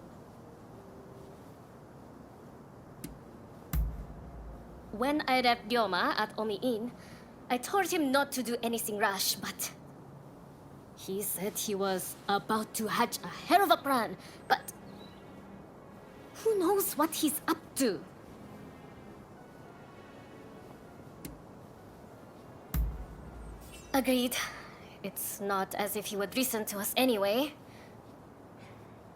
When I left Ryoma at Omi Inn, I told him not to do anything rash, but he said he was about to hatch a hell of a plan, but who knows what he's up to? Agreed. It's not as if he would listen to us anyway.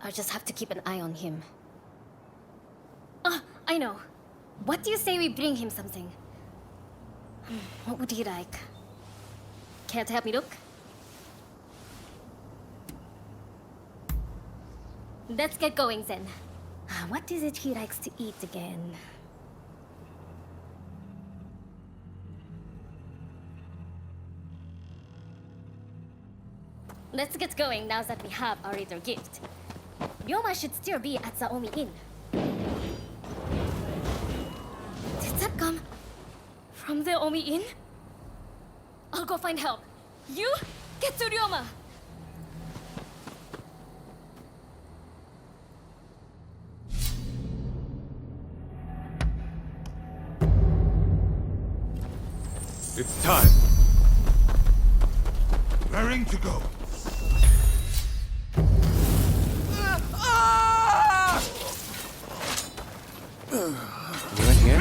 I'll just have to keep an eye on him. Ah, I know. What do you say we bring him something? What would he like? Care to help me look? Let's get going then. What is it he likes to eat again? Let's get going now that we have our little gift. Ryoma should still be at the Omi Inn. Did that come from the Omi Inn? I'll go find help. You get to Ryoma! It's time. Raring to go. You in here?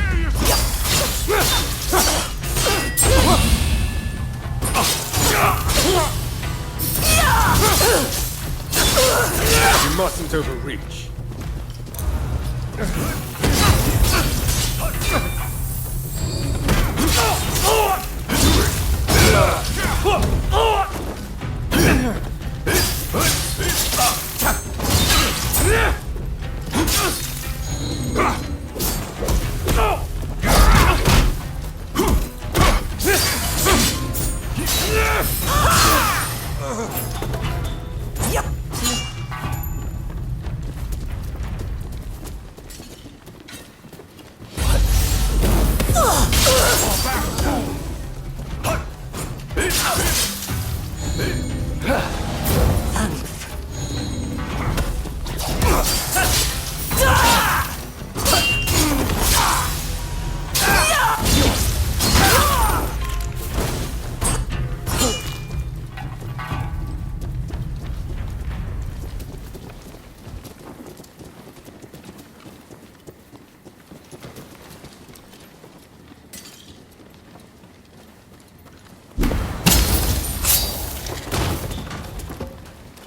mustn't overreach.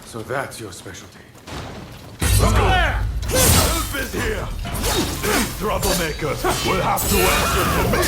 So that's your specialty. Help is here! These troublemakers will have to answer to me!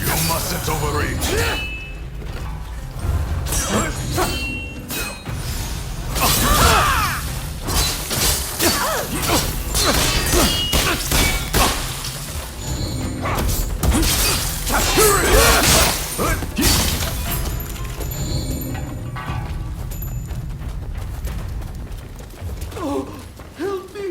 You mustn't overreach. Oh, help me!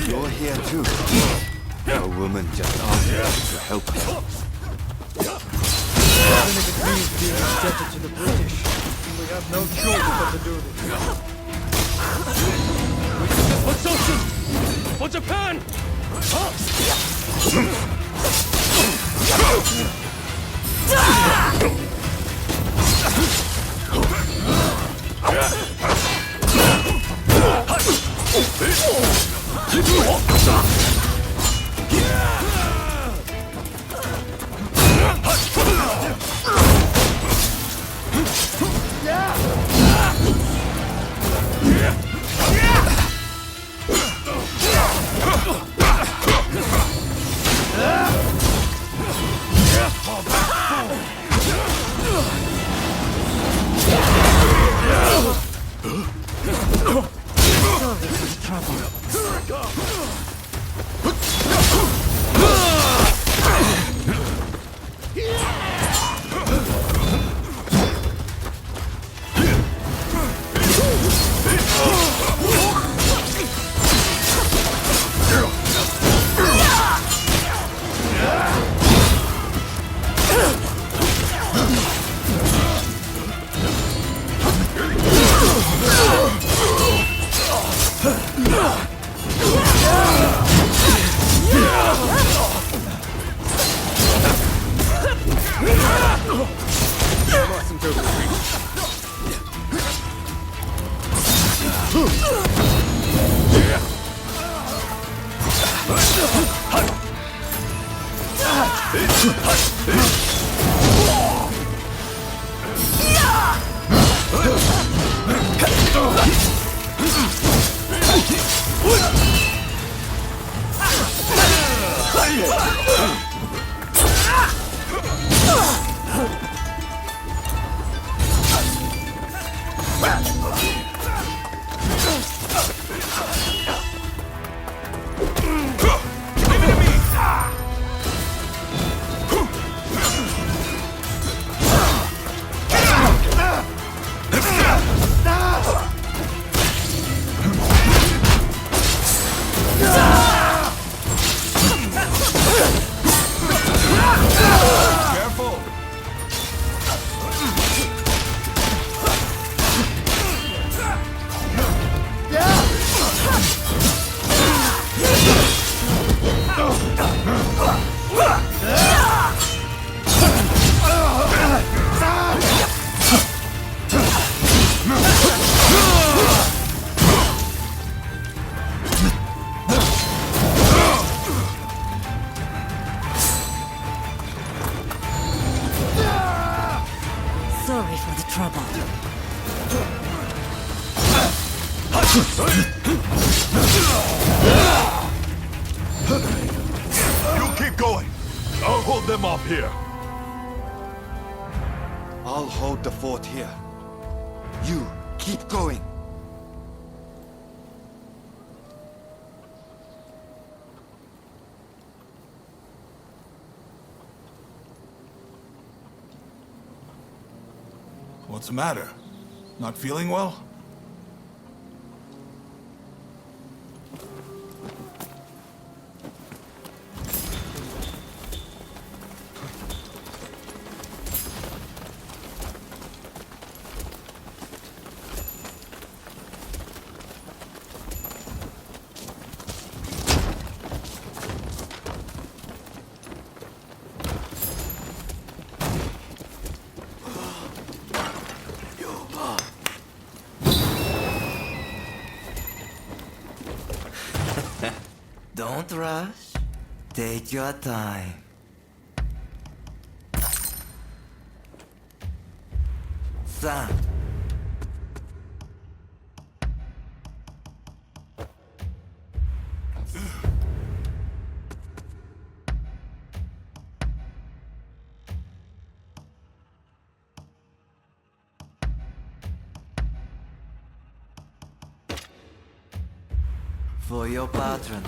You're here too. A woman just asked you to help her. Even if it means being indebted to the British, we have no choice but to do this. What's Ocean? For Japan! Sorry for the trouble. You keep going. I'll hold them off here. I'll hold the fort here. You keep going. What's the matter? Not feeling well? Don't rush. Take your time. Son. For your patron.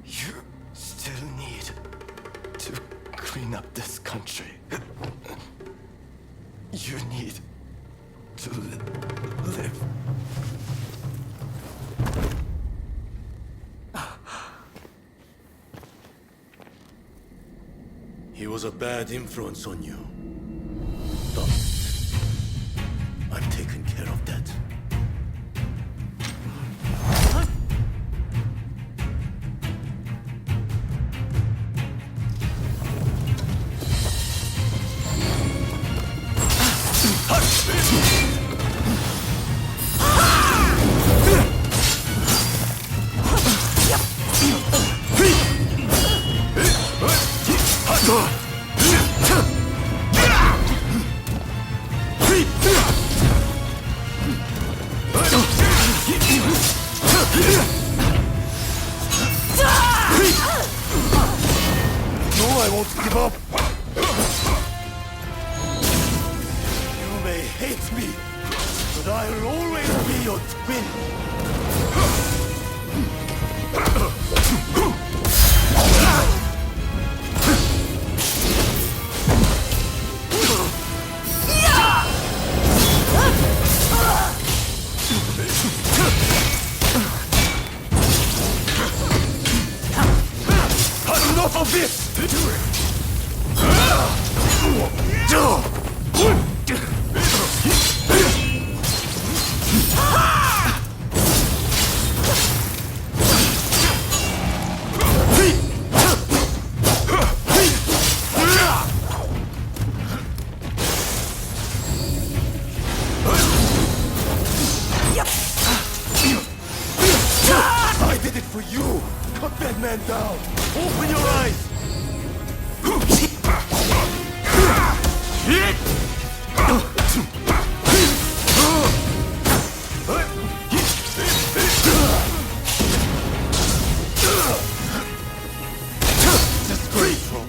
You still need to clean up this country. You need to live. He was a bad influence on you. But I've taken care of that. No, I won't give up. You may hate me, but I'll always be your twin. Enough of this! I did it for you! Cut that man down! Open your eyes! Disgraceful!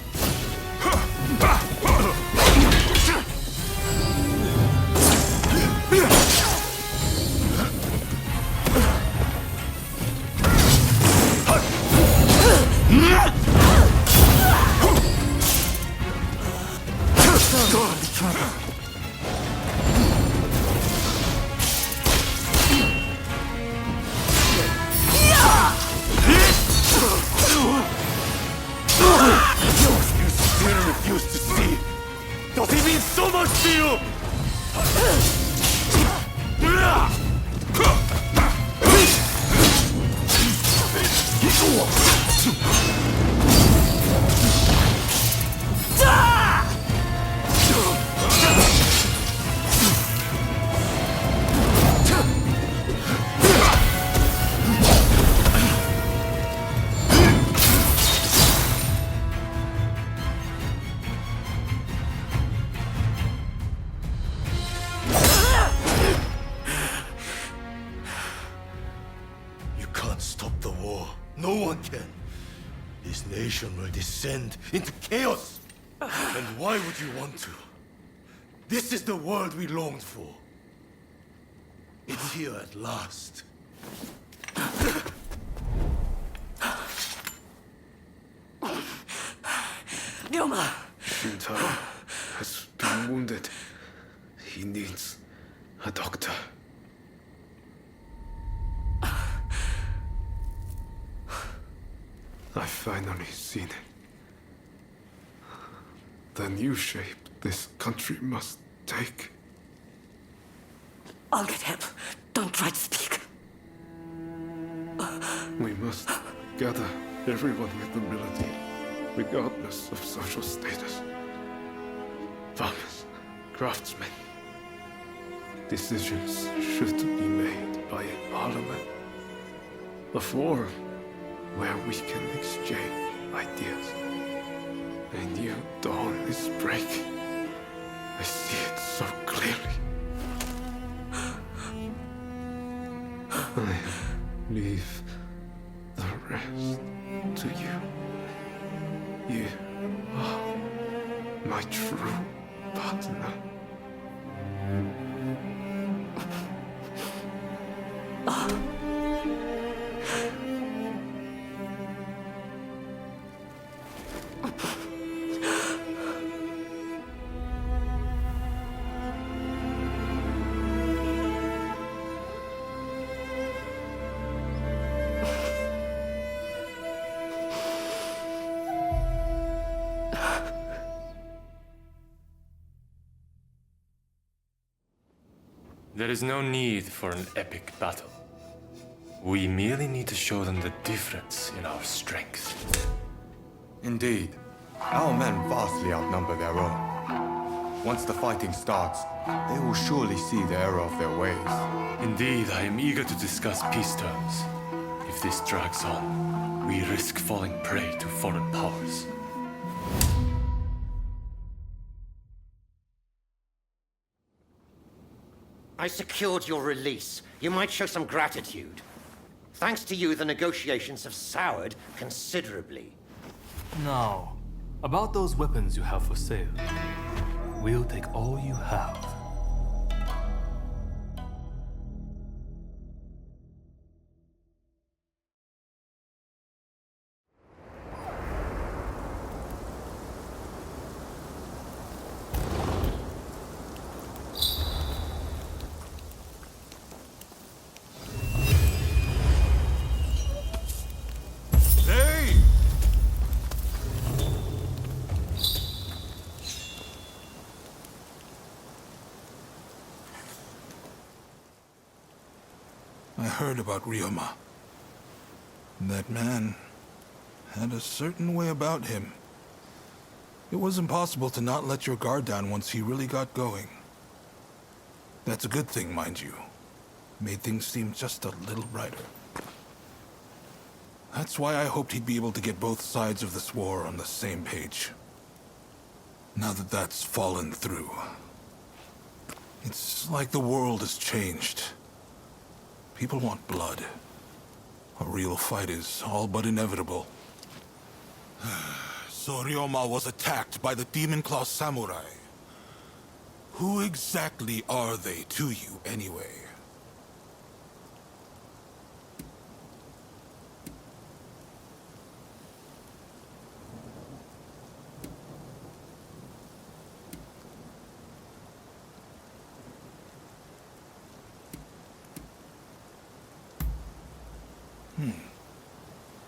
Sorry for the trouble. stop the war. No one can. This nation will descend into chaos. And why would you want to? This is the world we longed for. It's here at last. Ryoma! Shintaro has been wounded. He needs a doctor. I've finally seen it. The new shape this country must take. I'll get help. Don't try to speak. We must gather everyone with ability, regardless of social status. Farmers, craftsmen. Decisions should be made by a parliament. A forum where we can exchange ideas. A new dawn is breaking. I see it so clearly. I leave the rest to you. You are my true partner. There is no need for an epic battle. We merely need to show them the difference in our strength. Indeed. Our men vastly outnumber their own. Once the fighting starts, they will surely see the error of their ways. Indeed, I am eager to discuss peace terms. If this drags on, we risk falling prey to foreign powers. I secured your release. You might show some gratitude. Thanks to you, the negotiations have soured considerably. Now, about those weapons you have for sale. We'll take all you have. I heard about Ryoma. That man had a certain way about him. It was impossible to not let your guard down once he really got going. That's a good thing, mind you. Made things seem just a little brighter. That's why I hoped he'd be able to get both sides of this war on the same page. Now that that's fallen through, it's like the world has changed. People want blood. A real fight is all but inevitable. So Ryoma was attacked by the Demon Claw Samurai. Who exactly are they to you, anyway?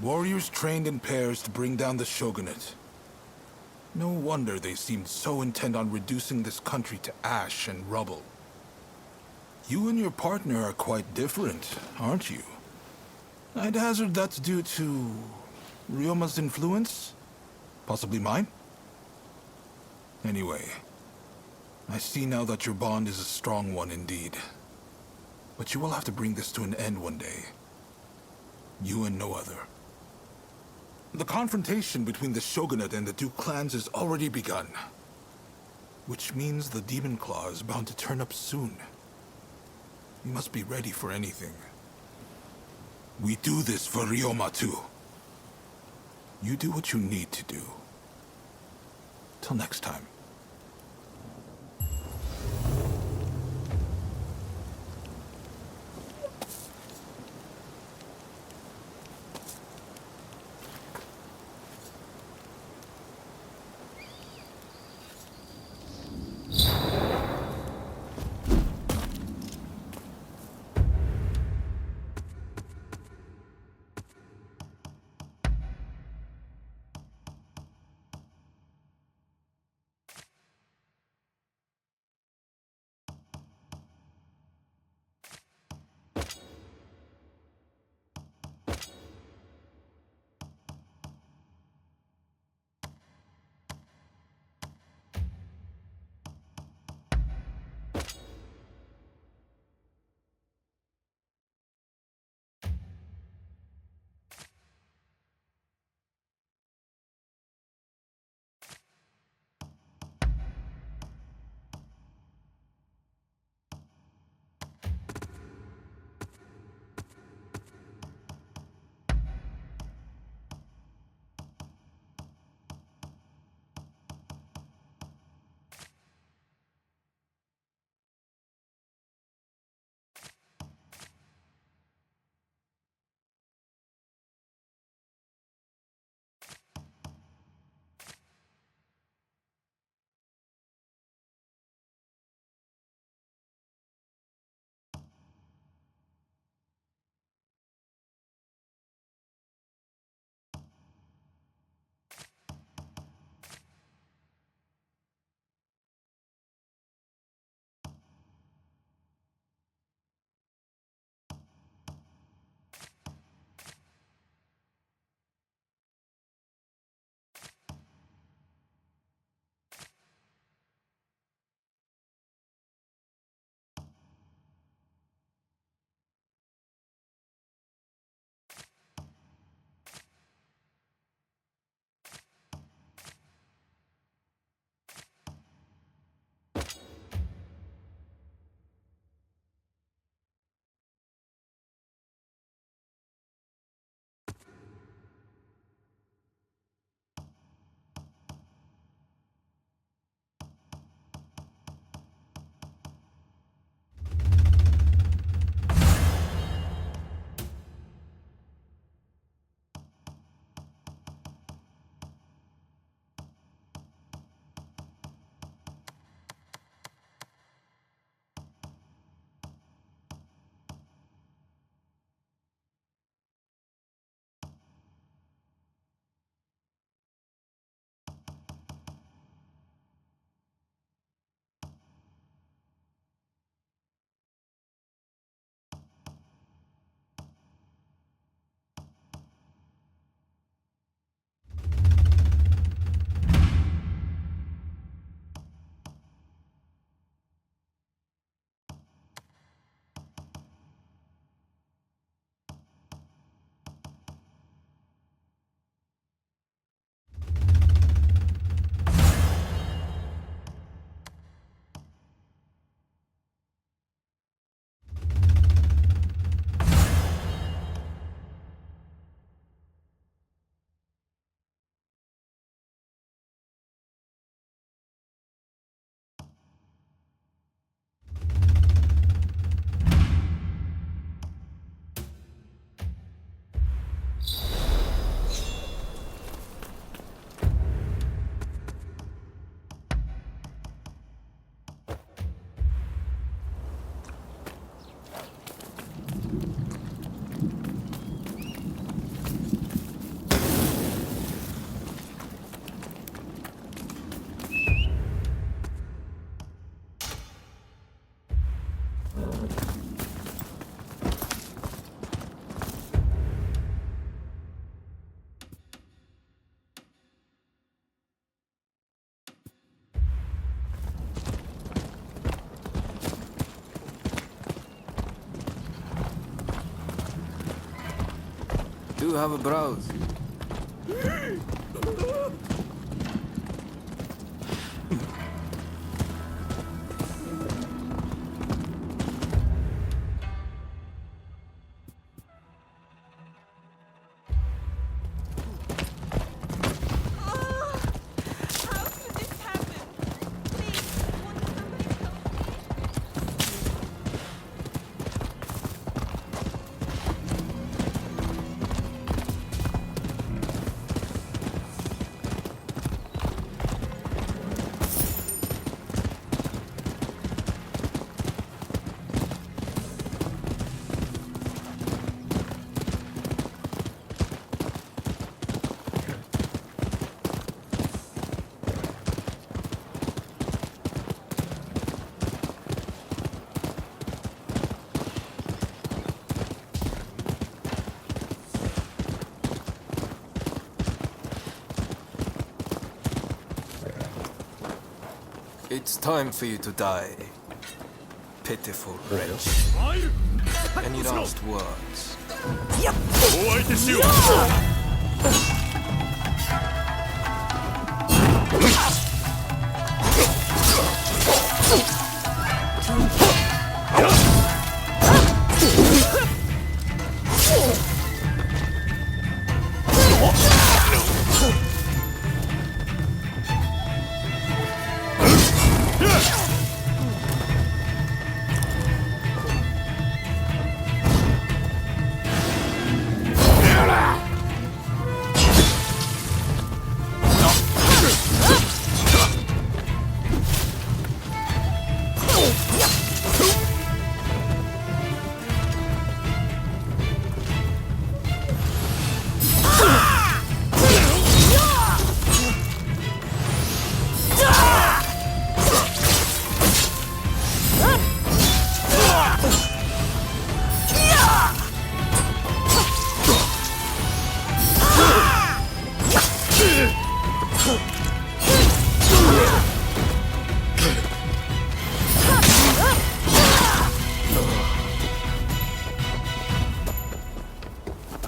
Warriors trained in pairs to bring down the shogunate. No wonder they seemed so intent on reducing this country to ash and rubble. You and your partner are quite different, aren't you? I'd hazard that's due to Ryoma's influence? Possibly mine? Anyway, I see now that your bond is a strong one indeed. But you will have to bring this to an end one day. You and no other. The confrontation between the shogunate and the two clans has already begun. Which means the Demon Claw is bound to turn up soon. You must be ready for anything. We do this for Ryoma too. You do what you need to do. Till next time. Do have a browse. It's time for you to die. Pitiful wretch. Any last words?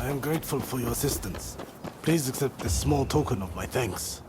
I am grateful for your assistance. Please accept this small token of my thanks.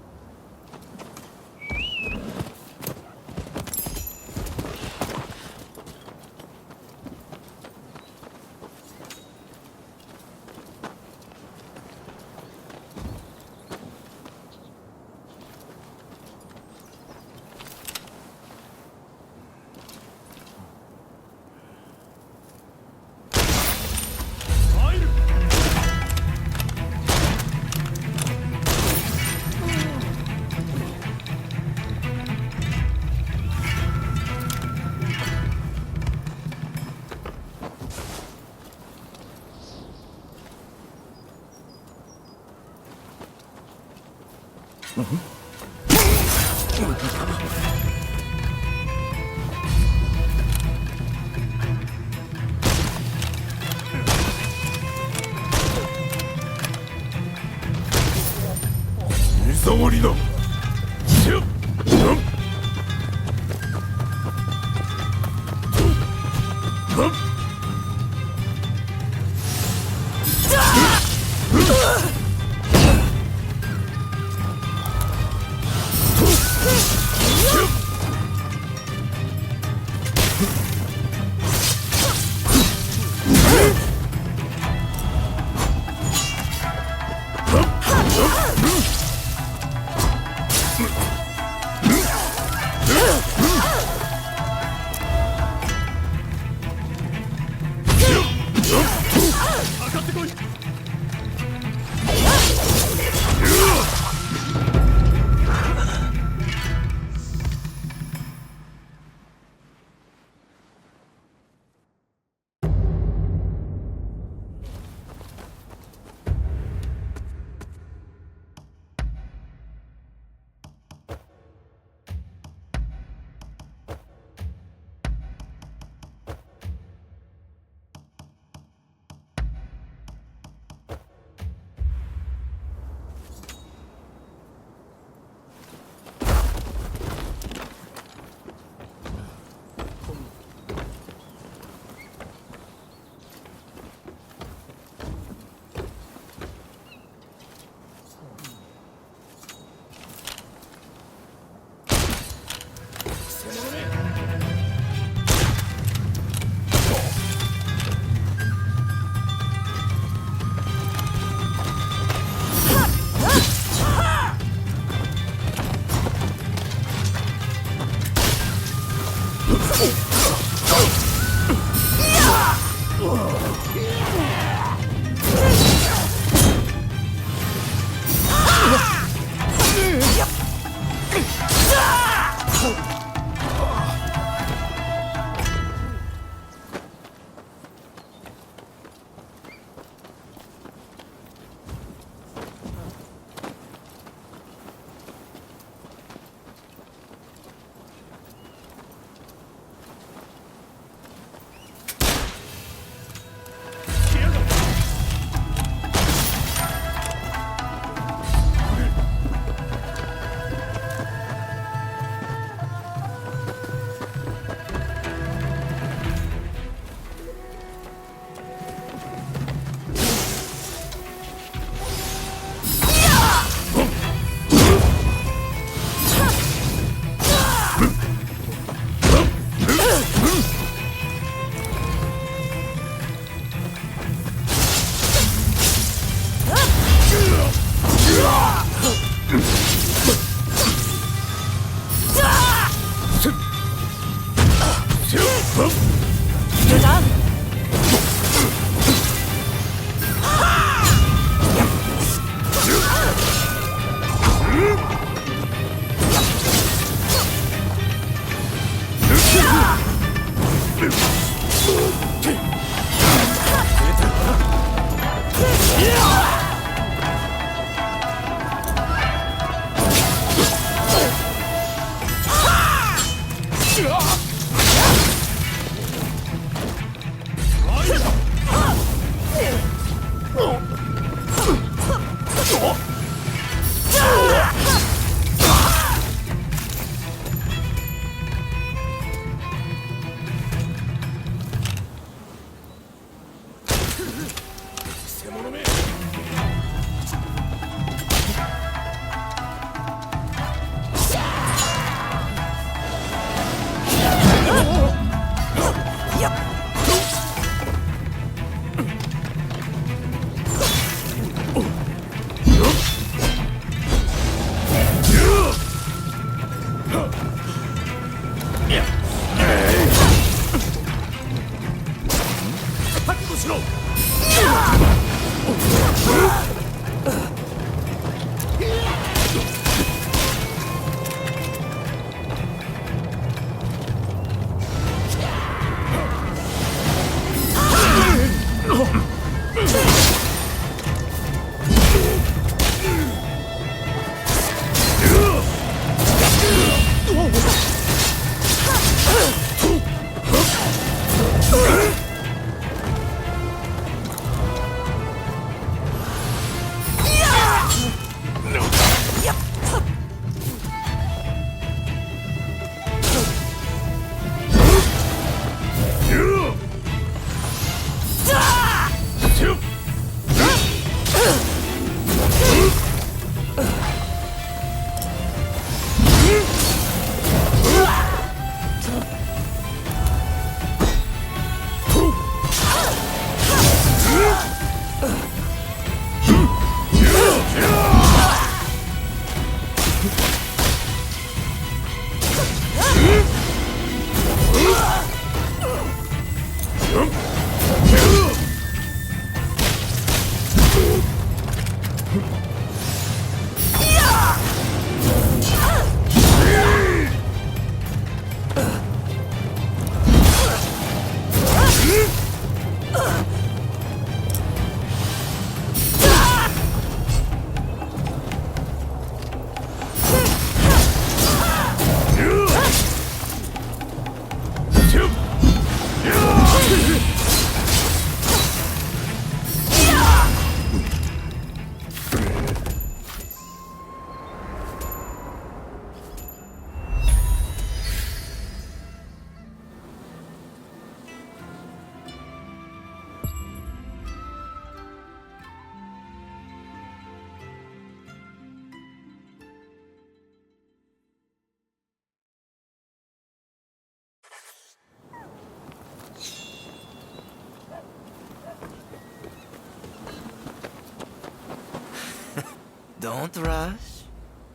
Don't rush.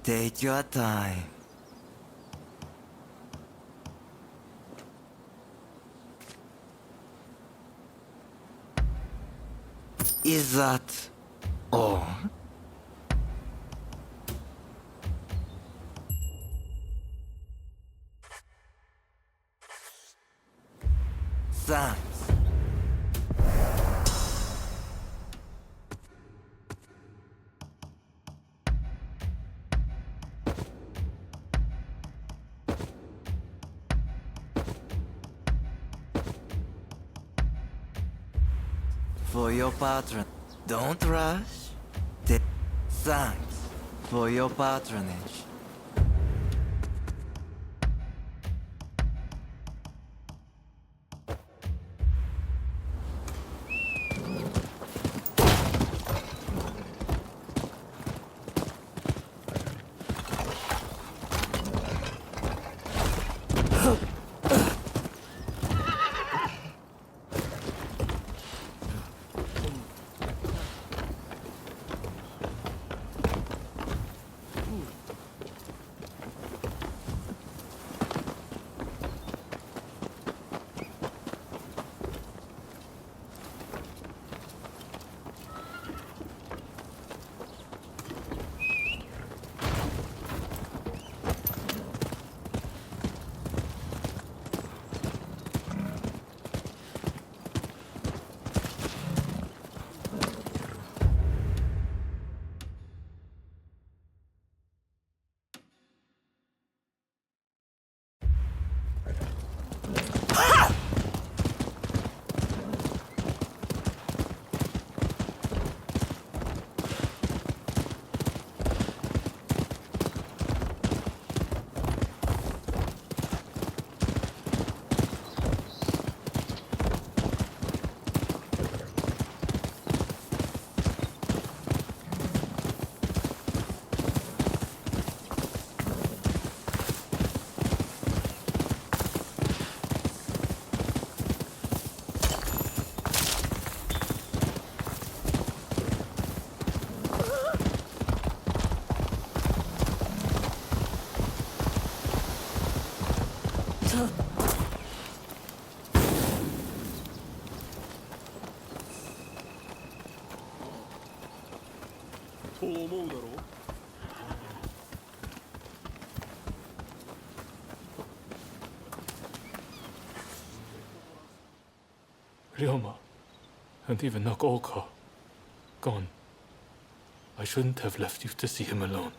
Take your time. Is that all? Thanks. For your patron. Don't rush. Thanks for your patronage. Ryoma, and even Nakaoka, gone. I shouldn't have left you to see him alone.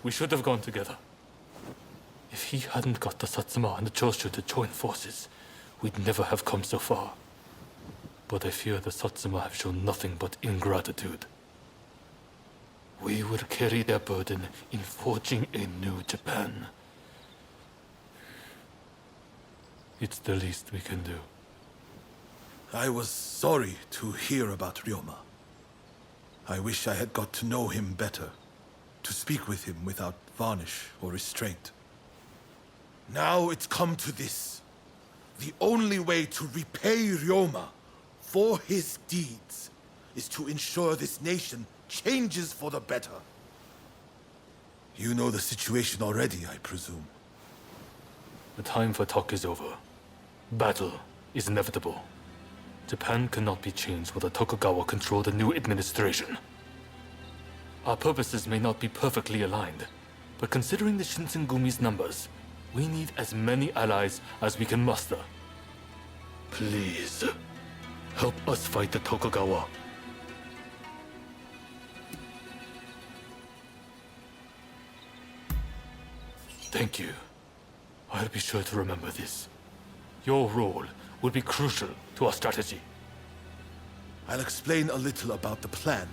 We should have gone together. If he hadn't got the Satsuma and the Choshu to join forces, we'd never have come so far. But I fear the Satsuma have shown nothing but ingratitude. We will carry their burden in forging a new Japan. It's the least we can do. I was sorry to hear about Ryoma. I wish I had got to know him better, to speak with him without varnish or restraint. Now it's come to this. The only way to repay Ryoma for his deeds is to ensure this nation changes for the better. You know the situation already, I presume. The time for talk is over. Battle is inevitable. Japan cannot be changed while the Tokugawa control the new administration. Our purposes may not be perfectly aligned, but considering the Shinsengumi's numbers, we need as many allies as we can muster. Please, help us fight the Tokugawa. Thank you. I'll be sure to remember this. Your role will be crucial to our strategy. I'll explain a little about the plan.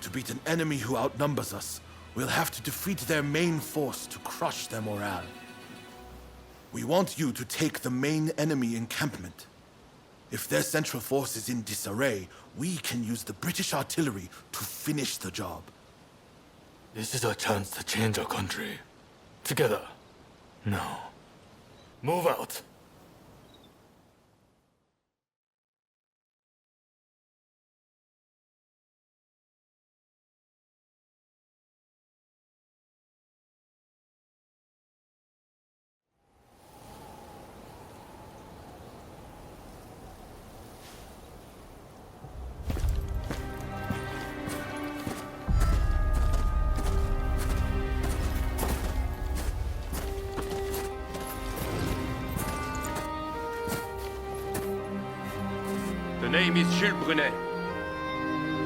To beat an enemy who outnumbers us, we'll have to defeat their main force to crush their morale. We want you to take the main enemy encampment. If their central force is in disarray, we can use the British artillery to finish the job. This is our chance to change our country. Together. Now, move out. The name is Jules Brunet.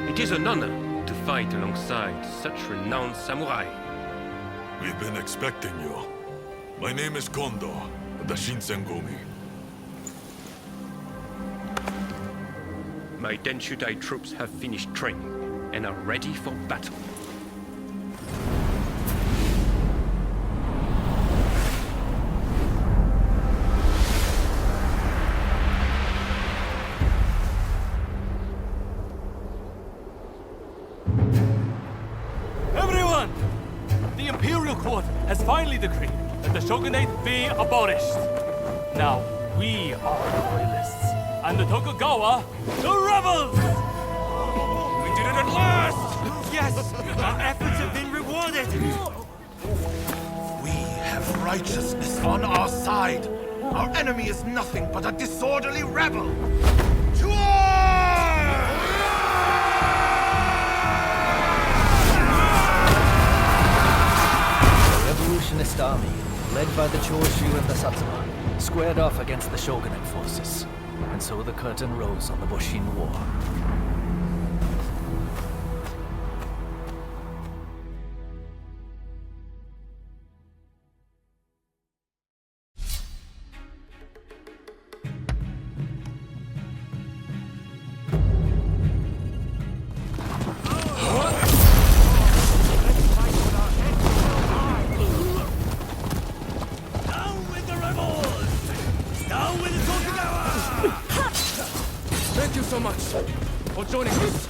It is an honor to fight alongside such renowned samurai. We've been expecting you. My name is Kondo, of the Shinsengumi. My Denshutai troops have finished training and are ready for battle. Everyone! The Imperial Court has finally decreed that the shogunate be abolished. Now, we are the royalists, and the Tokugawa, the rebels! We did it at last! Yes! Our efforts have been rewarded! We have righteousness on our side. Our enemy is nothing but a disorderly rebel. To war! The revolutionist army, led by the Choshu and the Satsuma, squared off against the shogunate forces. And so the curtain rose on the Boshin War. Thank you so much for joining us.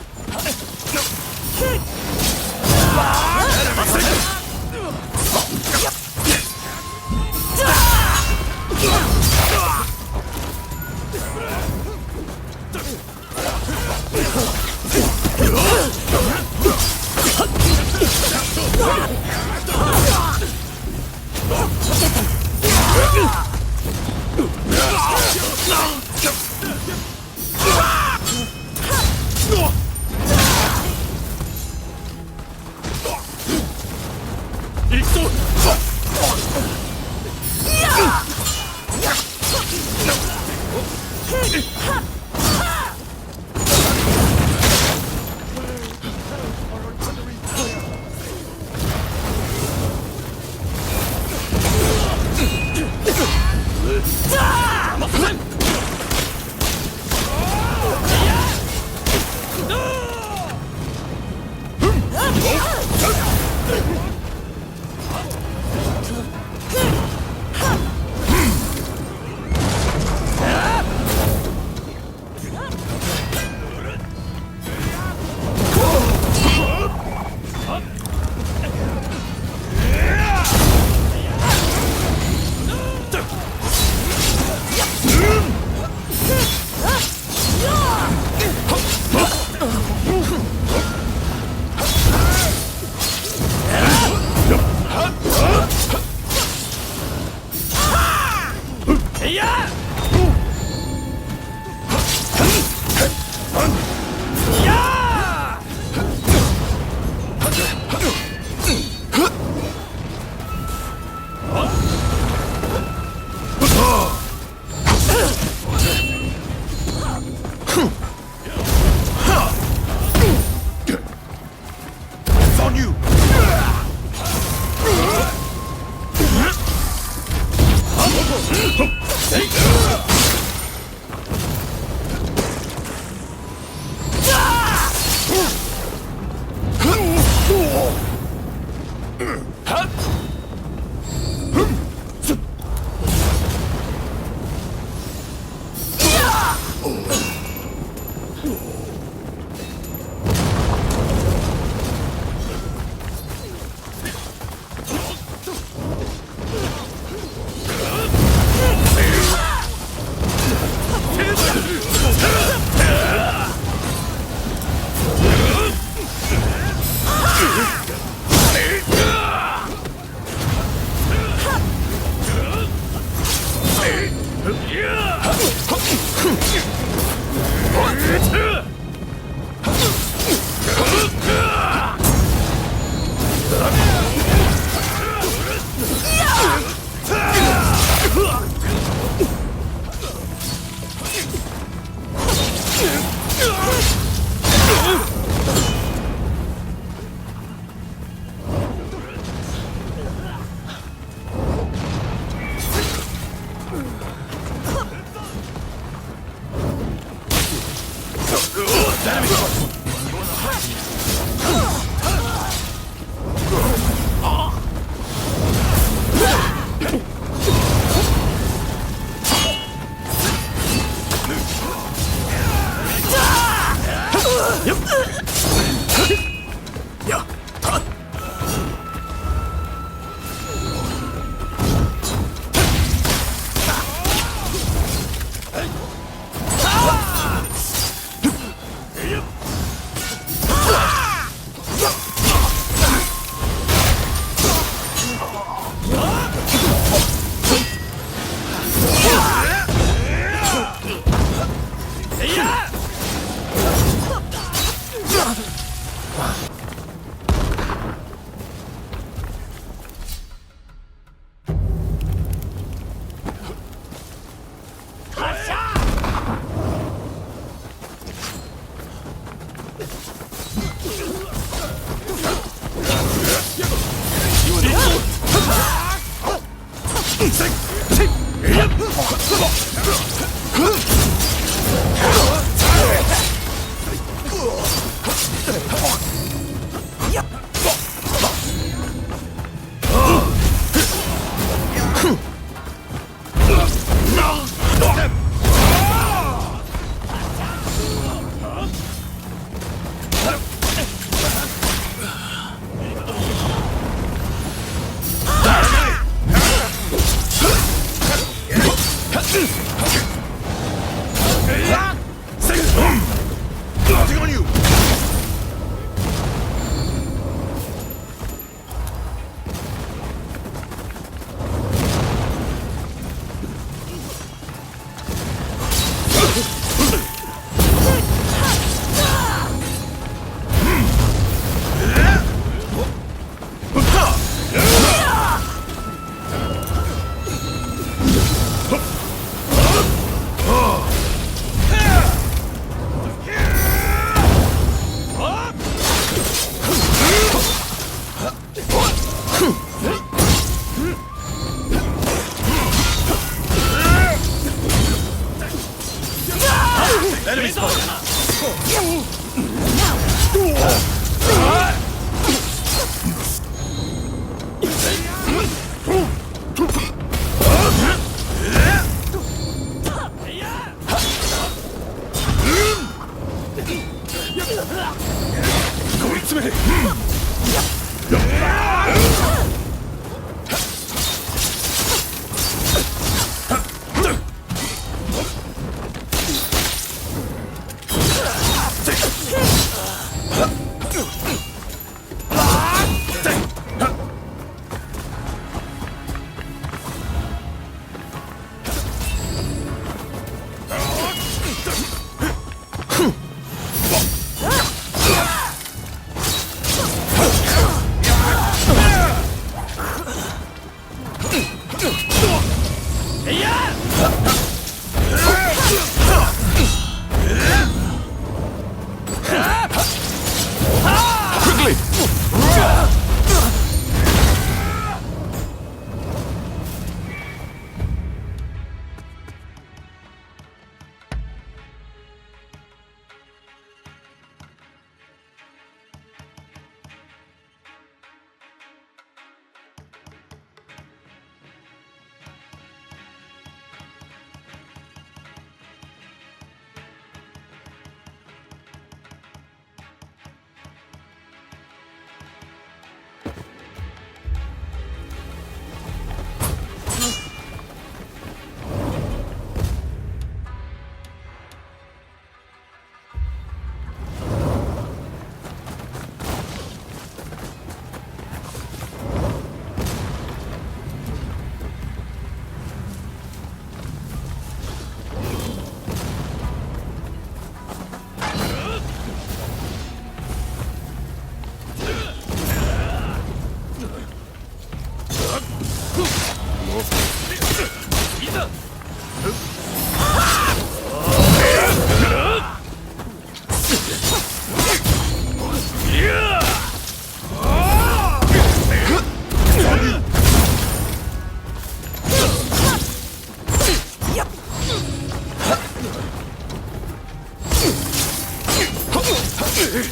Don't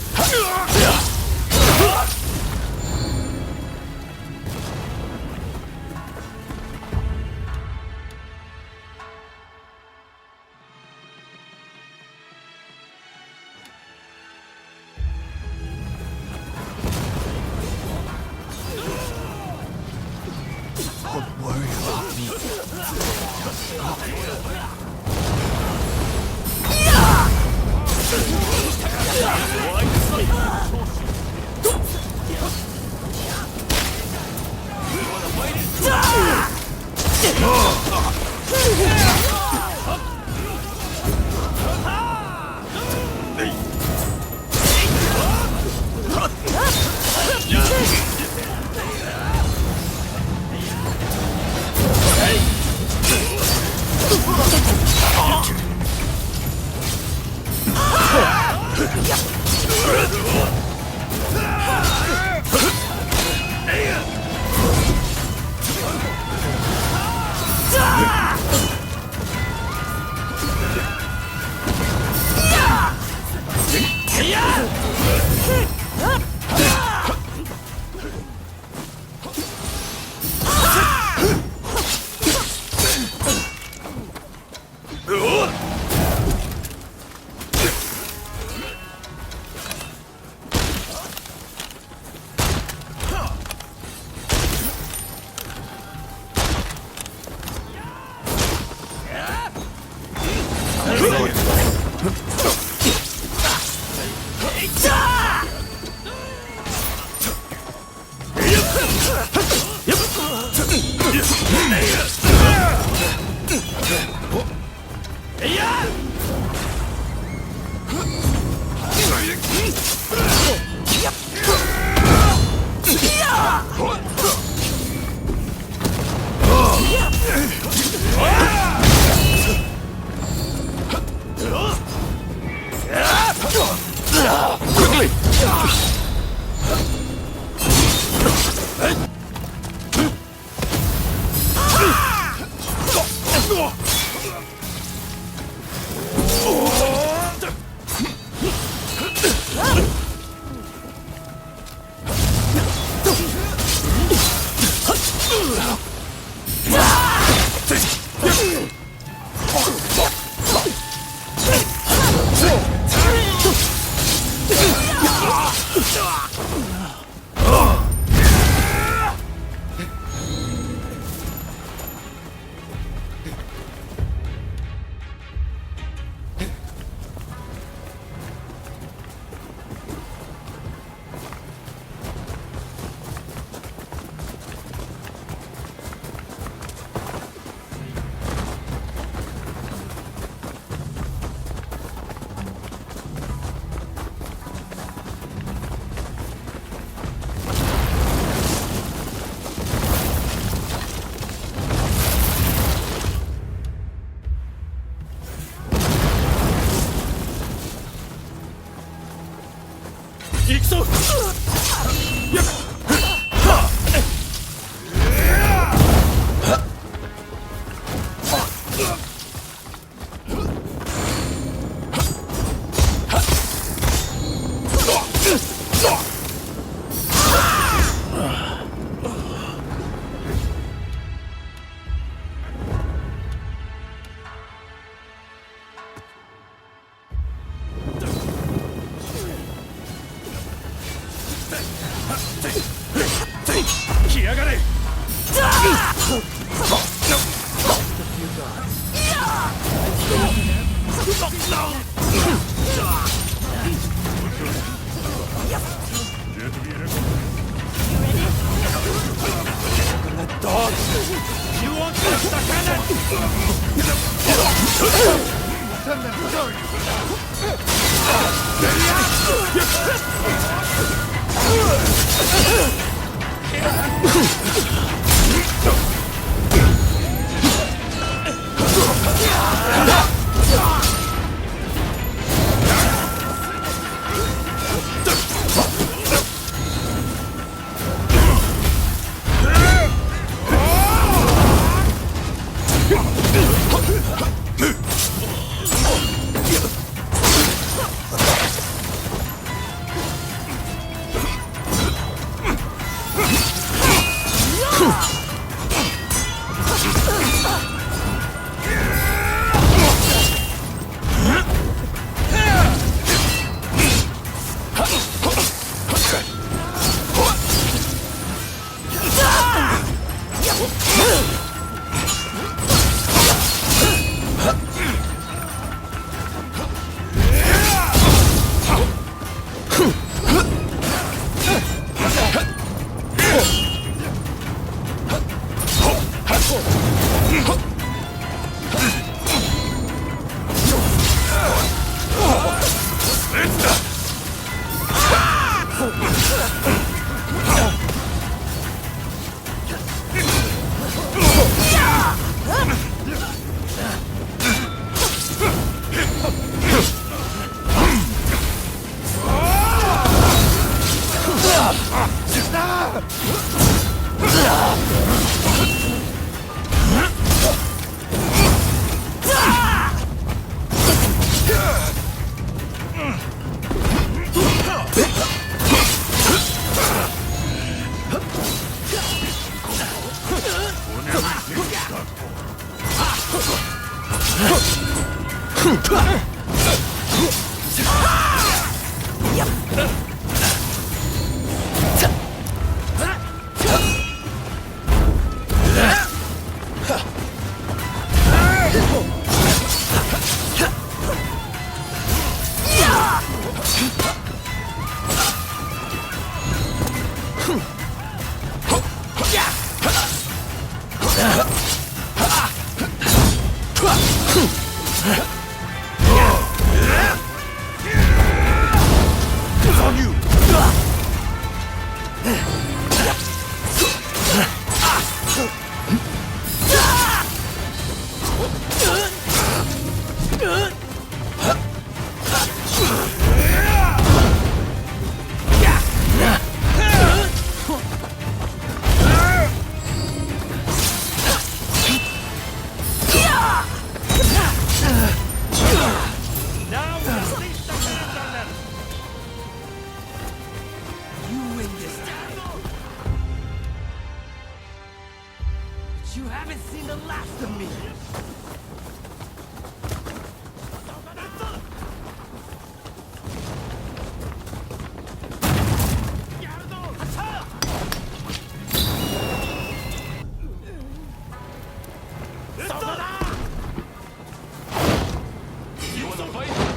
worry about me. You haven't seen the last of me! You wanna fight?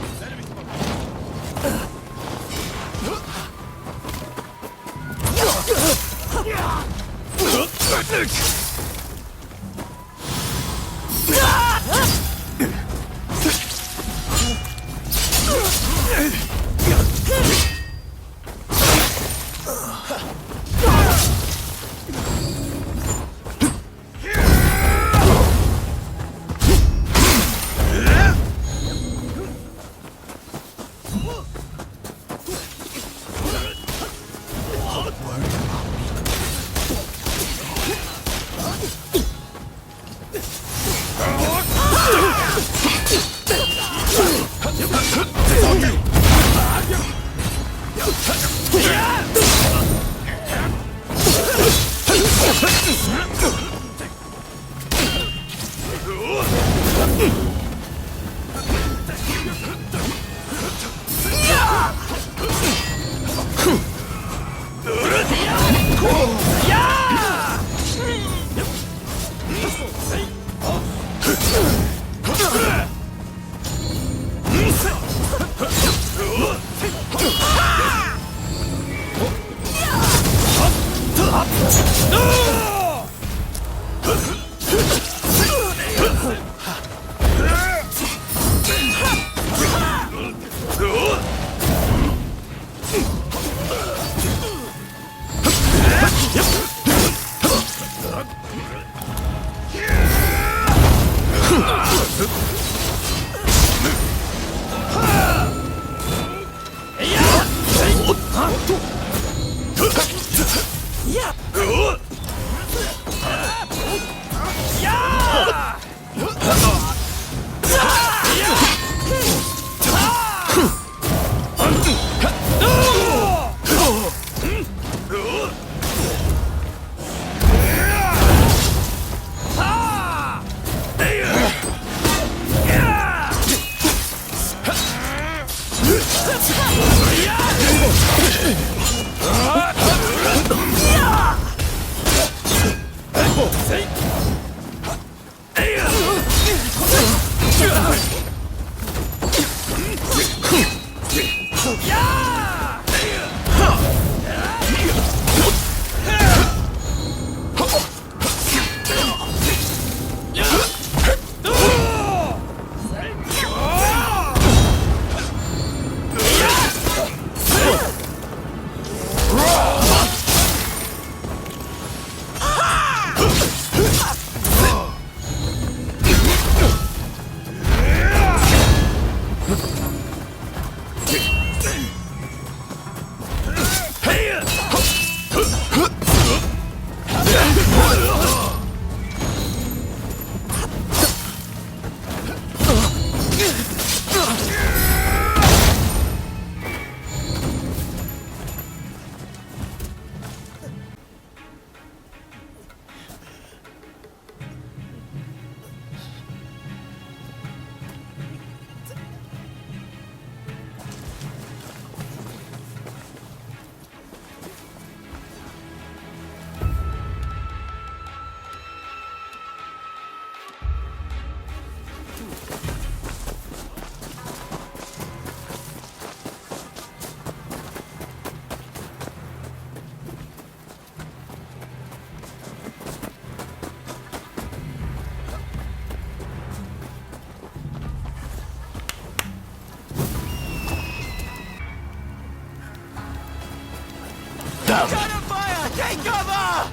down. Fire! Take cover!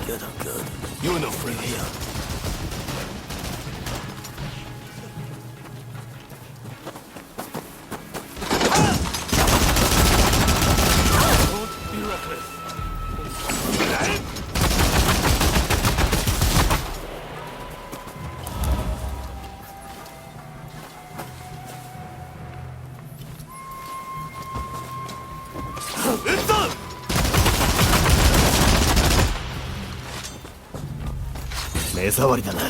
Good, I'm good. You're no friend here. Don't be reckless. It's done!目障りだな。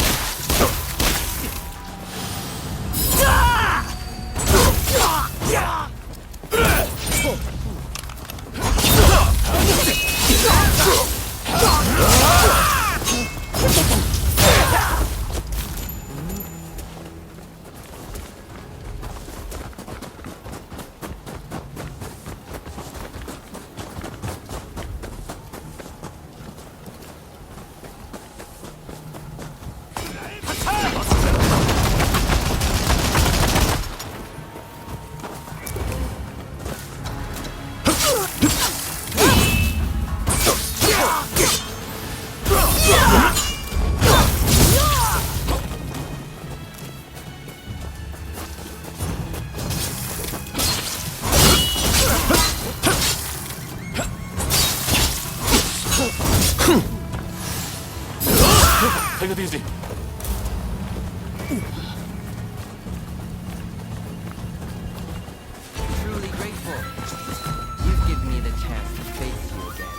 Take it easy. Truly grateful. You've given me the chance to face you again.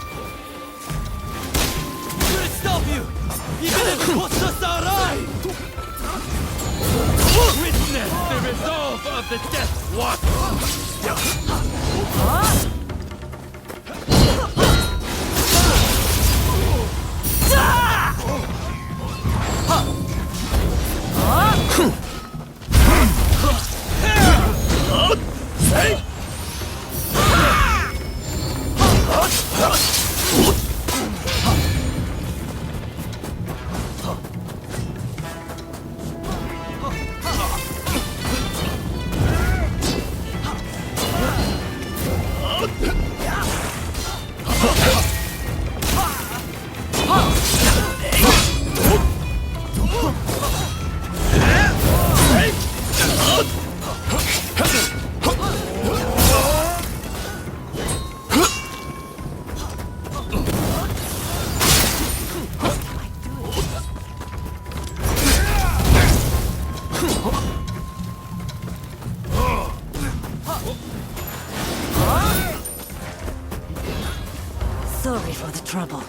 Couldn't stop you! Even if it costs us our eye! Witness the resolve of the Death Watch! Sorry for the trouble.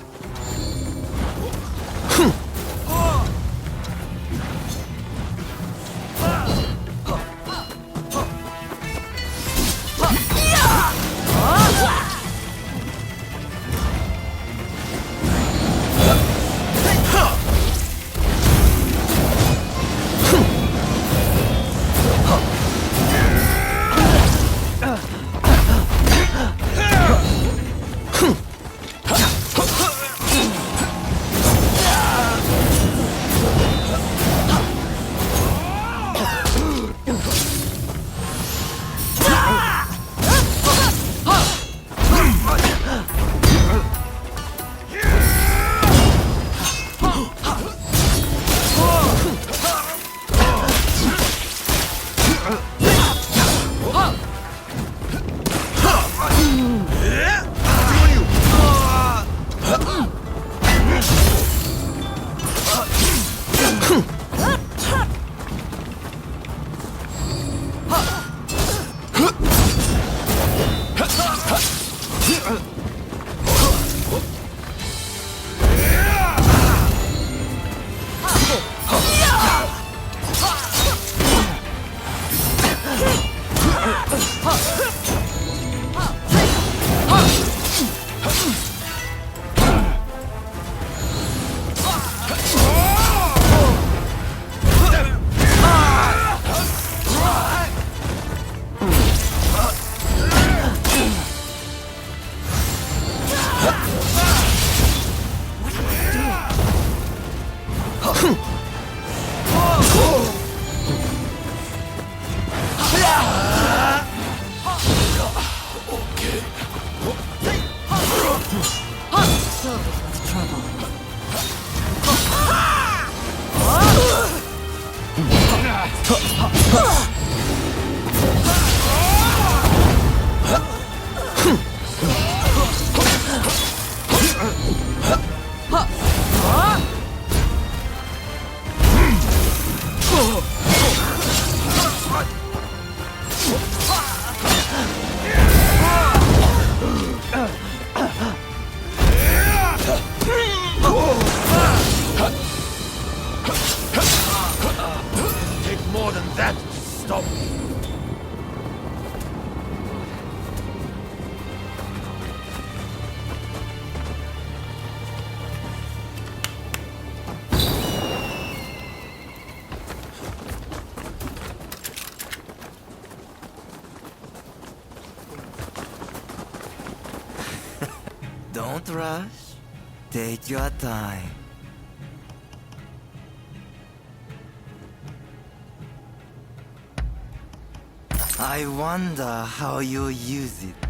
Don't rush. Take your time. I wonder how you use it.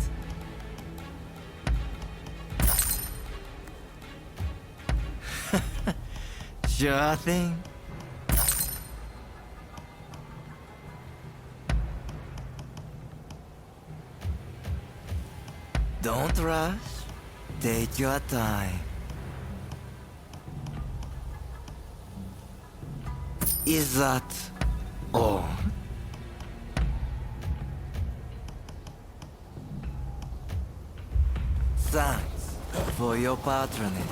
Sure thing. Don't rush. Take your time. Is that all? Thanks for your patronage.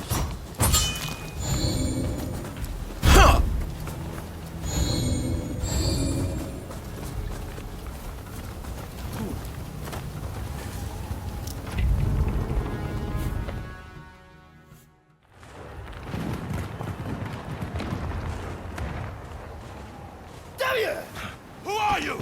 Who are you?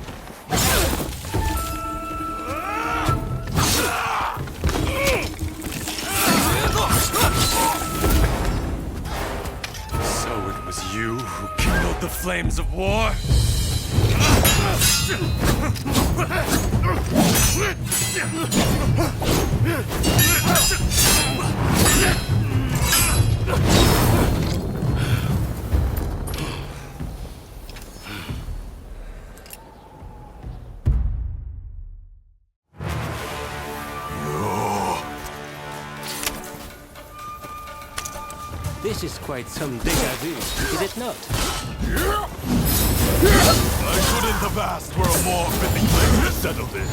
So it was you who kindled the flames of war? This is quite some déjà vu, is it not? I couldn't have asked for a more fitting place to settle this.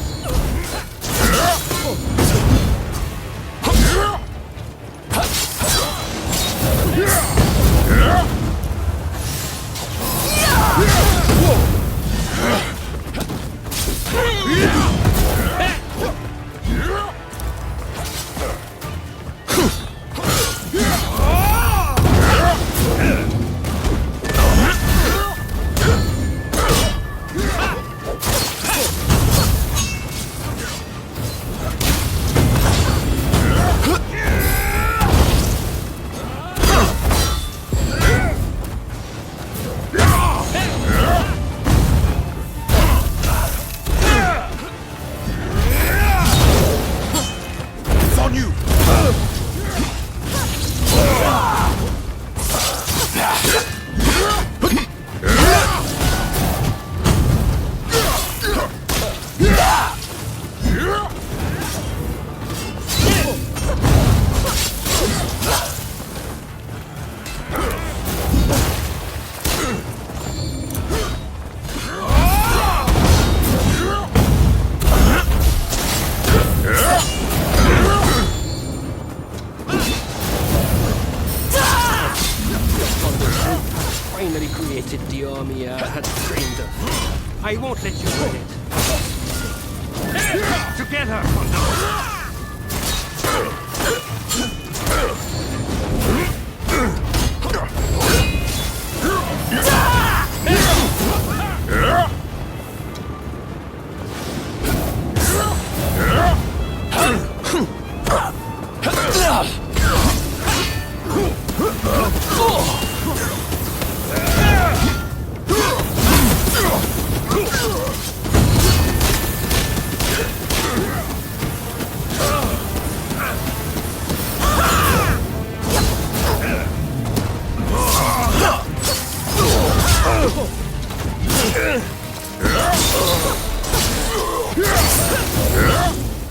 Finally created the army I had dreamed of. I won't let you win it. Together, Kondo!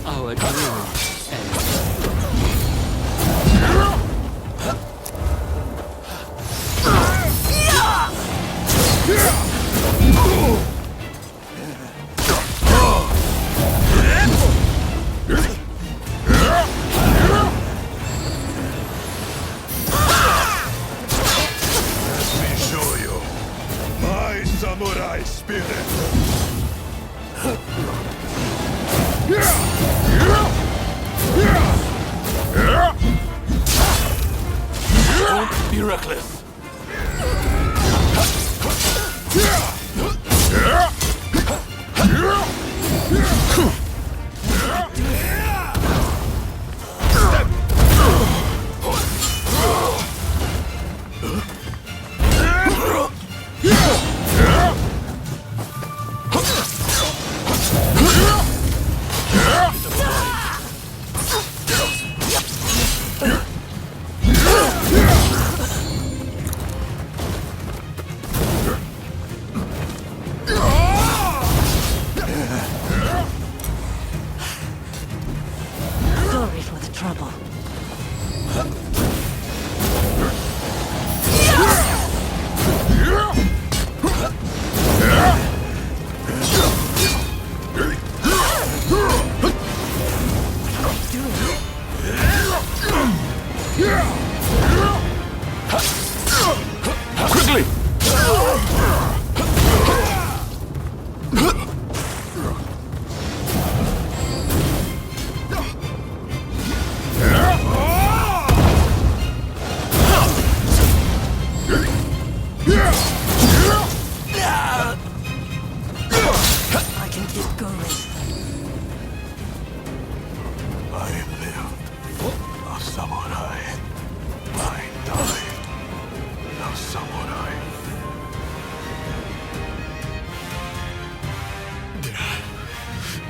Our dreams end. Let me show you my samurai spirit. Don't be reckless. trouble. Quickly! I can keep going. I lived a samurai. I died a samurai.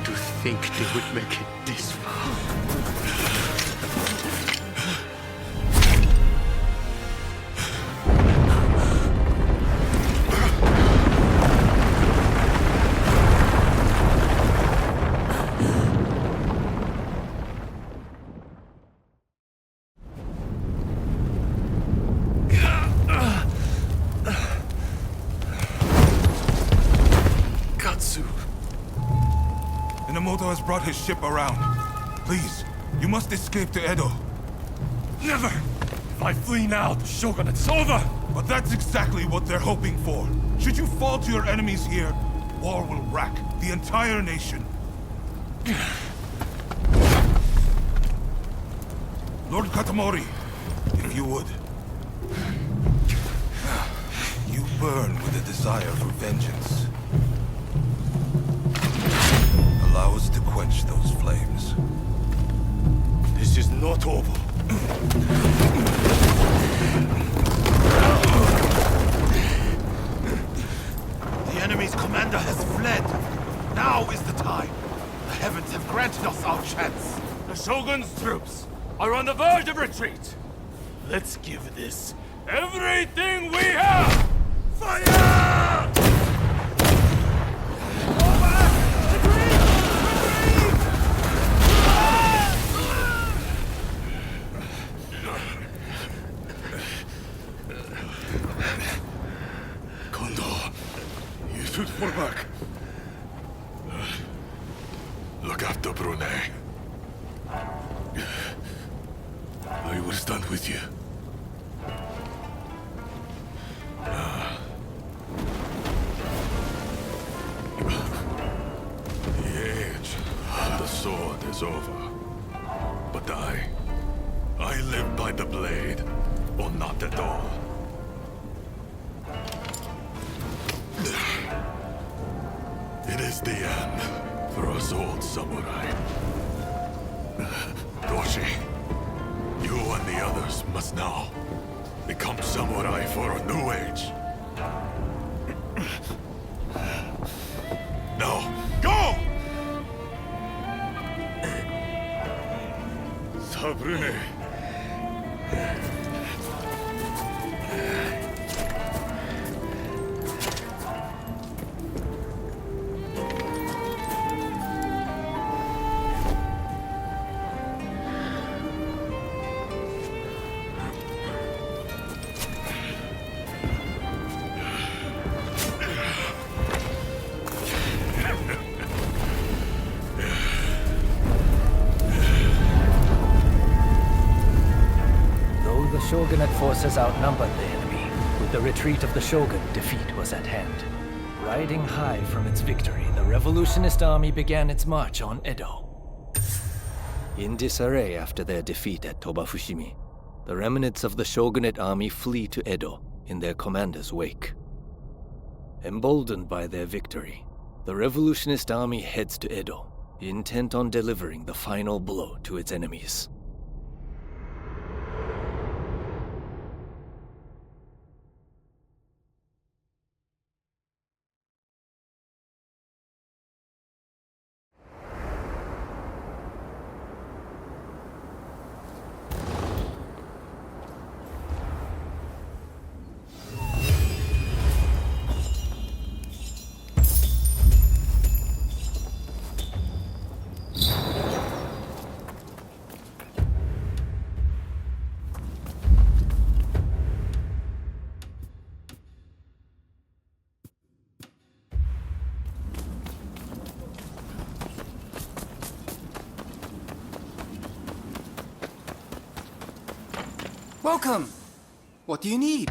To think they would make it this far. Katsu. Inamoto has brought his ship around. Please, you must escape to Edo. Never! If I flee now, the shogunate's over! But that's exactly what they're hoping for. Should you fall to your enemies here, war will rack the entire nation. Lord Katamori, if you would. You burn with a desire for vengeance. Allow us to quench those flames. This is not over. The enemy's commander has fled. Now is the time. The heavens have granted us our chance. The Shogun's troops are on the verge of retreat. Let's give this everything we have! Fire! Kondo, you should fall back. Look after Brunei. I will stand with you. The age of the sword is over. But I live by the blade, or not at all. It is the end for us old samurai. Doshi, you and the others must now become samurai for a new age. Now, go! Sabrune. The Shogunate forces outnumbered the enemy. With the retreat of the Shogun, defeat was at hand. Riding high from its victory, the revolutionist army began its march on Edo. In disarray after their defeat at Tobafushimi, the remnants of the Shogunate army flee to Edo in their commander's wake. Emboldened by their victory, the revolutionist army heads to Edo, intent on delivering the final blow to its enemies. Welcome! What do you need?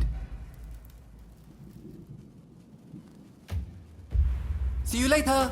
See you later!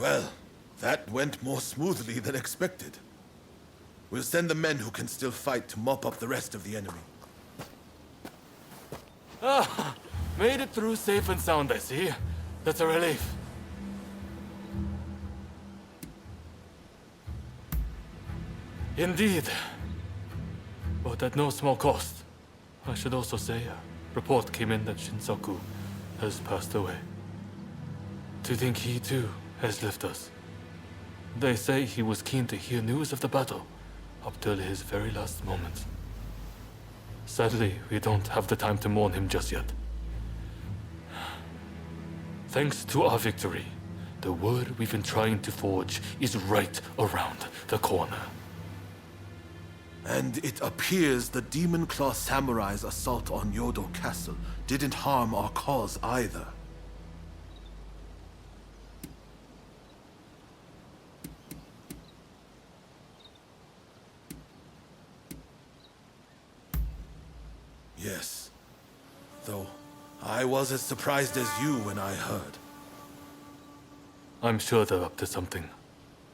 Well, that went more smoothly than expected. We'll send the men who can still fight to mop up the rest of the enemy. Ah, made it through safe and sound, I see. That's a relief. Indeed. But at no small cost. I should also say, a report came in that Shinsaku has passed away. To think he too has left us. They say he was keen to hear news of the battle, up till his very last moment. Sadly, we don't have the time to mourn him just yet. Thanks to our victory, the word we've been trying to forge is right around the corner. And it appears the Demon Claw Samurai's assault on Yodo Castle didn't harm our cause either. Yes. Though I was as surprised as you when I heard. I'm sure they're up to something.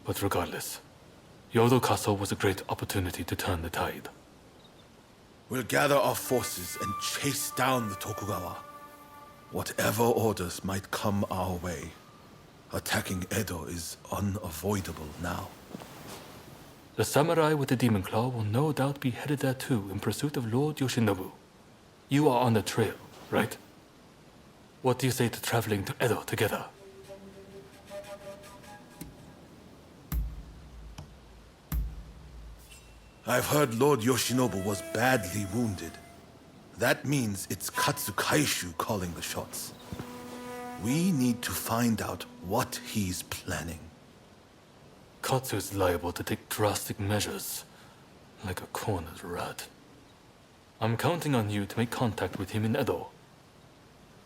But regardless, Yodo Castle was a great opportunity to turn the tide. We'll gather our forces and chase down the Tokugawa. Whatever orders might come our way, attacking Edo is unavoidable now. The samurai with the Demon Claw will no doubt be headed there too in pursuit of Lord Yoshinobu. You are on the trail, right? What do you say to traveling to Edo together? I've heard Lord Yoshinobu was badly wounded. That means it's Katsukaishu calling the shots. We need to find out what he's planning. Katsu is liable to take drastic measures, like a cornered rat. I'm counting on you to make contact with him in Edo.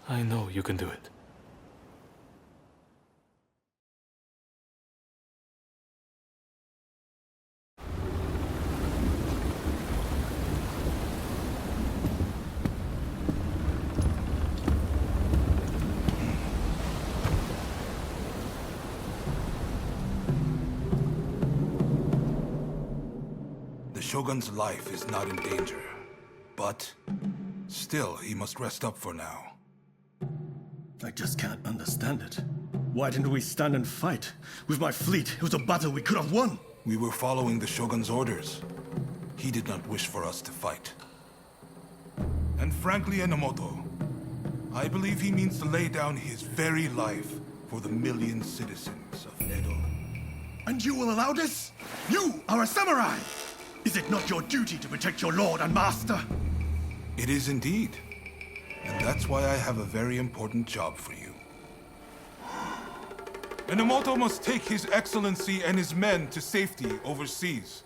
I know you can do it. The Shogun's life is not in danger. But still, he must rest up for now. I just can't understand it. Why didn't we stand and fight? With my fleet, it was a battle we could have won. We were following the Shogun's orders. He did not wish for us to fight. And frankly, Enomoto, I believe he means to lay down his very life for the million citizens of Edo. And you will allow this? You are a samurai! Is it not your duty to protect your lord and master? It is indeed. And that's why I have a very important job for you. Enomoto must take His Excellency and his men to safety overseas.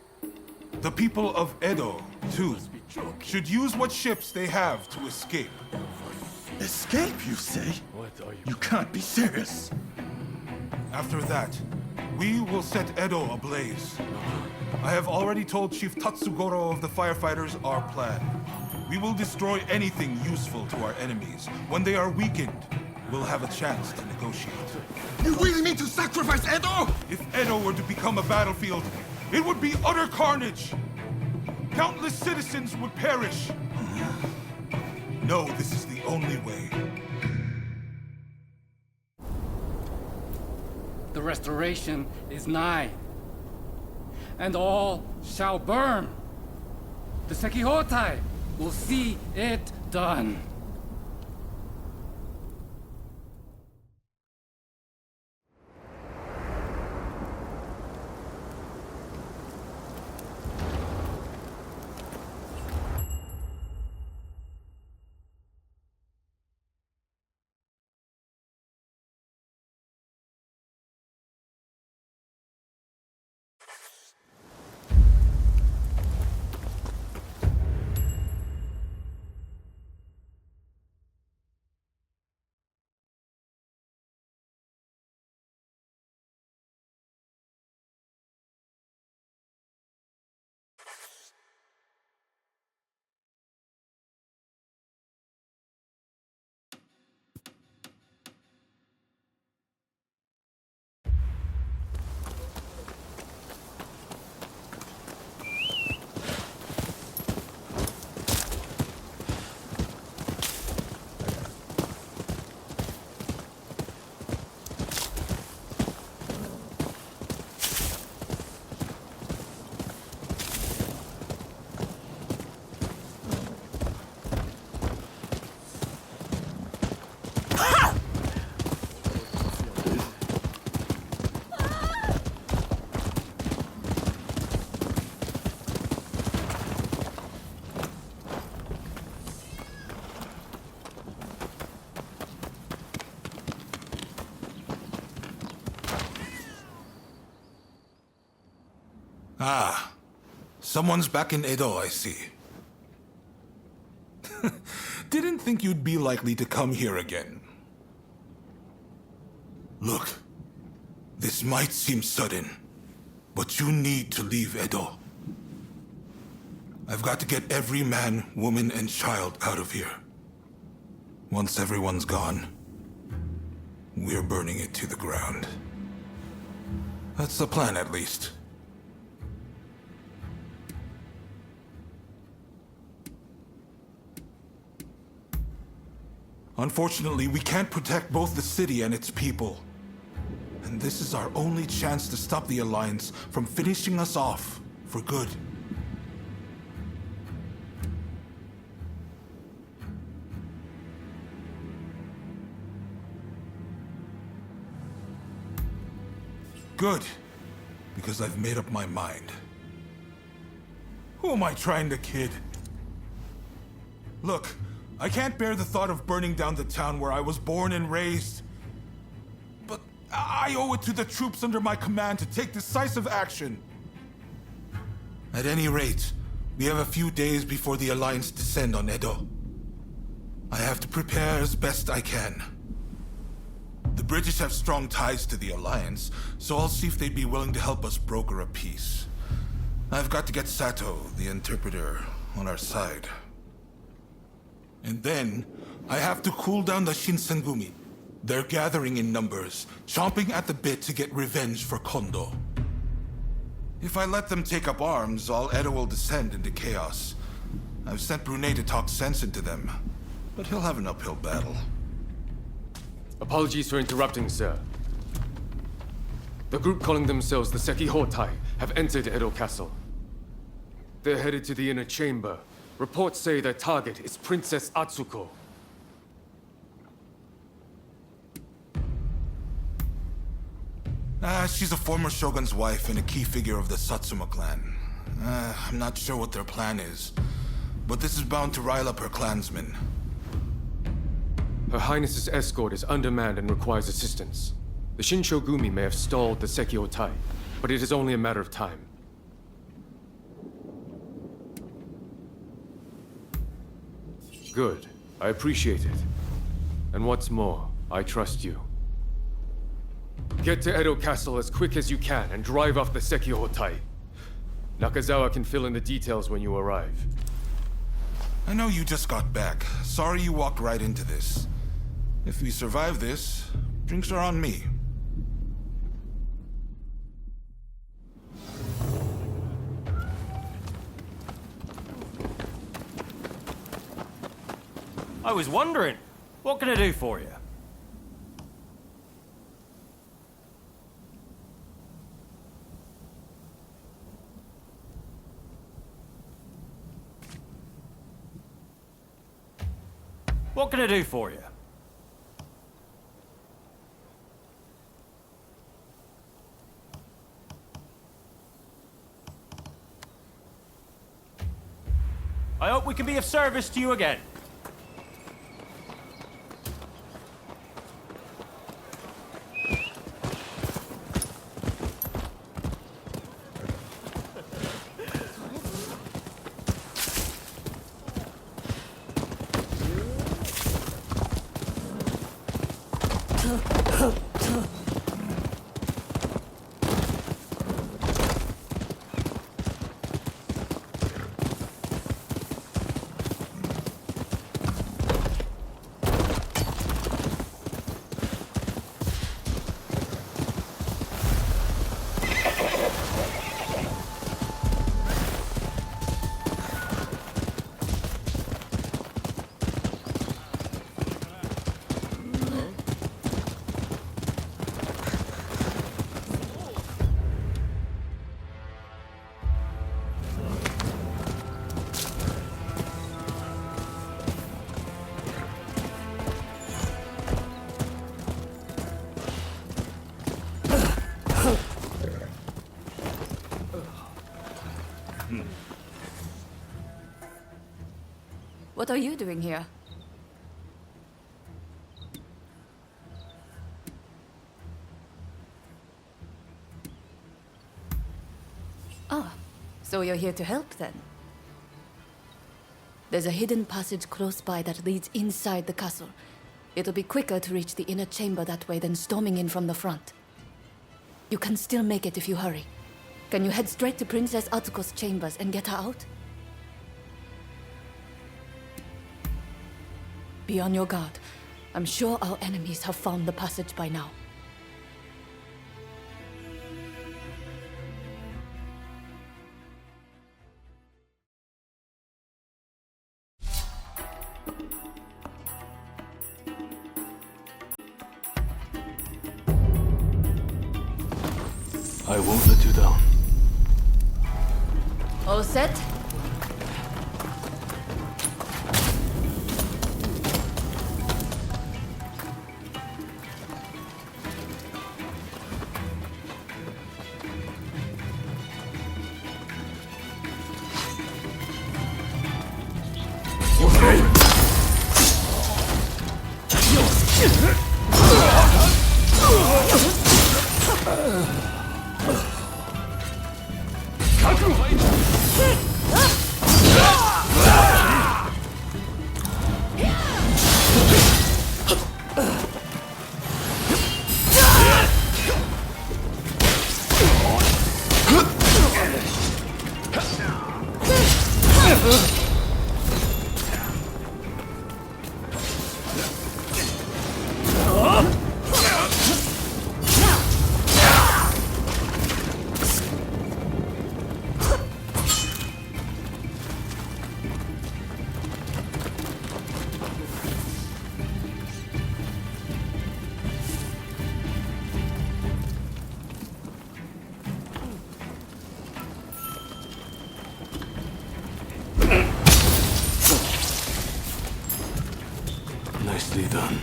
The people of Edo, too, should use what ships they have to escape. Escape, you say? You can't be serious. After that, we will set Edo ablaze. I have already told Chief Tatsugoro of the firefighters our plan. We will destroy anything useful to our enemies. When they are weakened, we'll have a chance to negotiate. You really mean to sacrifice Edo? If Edo were to become a battlefield, it would be utter carnage. Countless citizens would perish. No, this is the only way. The restoration is nigh, and all shall burn. The Sekihotai will see it done. Ah, someone's back in Edo, I see. Didn't think you'd be likely to come here again. Look, this might seem sudden, but you need to leave Edo. I've got to get every man, woman, and child out of here. Once everyone's gone, we're burning it to the ground. That's the plan, at least. Unfortunately, we can't protect both the city and its people. And this is our only chance to stop the Alliance from finishing us off for good. Good, because I've made up my mind. Who am I trying to kid? Look, I can't bear the thought of burning down the town where I was born and raised. But I owe it to the troops under my command to take decisive action. At any rate, we have a few days before the Alliance descend on Edo. I have to prepare as best I can. The British have strong ties to the Alliance, so I'll see if they'd be willing to help us broker a peace. I've got to get Sato, the interpreter, on our side. And then, I have to cool down the Shinsengumi. They're gathering in numbers, chomping at the bit to get revenge for Kondo. If I let them take up arms, all Edo will descend into chaos. I've sent Brunei to talk sense into them, but he'll have an uphill battle. Apologies for interrupting, sir. The group calling themselves the Sekihotai have entered Edo Castle. They're headed to the inner chamber. Reports say their target is Princess Atsuko. She's a former shogun's wife and a key figure of the Satsuma clan. I'm not sure what their plan is, but this is bound to rile up her clansmen. Her Highness's escort is undermanned and requires assistance. The Shinshogumi may have stalled the Sekihotai, but it is only a matter of time. Good. I appreciate it. And what's more, I trust you. Get to Edo Castle as quick as you can and drive off the Sekihotai. Nakazawa can fill in the details when you arrive. I know you just got back. Sorry you walked right into this. If we survive this, drinks are on me. I was wondering, what can I do for you? What can I do for you? I hope we can be of service to you again. What are you doing here? Ah, So you're here to help, then? There's a hidden passage close by that leads inside the castle. It'll be quicker to reach the inner chamber that way than storming in from the front. You can still make it if you hurry. Can you head straight to Princess Atsuko's chambers and get her out? Be on your guard. I'm sure our enemies have found the passage by now. I won't let you down. All set? Nicely done.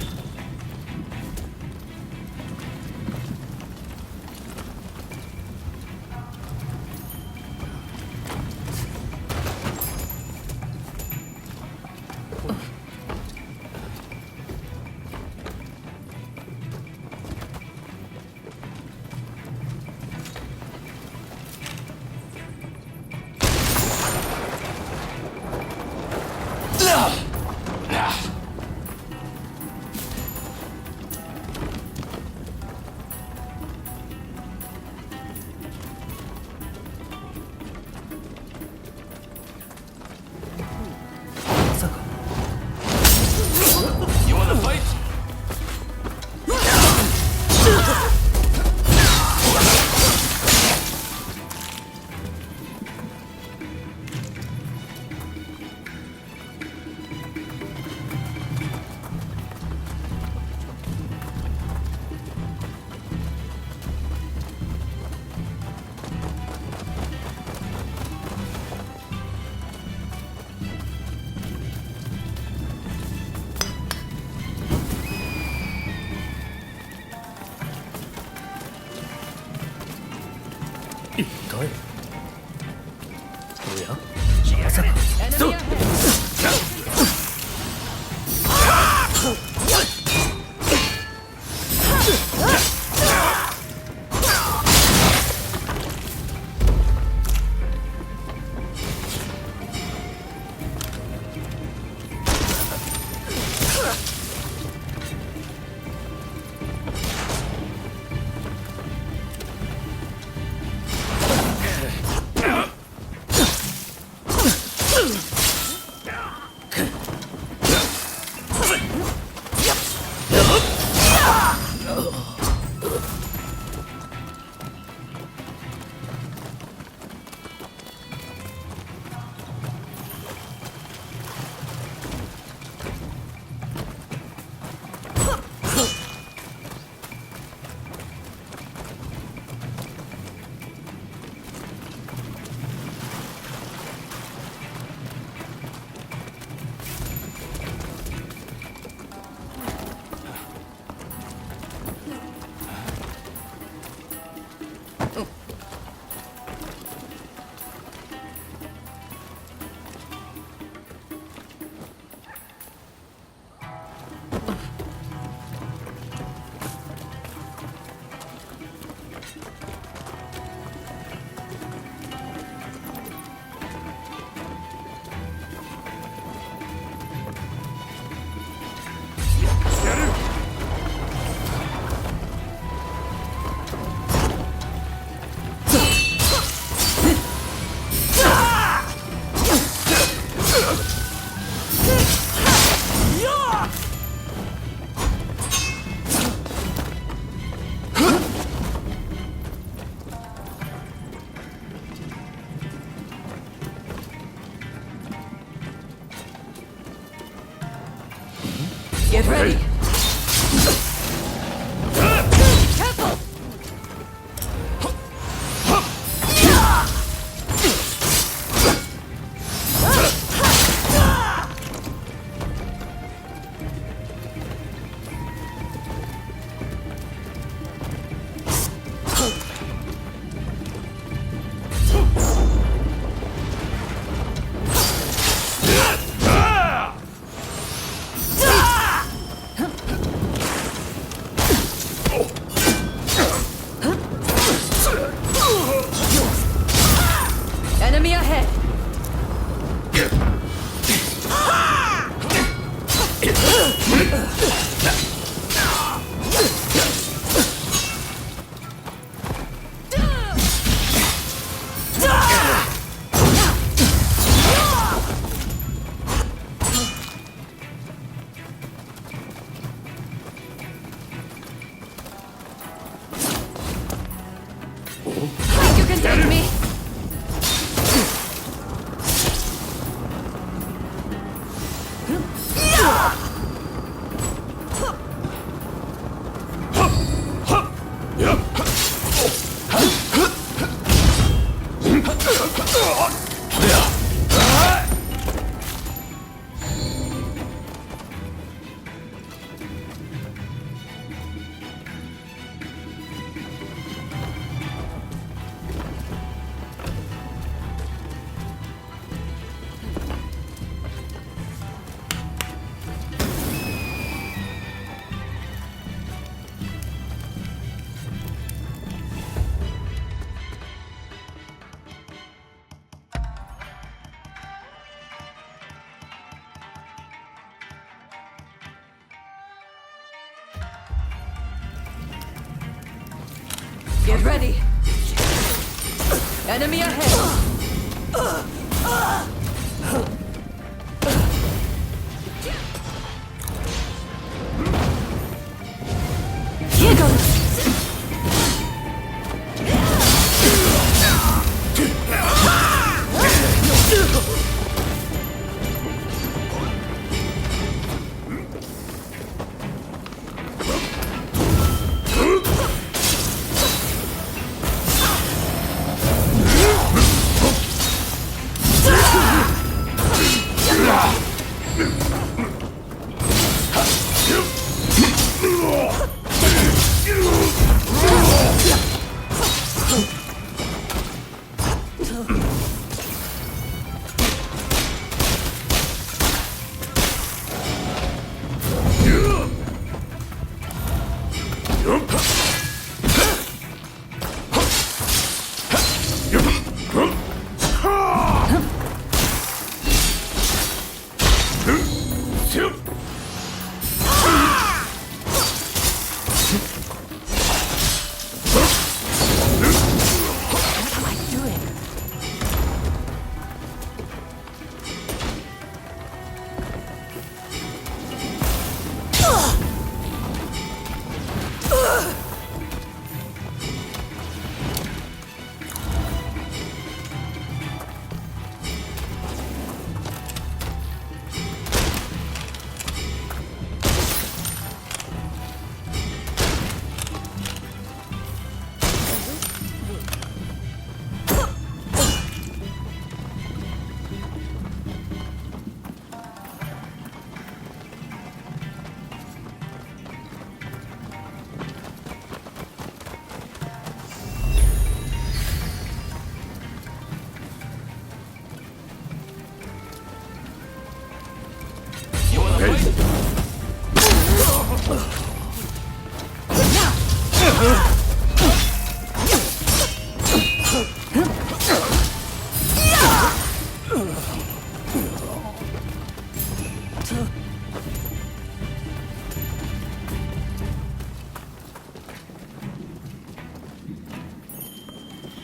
You wanna fight? Get ready! Careful! Enemy ahead! Think you can take me? Get ready! Enemy ahead! Here goes!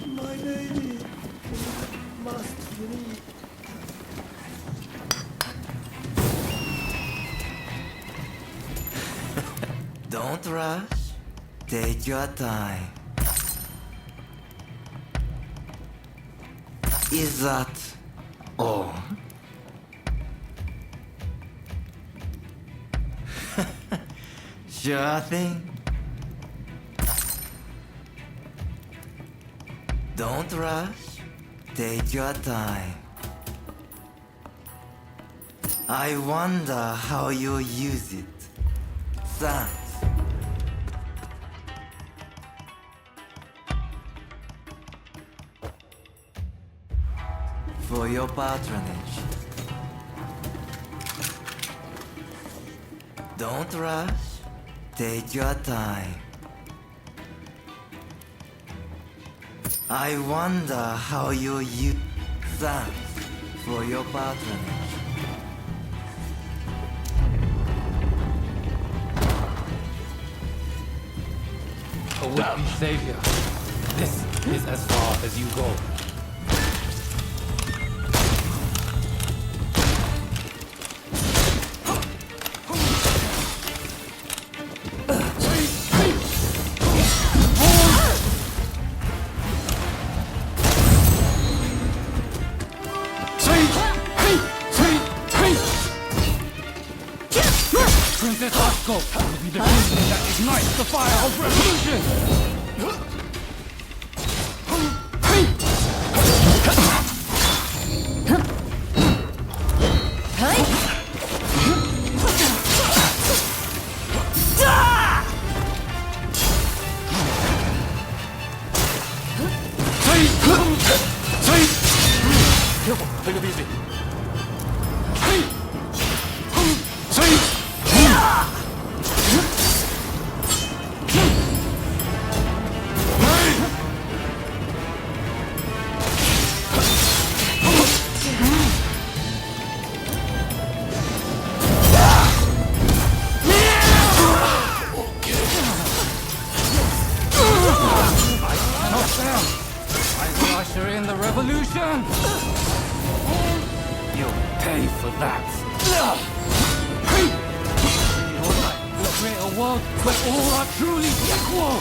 My baby must flee. Don't rush. Take your time. Is that all? Sure thing. Don't rush. Take your time. I wonder how you'll use it. Thanks. For your patronage. Don't rush. Take your time. I wonder how you'll use. Thanks for your patronage. A would-be savior. This is as far as you go. Princess Atsuko will be the beacon that ignites the fire of revolution! Careful, take it easy. Usher in the revolution! You'll pay for that. We'll create a world where all are truly equal!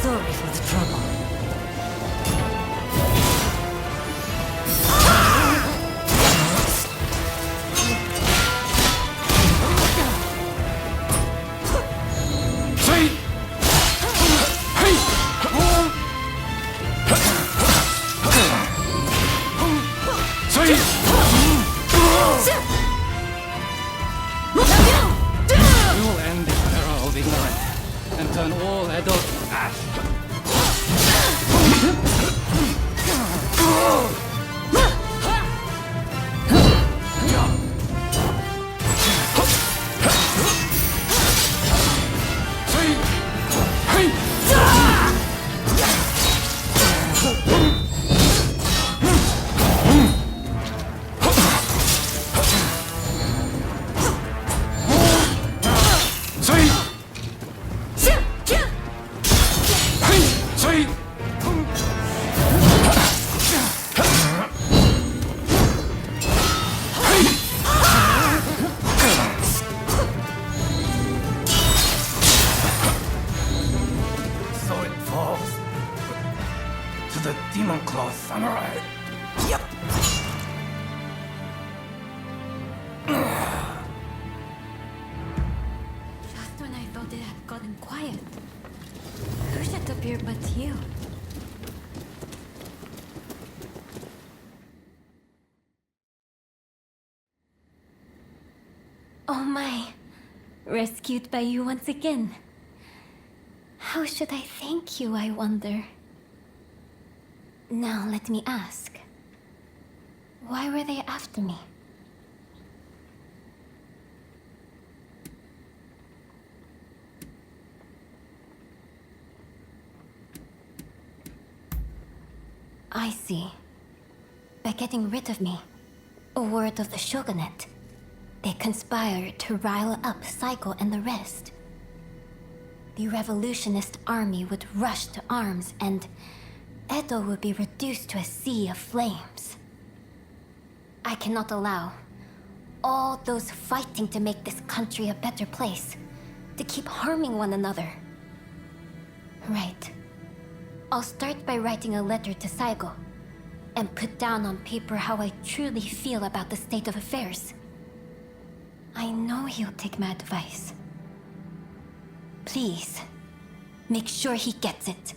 Sorry for the trouble. We will end this era of ignorance and turn all adults to ash. Say Demon Claw Samurai. Yep. Just when I thought it had gotten quiet, who should appear but you? Oh my. Rescued by you once again. How should I thank you, I wonder? Now let me ask. Why were they after me? I see. By getting rid of me, a word of the shogunate, they conspired to rile up Saiko and the rest. The revolutionist army would rush to arms and Edo would be reduced to a sea of flames. I cannot allow all those fighting to make this country a better place to keep harming one another. Right. I'll start by writing a letter to Saigo and put down on paper how I truly feel about the state of affairs. I know he'll take my advice. Please, make sure he gets it.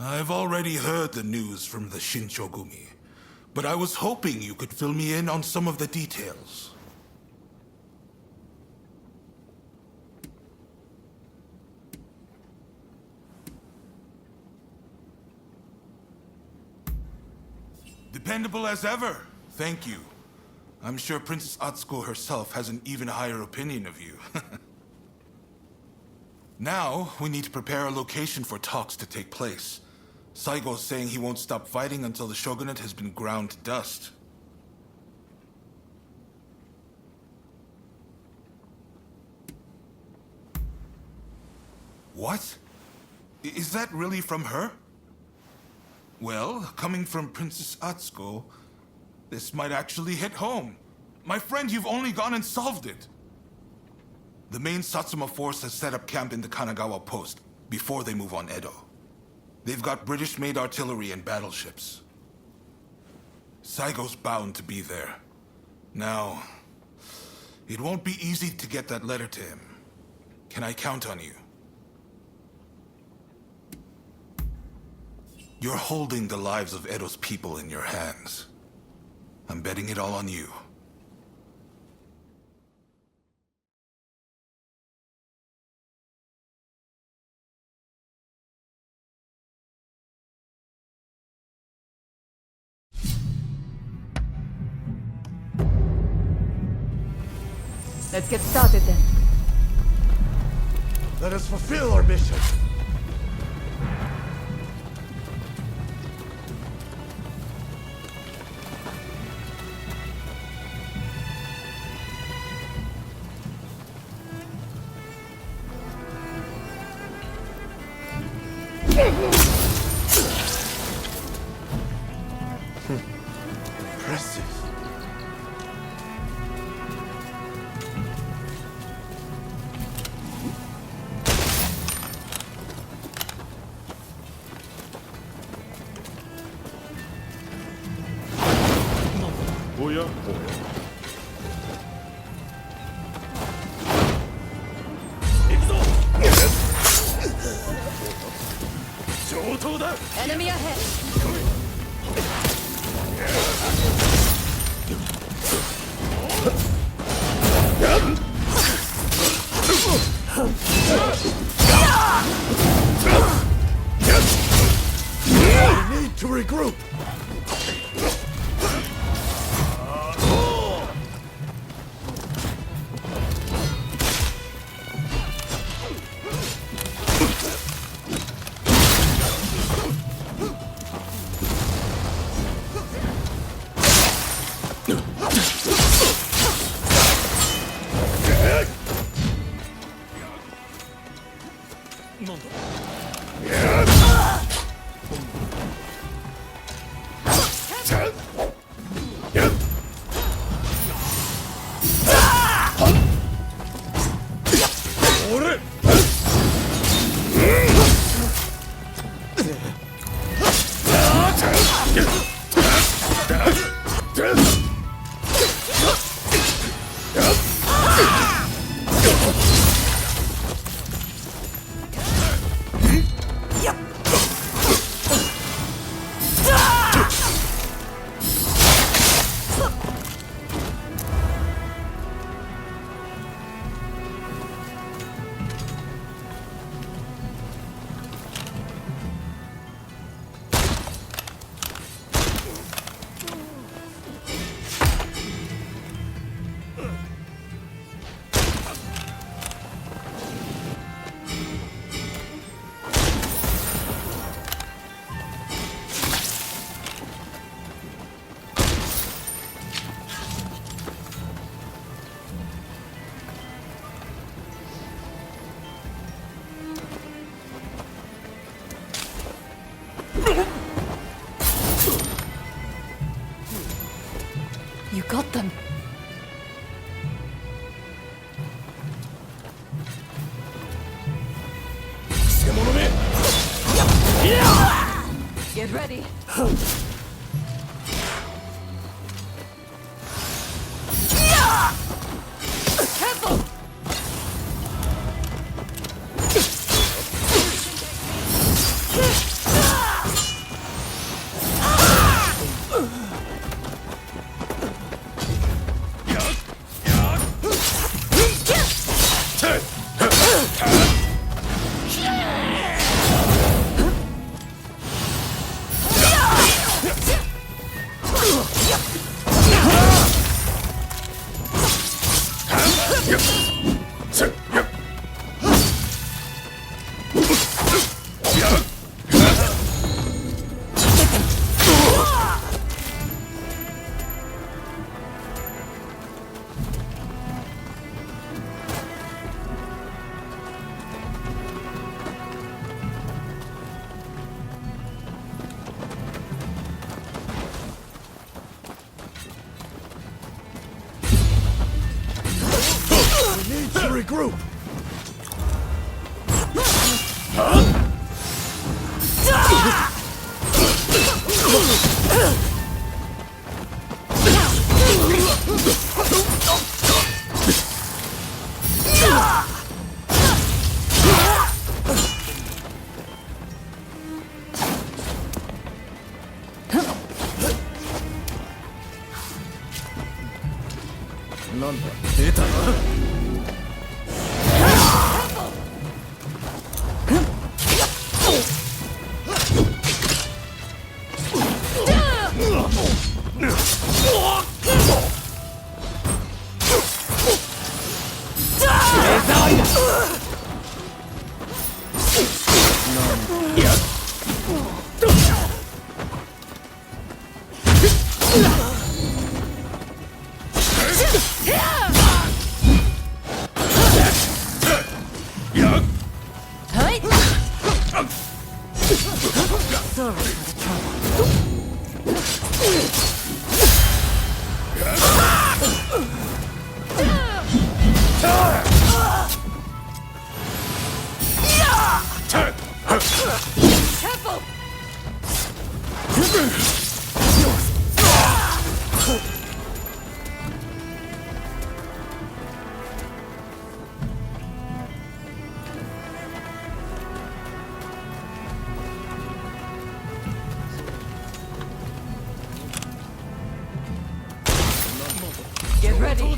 I've already heard the news from the Shinchogumi, but I was hoping you could fill me in on some of the details. Dependable as ever. Thank you. I'm sure Princess Atsuko herself has an even higher opinion of you. Now, we need to prepare a location for talks to take place. Saigo's saying he won't stop fighting until the shogunate has been ground to dust. What? Is that really from her? Well, coming from Princess Atsuko, this might actually hit home. My friend, you've only gone and solved it. The main Satsuma force has set up camp in the Kanagawa post before they move on Edo. They've got British-made artillery and battleships. Saigo's bound to be there. Now, it won't be easy to get that letter to him. Can I count on you? You're holding the lives of Edo's people in your hands. I'm betting it all on you. Let's get started then. Let us fulfill our mission. Impressive. 뭐야? Enemy ahead. We need to regroup. You got them. Get ready. Careful! regroup! Get ready.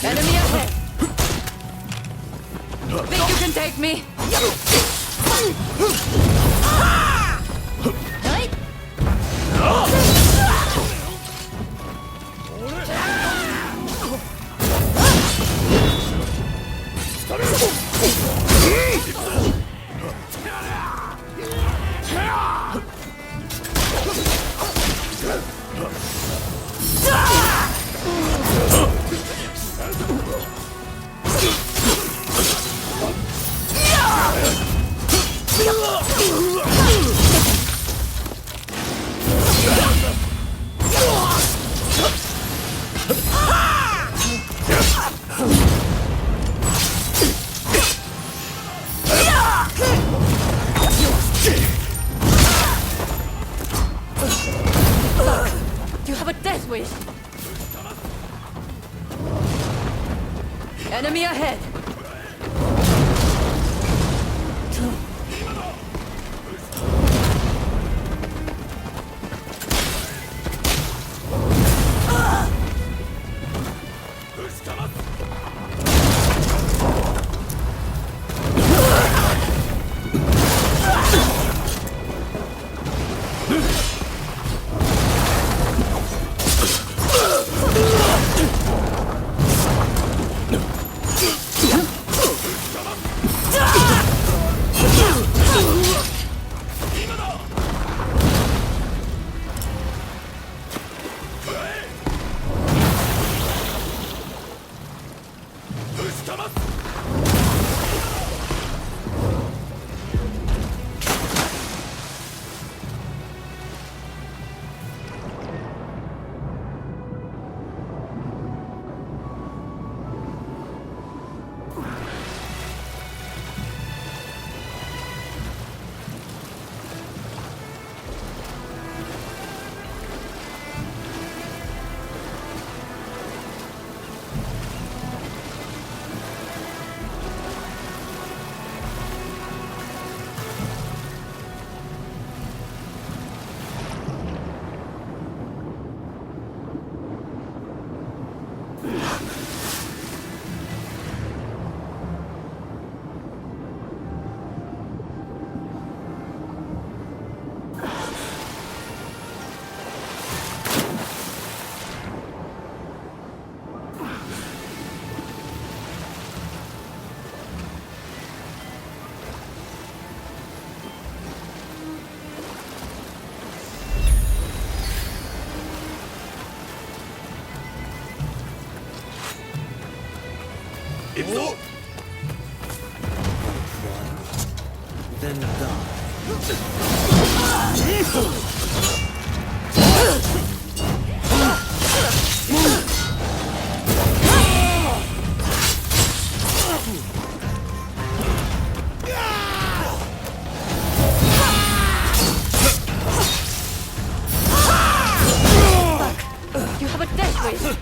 Enemy ahead! Think you can take me? then die. You have a death wish.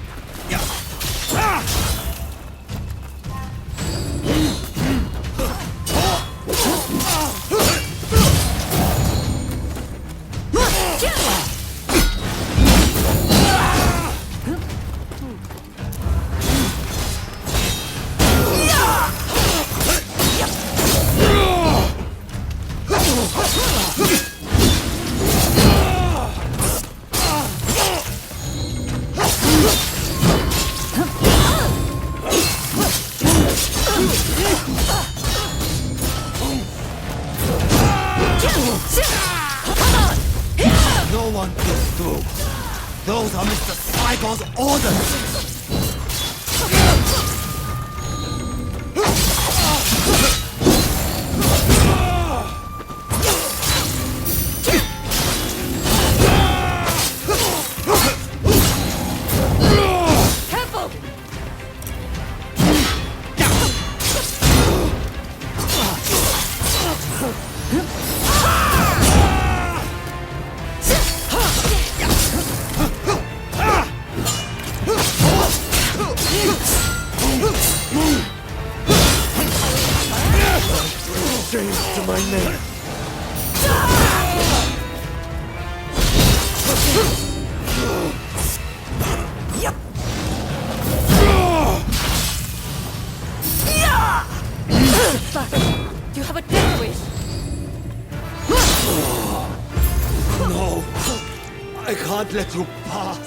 No one gets through. Those are Mr. Saigo's orders. Careful! Change to my name. Fuck. You have a death wish. No, I can't let you pass.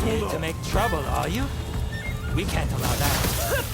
Here to make trouble, are you? We can't allow that.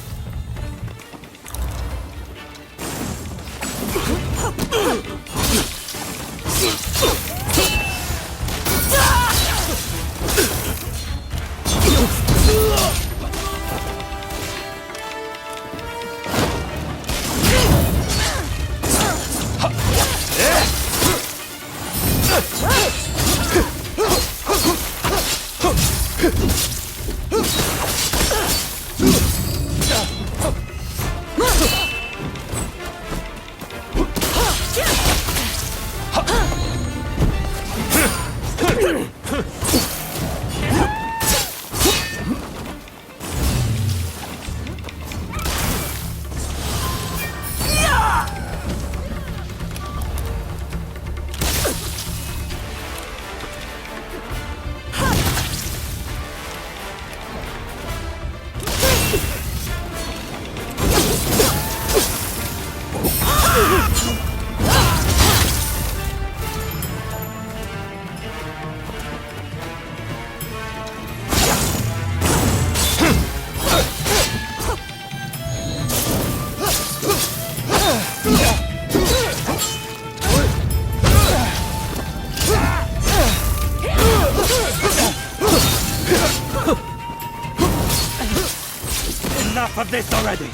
enough of this already!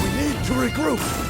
We need to regroup!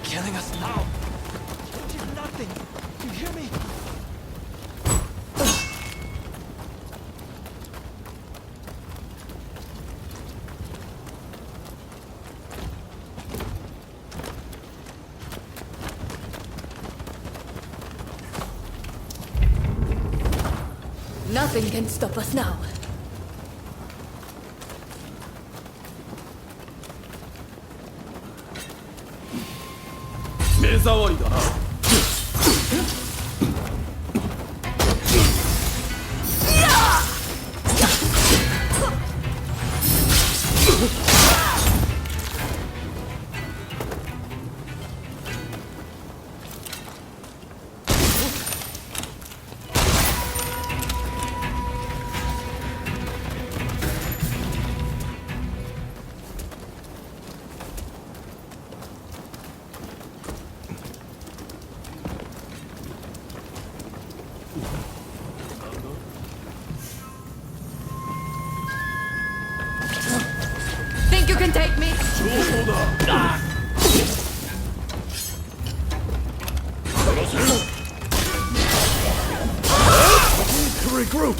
Killing us now! Changes nothing! You hear me? Nothing can stop us now. Think you can take me? To regroup!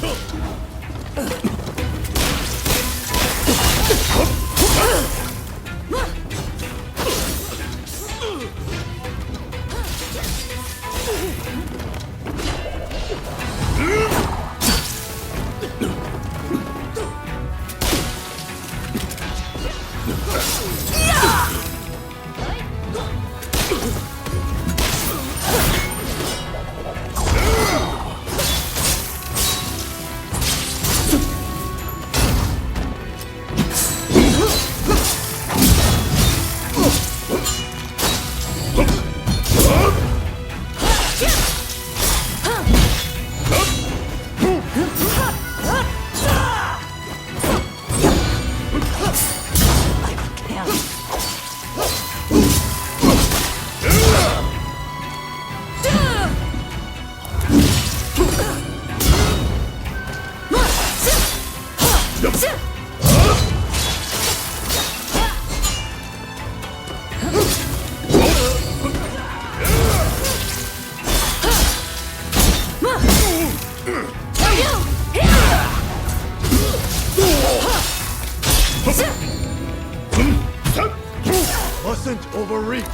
Mustn't overreach!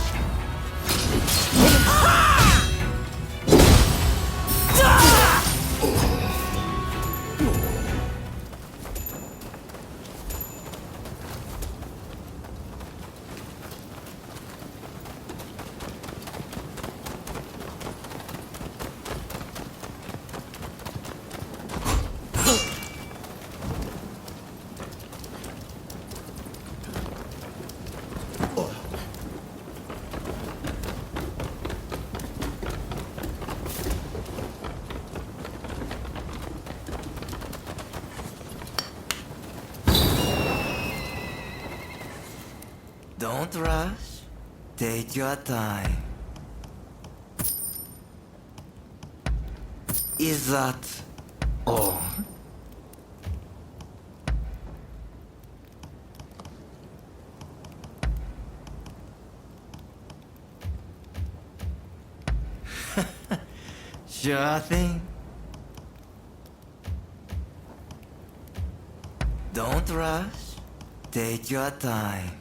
Don't rush. Take your time. Is that all? Sure thing. Don't rush. Take your time.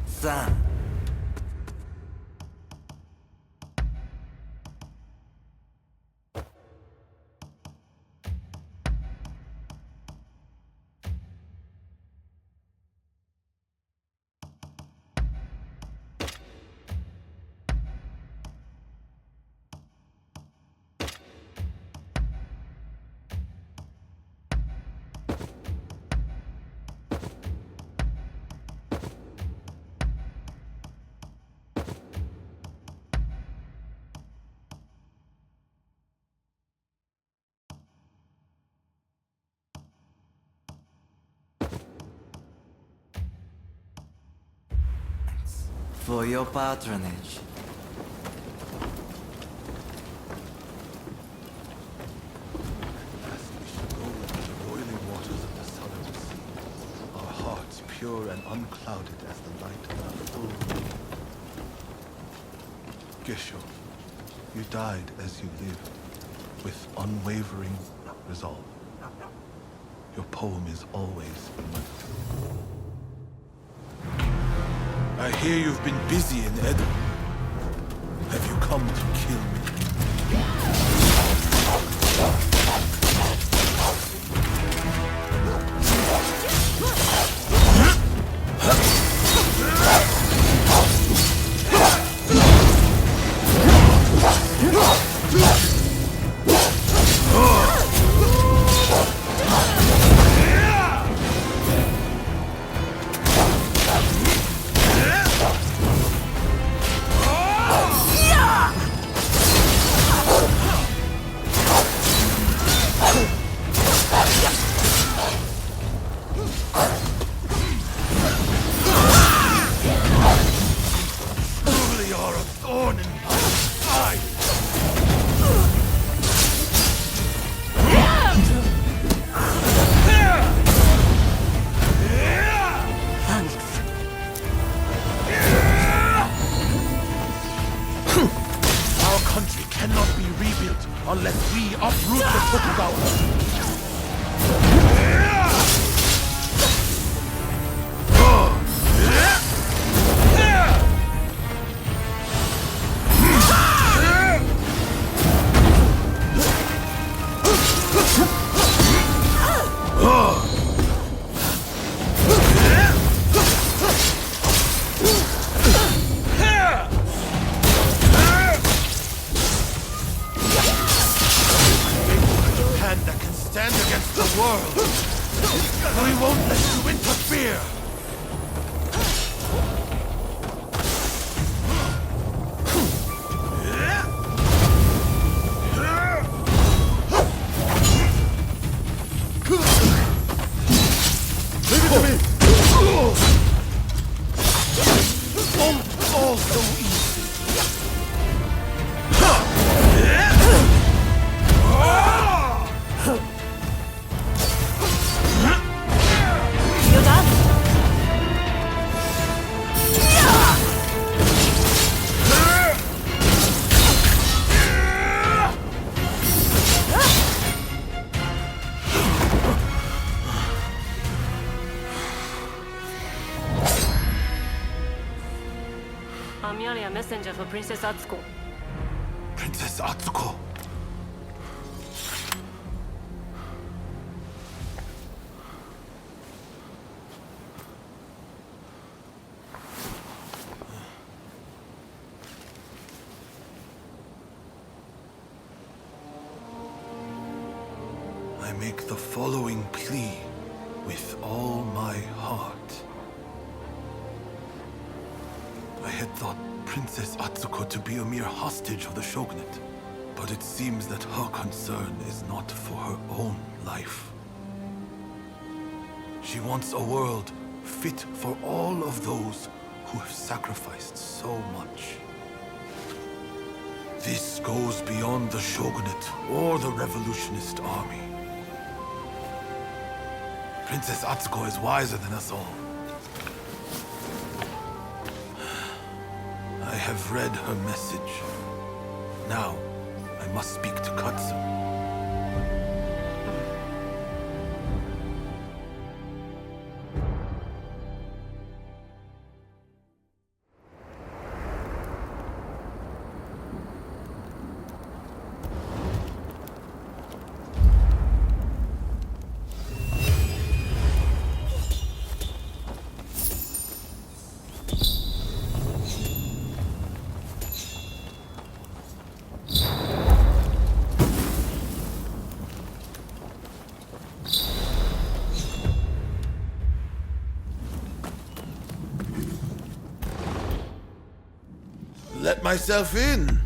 Son. For your patronage. Lest we should go into the boiling waters of the southern sea, our hearts pure and unclouded as the light of the full moon. Gesho, you died as you lived, with unwavering resolve. Your poem is always immense. I hear you've been busy in Edo. Have you come to kill me? Unless we uproot the Tokugawa. I'm merely a messenger for Princess Atsuko. Princess Atsuko. I make the following plea with all my heart. I had thought Princess Atsuko to be a mere hostage of the shogunate, but it seems that her concern is not for her own life. She wants a world fit for all of those who have sacrificed so much. This goes beyond the shogunate or the revolutionist army. Princess Atsuko is wiser than us all. have read her message. Now, I must speak to Katsu. Let myself in.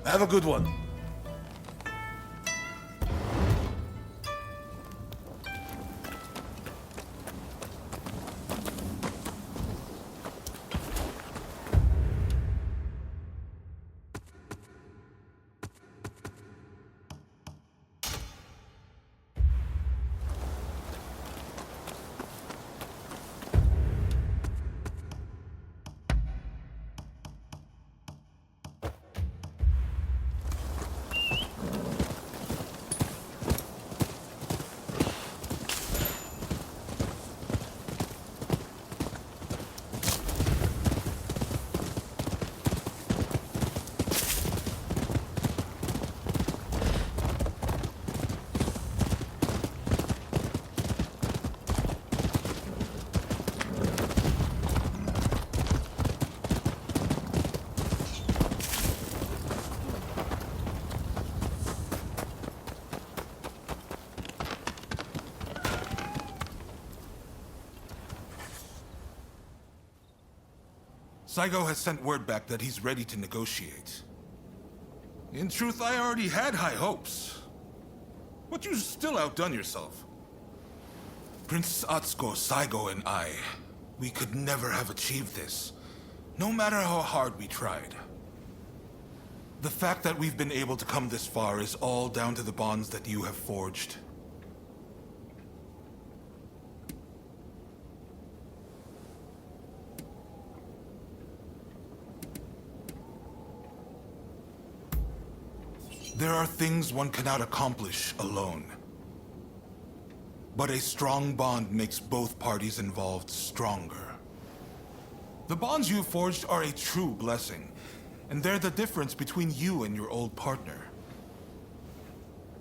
Have a good one. Saigo has sent word back that he's ready to negotiate. In truth, I already had high hopes. But you still outdone yourself. Princess Atsuko, Saigo, and we could never have achieved this, no matter how hard we tried. The fact that we've been able to come this far is all down to the bonds that you have forged. There are things one cannot accomplish alone. But a strong bond makes both parties involved stronger. The bonds you have forged are a true blessing, and they're the difference between you and your old partner.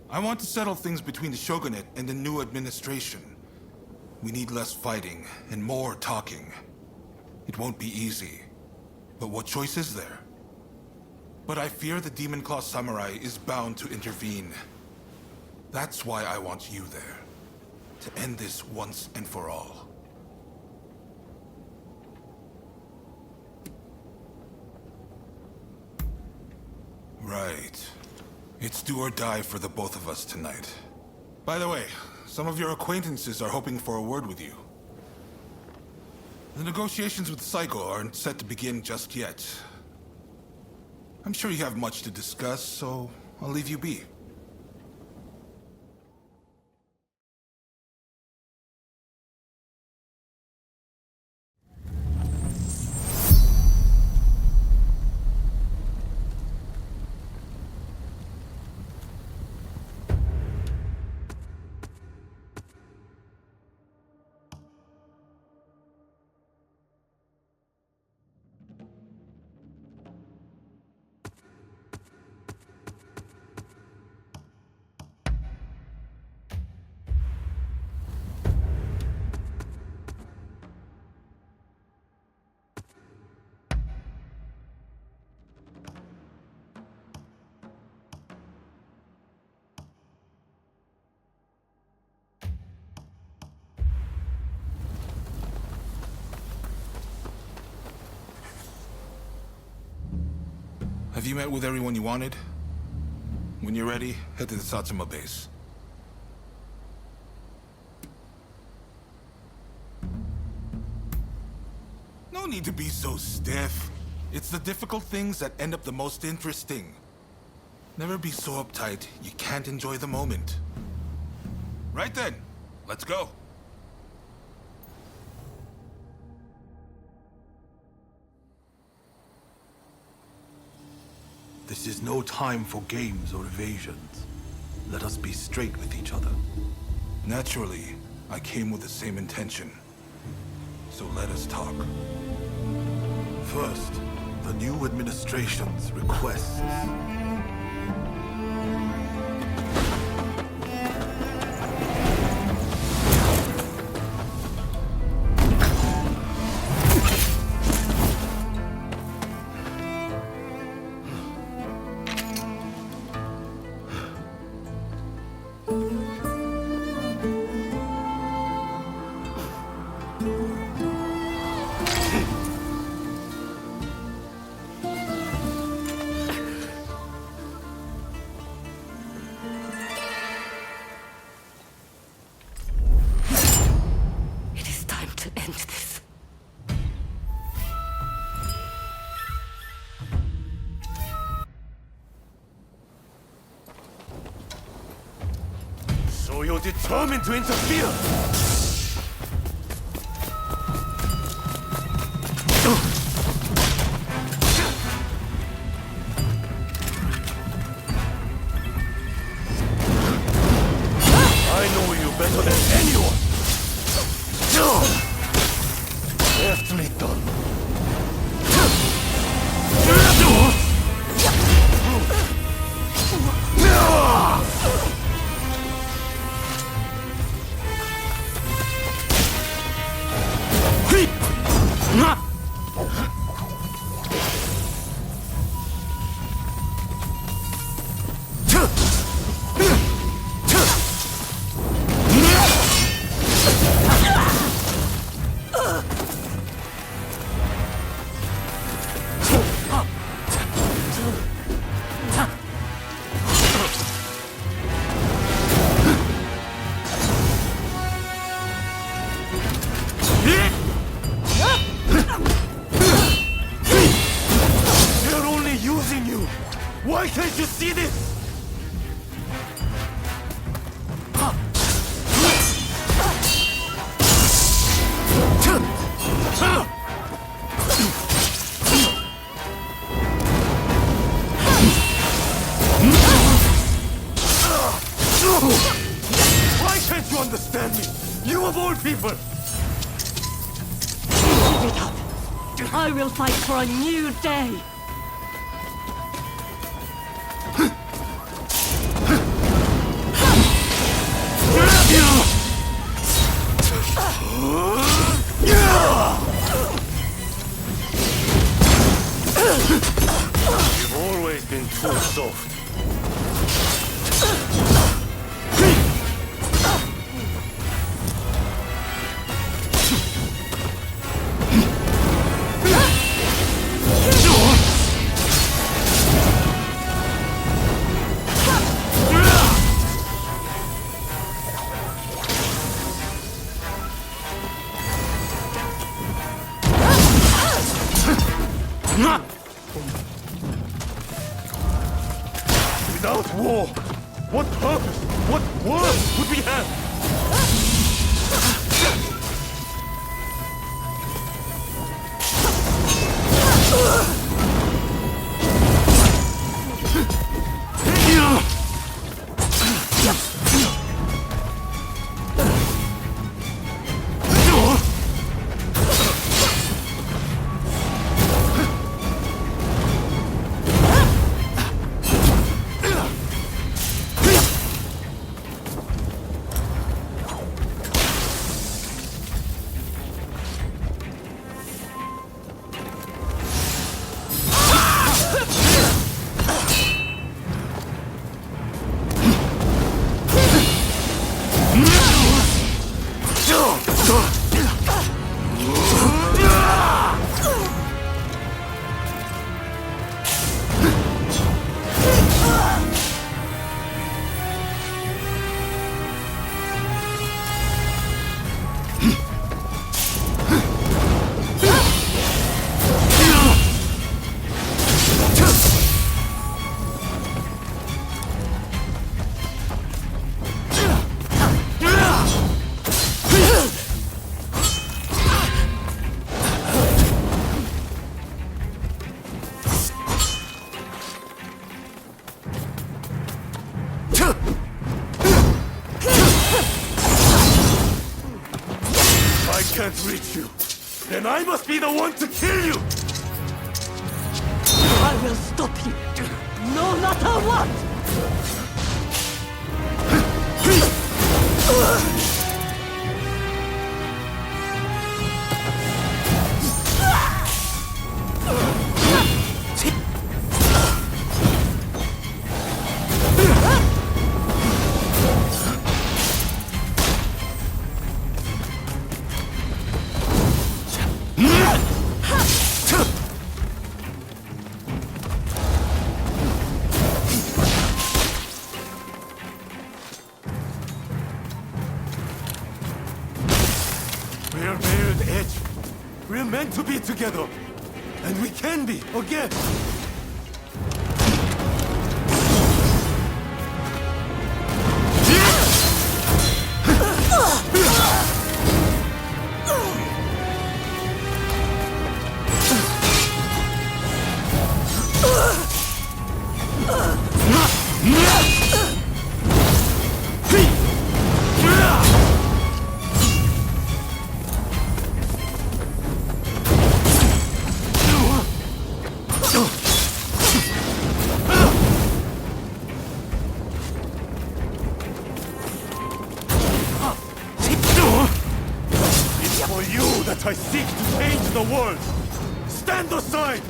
I want to settle things between the Shogunate and the new administration. We need less fighting and more talking. It won't be easy, but what choice is there? But I fear the Demon Claw Samurai is bound to intervene. That's why I want you there, to end this once and for all. Right. It's do or die for the both of us tonight. By the way, some of your acquaintances are hoping for a word with you. The negotiations with Saigo aren't set to begin just yet. I'm sure you have much to discuss, so I'll leave you be. Have you met with everyone you wanted? When you're ready, head to the Satsuma base. No need to be so stiff. It's the difficult things that end up the most interesting. Never be so uptight you can't enjoy the moment. Right then, let's go. This is no time for games or evasions. Let us be straight with each other. Naturally, I came with the same intention. So let us talk. First, the new administration's requests. So you're determined to interfere? I know you better than anyone! Deftly done. Why can't you see this? Why can't you understand me? You of all people! Give it up. I will fight for a new day. You've always been too soft. Without war, what purpose, what worth would we have? I can't reach you. Then I must be the one to kill you! I will stop you, no matter what! We're mirrored edge. We're meant to be together. And we can be, again. It's for you that I seek to change the world. Stand aside!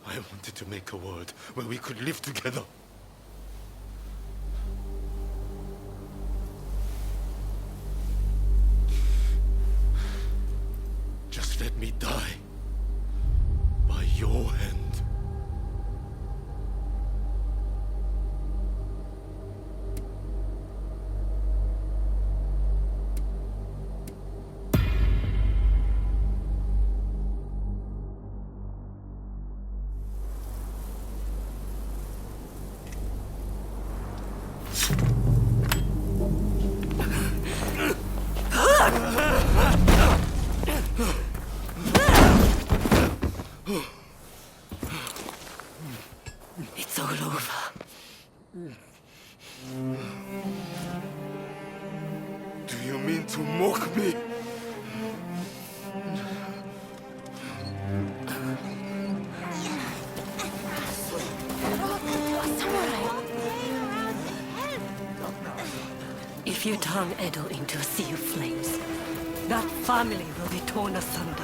I wanted to make a world where we could live together. Just let me die by your hand. It's all over. Do you mean to mock me? If you turn Edo into a sea of flames, that family will be torn asunder.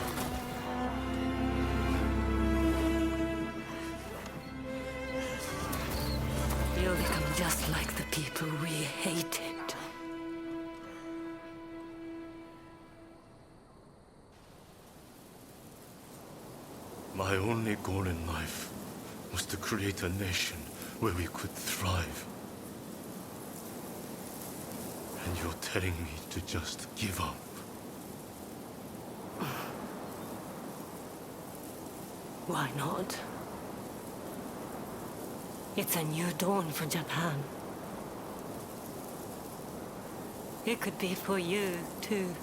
You'll become just like the people we hated. My only goal in life was to create a nation where we could thrive. And you're telling me to just give up? Why not? It's a new dawn for Japan. It could be for you, too.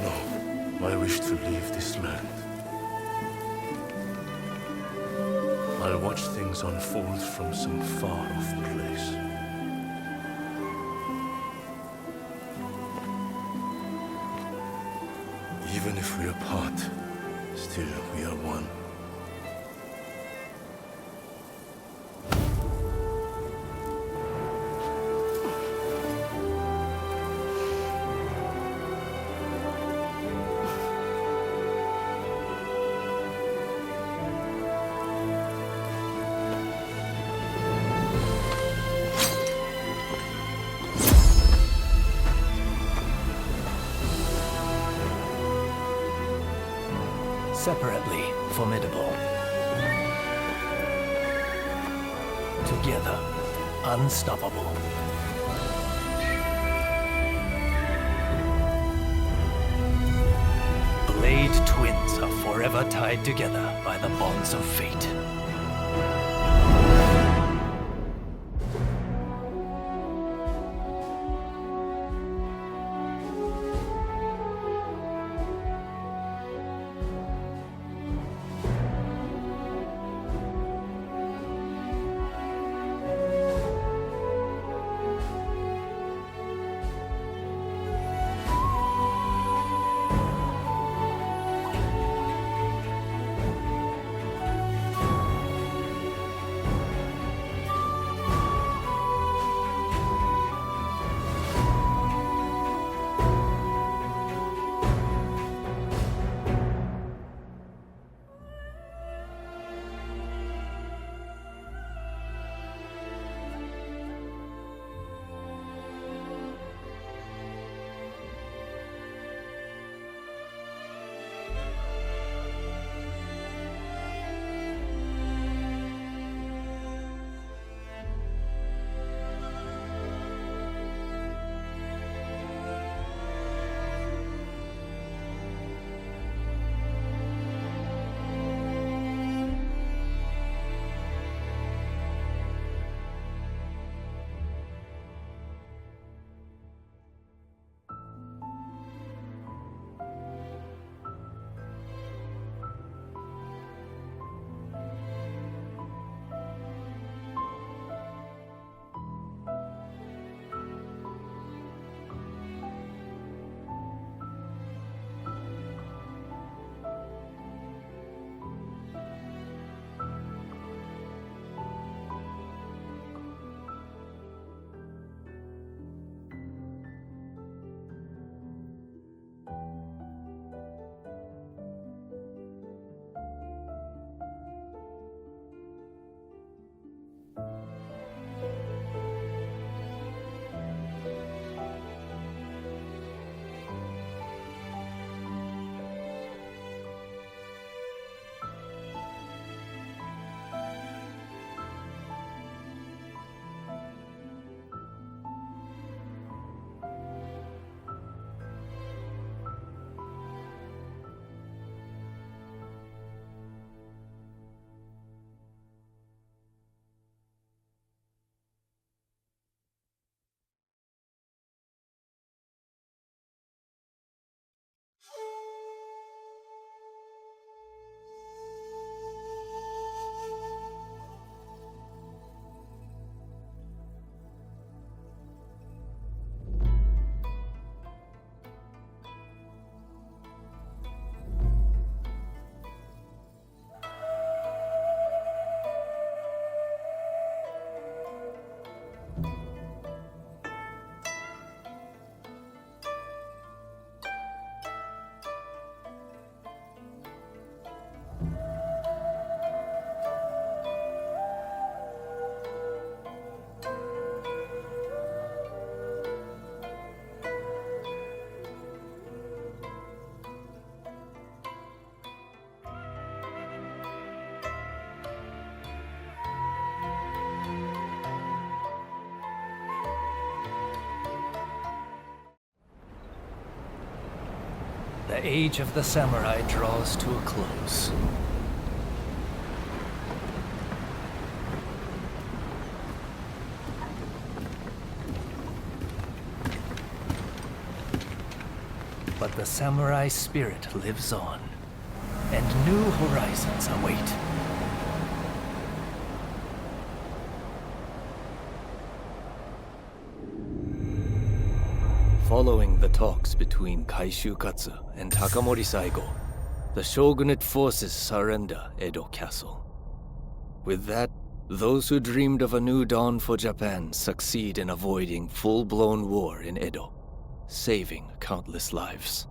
No, I wish to leave this land. I'll watch things unfold from some far-off place. Even if we're apart, still we are one. Separately formidable. Together, unstoppable. Blade twins are forever tied together by the bonds of fate. The age of the samurai draws to a close. But the samurai spirit lives on, and new horizons await. Following the talks between Kaishukatsu and Takamori Saigo, the shogunate forces surrender Edo Castle. With that, those who dreamed of a new dawn for Japan succeed in avoiding full-blown war in Edo, saving countless lives.